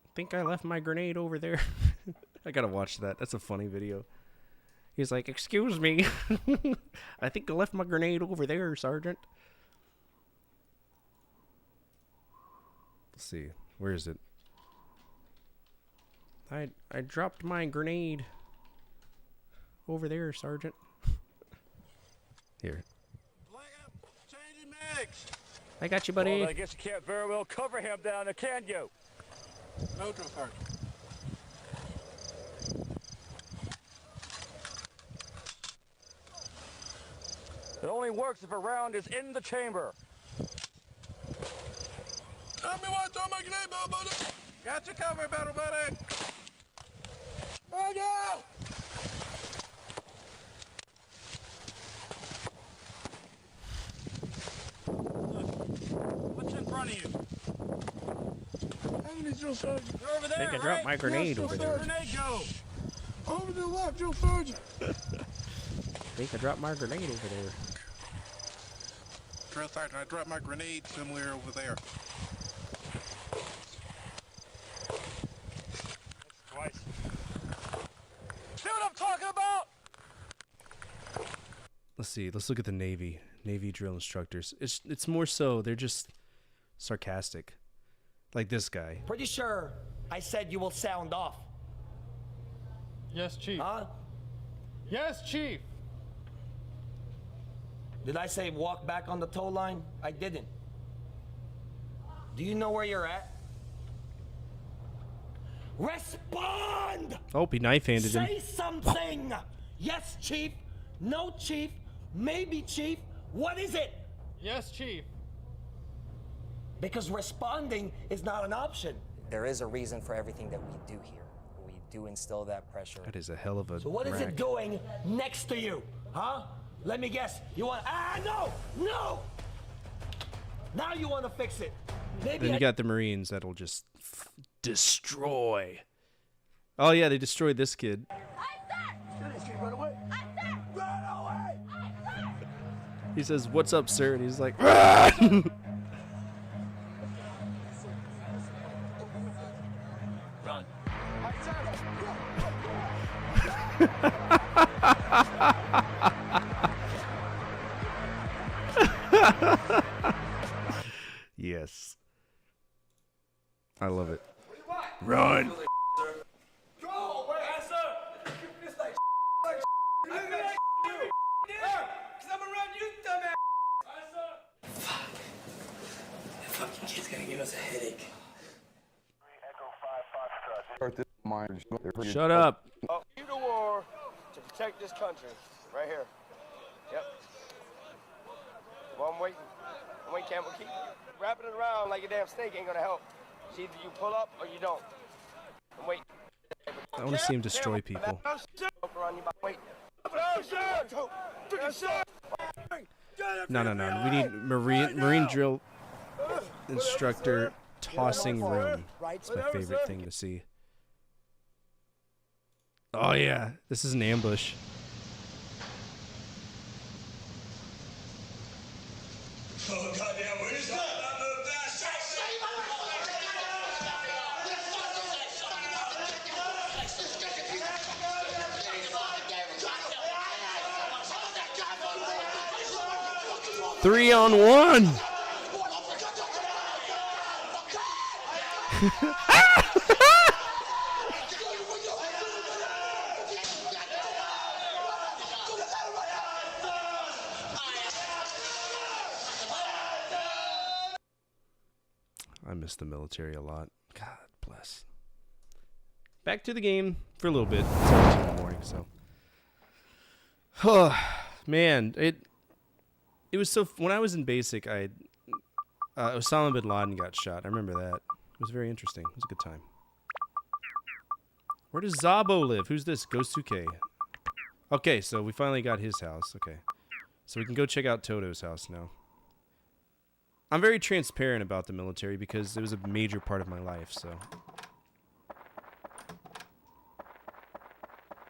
I think I left my grenade over there. I gotta watch that. That's a funny video. He's like, "Excuse me. I think I left my grenade over there, Sergeant." Let's see. Where is it? I dropped my grenade over there, Sergeant. Here. I got you, buddy. Well, I guess you can't very well cover him down there, can you? No, Drill Sergeant. It only works if a round is in the chamber. Tell me what, throw my grenade, battle buddy. Got you covered, battle buddy. Oh, no! What's in front of you? How many, Drill Sergeant? You're over there, I think I dropped my grenade over there. Grenade go? Over to the left, Drill Sergeant. I think I dropped my grenade over there. Drill Sergeant, I dropped my grenade somewhere over there. That's twice. See what I'm talking about? Let's see. Let's look at the Navy drill instructors. It's more so they're just sarcastic, like this guy. Pretty sure I said you will sound off. Yes, Chief. Huh? Yes, Chief. Did I say walk back on the tow line? I didn't. Do you know where you're at? Respond! Oh, he knife-handed him. Say something! Yes, Chief. No, Chief. Maybe, Chief. What is it? Yes, Chief. Because responding is not an option. There is a reason for everything that we do here. We do instill that pressure. That is a hell of a So what is rack. it doing next to you? Huh? Let me guess. You want... no! No! Now you want to fix it. Maybe Then you got the Marines that'll just destroy. Oh yeah, they destroyed this kid. Run away. Run away. He says, "What's up, sir?" And he's like, "Run!" Run. Yes. I love it. Run! Fucking kid's gonna give us a headache. Shut up. Oh, you to war to protect this country. Right here. Yep. Well, I'm waiting. I'm waiting, Campbell. Keep wrapping it around like a damn snake ain't gonna help. It's either you pull up or you don't. I'm waiting. I want to see him destroy people. No. We need Marine drill instructor tossing room. It's my favorite thing to see. Oh yeah, this is an ambush. Oh, goddamn, where's that? Three on one. I miss the military a lot. God bless. Back to the game for a little bit. It's only 2 in the morning, so. Man, it was so. When I was in basic, Osama bin Laden got shot. I remember that. It was very interesting. It was a good time. Where does Zabo live? Who's this? Gosuke. Okay, so we finally got his house. Okay. So we can go check out Toto's house now. I'm very transparent about the military because it was a major part of my life, so.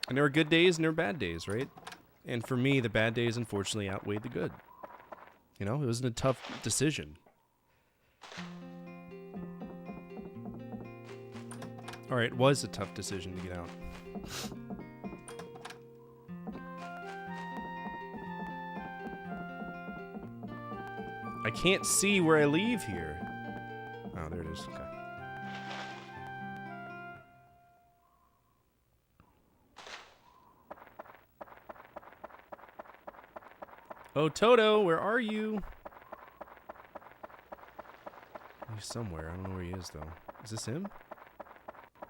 And there were good days and there were bad days, right? And for me, the bad days unfortunately outweighed the good. You know, it wasn't a tough decision. Alright, it was a tough decision to get out. I can't see where I leave here. Oh, there it is. Okay. Oh, Toto, where are you? He's somewhere. I don't know where he is, though. Is this him?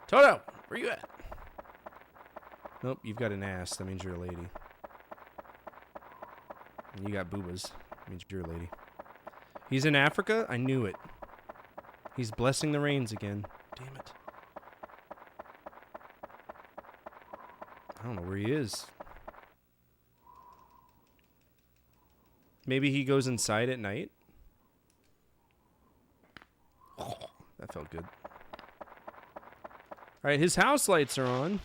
Toto, where you at? Nope, you've got an ass. That means you're a lady. And you got boobas. That means you're a lady. He's in Africa? I knew it. He's blessing the rains again. Damn it. I don't know where he is. Maybe he goes inside at night? Oh, that felt good. Alright, his house lights are on.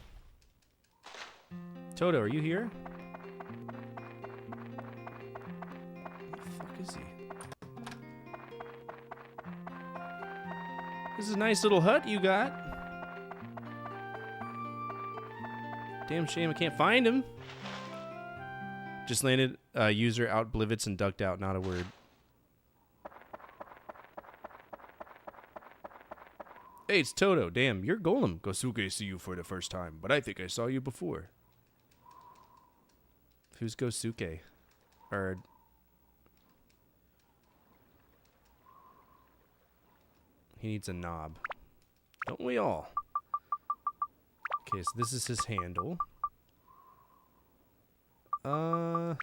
Toto, are you here? Where the fuck is he? This is a nice little hut you got. Damn shame I can't find him. Just landed user out Blivets and ducked out, not a word. Hey, it's Toto. Damn, you're Golem. Gosuke see you for the first time, but I think I saw you before. Who's Gosuke? Or... He needs a knob. Don't we all? Okay, so this is his handle. Oh,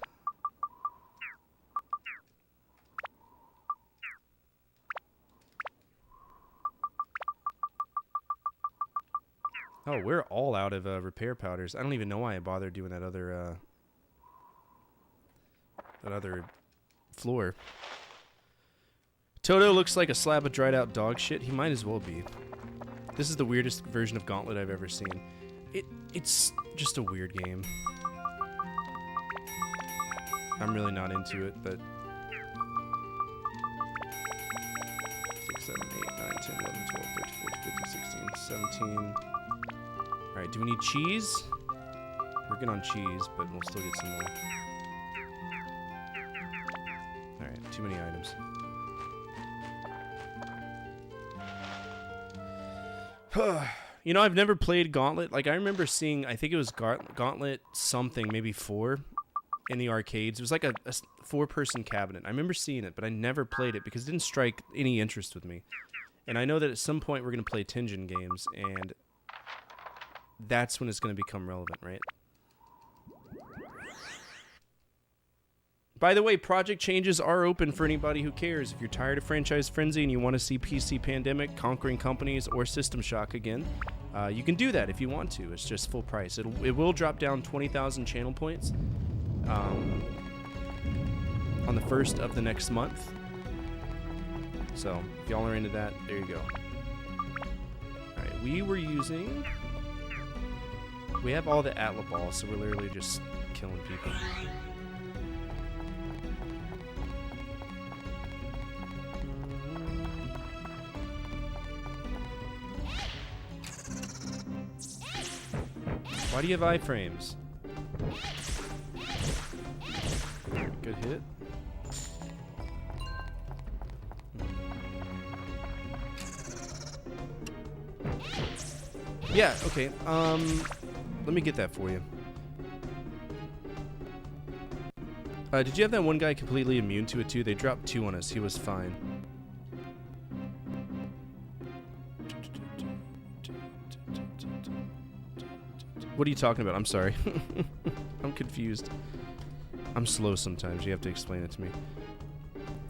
we're all out of repair powders. I don't even know why I bothered doing that other floor. Toto looks like a slab of dried out dog shit. He might as well be. This is the weirdest version of Gauntlet I've ever seen. It's just a weird game. I'm really not into it, but 6, 7, 8, 9, 10, 11, 12, 13, 14, 15, 16, 17. Alright, do we need cheese? We're good on cheese, but we'll still get some more. Alright, too many items. You know, I've never played Gauntlet. Like, I remember seeing, I think it was Gauntlet something, maybe 4, in the arcades. It was like a 4-person cabinet. I remember seeing it, but I never played it because it didn't strike any interest with me. And I know that at some point we're going to play Tengen games, and that's when it's going to become relevant, right? By the way, project changes are open for anybody who cares. If you're tired of Franchise Frenzy and you want to see PC Pandemic, Conquering Companies, or System Shock again, you can do that if you want to. It's just full price. It will drop down 20,000 channel points on the 1st of the next month. So, if y'all are into that, there you go. Alright, we were using... We have all the Atla balls, so we're literally just killing people. Why do you have iframes? Good hit. Yeah, okay. Let me get that for you. Did you have that one guy completely immune to it too? They dropped 2 on us. He was fine. What are you talking about? I'm sorry. I'm confused. I'm slow sometimes. You have to explain it to me.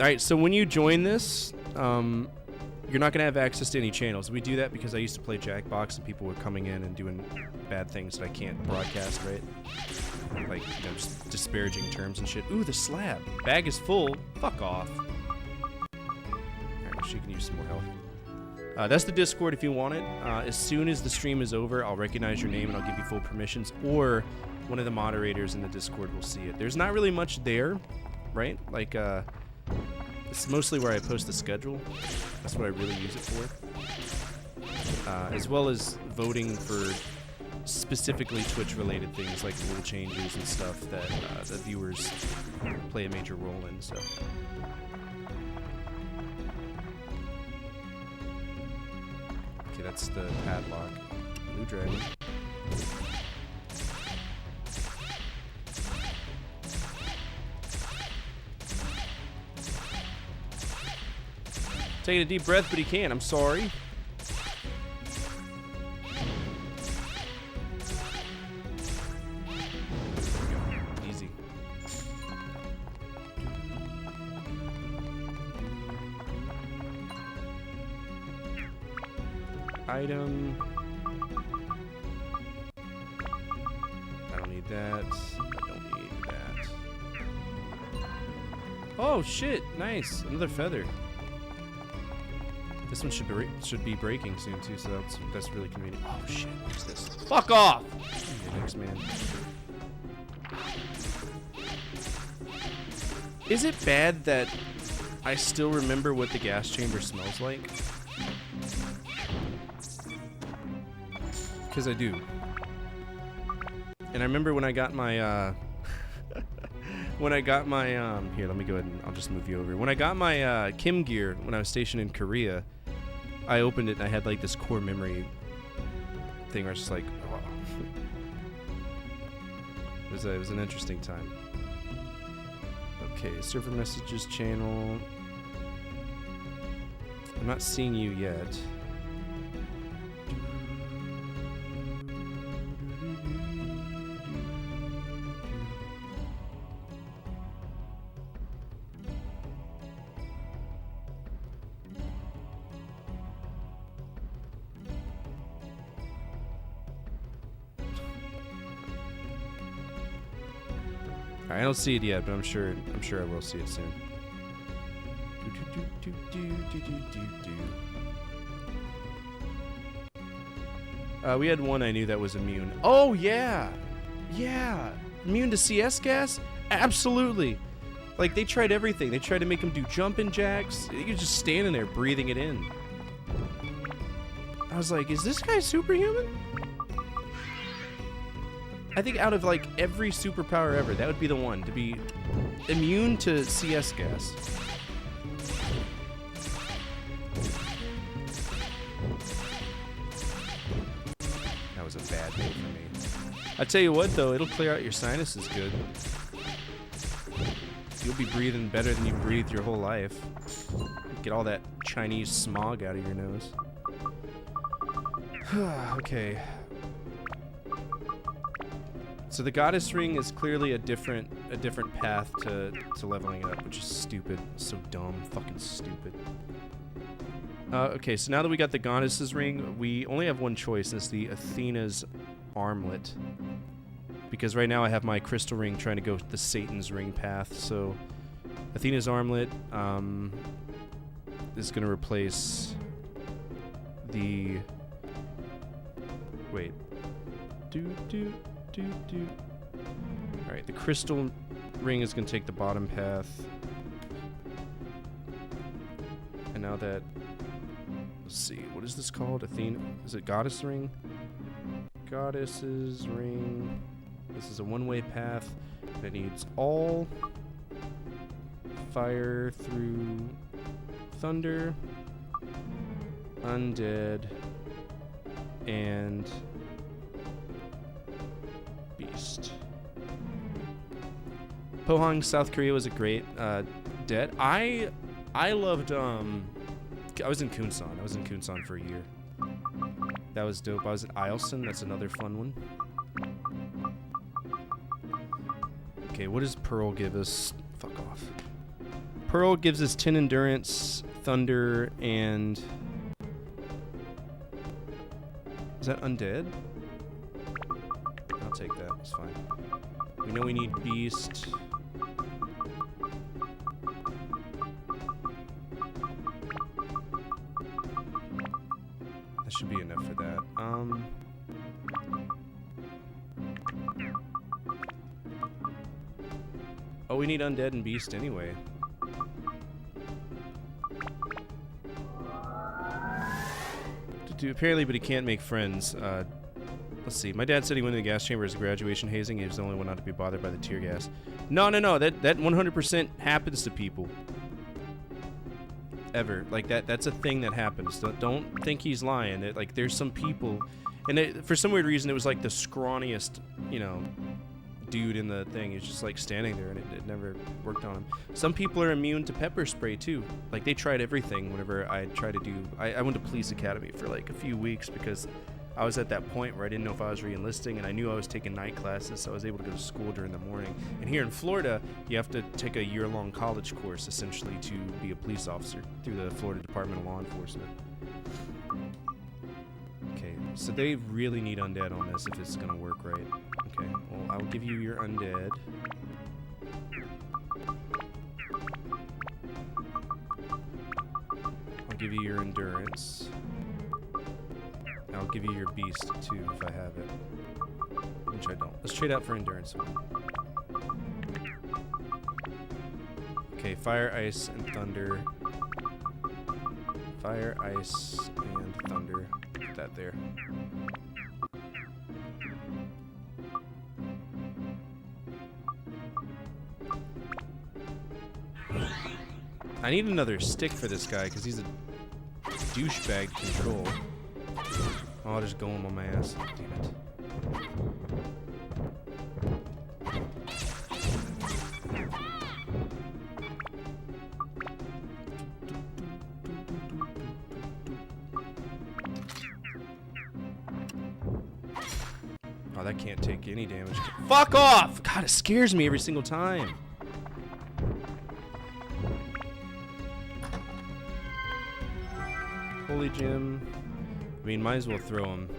Alright, so when you join this, you're not going to have access to any channels. We do that because I used to play Jackbox and people were coming in and doing bad things that I can't broadcast, right? Like, you know, just disparaging terms and shit. Ooh, the slab. Bag is full. Fuck off. Alright, she can use some more health. That's the Discord if you want it. As soon as the stream is over, I'll recognize your name and I'll give you full permissions, or one of the moderators in the Discord will see it. There's not really much there, right? Like, it's mostly where I post the schedule. That's what I really use it for. As well as voting for specifically Twitch-related things like rule changes and stuff that the viewers play a major role in, so... Okay, that's the padlock. Blue dragon. Taking a deep breath, but he can't. I'm sorry. Easy. Item. I don't need that. I don't need that. Oh shit! Nice, another feather. This one should be breaking soon too, so that's really convenient. Oh shit! What's this? Fuck off! Thanks, man. Is it bad that I still remember what the gas chamber smells like? Because I do. And I remember when I got my, here, let me go ahead and I'll just move you over. When I got my, Kim gear when I was stationed in Korea, I opened it and I had, like, this core memory thing where I was just like, oh. It was an interesting time. Okay, server messages channel. I'm not seeing you yet. I don't see it yet, but I'm sure I will see it soon. We had one I knew that was immune. Oh yeah, yeah, immune to CS gas. Absolutely. Like they tried everything. They tried to make him do jumping jacks. He was just standing there breathing it in. I was like, is this guy superhuman? I think out of like every superpower ever, that would be the one, to be immune to CS gas. That was a bad day for me. I tell you what though, it'll clear out your sinuses good. You'll be breathing better than you breathed your whole life. Get all that Chinese smog out of your nose. Okay. So the goddess ring is clearly a different path to leveling it up, which is stupid. So dumb, fucking stupid. Okay, so now that we got the goddess's ring, we only have one choice, and it's the Athena's armlet. Because right now I have my crystal ring trying to go the Satan's ring path, so Athena's armlet, is going to replace the... Wait. Alright, the crystal ring is going to take the bottom path. And now that... Let's see, what is this called? Athena? Is it Goddess Ring? Goddess's Ring. This is a one-way path. It needs all fire through thunder, undead, and beast. Pohang, South Korea was a great dead. I loved I was in Kunsan. I was in Kunsan for a year. That was dope. I was at Eielson. That's another fun one. Okay, what does Pearl give us? Fuck off. Pearl gives us 10 endurance, thunder, and... Is that undead? I'll take that. It's fine. We know we need beast. That should be enough for that. Oh, we need undead and beast anyway. Apparently, but he can't make friends. Let's see. My dad said he went to the gas chamber as a graduation hazing. He was the only one not to be bothered by the tear gas. No. That 100% happens to people. Ever. Like, that's a thing that happens. Don't think he's lying. Like, there's some people... And for some weird reason, it was like the scrawniest, dude in the thing. He's just like standing there, and it never worked on him. Some people are immune to pepper spray too. Like, they tried everything whenever I tried to do... I went to police academy for like a few weeks because I was at that point where I didn't know if I was re-enlisting, and I knew I was taking night classes, so I was able to go to school during the morning. And here in Florida, you have to take a year-long college course essentially to be a police officer through the Florida Department of Law Enforcement. Okay, so they really need undead on this if it's gonna work right. Okay, well, I'll give you your undead. I'll give you your endurance. I'll give you your beast too if I have it. Which I don't. Let's trade out for endurance. Okay, fire, ice, and thunder. Fire, ice, and thunder. Put that there. I need another stick for this guy because he's a douchebag control. Oh, I'll just go on my ass. Damn it. Oh, that can't take any damage. Fuck off! God, it scares me every single time. Holy Gem. I mean, might as well throw him.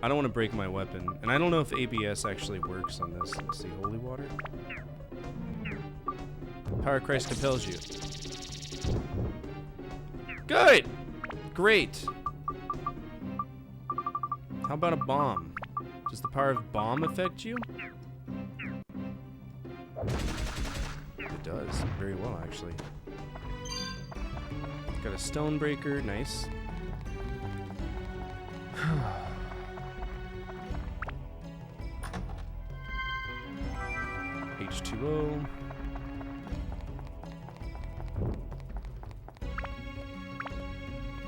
I don't want to break my weapon. And I don't know if ABS actually works on this. Let's see. Holy Water? Power of Christ compels you. Good! Great. How about a bomb? Does the power of bomb affect you? It does. Very well, actually. Got a Stonebreaker. Nice. H2O.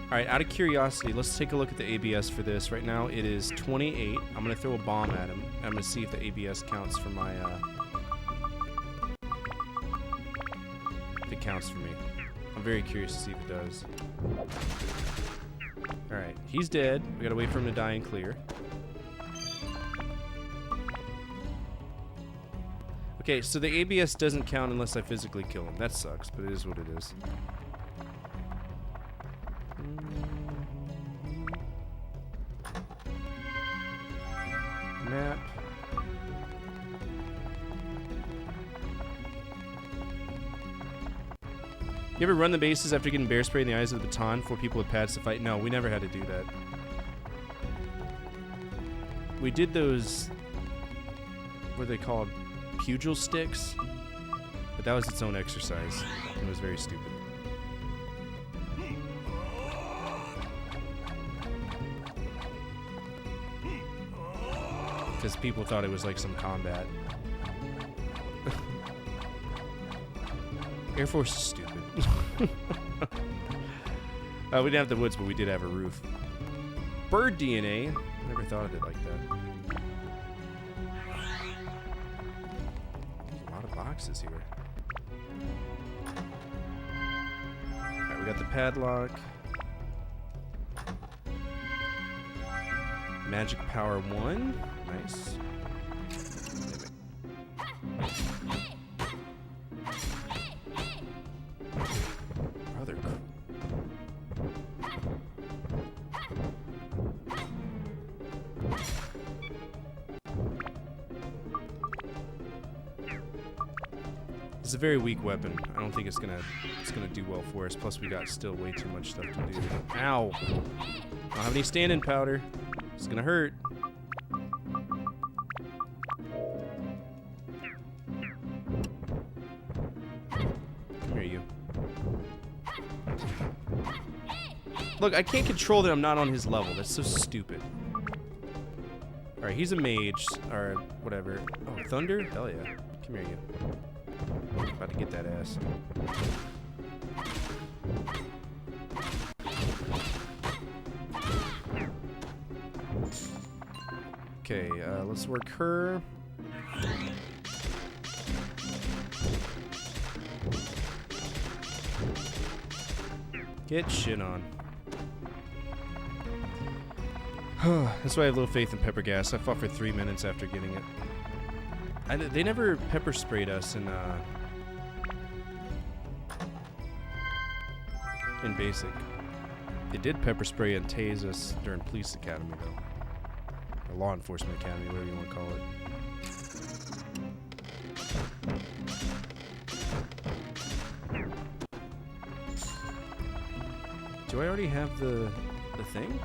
Alright, out of curiosity, let's take a look at the ABS for this. Right now it is 28. I'm going to throw a bomb at him. I'm going to see if the ABS counts for my... if it counts for me. I'm very curious to see if it does. Alright, he's dead. We gotta wait for him to die and clear. Okay, so the ABS doesn't count unless I physically kill him. That sucks, but it is what it is. Map. You ever run the bases after getting bear spray in the eyes with a baton for people with pads to fight? No, we never had to do that. We did those, what are they called? Pugil sticks? But that was its own exercise. It was very stupid. Because people thought it was like some combat. Air Force is stupid. We didn't have the woods, but we did have a roof. Bird DNA. Never thought of it like that. There's a lot of boxes here. Alright, we got the padlock. Magic Power 1. Nice. Brother. It's a very weak weapon. I don't think it's gonna do well for us. Plus, we got still way too much stuff to do. Ow! I don't have any stand-in powder. It's gonna hurt. Come here, you. Look, I can't control that I'm not on his level. That's so stupid. Alright, he's a mage. Or whatever. Oh, thunder? Hell yeah. Come here, you. About to get that ass. Okay, let's work her. Get shit on. That's why I have little faith in pepper gas. I fought for 3 minutes after getting it. They never pepper sprayed us in basic. They did pepper spray and tase us during police academy though. Or law enforcement academy, whatever you want to call it. Do I already have the thing?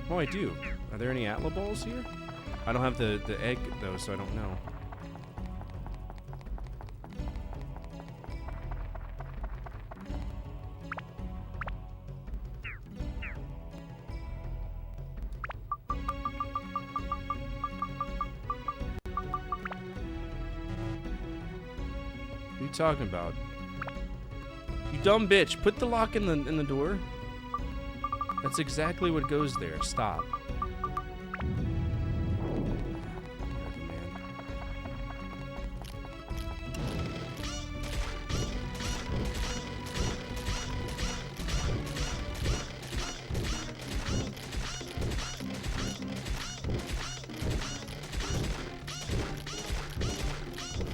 Oh, I do. Are there any Atla balls here? I don't have the egg though, so I don't know. What are you talking about? You dumb bitch! Put the lock in the door. That's exactly what goes there. Stop.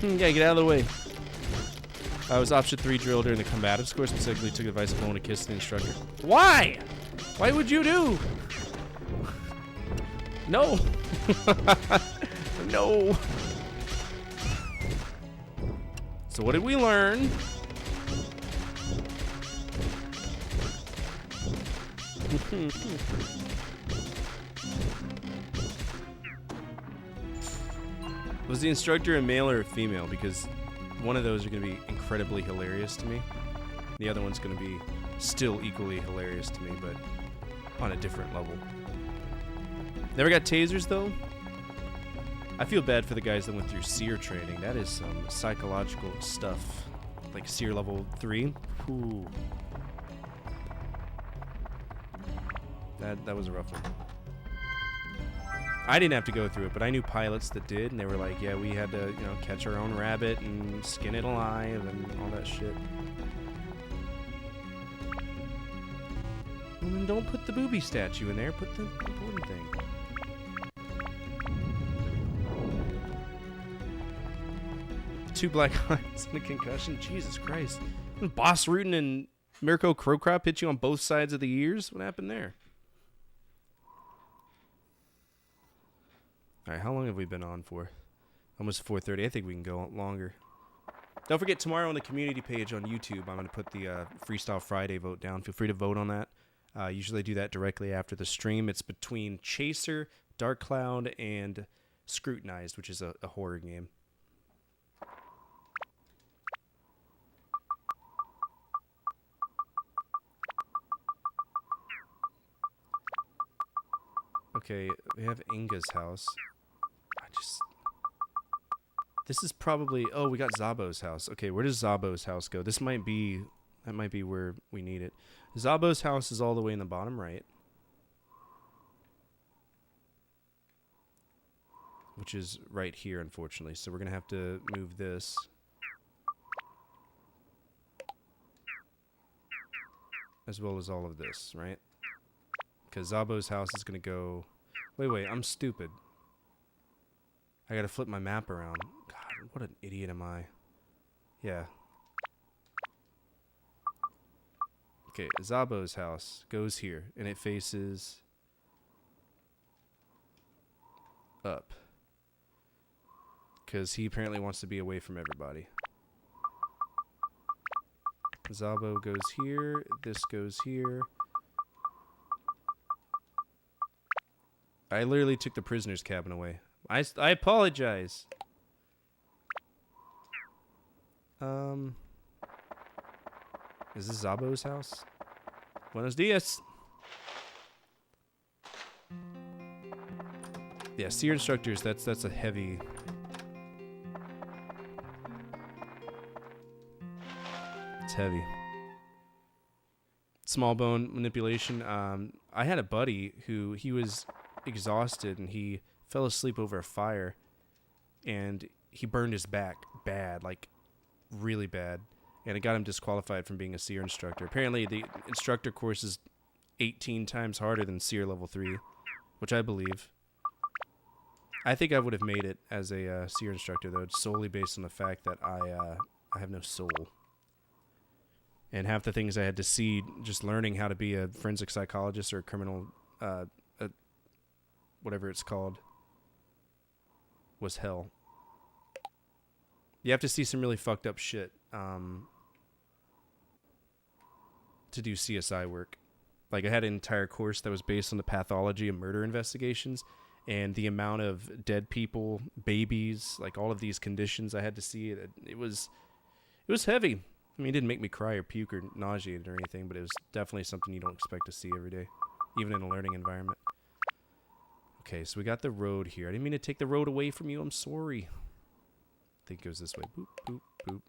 Yeah, get out of the way. I was option 3 drill during the combative score. Specifically took advice of blowing a kiss to the instructor. Why? Why would you do? No. No. So what did we learn? Was the instructor a male or a female? Because one of those are going to be incredibly hilarious to me. The other one's going to be still equally hilarious to me, but on a different level. Never got tasers, though? I feel bad for the guys that went through SEER training. That is some psychological stuff. Like SEER level 3. Ooh. That was a rough one. I didn't have to go through it, but I knew pilots that did, and they were like, yeah, we had to, you know, catch our own rabbit and skin it alive and all that shit. Well, then don't put the booby statue in there. Put the important thing. Two black eyes and a concussion. Jesus Christ. Boss Rootin and Mirko Crowcrop hit you on both sides of the ears? What happened there? All right, how long have we been on for? Almost 4:30. I think we can go longer. Don't forget, tomorrow on the community page on YouTube, I'm going to put the Freestyle Friday vote down. Feel free to vote on that. Usually I do that directly after the stream. It's between Chaser, Dark Cloud, and Scrutinized, which is a horror game. Okay, we have Inga's house. This is probably... Oh, we got Zabo's house. Okay, where does Zabo's house go? This might be... That might be where we need it. Zabo's house is all the way in the bottom right. Which is right here, unfortunately. So we're going to have to move this. As well as all of this, right? Because Zabo's house is going to go... Wait, I'm stupid. I got to flip my map around. God, what an idiot am I. Yeah. Okay, Zabo's house goes here, and it faces up. Because he apparently wants to be away from everybody. Zabo goes here, this goes here. I literally took the prisoner's cabin away. I apologize. Is this Zabo's house? Buenos dias. Yeah, seer instructors, that's a heavy... It's heavy. Small bone manipulation. I had a buddy who, he was exhausted and he fell asleep over a fire and he burned his back bad, like really bad, and it got him disqualified from being a seer instructor. Apparently the instructor course is 18 times harder than seer level 3, which I believe. I think I would have made it as a seer instructor though, solely based on the fact that I have no soul. And half the things I had to see just learning how to be a forensic psychologist or a criminal, whatever it's called, was hell. You have to see some really fucked up shit to do CSI work. Like, I had an entire course that was based on the pathology of murder investigations and the amount of dead people, babies, like all of these conditions I had to see. It was heavy. I mean, it didn't make me cry or puke or nauseated or anything, but it was definitely something you don't expect to see every day, even in a learning environment. Okay, so we got the road here. I didn't mean to take the road away from you. I'm sorry. I think it goes this way. Boop, boop, boop.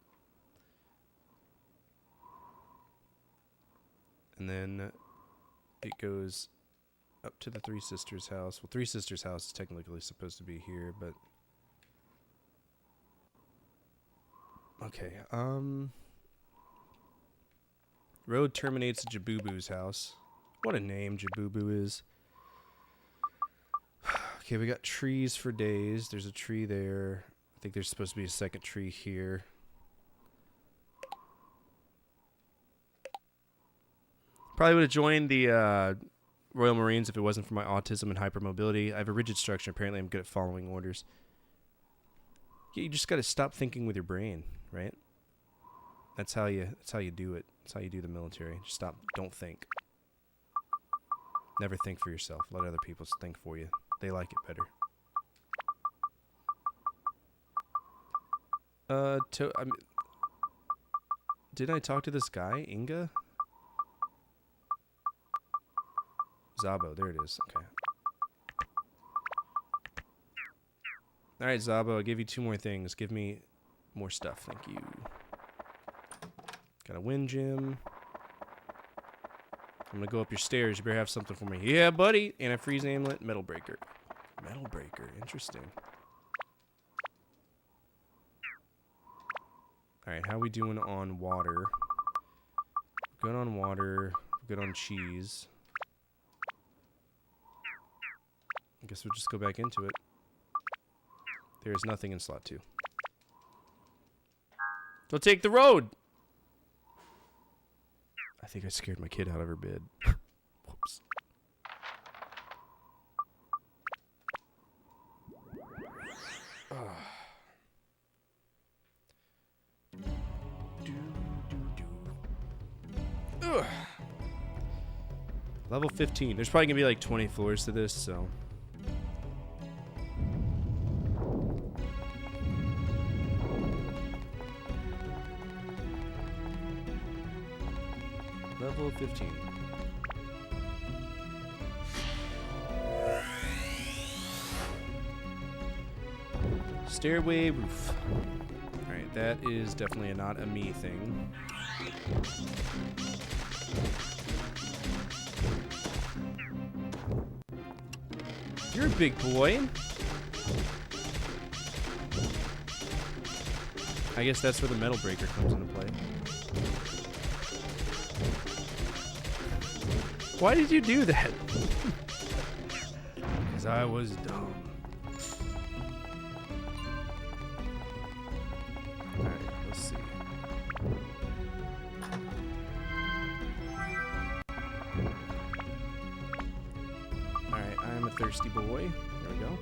And then it goes up to the Three Sisters' house. Well, Three Sisters' house is technically supposed to be here, but... Okay, road terminates at Jabubu's house. What a name Jabubu is. Okay, we got trees for days. There's a tree there. I think there's supposed to be a second tree here. Probably would have joined the Royal Marines if it wasn't for my autism and hypermobility. I have a rigid structure. Apparently I'm good at following orders. Yeah, you just got to stop thinking with your brain, right? That's how you do it. That's how you do the military. Just stop. Don't think. Never think for yourself. Let other people think for you. They like it better. Didn't I talk to this guy, Inga? Zabo, there it is. Okay. Alright, Zabo, I'll give you 2 more things. Give me more stuff. Thank you. Got a wind gem. I'm gonna go up your stairs. You better have something for me. Yeah, buddy. Antifreeze amulet, metal breaker. Metal breaker, interesting. Alright, how we doing on water? Good on water. Good on cheese. I guess we'll just go back into it. There is nothing in slot 2. So take the road! I think I scared my kid out of her bed. Whoops. Level 15. There's probably gonna be like 20 floors to this, so. Level 15. Stairway roof. Alright, that is definitely not a me thing. You're a big boy. I guess that's where the metal breaker comes into play. Why did you do that? Because I was dumb. Alright, let's see. Alright, I'm a thirsty boy. There we go.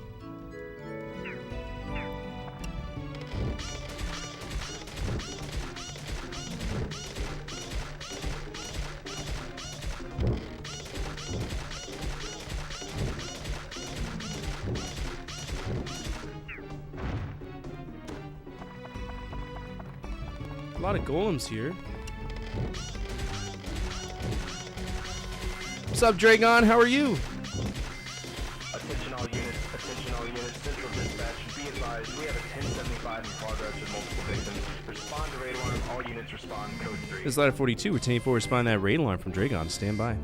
A lot of golems here. What's up, Dragon? How are you? Attention all units, central dispatch, be advised, we have a 1075 in progress with multiple victims. Respond to raid alarm, all units respond, code 3. This is Ladder 42. We're 10-4 respond to that raid alarm from Dragon. Stand by.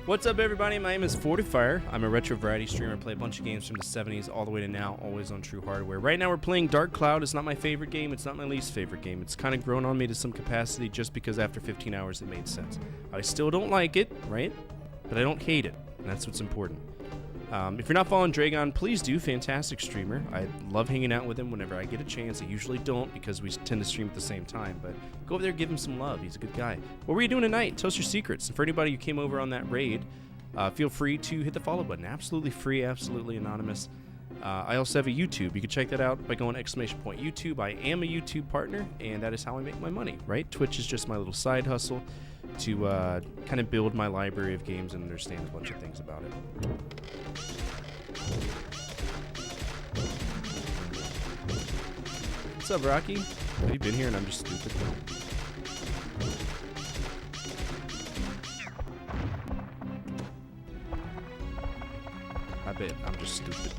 What's up, everybody? My name is Fortifier. I'm a retro variety streamer. Play a bunch of games from the 70s all the way to now, always on true hardware. Right now we're playing Dark Cloud. It's not my favorite game. It's not my least favorite game. It's kind of grown on me to some capacity just because after 15 hours it made sense. I still don't like it, right? But I don't hate it, and that's what's important. If you're not following Dragon, please do. Fantastic streamer. I love hanging out with him whenever I get a chance. I usually don't because we tend to stream at the same time, but go over there, give him some love. He's a good guy. What were you doing tonight? Tell us your secrets. And for anybody who came over on that raid, feel free to hit the follow button. Absolutely free, absolutely anonymous. I also have a YouTube. You can check that out by going ! YouTube. I am a YouTube partner, and that is how I make my money, right? Twitch is just my little side hustle to kind of build my library of games and understand a bunch of things about it. What's up, Rocky? Have you been here and I'm just stupid? I bet I'm just stupid.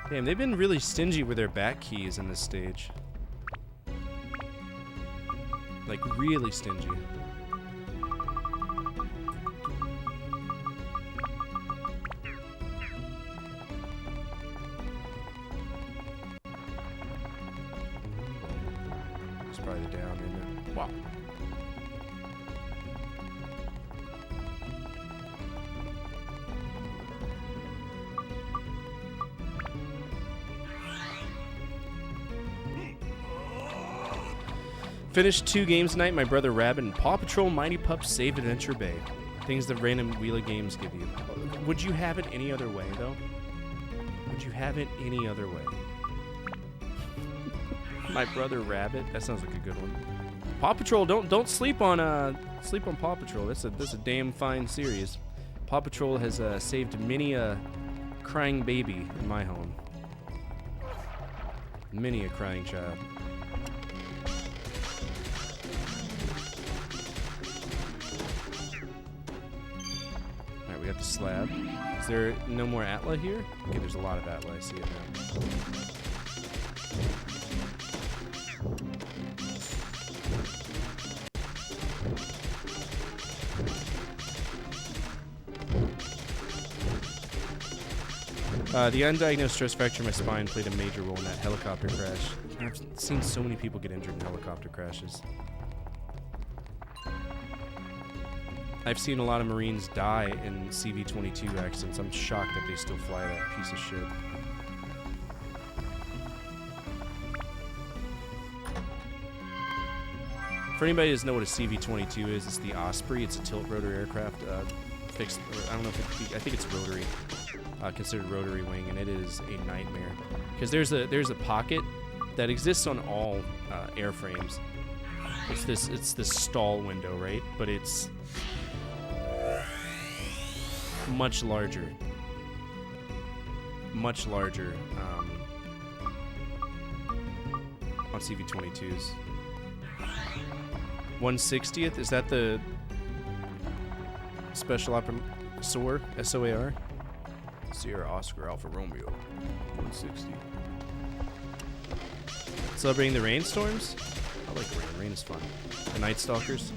Damn, they've been really stingy with their back keys in this stage. Like, really stingy. It's probably the down, isn't it? Wow. Finished 2 games tonight. My brother Rabbit and Paw Patrol Mighty Pups Save Adventure Bay. Things that random Wheel of Games give you. Would you have it any other way, though? Would you have it any other way? My brother Rabbit. That sounds like a good one. Paw Patrol. Don't sleep on Paw Patrol. That's a damn fine series. Paw Patrol has saved many a crying baby in my home. Many a crying child. We got the slab. Is there no more Atla here? Okay, there's a lot of Atla. I see it now. The undiagnosed stress fracture in my spine played a major role in that helicopter crash. I've seen so many people get injured in helicopter crashes. I've seen a lot of Marines die in CV-22 accidents. I'm shocked that they still fly that piece of shit. For anybody who doesn't know what a CV-22 is, it's the Osprey. It's a tilt rotor aircraft. Fixed, or I don't know if it, I think it's rotary, considered rotary wing, and it is a nightmare because there's a pocket that exists on all airframes. It's this stall window, right? But it's much larger on CV-22s. 160th, is that the special SOAR? SOAR? Sierra Oscar Alpha Romeo 160. Celebrating the rainstorms? I like rain. Rain is fun. The Night Stalkers.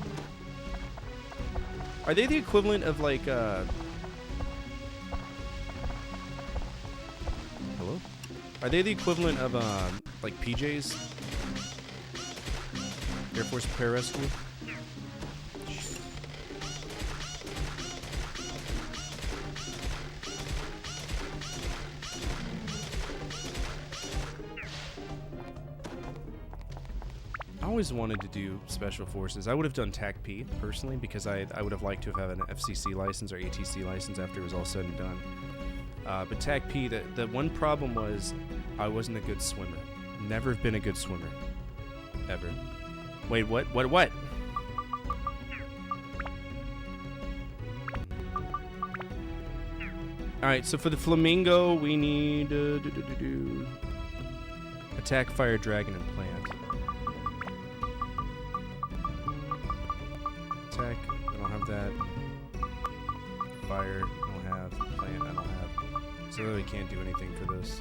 Are they the equivalent of like hello? Are they the equivalent of like PJs? Air Force Pararescue? Shit. I always wanted to do Special Forces. I would have done TAC P personally because I would have liked to have had an FCC license or ATC license after it was all said and done. But TAC P, the one problem was I wasn't a good swimmer. Never have been a good swimmer. Ever. Wait, what? Alright, so for the Flamingo, we need attack, fire, dragon, and plant. Attack, I don't have that. Fire, I don't have. Plant, I don't have. So I really can't do anything for this.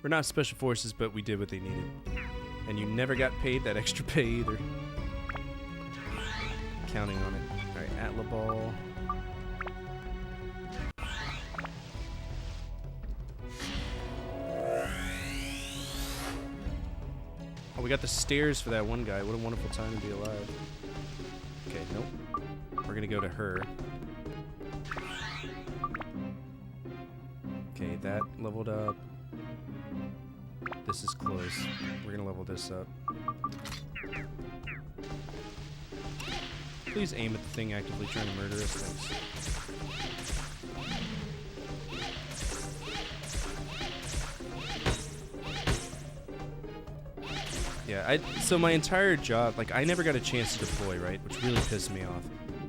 We're not Special Forces, but we did what they needed. And you never got paid that extra pay either. Counting on it. Alright, Atlaball. Oh, we got the stairs for that one guy. What a wonderful time to be alive. Okay, nope. We're gonna go to her. Okay, that leveled up. This is close. We're gonna level this up. Please aim at the thing actively trying to murder us. Thanks. Yeah, so my entire job, like, I never got a chance to deploy, right? Which really pissed me off.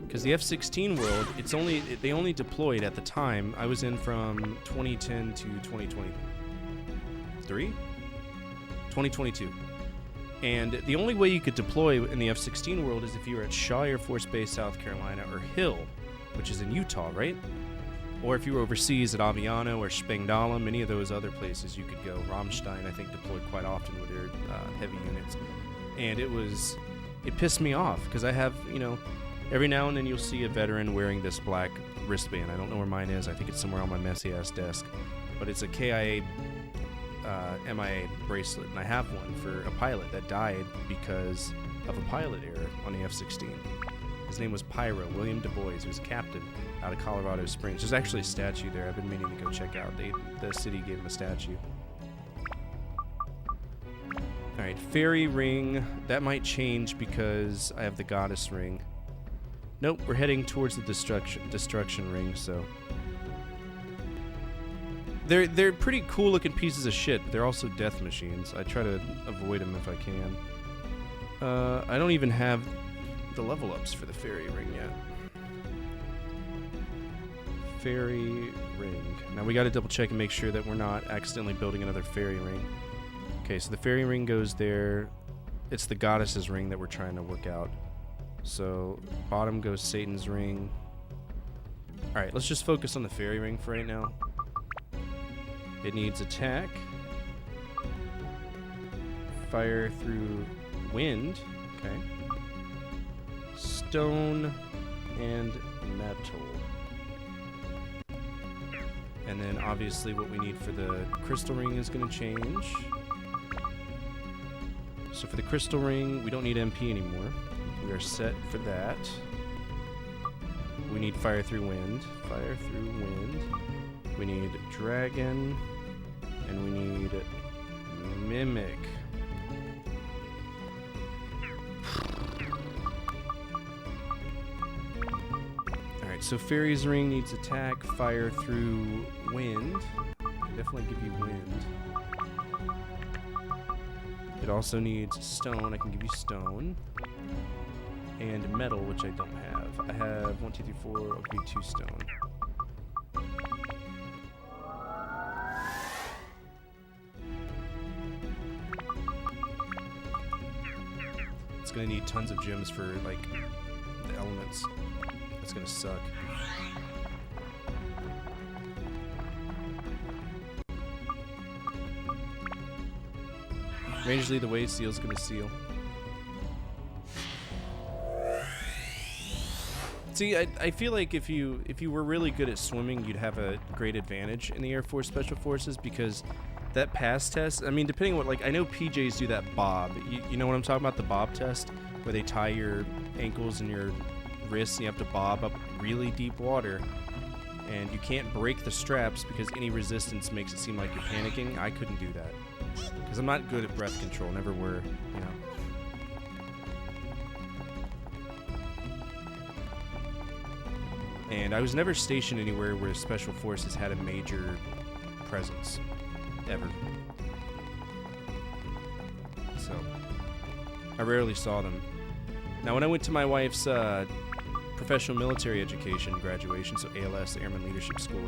Because the F-16 world, they only deployed at the time. I was in from 2010 to 2023? 2022. And the only way you could deploy in the F-16 world is if you were at Shaw Air Force Base, South Carolina, or Hill, which is in Utah, right? Or if you were overseas at Aviano or Spangdahlem, any of those other places you could go. Rammstein, I think, deployed quite often with their heavy units. And it pissed me off, because I have, every now and then you'll see a veteran wearing this black wristband. I don't know where mine is. I think it's somewhere on my messy-ass desk. But it's a KIA MIA bracelet, and I have one for a pilot that died because of a pilot error on the F-16. His name was Pyro, William Du Bois. He was a captain out of Colorado Springs. There's actually a statue there I've been meaning to go check out. The city gave him a statue. Alright, Fairy Ring. That might change because I have the Goddess Ring. Nope, we're heading towards the Destruction Ring, so... They're pretty cool looking pieces of shit, but they're also death machines. I try to avoid them if I can. I don't even have the level ups for the Fairy Ring yet. Fairy Ring. Now we gotta double check and make sure that we're not accidentally building another Fairy Ring. Okay, so the Fairy Ring goes there. It's the Goddess's Ring that we're trying to work out. So, bottom goes Satan's Ring. Alright, let's just focus on the Fairy Ring for right now. It needs attack, fire through wind, okay, stone, and metal. And then obviously what we need for the crystal ring is going to change. So for the crystal ring, we don't need MP anymore. We are set for that. We need fire through wind. Fire through wind. We need dragon. And we need mimic. Alright, so fairy's ring needs attack, fire through wind. I can definitely give you wind. It also needs stone. I can give you stone. And metal, which I don't have. I have 1, 2, 3, 4. I'll give you 2 stone. It's gonna need tons of gems for, like, the elements. That's gonna suck. Range lead the way, seal's gonna seal. See, I feel like if you were really good at swimming, you'd have a great advantage in the Air Force Special Forces, because that pass test, I mean, depending on what, like, I know PJs do that bob. You know what I'm talking about, the bob test, where they tie your ankles and your wrists and you have to bob up really deep water, and you can't break the straps because any resistance makes it seem like you're panicking. I couldn't do that because I'm not good at breath control, never were, you know. And I was never stationed anywhere where Special Forces had a major presence, ever. So, I rarely saw them. Now, when I went to my wife's professional military education graduation, so ALS, Airman Leadership School,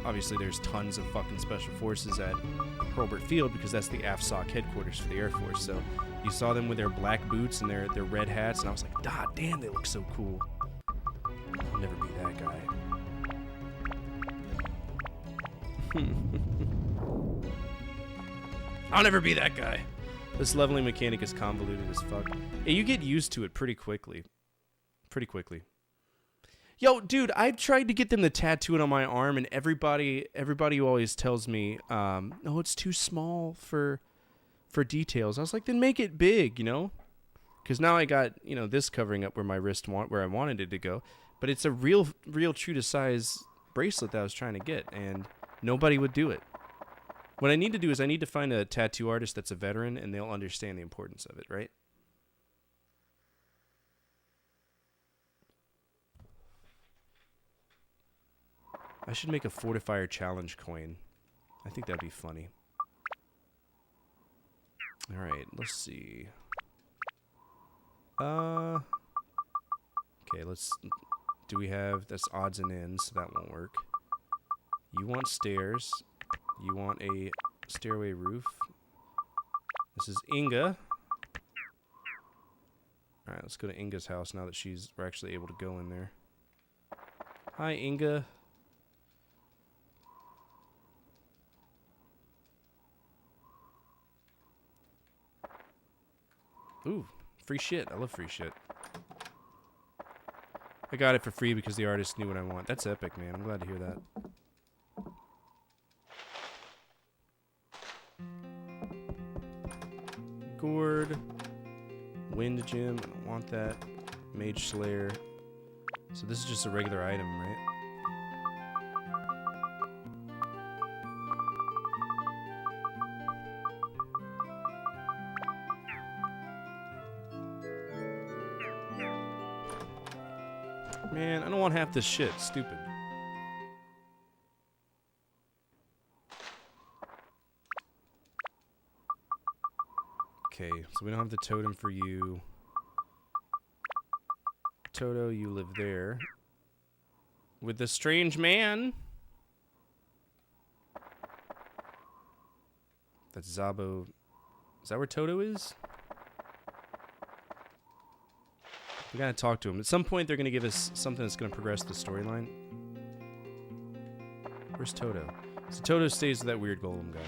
obviously there's tons of fucking Special Forces at Hurlburt Field because that's the AFSOC headquarters for the Air Force. So, you saw them with their black boots and their red hats, and I was like, God damn, they look so cool. I'll never be that guy. I'll never be that guy. This leveling mechanic is convoluted as fuck. Yeah, you get used to it pretty quickly. Pretty quickly. Yo, dude, I've tried to get them to tattoo it on my arm, and everybody always tells me, no, it's too small for details. I was like, then make it big, you know? Because now I got, you know, this covering up where my wrist where I wanted it to go. But it's a real true to size bracelet that I was trying to get, and nobody would do it. What I need to do is I need to find a tattoo artist that's a veteran, and they'll understand the importance of it, right? I should make a Fortifier Challenge coin. I think that'd be funny. Alright, let's see. Okay, do we have, that's odds and ends, so that won't work. You want stairs. You want a stairway roof. This is Inga. Alright, let's go to Inga's house now that we're actually able to go in there. Hi, Inga. Ooh, free shit. I love free shit. I got it for free because the artist knew what I want. That's epic, man. I'm glad to hear that. Gourd. Wind gem. I don't want that. Mage Slayer. So this is just a regular item, right? Man, I don't want half this shit. Stupid. Okay, so we don't have the totem for you. Toto, you live there. With the strange man. That's Zabo. Is that where Toto is? We gotta talk to him. At some point, they're gonna give us something that's gonna progress the storyline. Where's Toto? So Toto stays with that weird golem guy.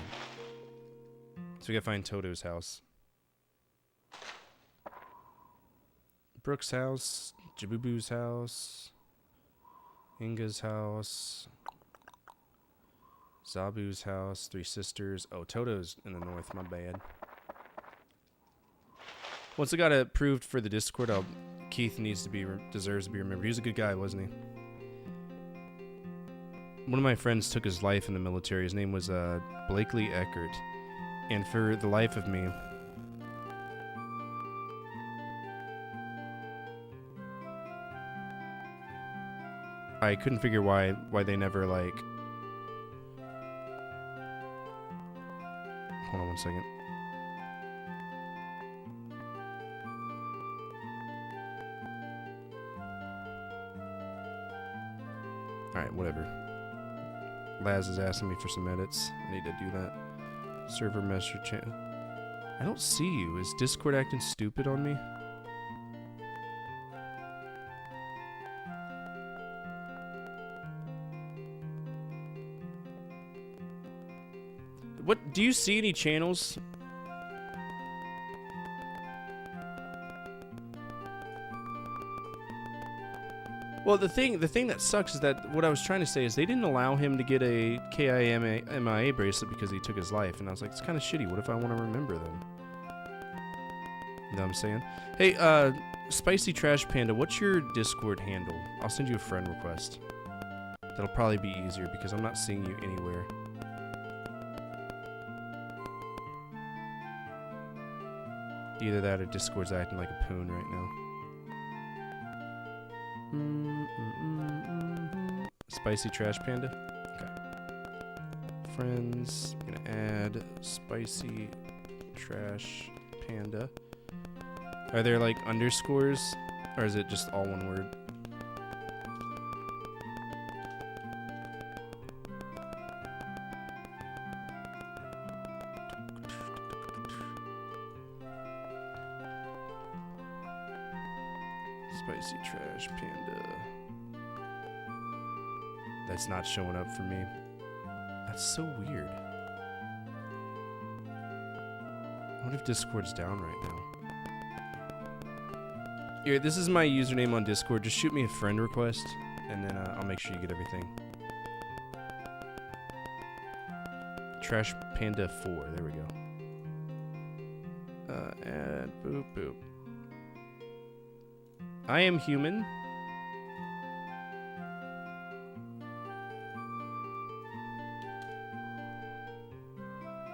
So we gotta find Toto's house. Brooke's house. Jabubu's house. Inga's house. Zabu's house, Three Sisters. Oh, Toto's in the north. My bad. Once I got it approved for the Discord, Keith deserves to be remembered. He was a good guy, wasn't he? One of my friends took his life in the military. His name was Blakely Eckert. And for the life of me, I couldn't figure why they never, like... Hold on one second. Alright, whatever. Laz is asking me for some edits. I need to do that. Server message channel. I don't see you. Is Discord acting stupid on me? What, do you see any channels? Well, the thing that sucks is that what I was trying to say is they didn't allow him to get a KIMIA bracelet because he took his life, and I was like, it's kind of shitty. What if I want to remember them? You know what I'm saying? Hey, Spicy Trash Panda, what's your Discord handle? I'll send you a friend request. That'll probably be easier because I'm not seeing you anywhere. Either that or Discord's acting like a poon right now. Spicy Trash Panda. Okay. Friends. I'm gonna add Spicy Trash Panda. Are there like underscores? Or is it just all one word? Spicy Trash Panda. That's not showing up for me. That's so weird. I wonder if Discord's down right now. Here, this is my username on Discord. Just shoot me a friend request, and then I'll make sure you get everything. Trash Panda 4. There we go. Add boop boop. I am human.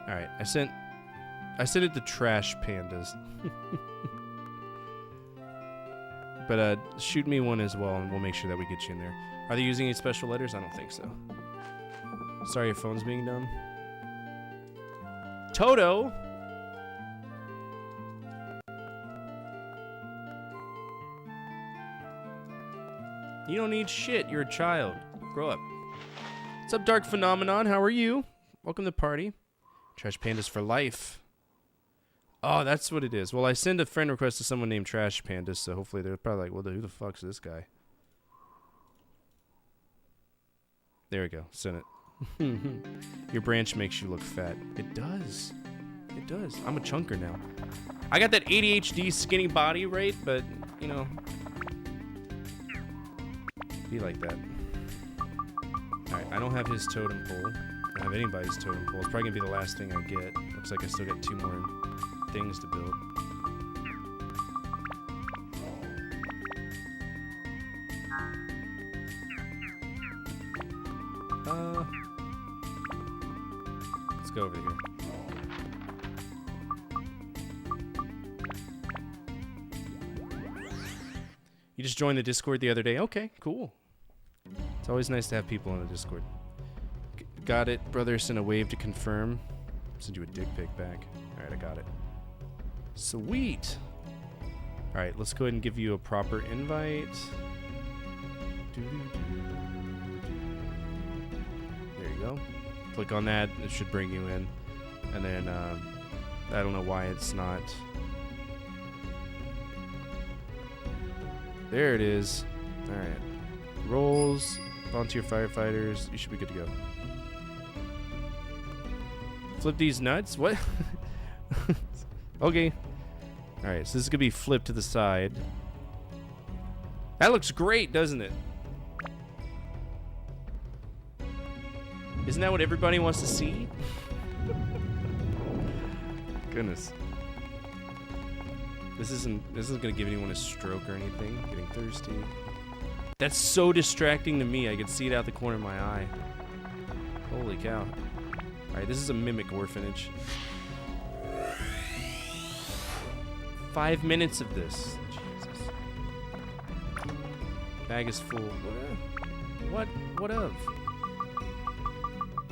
Alright, I sent it to Trash Pandas. But shoot me one as well and we'll make sure that we get you in there. Are they using any special letters? I don't think so. Sorry, your phone's being dumb. Toto! You don't need shit. You're a child. Grow up. What's up, Dark Phenomenon? How are you? Welcome to the party. Trash Pandas for life. Oh, that's what it is. Well, I send a friend request to someone named Trash Pandas, so hopefully they're probably like, well, who the fuck's this guy? There we go. Send it. Your branch makes you look fat. It does. It does. I'm a chunker now. I got that ADHD skinny body, right? But, you know... be like that. Alright, I don't have his totem pole. I don't have anybody's totem pole. It's probably gonna be the last thing I get. Looks like I still got 2 more things to build. Let's go over here. You just joined the Discord the other day? Okay, cool. It's always nice to have people on the Discord. Got it, brother. Send a wave to confirm. Send you a dick pic back. Alright, I got it. Sweet! Alright, let's go ahead and give you a proper invite. There you go. Click on that. It should bring you in. And then, I don't know why it's not... There it is. Alright. Roles, volunteer firefighters. You should be good to go. Flip these nuts? What? Okay. Alright, so this is going to be flipped to the side. That looks great, doesn't it? Isn't that what everybody wants to see? Goodness. This isn't gonna give anyone a stroke or anything. Getting thirsty. That's so distracting to me. I can see it out the corner of my eye. Holy cow. Alright, this is a mimic orphanage. 5 minutes of this. Jesus. Bag is full. What? What of?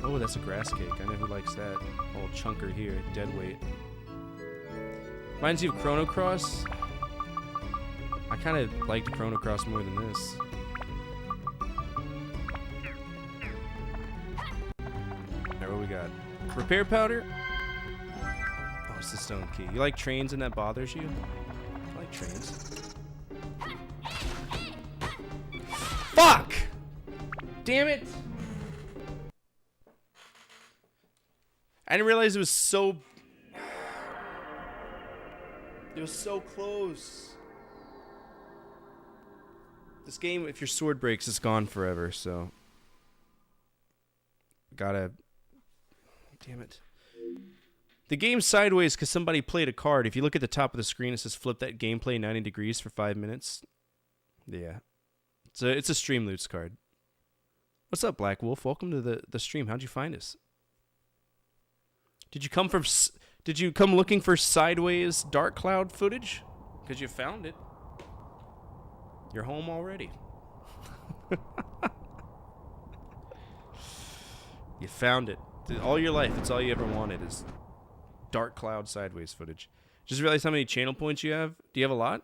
Oh, that's a grass cake. I know who likes that. Old chunker here. Dead weight. Reminds you of Chrono Cross. I kind of liked Chrono Cross more than this. Alright, what we got? Repair powder? Oh, it's the stone key. You like trains and that bothers you? I like trains. Fuck! Damn it! I didn't realize it was so... It was so close. This game, if your sword breaks, it's gone forever, so... Gotta... Damn it. The game's sideways because somebody played a card. If you look at the top of the screen, it says flip that gameplay 90 degrees for 5 minutes. Yeah. So it's a Streamloots card. What's up, Black Wolf? Welcome to the stream. How'd you find us? Did you come looking for sideways Dark Cloud footage? Because you found it. You're home already. You found it. All your life, it's all you ever wanted is Dark Cloud sideways footage. Just realized how many channel points you have. Do you have a lot?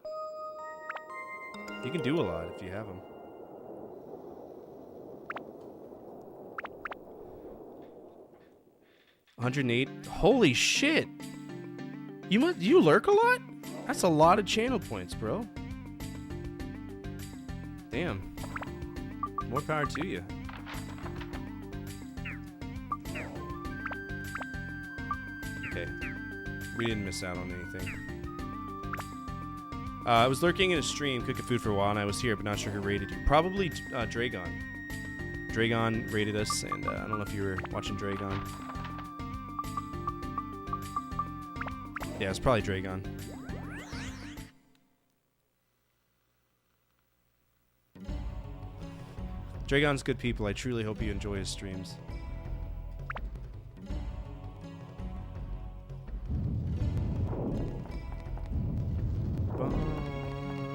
You can do a lot if you have them. $108. Holy shit! You lurk a lot? That's a lot of channel points, bro. Damn. More power to you. Okay. We didn't miss out on anything. I was lurking in a stream, cooking food for a while, and I was here, but not sure who raided you. Probably Dragon. Dragon raided us, and I don't know if you were watching Dragon. Yeah, it's probably Dragon. Dragon's good people. I truly hope you enjoy his streams.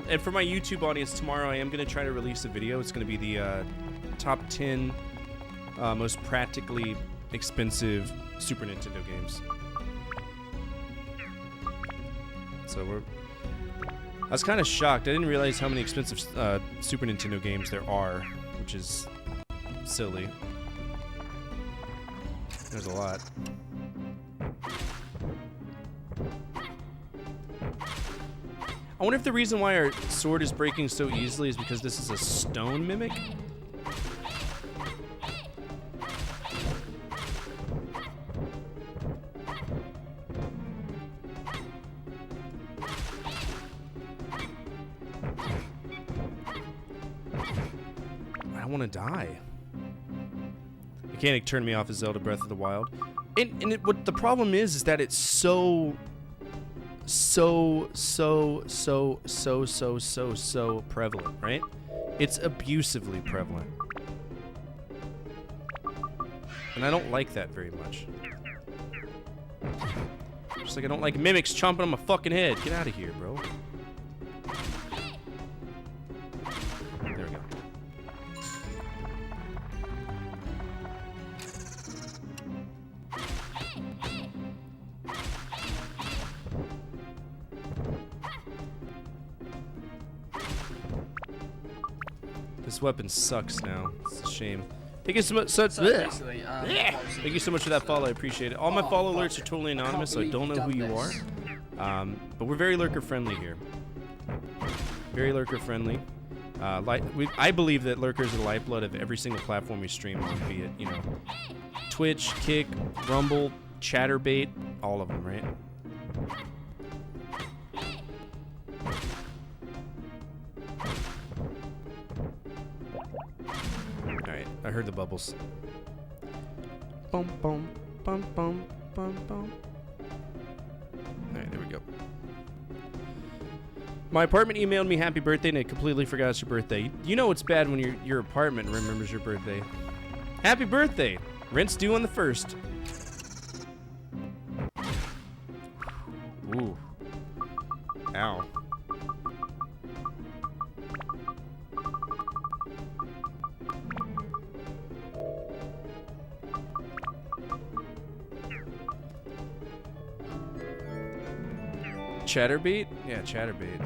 And for my YouTube audience, tomorrow I am going to try to release a video. It's going to be the top 10 most practically expensive Super Nintendo games. So I was kind of shocked. I didn't realize how many expensive Super Nintendo games there are, which is silly. There's a lot. I wonder if the reason why our sword is breaking so easily is because this is a stone mimic? I don't want to die. Mechanic turned me off of Zelda Breath of the Wild. And what the problem is that it's so prevalent, right? It's abusively prevalent. And I don't like that very much. Just like I don't like mimics chomping on my fucking head. Get out of here, bro. There we go. This weapon sucks now. It's a shame. Thank you so much. Thank you so much for that follow. I appreciate it. All my follow alerts are totally anonymous, so I don't know who you are. But we're very lurker friendly here. Very lurker friendly. I believe that lurkers are the lifeblood of every single platform we stream on, be it, you know, Twitch, Kick, Rumble, Chatterbait, all of them, right? Alright, I heard the bubbles. bum, bum, bum, bum, bum, bum. Alright, there we go. My apartment emailed me happy birthday and it completely forgot it's your birthday. You know it's bad when your apartment remembers your birthday. Happy birthday! Rent's due on the 1st. Ooh. Ow. Chatterbait? Yeah, Chatterbait.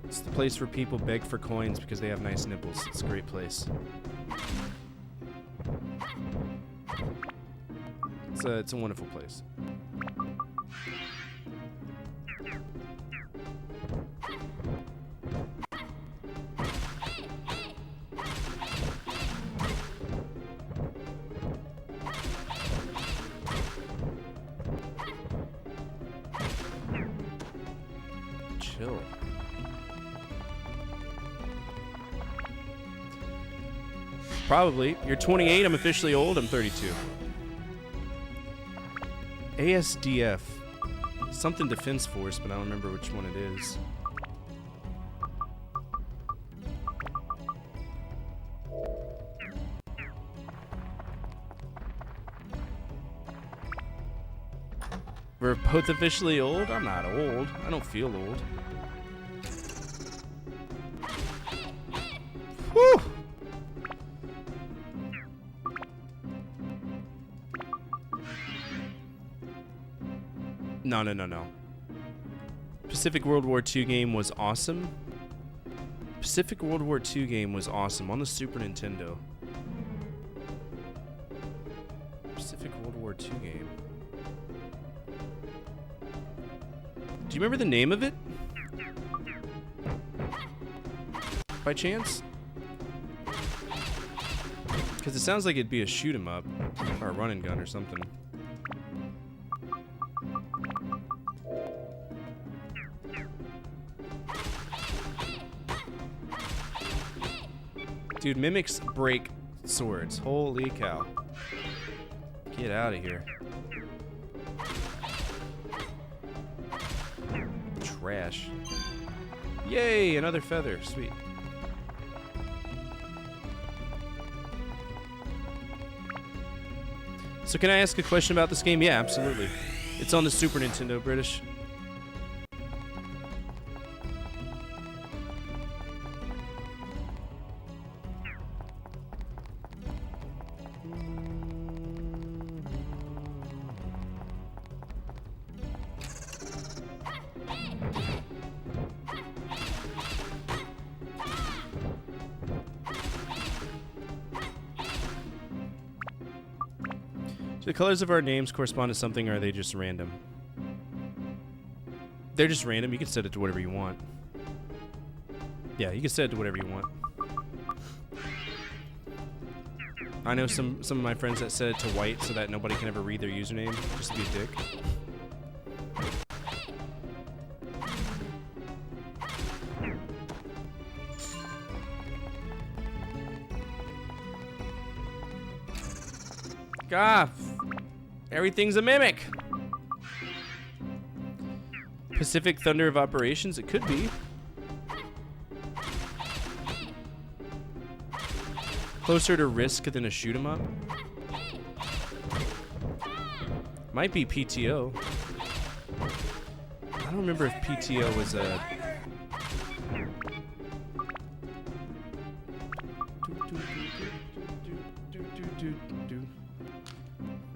It's the place where people beg for coins because they have nice nipples. It's a great place. It's a wonderful place. Chill. Probably. You're 28, I'm officially old, I'm 32. ASDF. Something Defense Force, but I don't remember which one it is. We're both officially old? I'm not old. I don't feel old. Whew! No. Pacific World War II game was awesome. Pacific World War II game was awesome on the Super Nintendo. Pacific World War II game. Do you remember the name of it? By chance? Because it sounds like it'd be a shoot 'em up or a run and gun or something. Dude, mimics break swords. Holy cow. Get out of here. Trash. Yay, another feather. Sweet. So can I ask a question about this game? Yeah, absolutely. It's on the Super Nintendo, British. Do the colors of our names correspond to something, or are they just random? They're just random. You can set it to whatever you want. Yeah, you can set it to whatever you want. I know some of my friends that set it to white so that nobody can ever read their username, just to be a dick. God, everything's a mimic. Pacific Thunder of Operations, it could be. Closer to Risk than a shoot 'em up. Might be PTO. I don't remember if PTO was a...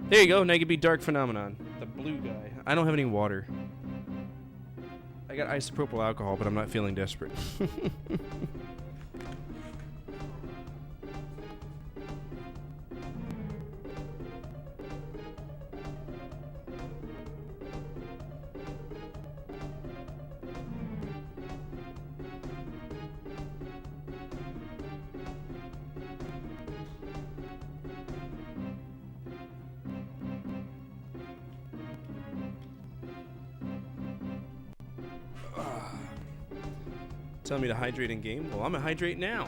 There you go, now you can be Dark Phenomenon. The blue guy. I don't have any water. I got isopropyl alcohol, but I'm not feeling desperate. Tell me to hydrate in game? Well, I'm gonna hydrate now.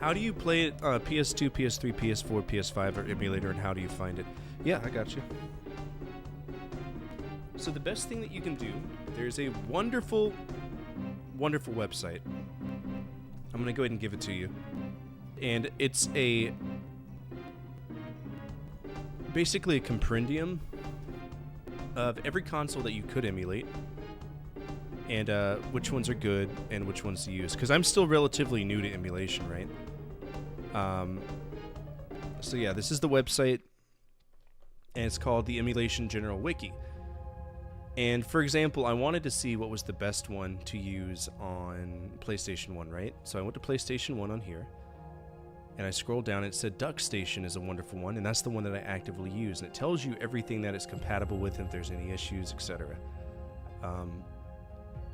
How do you play it? PS2, PS3, PS4, PS5, or emulator, and how do you find it? Yeah, I got you. So the best thing that you can do, there's a wonderful, wonderful website. I'm gonna go ahead and give it to you, and it's basically a compendium of every console that you could emulate, and which ones are good and which ones to use. Because I'm still relatively new to emulation, right? So yeah, this is the website, and it's called the Emulation General Wiki. And for example, I wanted to see what was the best one to use on PlayStation 1, right? So I went to PlayStation 1 on here, and I scrolled down, and it said DuckStation is a wonderful one, and that's the one that I actively use. And it tells you everything that it's compatible with, if there's any issues, etc.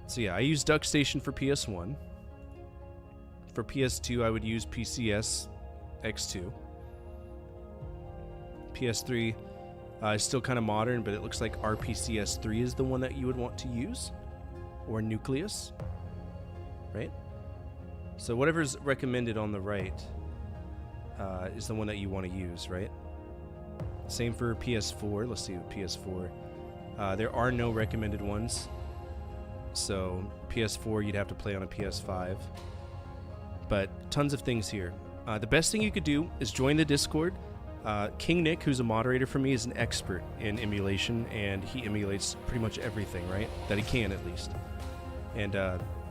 So yeah, I use DuckStation for PS1. For PS2, I would use PCS X2. PS3 is still kind of modern, but it looks like RPCS3 is the one that you would want to use, or Nucleus, right? So whatever's recommended on the right is the one that you want to use, right? Same for PS4. Let's see, PS4. There are no recommended ones. So PS4, you'd have to play on a PS5. But tons of things here. The best thing you could do is join the Discord. King Nick, who's a moderator for me, is an expert in emulation, and he emulates pretty much everything, right? That he can, at least. And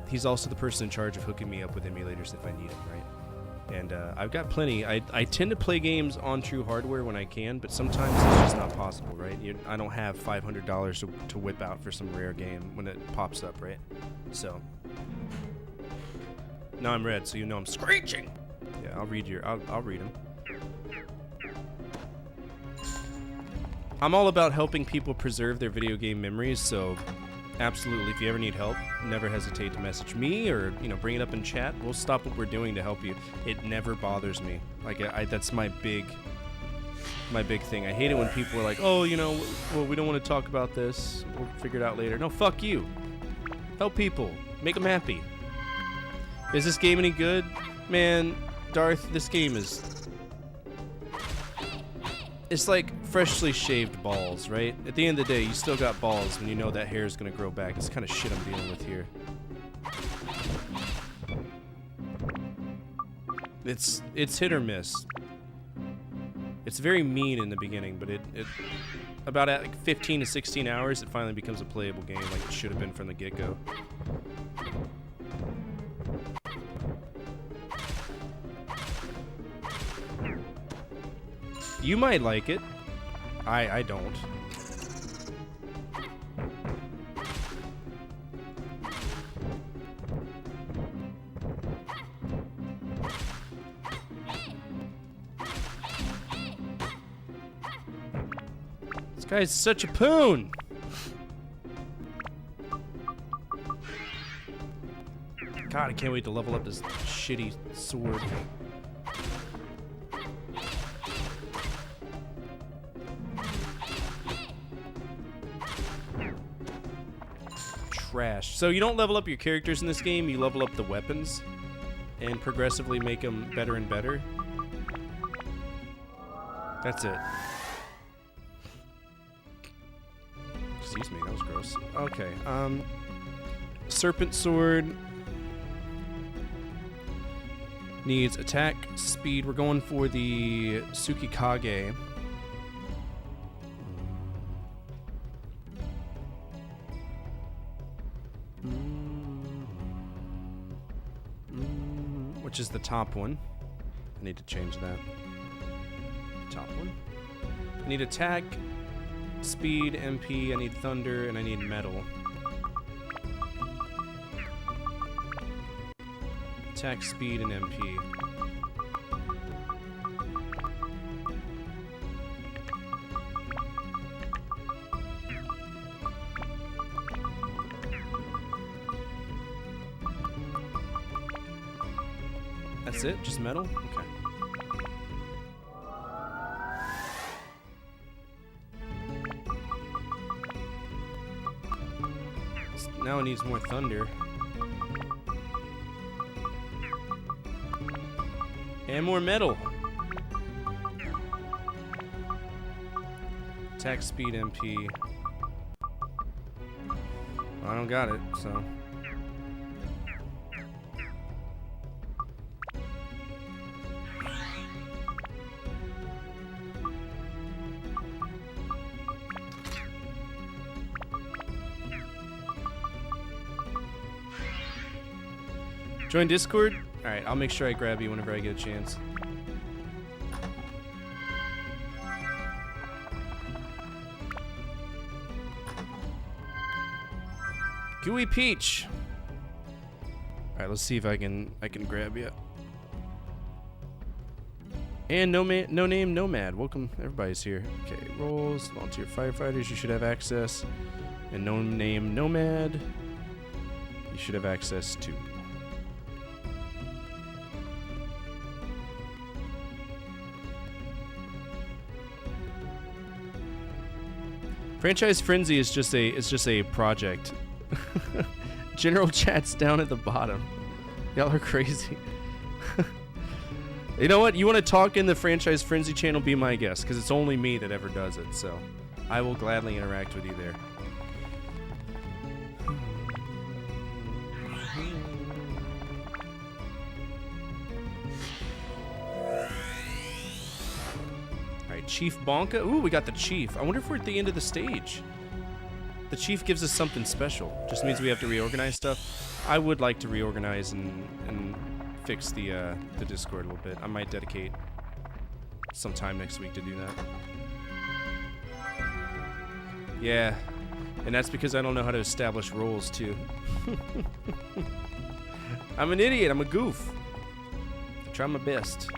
he's also the person in charge of hooking me up with emulators if I need them, right? And I've got plenty. I tend to play games on true hardware when I can, but sometimes it's just not possible, right? I don't have $500 to whip out for some rare game when it pops up, right? So now I'm red, so you know I'm screeching. Yeah, I'll read them. I'm all about helping people preserve their video game memories, so absolutely, if you ever need help, never hesitate to message me or, bring it up in chat. We'll stop what we're doing to help you. It never bothers me. Like, that's my big thing. I hate it when people are like, oh, well, we don't want to talk about this. We'll figure it out later. No, fuck you. Help people. Make them happy. Is this game any good? Man, Darth, this game is... It's like freshly shaved balls, right? At the end of the day, you still got balls when you know that hair is going to grow back. It's the kind of shit I'm dealing with here. It's hit or miss. It's very mean in the beginning, but it about at like 15 to 16 hours, it finally becomes a playable game like it should have been from the get-go. You might like it. I don't. This guy's such a poon. God, I can't wait to level up this shitty sword. Trash. So you don't level up your characters in this game, you level up the weapons and progressively make them better and better. That's it. Excuse me, that was gross. Okay, Serpent Sword needs attack, speed. We're going for the Tsukikage. Which is the top one. I need to change that. Top one. I need attack, speed, MP, I need thunder, and I need metal. Attack, speed, and MP. That's it? Just metal? Okay. Now it needs more thunder. And more metal. Attack speed MP. I don't got it, so. Join Discord? Alright, I'll make sure I grab you whenever I get a chance. Gooey Peach. Alright, let's see if I can grab you. And no name Nomad. Welcome, everybody's here. Okay, roles, volunteer firefighters, you should have access. And no name Nomad, you should have access to. Franchise Frenzy is just a project. General chat's down at the bottom. Y'all are crazy. You know what? You want to talk in the Franchise Frenzy channel? Be my guest, because it's only me that ever does it. So I will gladly interact with you there. Chief Bonka. Ooh, we got the Chief. I wonder if we're at the end of the stage. The Chief gives us something special. Just means we have to reorganize stuff. I would like to reorganize and fix the Discord a little bit. I might dedicate some time next week to do that. Yeah, and that's because I don't know how to establish roles too. I'm an idiot. I'm a goof. I try my best.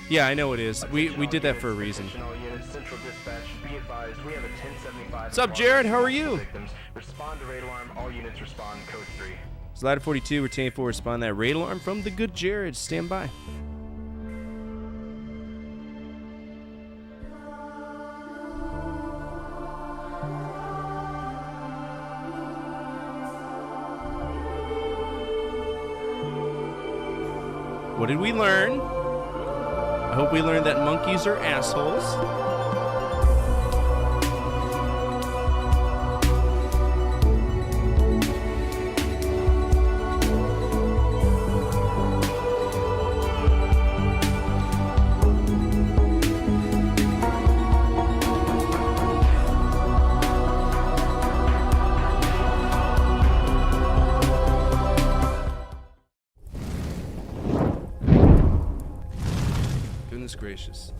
Yeah, I know it is. We did that for a reason. What's up, Jared? How are you? Respond to raid alarm. All units respond. Code 3. It's Ladder 42. Retain 4. Respond that raid alarm from the good Jared. Stand by. What did we learn? I hope we learned that monkeys are assholes. Gracious.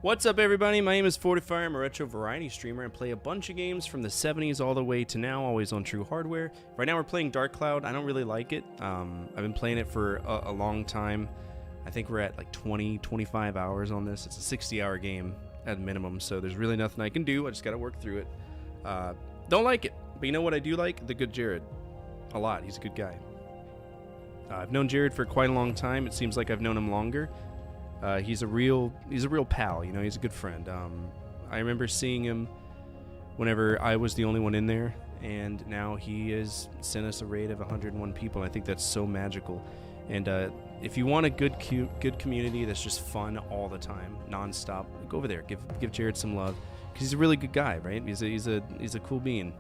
What's up, everybody? My name is Fortifire. I'm a retro variety streamer and play a bunch of games from the 70s all the way to now, always on true hardware. Right now we're playing Dark Cloud. I don't really like it. I've been playing it for a long time. I think we're at like 25 hours on this. It's a 60-hour game at minimum, so there's really nothing I can do. I just gotta work through it. Don't like it, but you know what I do like? The good Jared. A lot. He's a good guy. I've known Jared for quite a long time. It seems like I've known him longer. He's a real pal, you know, he's a good friend. I remember seeing him whenever I was the only one in there, and now he has sent us a raid of 101 people. I think that's so magical. And if you want a good community that's just fun all the time, nonstop, go over there. Give Jared some love, because he's a really good guy, right? He's a cool being.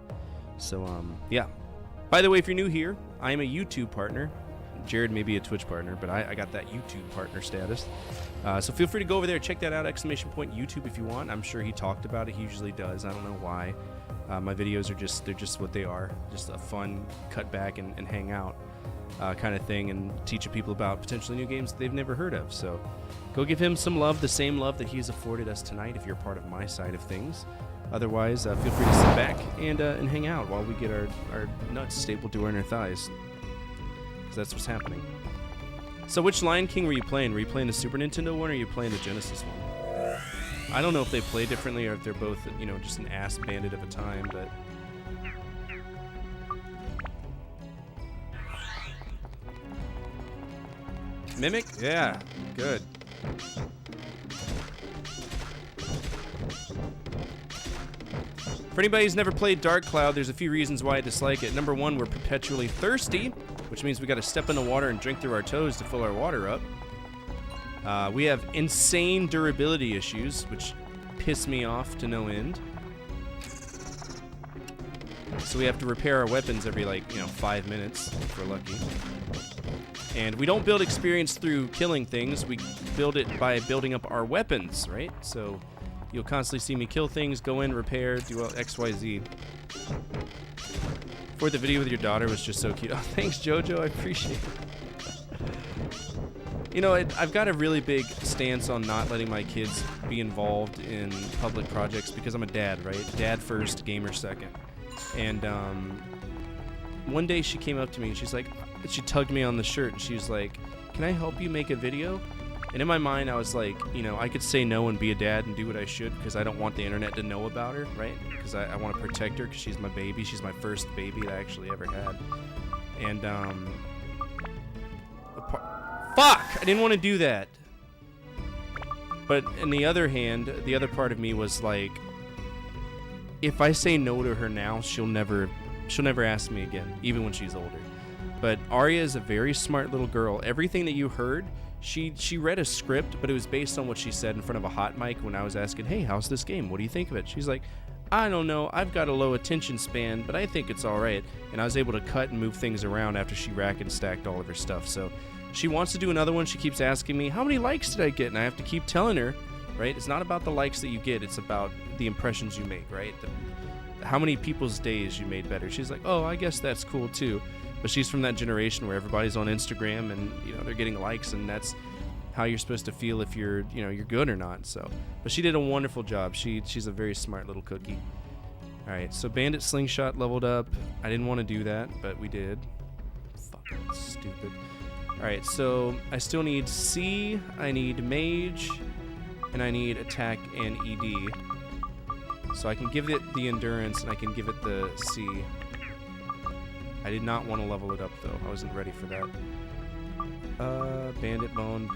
So yeah. By the way, if you're new here, I am a YouTube partner. Jared may be a Twitch partner, but I got that YouTube partner status. So feel free to go over there, check that out, ! YouTube if you want. I'm sure he talked about it. He usually does. I don't know why. My videos are they're just what they are. Just a fun cut back and hang out kind of thing, and teaching people about potentially new games that they've never heard of. So go give him some love, the same love that he's afforded us tonight if you're part of my side of things. Otherwise, feel free to sit back and hang out while we get our nuts stapled to our inner thighs. That's what's happening. So which Lion King were you playing? Were you playing the Super Nintendo one, or are you playing the Genesis one? I don't know if they play differently or if they're both, you know, just an ass bandit of a time, but... Mimic? Yeah, good. For anybody who's never played Dark Cloud, there's a few reasons why I dislike it. Number one, we're perpetually thirsty, which means we got to step in the water and drink through our toes to fill our water up. We have insane durability issues, which piss me off to no end. So we have to repair our weapons every, 5 minutes, if we're lucky. And we don't build experience through killing things. We build it by building up our weapons, right? So you'll constantly see me kill things, go in, repair, do X, Y, Z. For the video with your daughter was just so cute. Oh, thanks, JoJo. I appreciate it. I've got a really big stance on not letting my kids be involved in public projects because I'm a dad, right? Dad first, gamer second. And one day she came up to me and she's like, she tugged me on the shirt and she was like, "Can I help you make a video?" And in my mind, I was like, I could say no and be a dad and do what I should because I don't want the internet to know about her, right? Because I want to protect her because she's my baby. She's my first baby that I actually ever had. And, fuck! I didn't want to do that. But on the other hand, the other part of me was like, if I say no to her now, she'll never ask me again, even when she's older. But Arya is a very smart little girl. Everything that you heard, she read a script, but it was based on what she said in front of a hot mic when I was asking, "Hey, how's this game? What do you think of it?" She's like, "I don't know. I've got a low attention span, but I think it's all right." And I was able to cut and move things around after she racked and stacked all of her stuff. So she wants to do another one. She keeps asking me, "How many likes did I get?" And I have to keep telling her, right? It's not about the likes that you get. It's about the impressions you make, right? How many people's days you made better. She's like, "Oh, I guess that's cool too." But she's from that generation where everybody's on Instagram and they're getting likes, and that's how you're supposed to feel if you're you're good or not. So, but she did a wonderful job. She's a very smart little cookie. All right, so Bandit Slingshot leveled up. I didn't want to do that, but we did. Fuck, that's stupid. All right, so I still need C, I need Mage, and I need Attack and ED. So I can give it the Endurance and I can give it the C. I did not want to level it up though. I wasn't ready for that. Bandit Bone.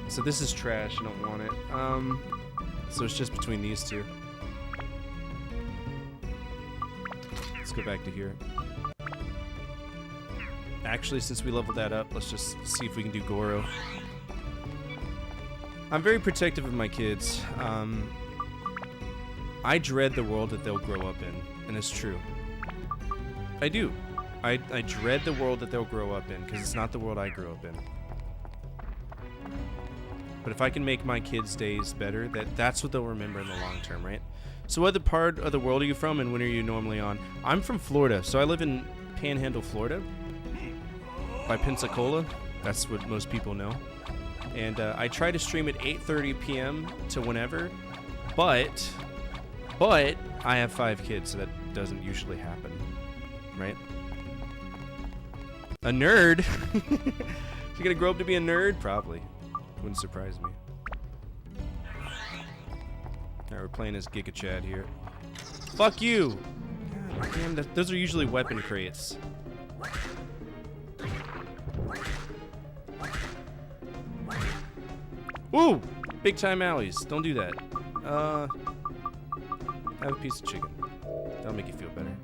So this is trash. I don't want it. So it's just between these two. Let's go back to here. Actually, since we leveled that up, let's just see if we can do Goro. I'm very protective of my kids. I dread the world that they'll grow up in, and it's true. I do. I dread the world that they'll grow up in, because it's not the world I grew up in. But if I can make my kids' days better, that's what they'll remember in the long term, right? So what part of the world are you from, and when are you normally on? I'm from Florida, so I live in Panhandle, Florida, by Pensacola. That's what most people know. And I try to stream at 8:30 p.m. to whenever, but I have 5 kids, so that doesn't usually happen, right? A nerd? Is he gonna grow up to be a nerd? Probably. Wouldn't surprise me. Alright, we're playing as Giga Chad here. Fuck you! God damn, those are usually weapon crates. Woo! Big time alleys. Don't do that. Have a piece of chicken. That'll make you feel better.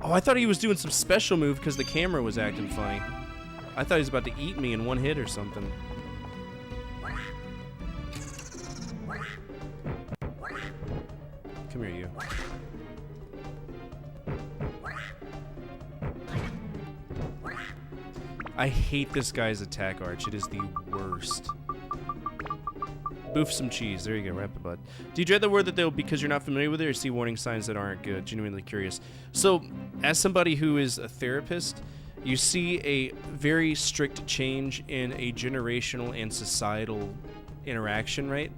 Oh, I thought he was doing some special move because the camera was acting funny. I thought he was about to eat me in one hit or something. Come here, you. I hate this guy's attack arch. It is the worst. Boof some cheese. There you go. Wrap the butt. Do you dread the word that they'll because you're not familiar with it, or see warning signs that aren't good? Genuinely curious. So, as somebody who is a therapist, you see a very strict change in a generational and societal interaction, right?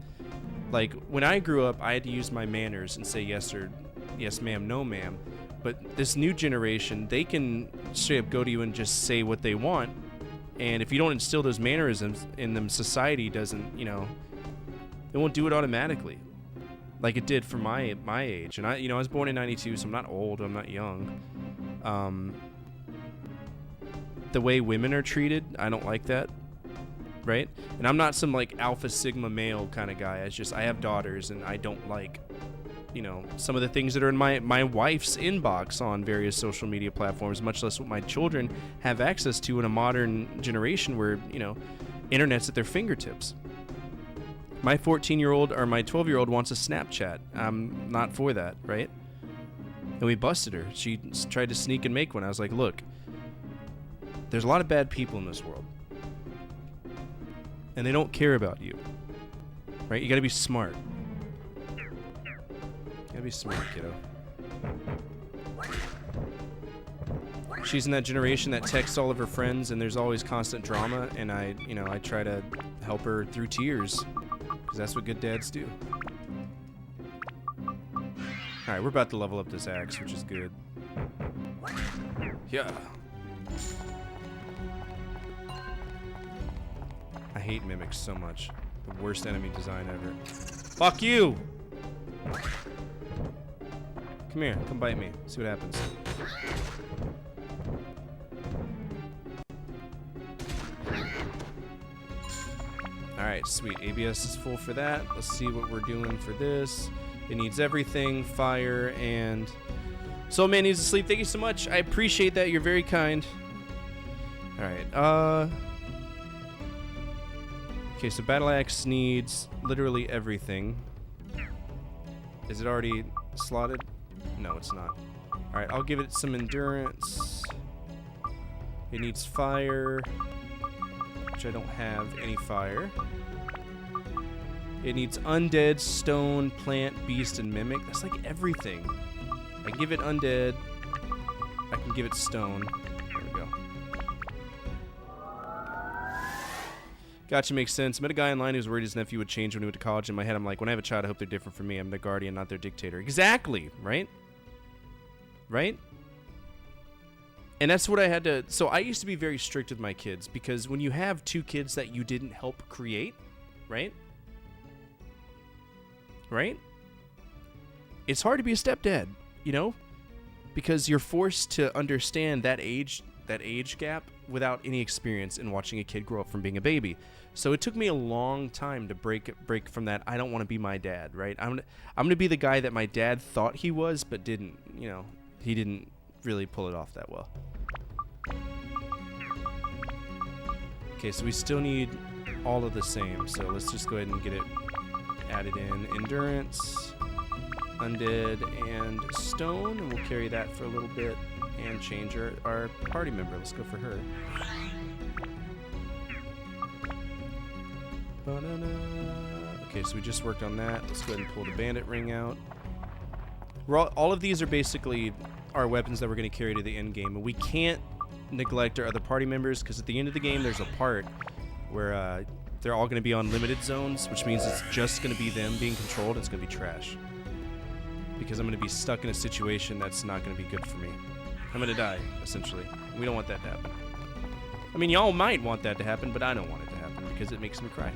Like, when I grew up, I had to use my manners and say yes or yes ma'am, no ma'am. But this new generation, they can straight up go to you and just say what they want. And if you don't instill those mannerisms in them, society doesn't, they won't do it automatically. Like it did for my age. And I was born in 92, so I'm not old, I'm not young. the way women are treated. I don't like that, right? And I'm not some like alpha sigma male kind of guy. It's just I have daughters, and I don't like, you know, some of the things that are in my wife's inbox on various social media platforms, much less what my children have access to in a modern generation where, you know, internet's at their fingertips. My 14-year-old or my 12-year-old wants a Snapchat. I'm not for that, right? And we busted her. She tried to sneak and make one. I was like, look, there's a lot of bad people in this world, and they don't care about you, right? You gotta be smart. Gotta be smart, kiddo. She's in that generation that texts all of her friends, and there's always constant drama, and I try to help her through tears, because that's what good dads do. Alright, we're about to level up this axe, which is good. Yeah. I hate mimics so much. The worst enemy design ever. Fuck you! Come here, come bite me. See what happens. Alright, sweet. ABS is full for that. Let's see what we're doing for this. It needs everything, fire, and... Soul Man needs to sleep. Thank you so much. I appreciate that. You're very kind. Alright, okay, so Battle Axe needs literally everything. Is it already slotted? No, it's not. Alright, I'll give it some endurance. It needs fire, which I don't have any fire. It needs undead, stone, plant, beast, and mimic. That's like everything. I give it undead. I can give it stone. There we go. Gotcha, makes sense. Met a guy online who was worried his nephew would change when he went to college. In my head, I'm like, when I have a child, I hope they're different from me. I'm their guardian, not their dictator. Exactly, right? Right? And that's what I had to... So I used to be very strict with my kids, because when you have two kids that you didn't help create, right? Right? It's hard to be a stepdad, you know? Because you're forced to understand that age gap without any experience in watching a kid grow up from being a baby. So it took me a long time to break from that. I don't want to be my dad, right? I'm gonna be the guy that my dad thought he was, but didn't. You know, he didn't really pull it off that well. Okay, so we still need all of the same. So let's just go ahead and get it added in. Endurance, undead, and stone, and we'll carry that for a little bit and change our party member. Let's go for her. Okay, so we just worked on that. Let's go ahead and pull the bandit ring out. All of these are basically our weapons that we're going to carry to the end game, and we can't neglect our other party members, because at the end of the game there's a part where they're all going to be on limited zones, which means it's just going to be them being controlled. It's going to be trash, because I'm going to be stuck in a situation that's not going to be good for me. I'm going to die, essentially. We don't want that to happen. I mean, y'all might want that to happen, but I don't want it to happen, because it makes me cry.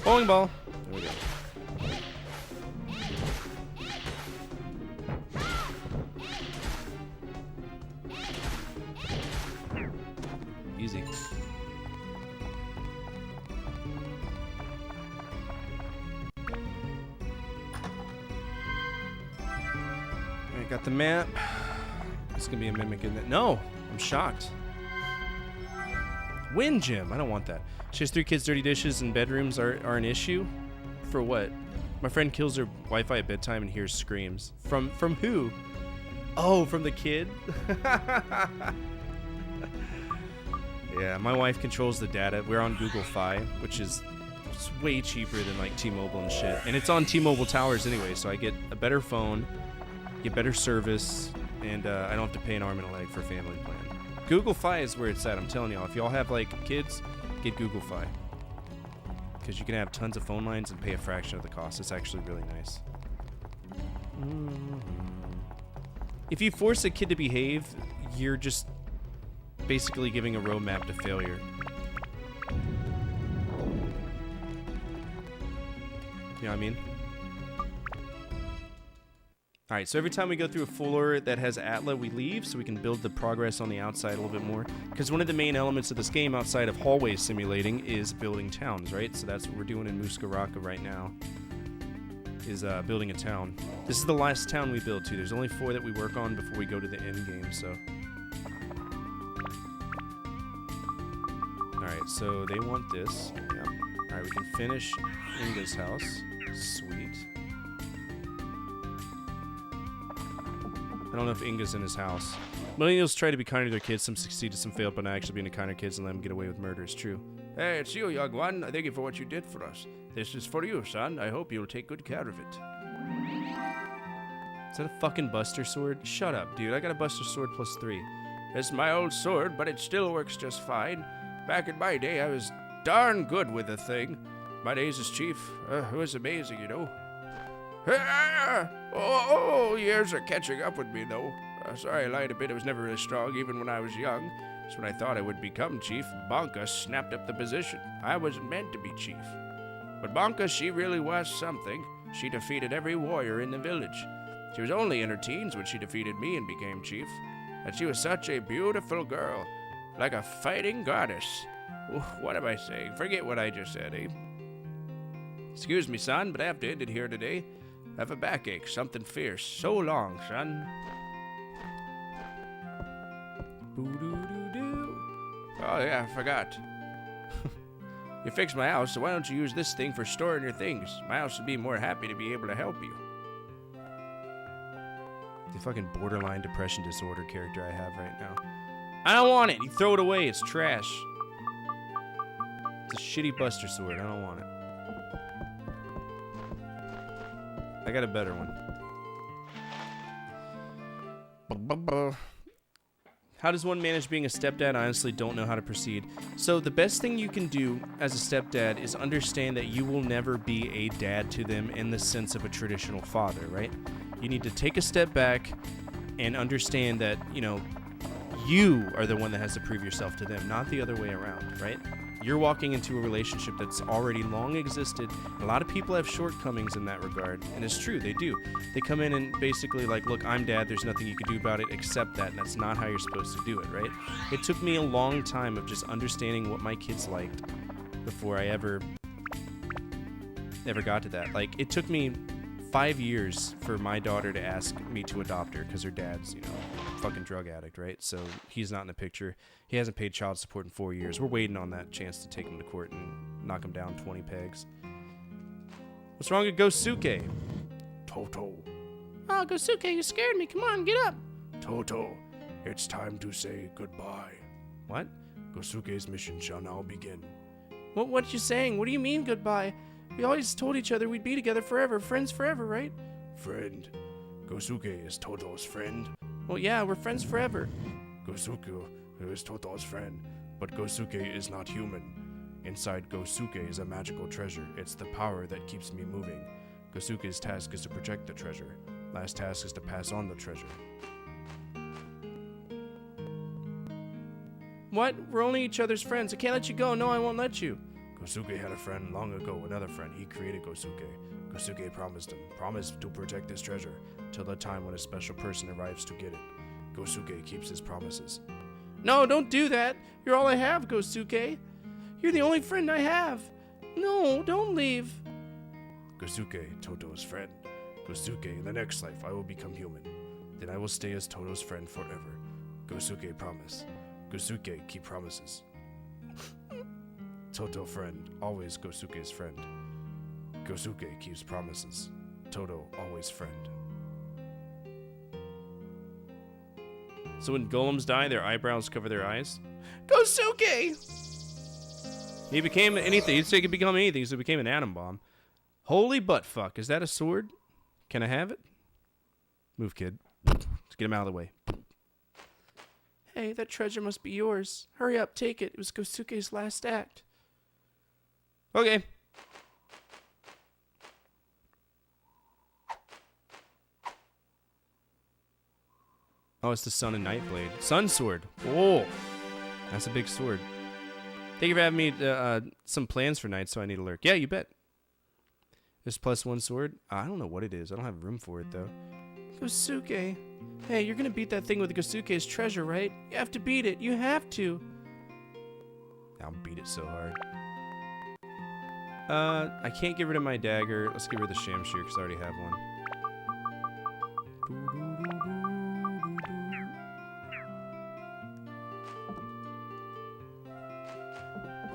Bowling ball. There we go. Easy. Alright, got the map. It's gonna be a mimic, isn't it? No! I'm shocked. Wind gym. I don't want that. She has 3 kids, dirty dishes, and bedrooms are an issue? For what? My friend kills her Wi-Fi at bedtime and hears screams. From who? Oh, from the kid? Yeah, my wife controls the data. We're on Google Fi, which is way cheaper than like T-Mobile and shit. And it's on T-Mobile towers anyway, so I get a better phone, get better service, and I don't have to pay an arm and a leg for a family plan. Google Fi is where it's at. I'm telling y'all, if y'all have like kids, get Google Fi, because you can have tons of phone lines and pay a fraction of the cost. It's actually really nice. If you force a kid to behave, you're just basically giving a roadmap to failure. You know what I mean? Alright, so every time we go through a floor that has Atla, we leave so we can build the progress on the outside a little bit more. Because one of the main elements of this game outside of hallway simulating is building towns, right? So that's what we're doing in Muskaraka right now, is building a town. This is the last town we build, too. There's only 4 that we work on before we go to the end game, so... Alright, so they want this. Yep. Alright, we can finish Inga's house. Sweet. I don't know if Inga's in his house. Millennials try to be kind to their kids. Some succeeded, some failed, but not actually being kind to kids and let them get away with murder is true. Hey, it's you, young one. I thank you for what you did for us. This is for you, son. I hope you'll take good care of it. Is that a fucking Buster Sword? Shut up, dude. I got a Buster Sword +3. It's my old sword, but it still works just fine. Back in my day, I was darn good with the thing. My days as chief, it was amazing, you know. Years are catching up with me, though. Sorry, I lied a bit. I was never really strong, even when I was young. Just when I thought I would become chief, Bonka snapped up the position. I wasn't meant to be chief. But Bonka, she really was something. She defeated every warrior in the village. She was only in her teens when she defeated me and became chief. And she was such a beautiful girl, like a fighting goddess. What am I saying? Forget what I just said, eh? Excuse me, son, but I have to end it here today. I have a backache, something fierce. So long, son. Oh, yeah, I forgot. You fixed my house, so why don't you use this thing for storing your things? My house would be more happy to be able to help you. The fucking borderline depression disorder character I have right now. I don't want it. You throw it away. It's trash. It's a shitty Buster Sword. I don't want it. I got a better one. How does one manage being a stepdad? I honestly don't know how to proceed. So the best thing you can do as a stepdad is understand that you will never be a dad to them in the sense of a traditional father, right? You need to take a step back and understand that, you know, you are the one that has to prove yourself to them, not the other way around, right? You're walking into a relationship that's already long existed. A lot of people have shortcomings in that regard, and it's true, they do. They come in and basically like, look, I'm dad, there's nothing you can do about it, accept that, and that's not how you're supposed to do it, right? It took me a long time of just understanding what my kids liked before I ever got to that. Like, it took me 5 years for my daughter to ask me to adopt her because her dad's, you know, fucking drug addict, right? So he's not in the picture. He hasn't paid child support in 4 years. We're waiting on that chance to take him to court and knock him down 20 pegs. What's wrong with Gosuke? Toto. Oh, Gosuke, you scared me. Come on, get up. Toto, it's time to say goodbye. What? Gosuke's mission shall now begin. What you saying? What do you mean goodbye? We always told each other we'd be together forever, friends forever, right? Friend. Gosuke is Toto's friend. Well, yeah, we're friends forever. Gosuke is Toto's friend, but Gosuke is not human. Inside Gosuke is a magical treasure. It's the power that keeps me moving. Gosuke's task is to protect the treasure. Last task is to pass on the treasure. What? We're only each other's friends. I can't let you go. No, I won't let you. Gosuke had a friend long ago, another friend. He created Gosuke. Gosuke promised to protect this treasure till the time when a special person arrives to get it. Gosuke keeps his promises. No, don't do that. You're all I have, Gosuke. You're the only friend I have. No, don't leave. Gosuke, Toto's friend. Gosuke, in the next life I will become human. Then I will stay as Toto's friend forever. Gosuke promise. Gosuke keep promises. Toto friend, always Gosuke's friend. Gosuke keeps promises. Toto always friend. So when golems die, their eyebrows cover their eyes? Gosuke! He became anything. He could become anything, so he became an atom bomb. Holy butt fuck. Is that a sword? Can I have it? Move, kid. Let's get him out of the way. Hey, that treasure must be yours. Hurry up, take it. It was Gosuke's last act. Okay. Oh, it's the Sun and Nightblade. Sun Sword. Oh, that's a big sword. Thank you for having me some plans for night, so I need a lurk. Yeah, you bet. This +1 sword. I don't know what it is. I don't have room for it, though. Gosuke. Hey, you're gonna beat that thing with Gosuke's treasure, right? You have to beat it. You have to. I'll beat it so hard. I can't get rid of my dagger. Let's get rid of the Shamshir because I already have one.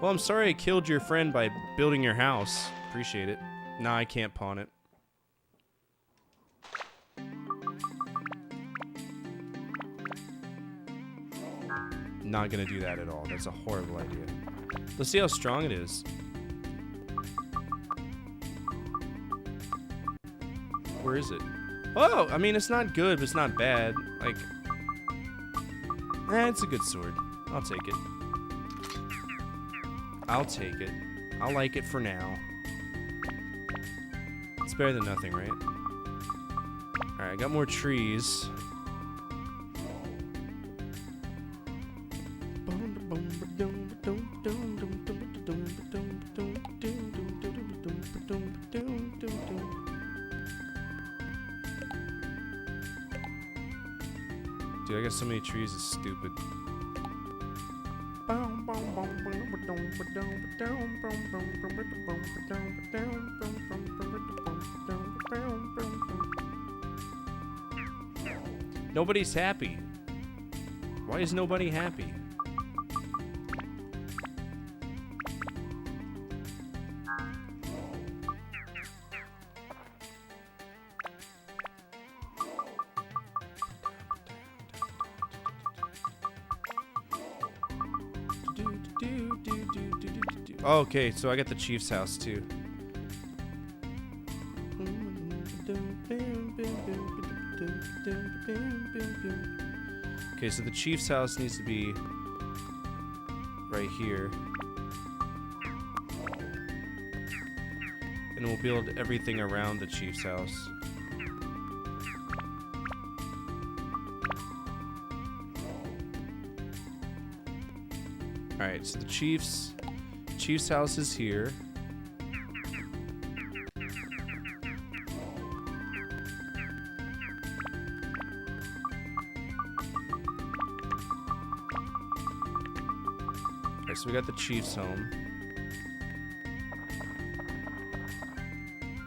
Well, I'm sorry I killed your friend by building your house. Appreciate it. Nah, I can't pawn it. Not gonna do that at all. That's a horrible idea. Let's see how strong it is. Where is it? Oh, I mean, it's not good, but it's not bad. Like, it's a good sword. I'll take it. I'll take it. I'll like it for now. It's better than nothing, right? Alright, I got more trees. Dude, I got so many trees, it's stupid. Nobody's happy. Why is nobody happy? Okay, so I got the chief's house too. Okay, so the chief's house needs to be right here. And we'll build everything around the chief's house. Alright, so the chief's house is here. Okay, so we got the chief's home.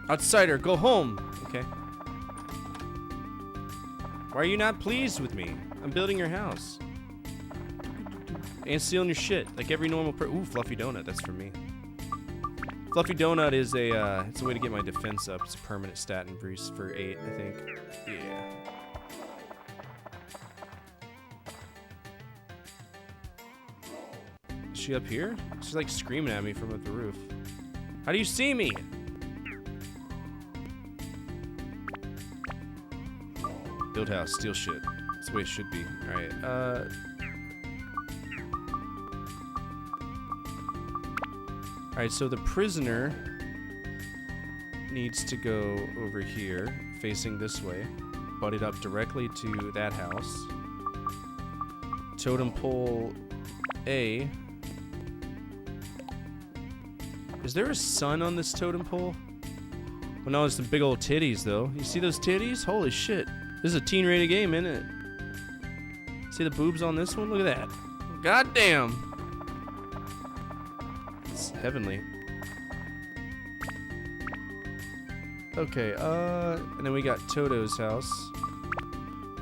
Outsider, go home! Okay. Why are you not pleased with me? I'm building your house. And stealing your shit, like every normal Ooh, Fluffy Donut, that's for me. Fluffy Donut is it's a way to get my defense up. It's a permanent stat increase for 8, I think. Yeah. Is she up here? She's like screaming at me from up the roof. How do you see me? Build house, steal shit. That's the way it should be. Alright, Alright, so the prisoner needs to go over here, facing this way, butted up directly to that house. Totem pole A. Is there a sun on this totem pole? Well, no, it's some big old titties, though. You see those titties? Holy shit. This is a teen-rated game, isn't it? See the boobs on this one? Look at that. God damn. It's heavenly. Okay, and then we got Toto's house.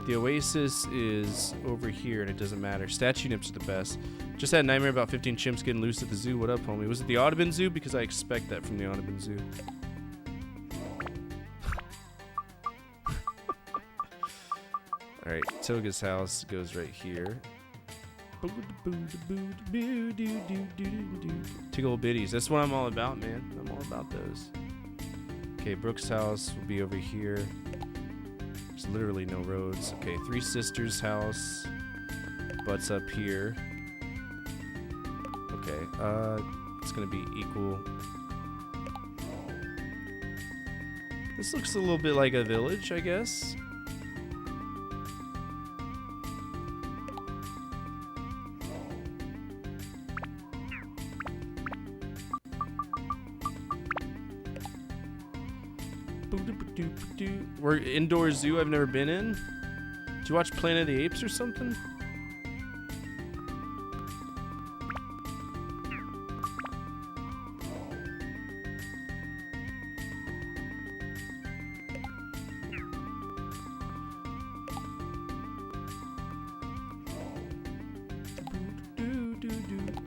The Oasis is over here, and it doesn't matter. Statue nips are the best. Just had a nightmare about 15 chimps getting loose at the zoo. What up, homie? Was it the Audubon Zoo? Because I expect that from the Audubon Zoo. Alright, Toga's house goes right here. Tickle bitties. That's what I'm all about, man. I'm all about those. Okay, Brooke's house will be over here. There's literally no roads. Okay, Three Sisters' house butts up here. Okay, it's gonna be equal. This looks a little bit like a village, I guess. We're indoor zoo I've never been in. Did you watch Planet of the Apes or something?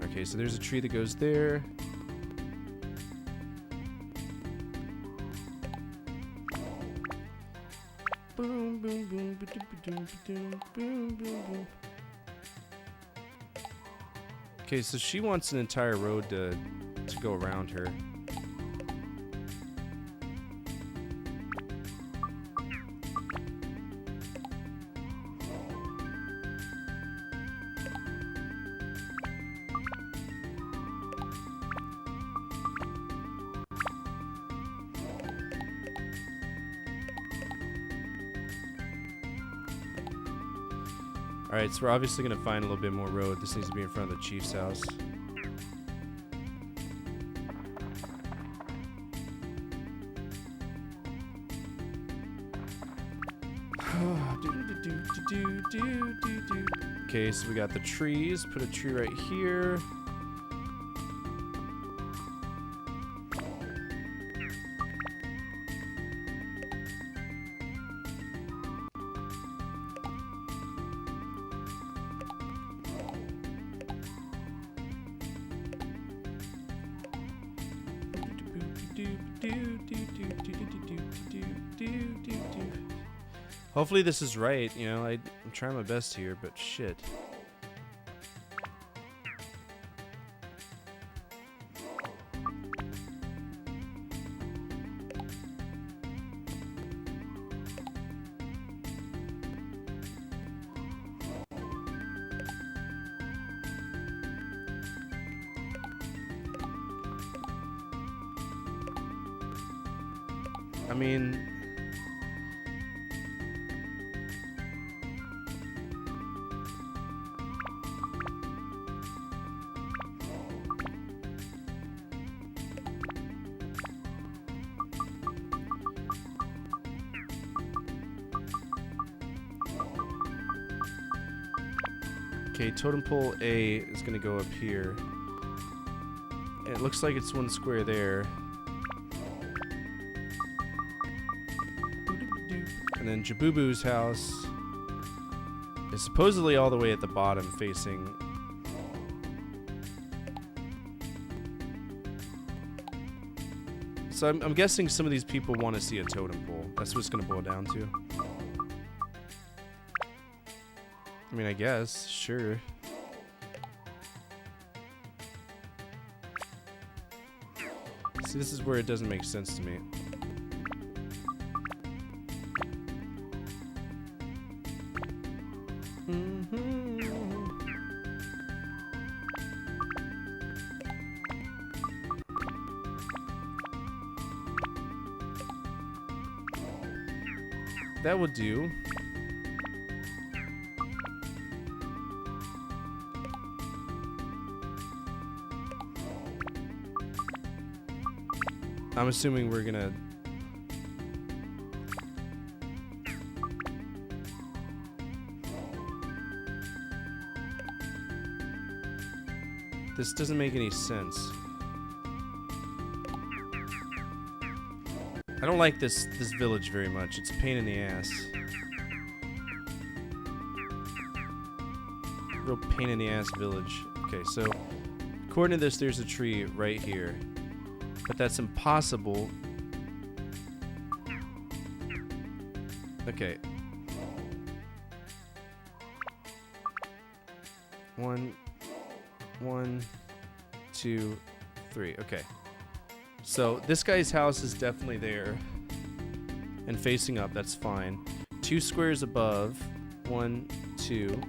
Okay, so there's a tree that goes there. Boom, boom, boom, ba-doom, ba-doom, boom, boom, boom. Okay, so she wants an entire road to go around her. Alright, so we're obviously going to find a little bit more road. This needs to be in front of the chief's house. Okay, so we got the trees. Put a tree right here. Hopefully this is right, you know, I'm trying my best here, but shit. I mean, okay, totem pole A is going to go up here. It looks like it's one square there. And then Jabubu's house is supposedly all the way at the bottom facing... So I'm guessing some of these people want to see a totem pole. That's what it's going to boil down to. I mean, I guess, sure. See, this is where it doesn't make sense to me. That would do. I'm assuming we're gonna... This doesn't make any sense. I don't like this village very much. It's a pain in the ass. Real pain in the ass village. Okay, so according to this, there's a tree right here. But that's impossible. Okay. 1, 2, 3. Okay. So this guy's house is definitely there and facing up. That's fine. 2 squares above. 1, 2.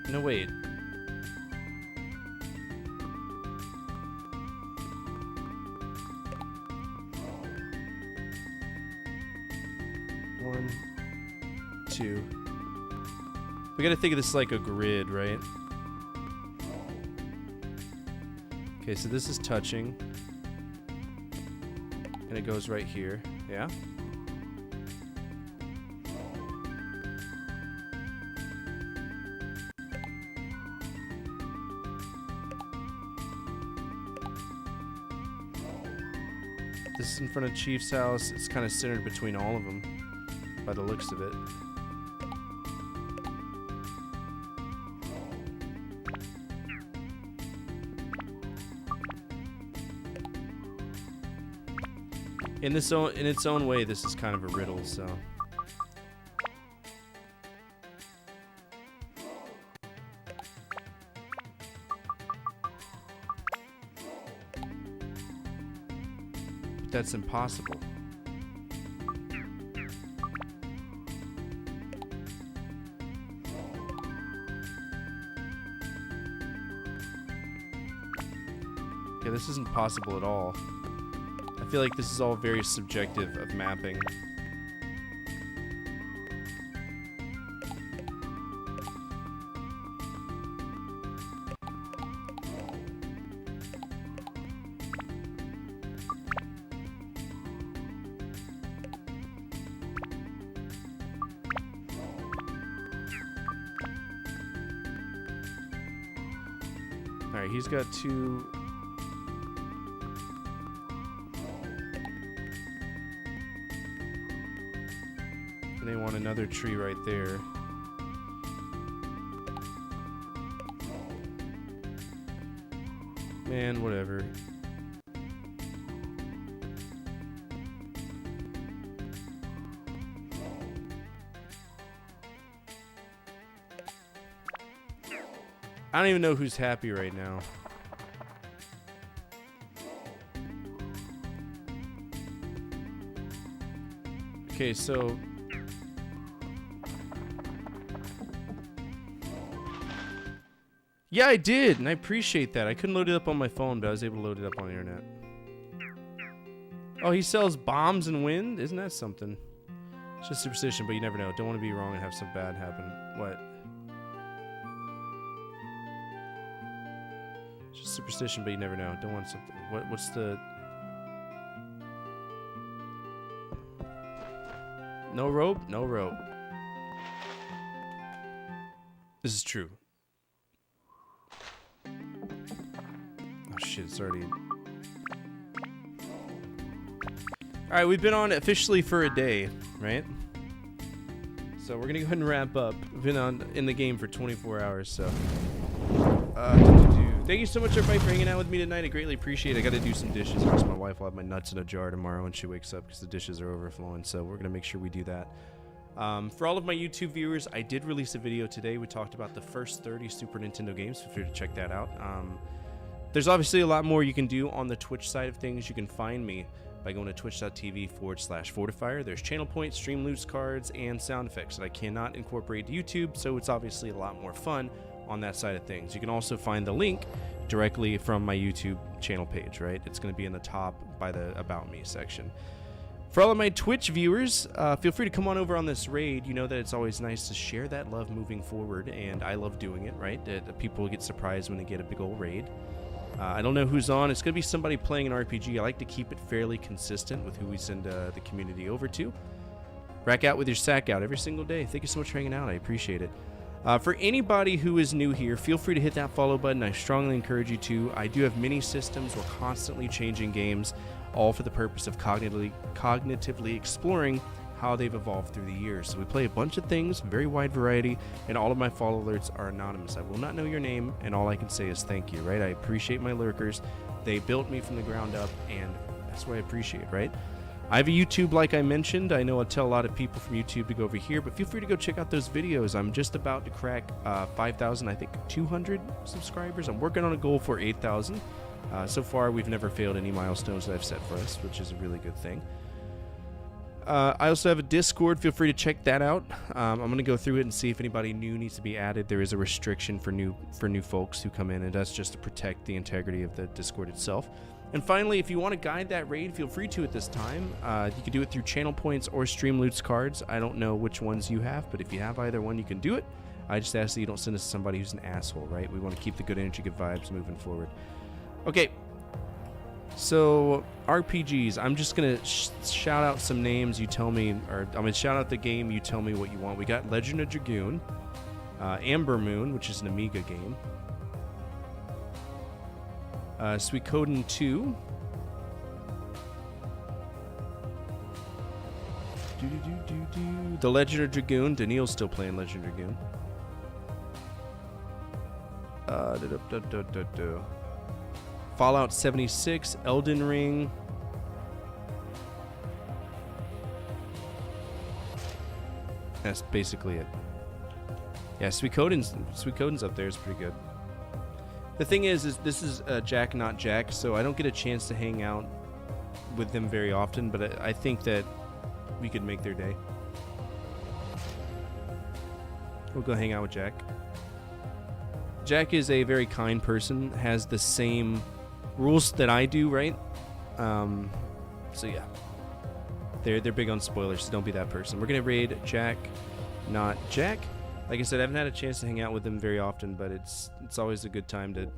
No, wait. One, 2. We gotta think of this like a grid, right? Okay, so this is touching. And it goes right here. Yeah? This is in front of Chief's house. It's kind of centered between all of them by the looks of it. In its own way, this is kind of a riddle, so. But that's impossible. Yeah, this isn't possible at all. I feel like this is all very subjective of mapping. Alright, he's got two. They want another tree right there. Man, whatever. I don't even know who's happy right now. Okay, so yeah, I did, and I appreciate that. I couldn't load it up on my phone, but I was able to load it up on the internet. Oh, he sells bombs and wind? Isn't that something? It's just superstition, but you never know. Don't want to be wrong and have some bad happen. What? It's just superstition, but you never know. Don't want something. What's the... No rope? No rope. This is true. Oh shit, it's already... Alright, we've been on officially for a day, right? So we're gonna go ahead and wrap up. We've been on in the game for 24 hours, so... Thank you so much, everybody, for hanging out with me tonight. I greatly appreciate it. I gotta do some dishes, because my wife will have my nuts in a jar tomorrow when she wakes up, because the dishes are overflowing, so we're gonna make sure we do that. For all of my YouTube viewers, I did release a video today. We talked about the first 30 Super Nintendo games. Feel free to check that out. There's obviously a lot more you can do on the Twitch side of things. You can find me by going to twitch.tv/Fortifier. There's channel points, stream loot cards, and sound effects that I cannot incorporate to YouTube, so it's obviously a lot more fun on that side of things. You can also find the link directly from my YouTube channel page, right? It's going to be in the top by the About Me section. For all of my Twitch viewers, feel free to come on over on this raid. You know that it's always nice to share that love moving forward, and I love doing it, right? People get surprised when they get a big old raid. I don't know who's on. It's going to be somebody playing an RPG. I like to keep it fairly consistent with who we send the community over to. Rack out with your sack out every single day. Thank you so much for hanging out. I appreciate it. For anybody who is new here, feel free to hit that follow button. I strongly encourage you to. I do have mini systems. We're constantly changing games, all for the purpose of cognitively exploring how they've evolved through the years. So we play a bunch of things, very wide variety, and all of my follow alerts are anonymous. I will not know your name, and all I can say is thank you, right? I appreciate my lurkers. They built me from the ground up, and that's what I appreciate, right? I have a YouTube, like I mentioned. I know I'll tell a lot of people from YouTube to go over here, but feel free to go check out those videos. I'm just about to crack 5,000, I think 200 subscribers. I'm working on a goal for 8,000. So far, we've never failed any milestones that I've set for us, which is a really good thing. I also have a Discord. Feel free to check that out. I'm going to go through it and see if anybody new needs to be added. There is a restriction for new folks who come in, and that's just to protect the integrity of the Discord itself. And finally, if you want to guide that raid, feel free to at this time. You can do it through channel points or stream loots cards. I don't know which ones you have, but if you have either one, you can do it. I just ask that you don't send us to somebody who's an asshole, right? We want to keep the good energy, good vibes moving forward. Okay. So RPGs, I'm just gonna shout out some names. You tell me, or I'm gonna shout out the game. You tell me what you want. We got Legend of Dragoon, Amber Moon, which is an Amiga game, Suikoden 2, The Legend of Dragoon. Daniil's still playing Legend of Dragoon. Fallout 76, Elden Ring. That's basically it. Yeah, Suikoden's up there. It's pretty good. The thing is this is Jack, not Jack, so I don't get a chance to hang out with them very often, but I think that we could make their day. We'll go hang out with Jack. Jack is a very kind person, has the same rules that I do, right? So yeah. They're big on spoilers, so don't be that person. We're gonna raid Jack, not Jack. Like I said, I haven't had a chance to hang out with them very often, but it's always a good time to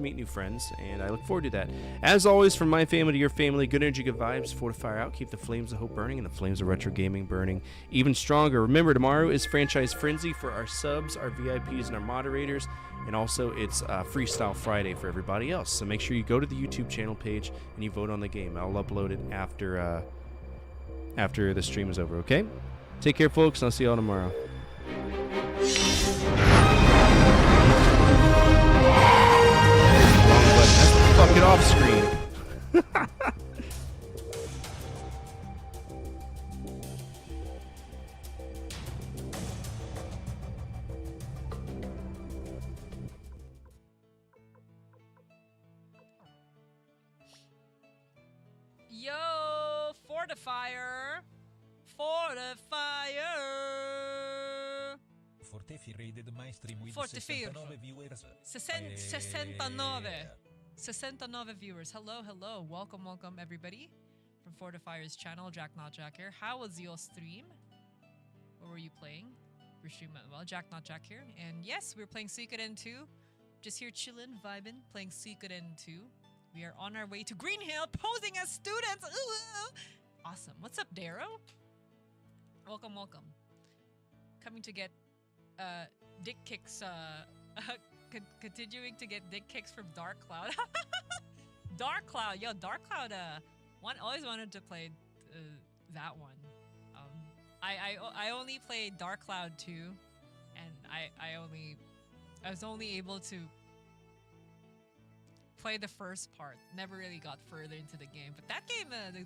meet new friends, and I look forward to that. As always, from my family to your family, good energy, good vibes, fortify out, keep the flames of hope burning, and the flames of retro gaming burning even stronger. Remember, tomorrow is Franchise Frenzy for our subs, our VIPs, and our moderators, and also it's Freestyle Friday for everybody else. So make sure you go to the YouTube channel page and you vote on the game. I'll upload it after the stream is over, okay? Take care, folks, and I'll see you all tomorrow. Fuck it off screen. Yo, Fortifier. Fortified my stream with Fortifier. 69 viewers. 69 viewers. Hello. Welcome, everybody. From Fortifier's channel, Jack Not Jack here. How was your stream? What were you playing? Your stream went well. Jack Not Jack here. And yes, we're playing Suikoden 2. Just here chillin', vibin', playing Suikoden 2. We are on our way to Green Hill, posing as students. Ooh. Awesome. What's up, Darrow? Welcome. Coming to get dick kicks, continuing to get dick kicks from Dark Cloud. Dark Cloud, one always wanted to play that one. I only played Dark Cloud 2, and I was only able to play the first part. Never really got further into the game. But that game, the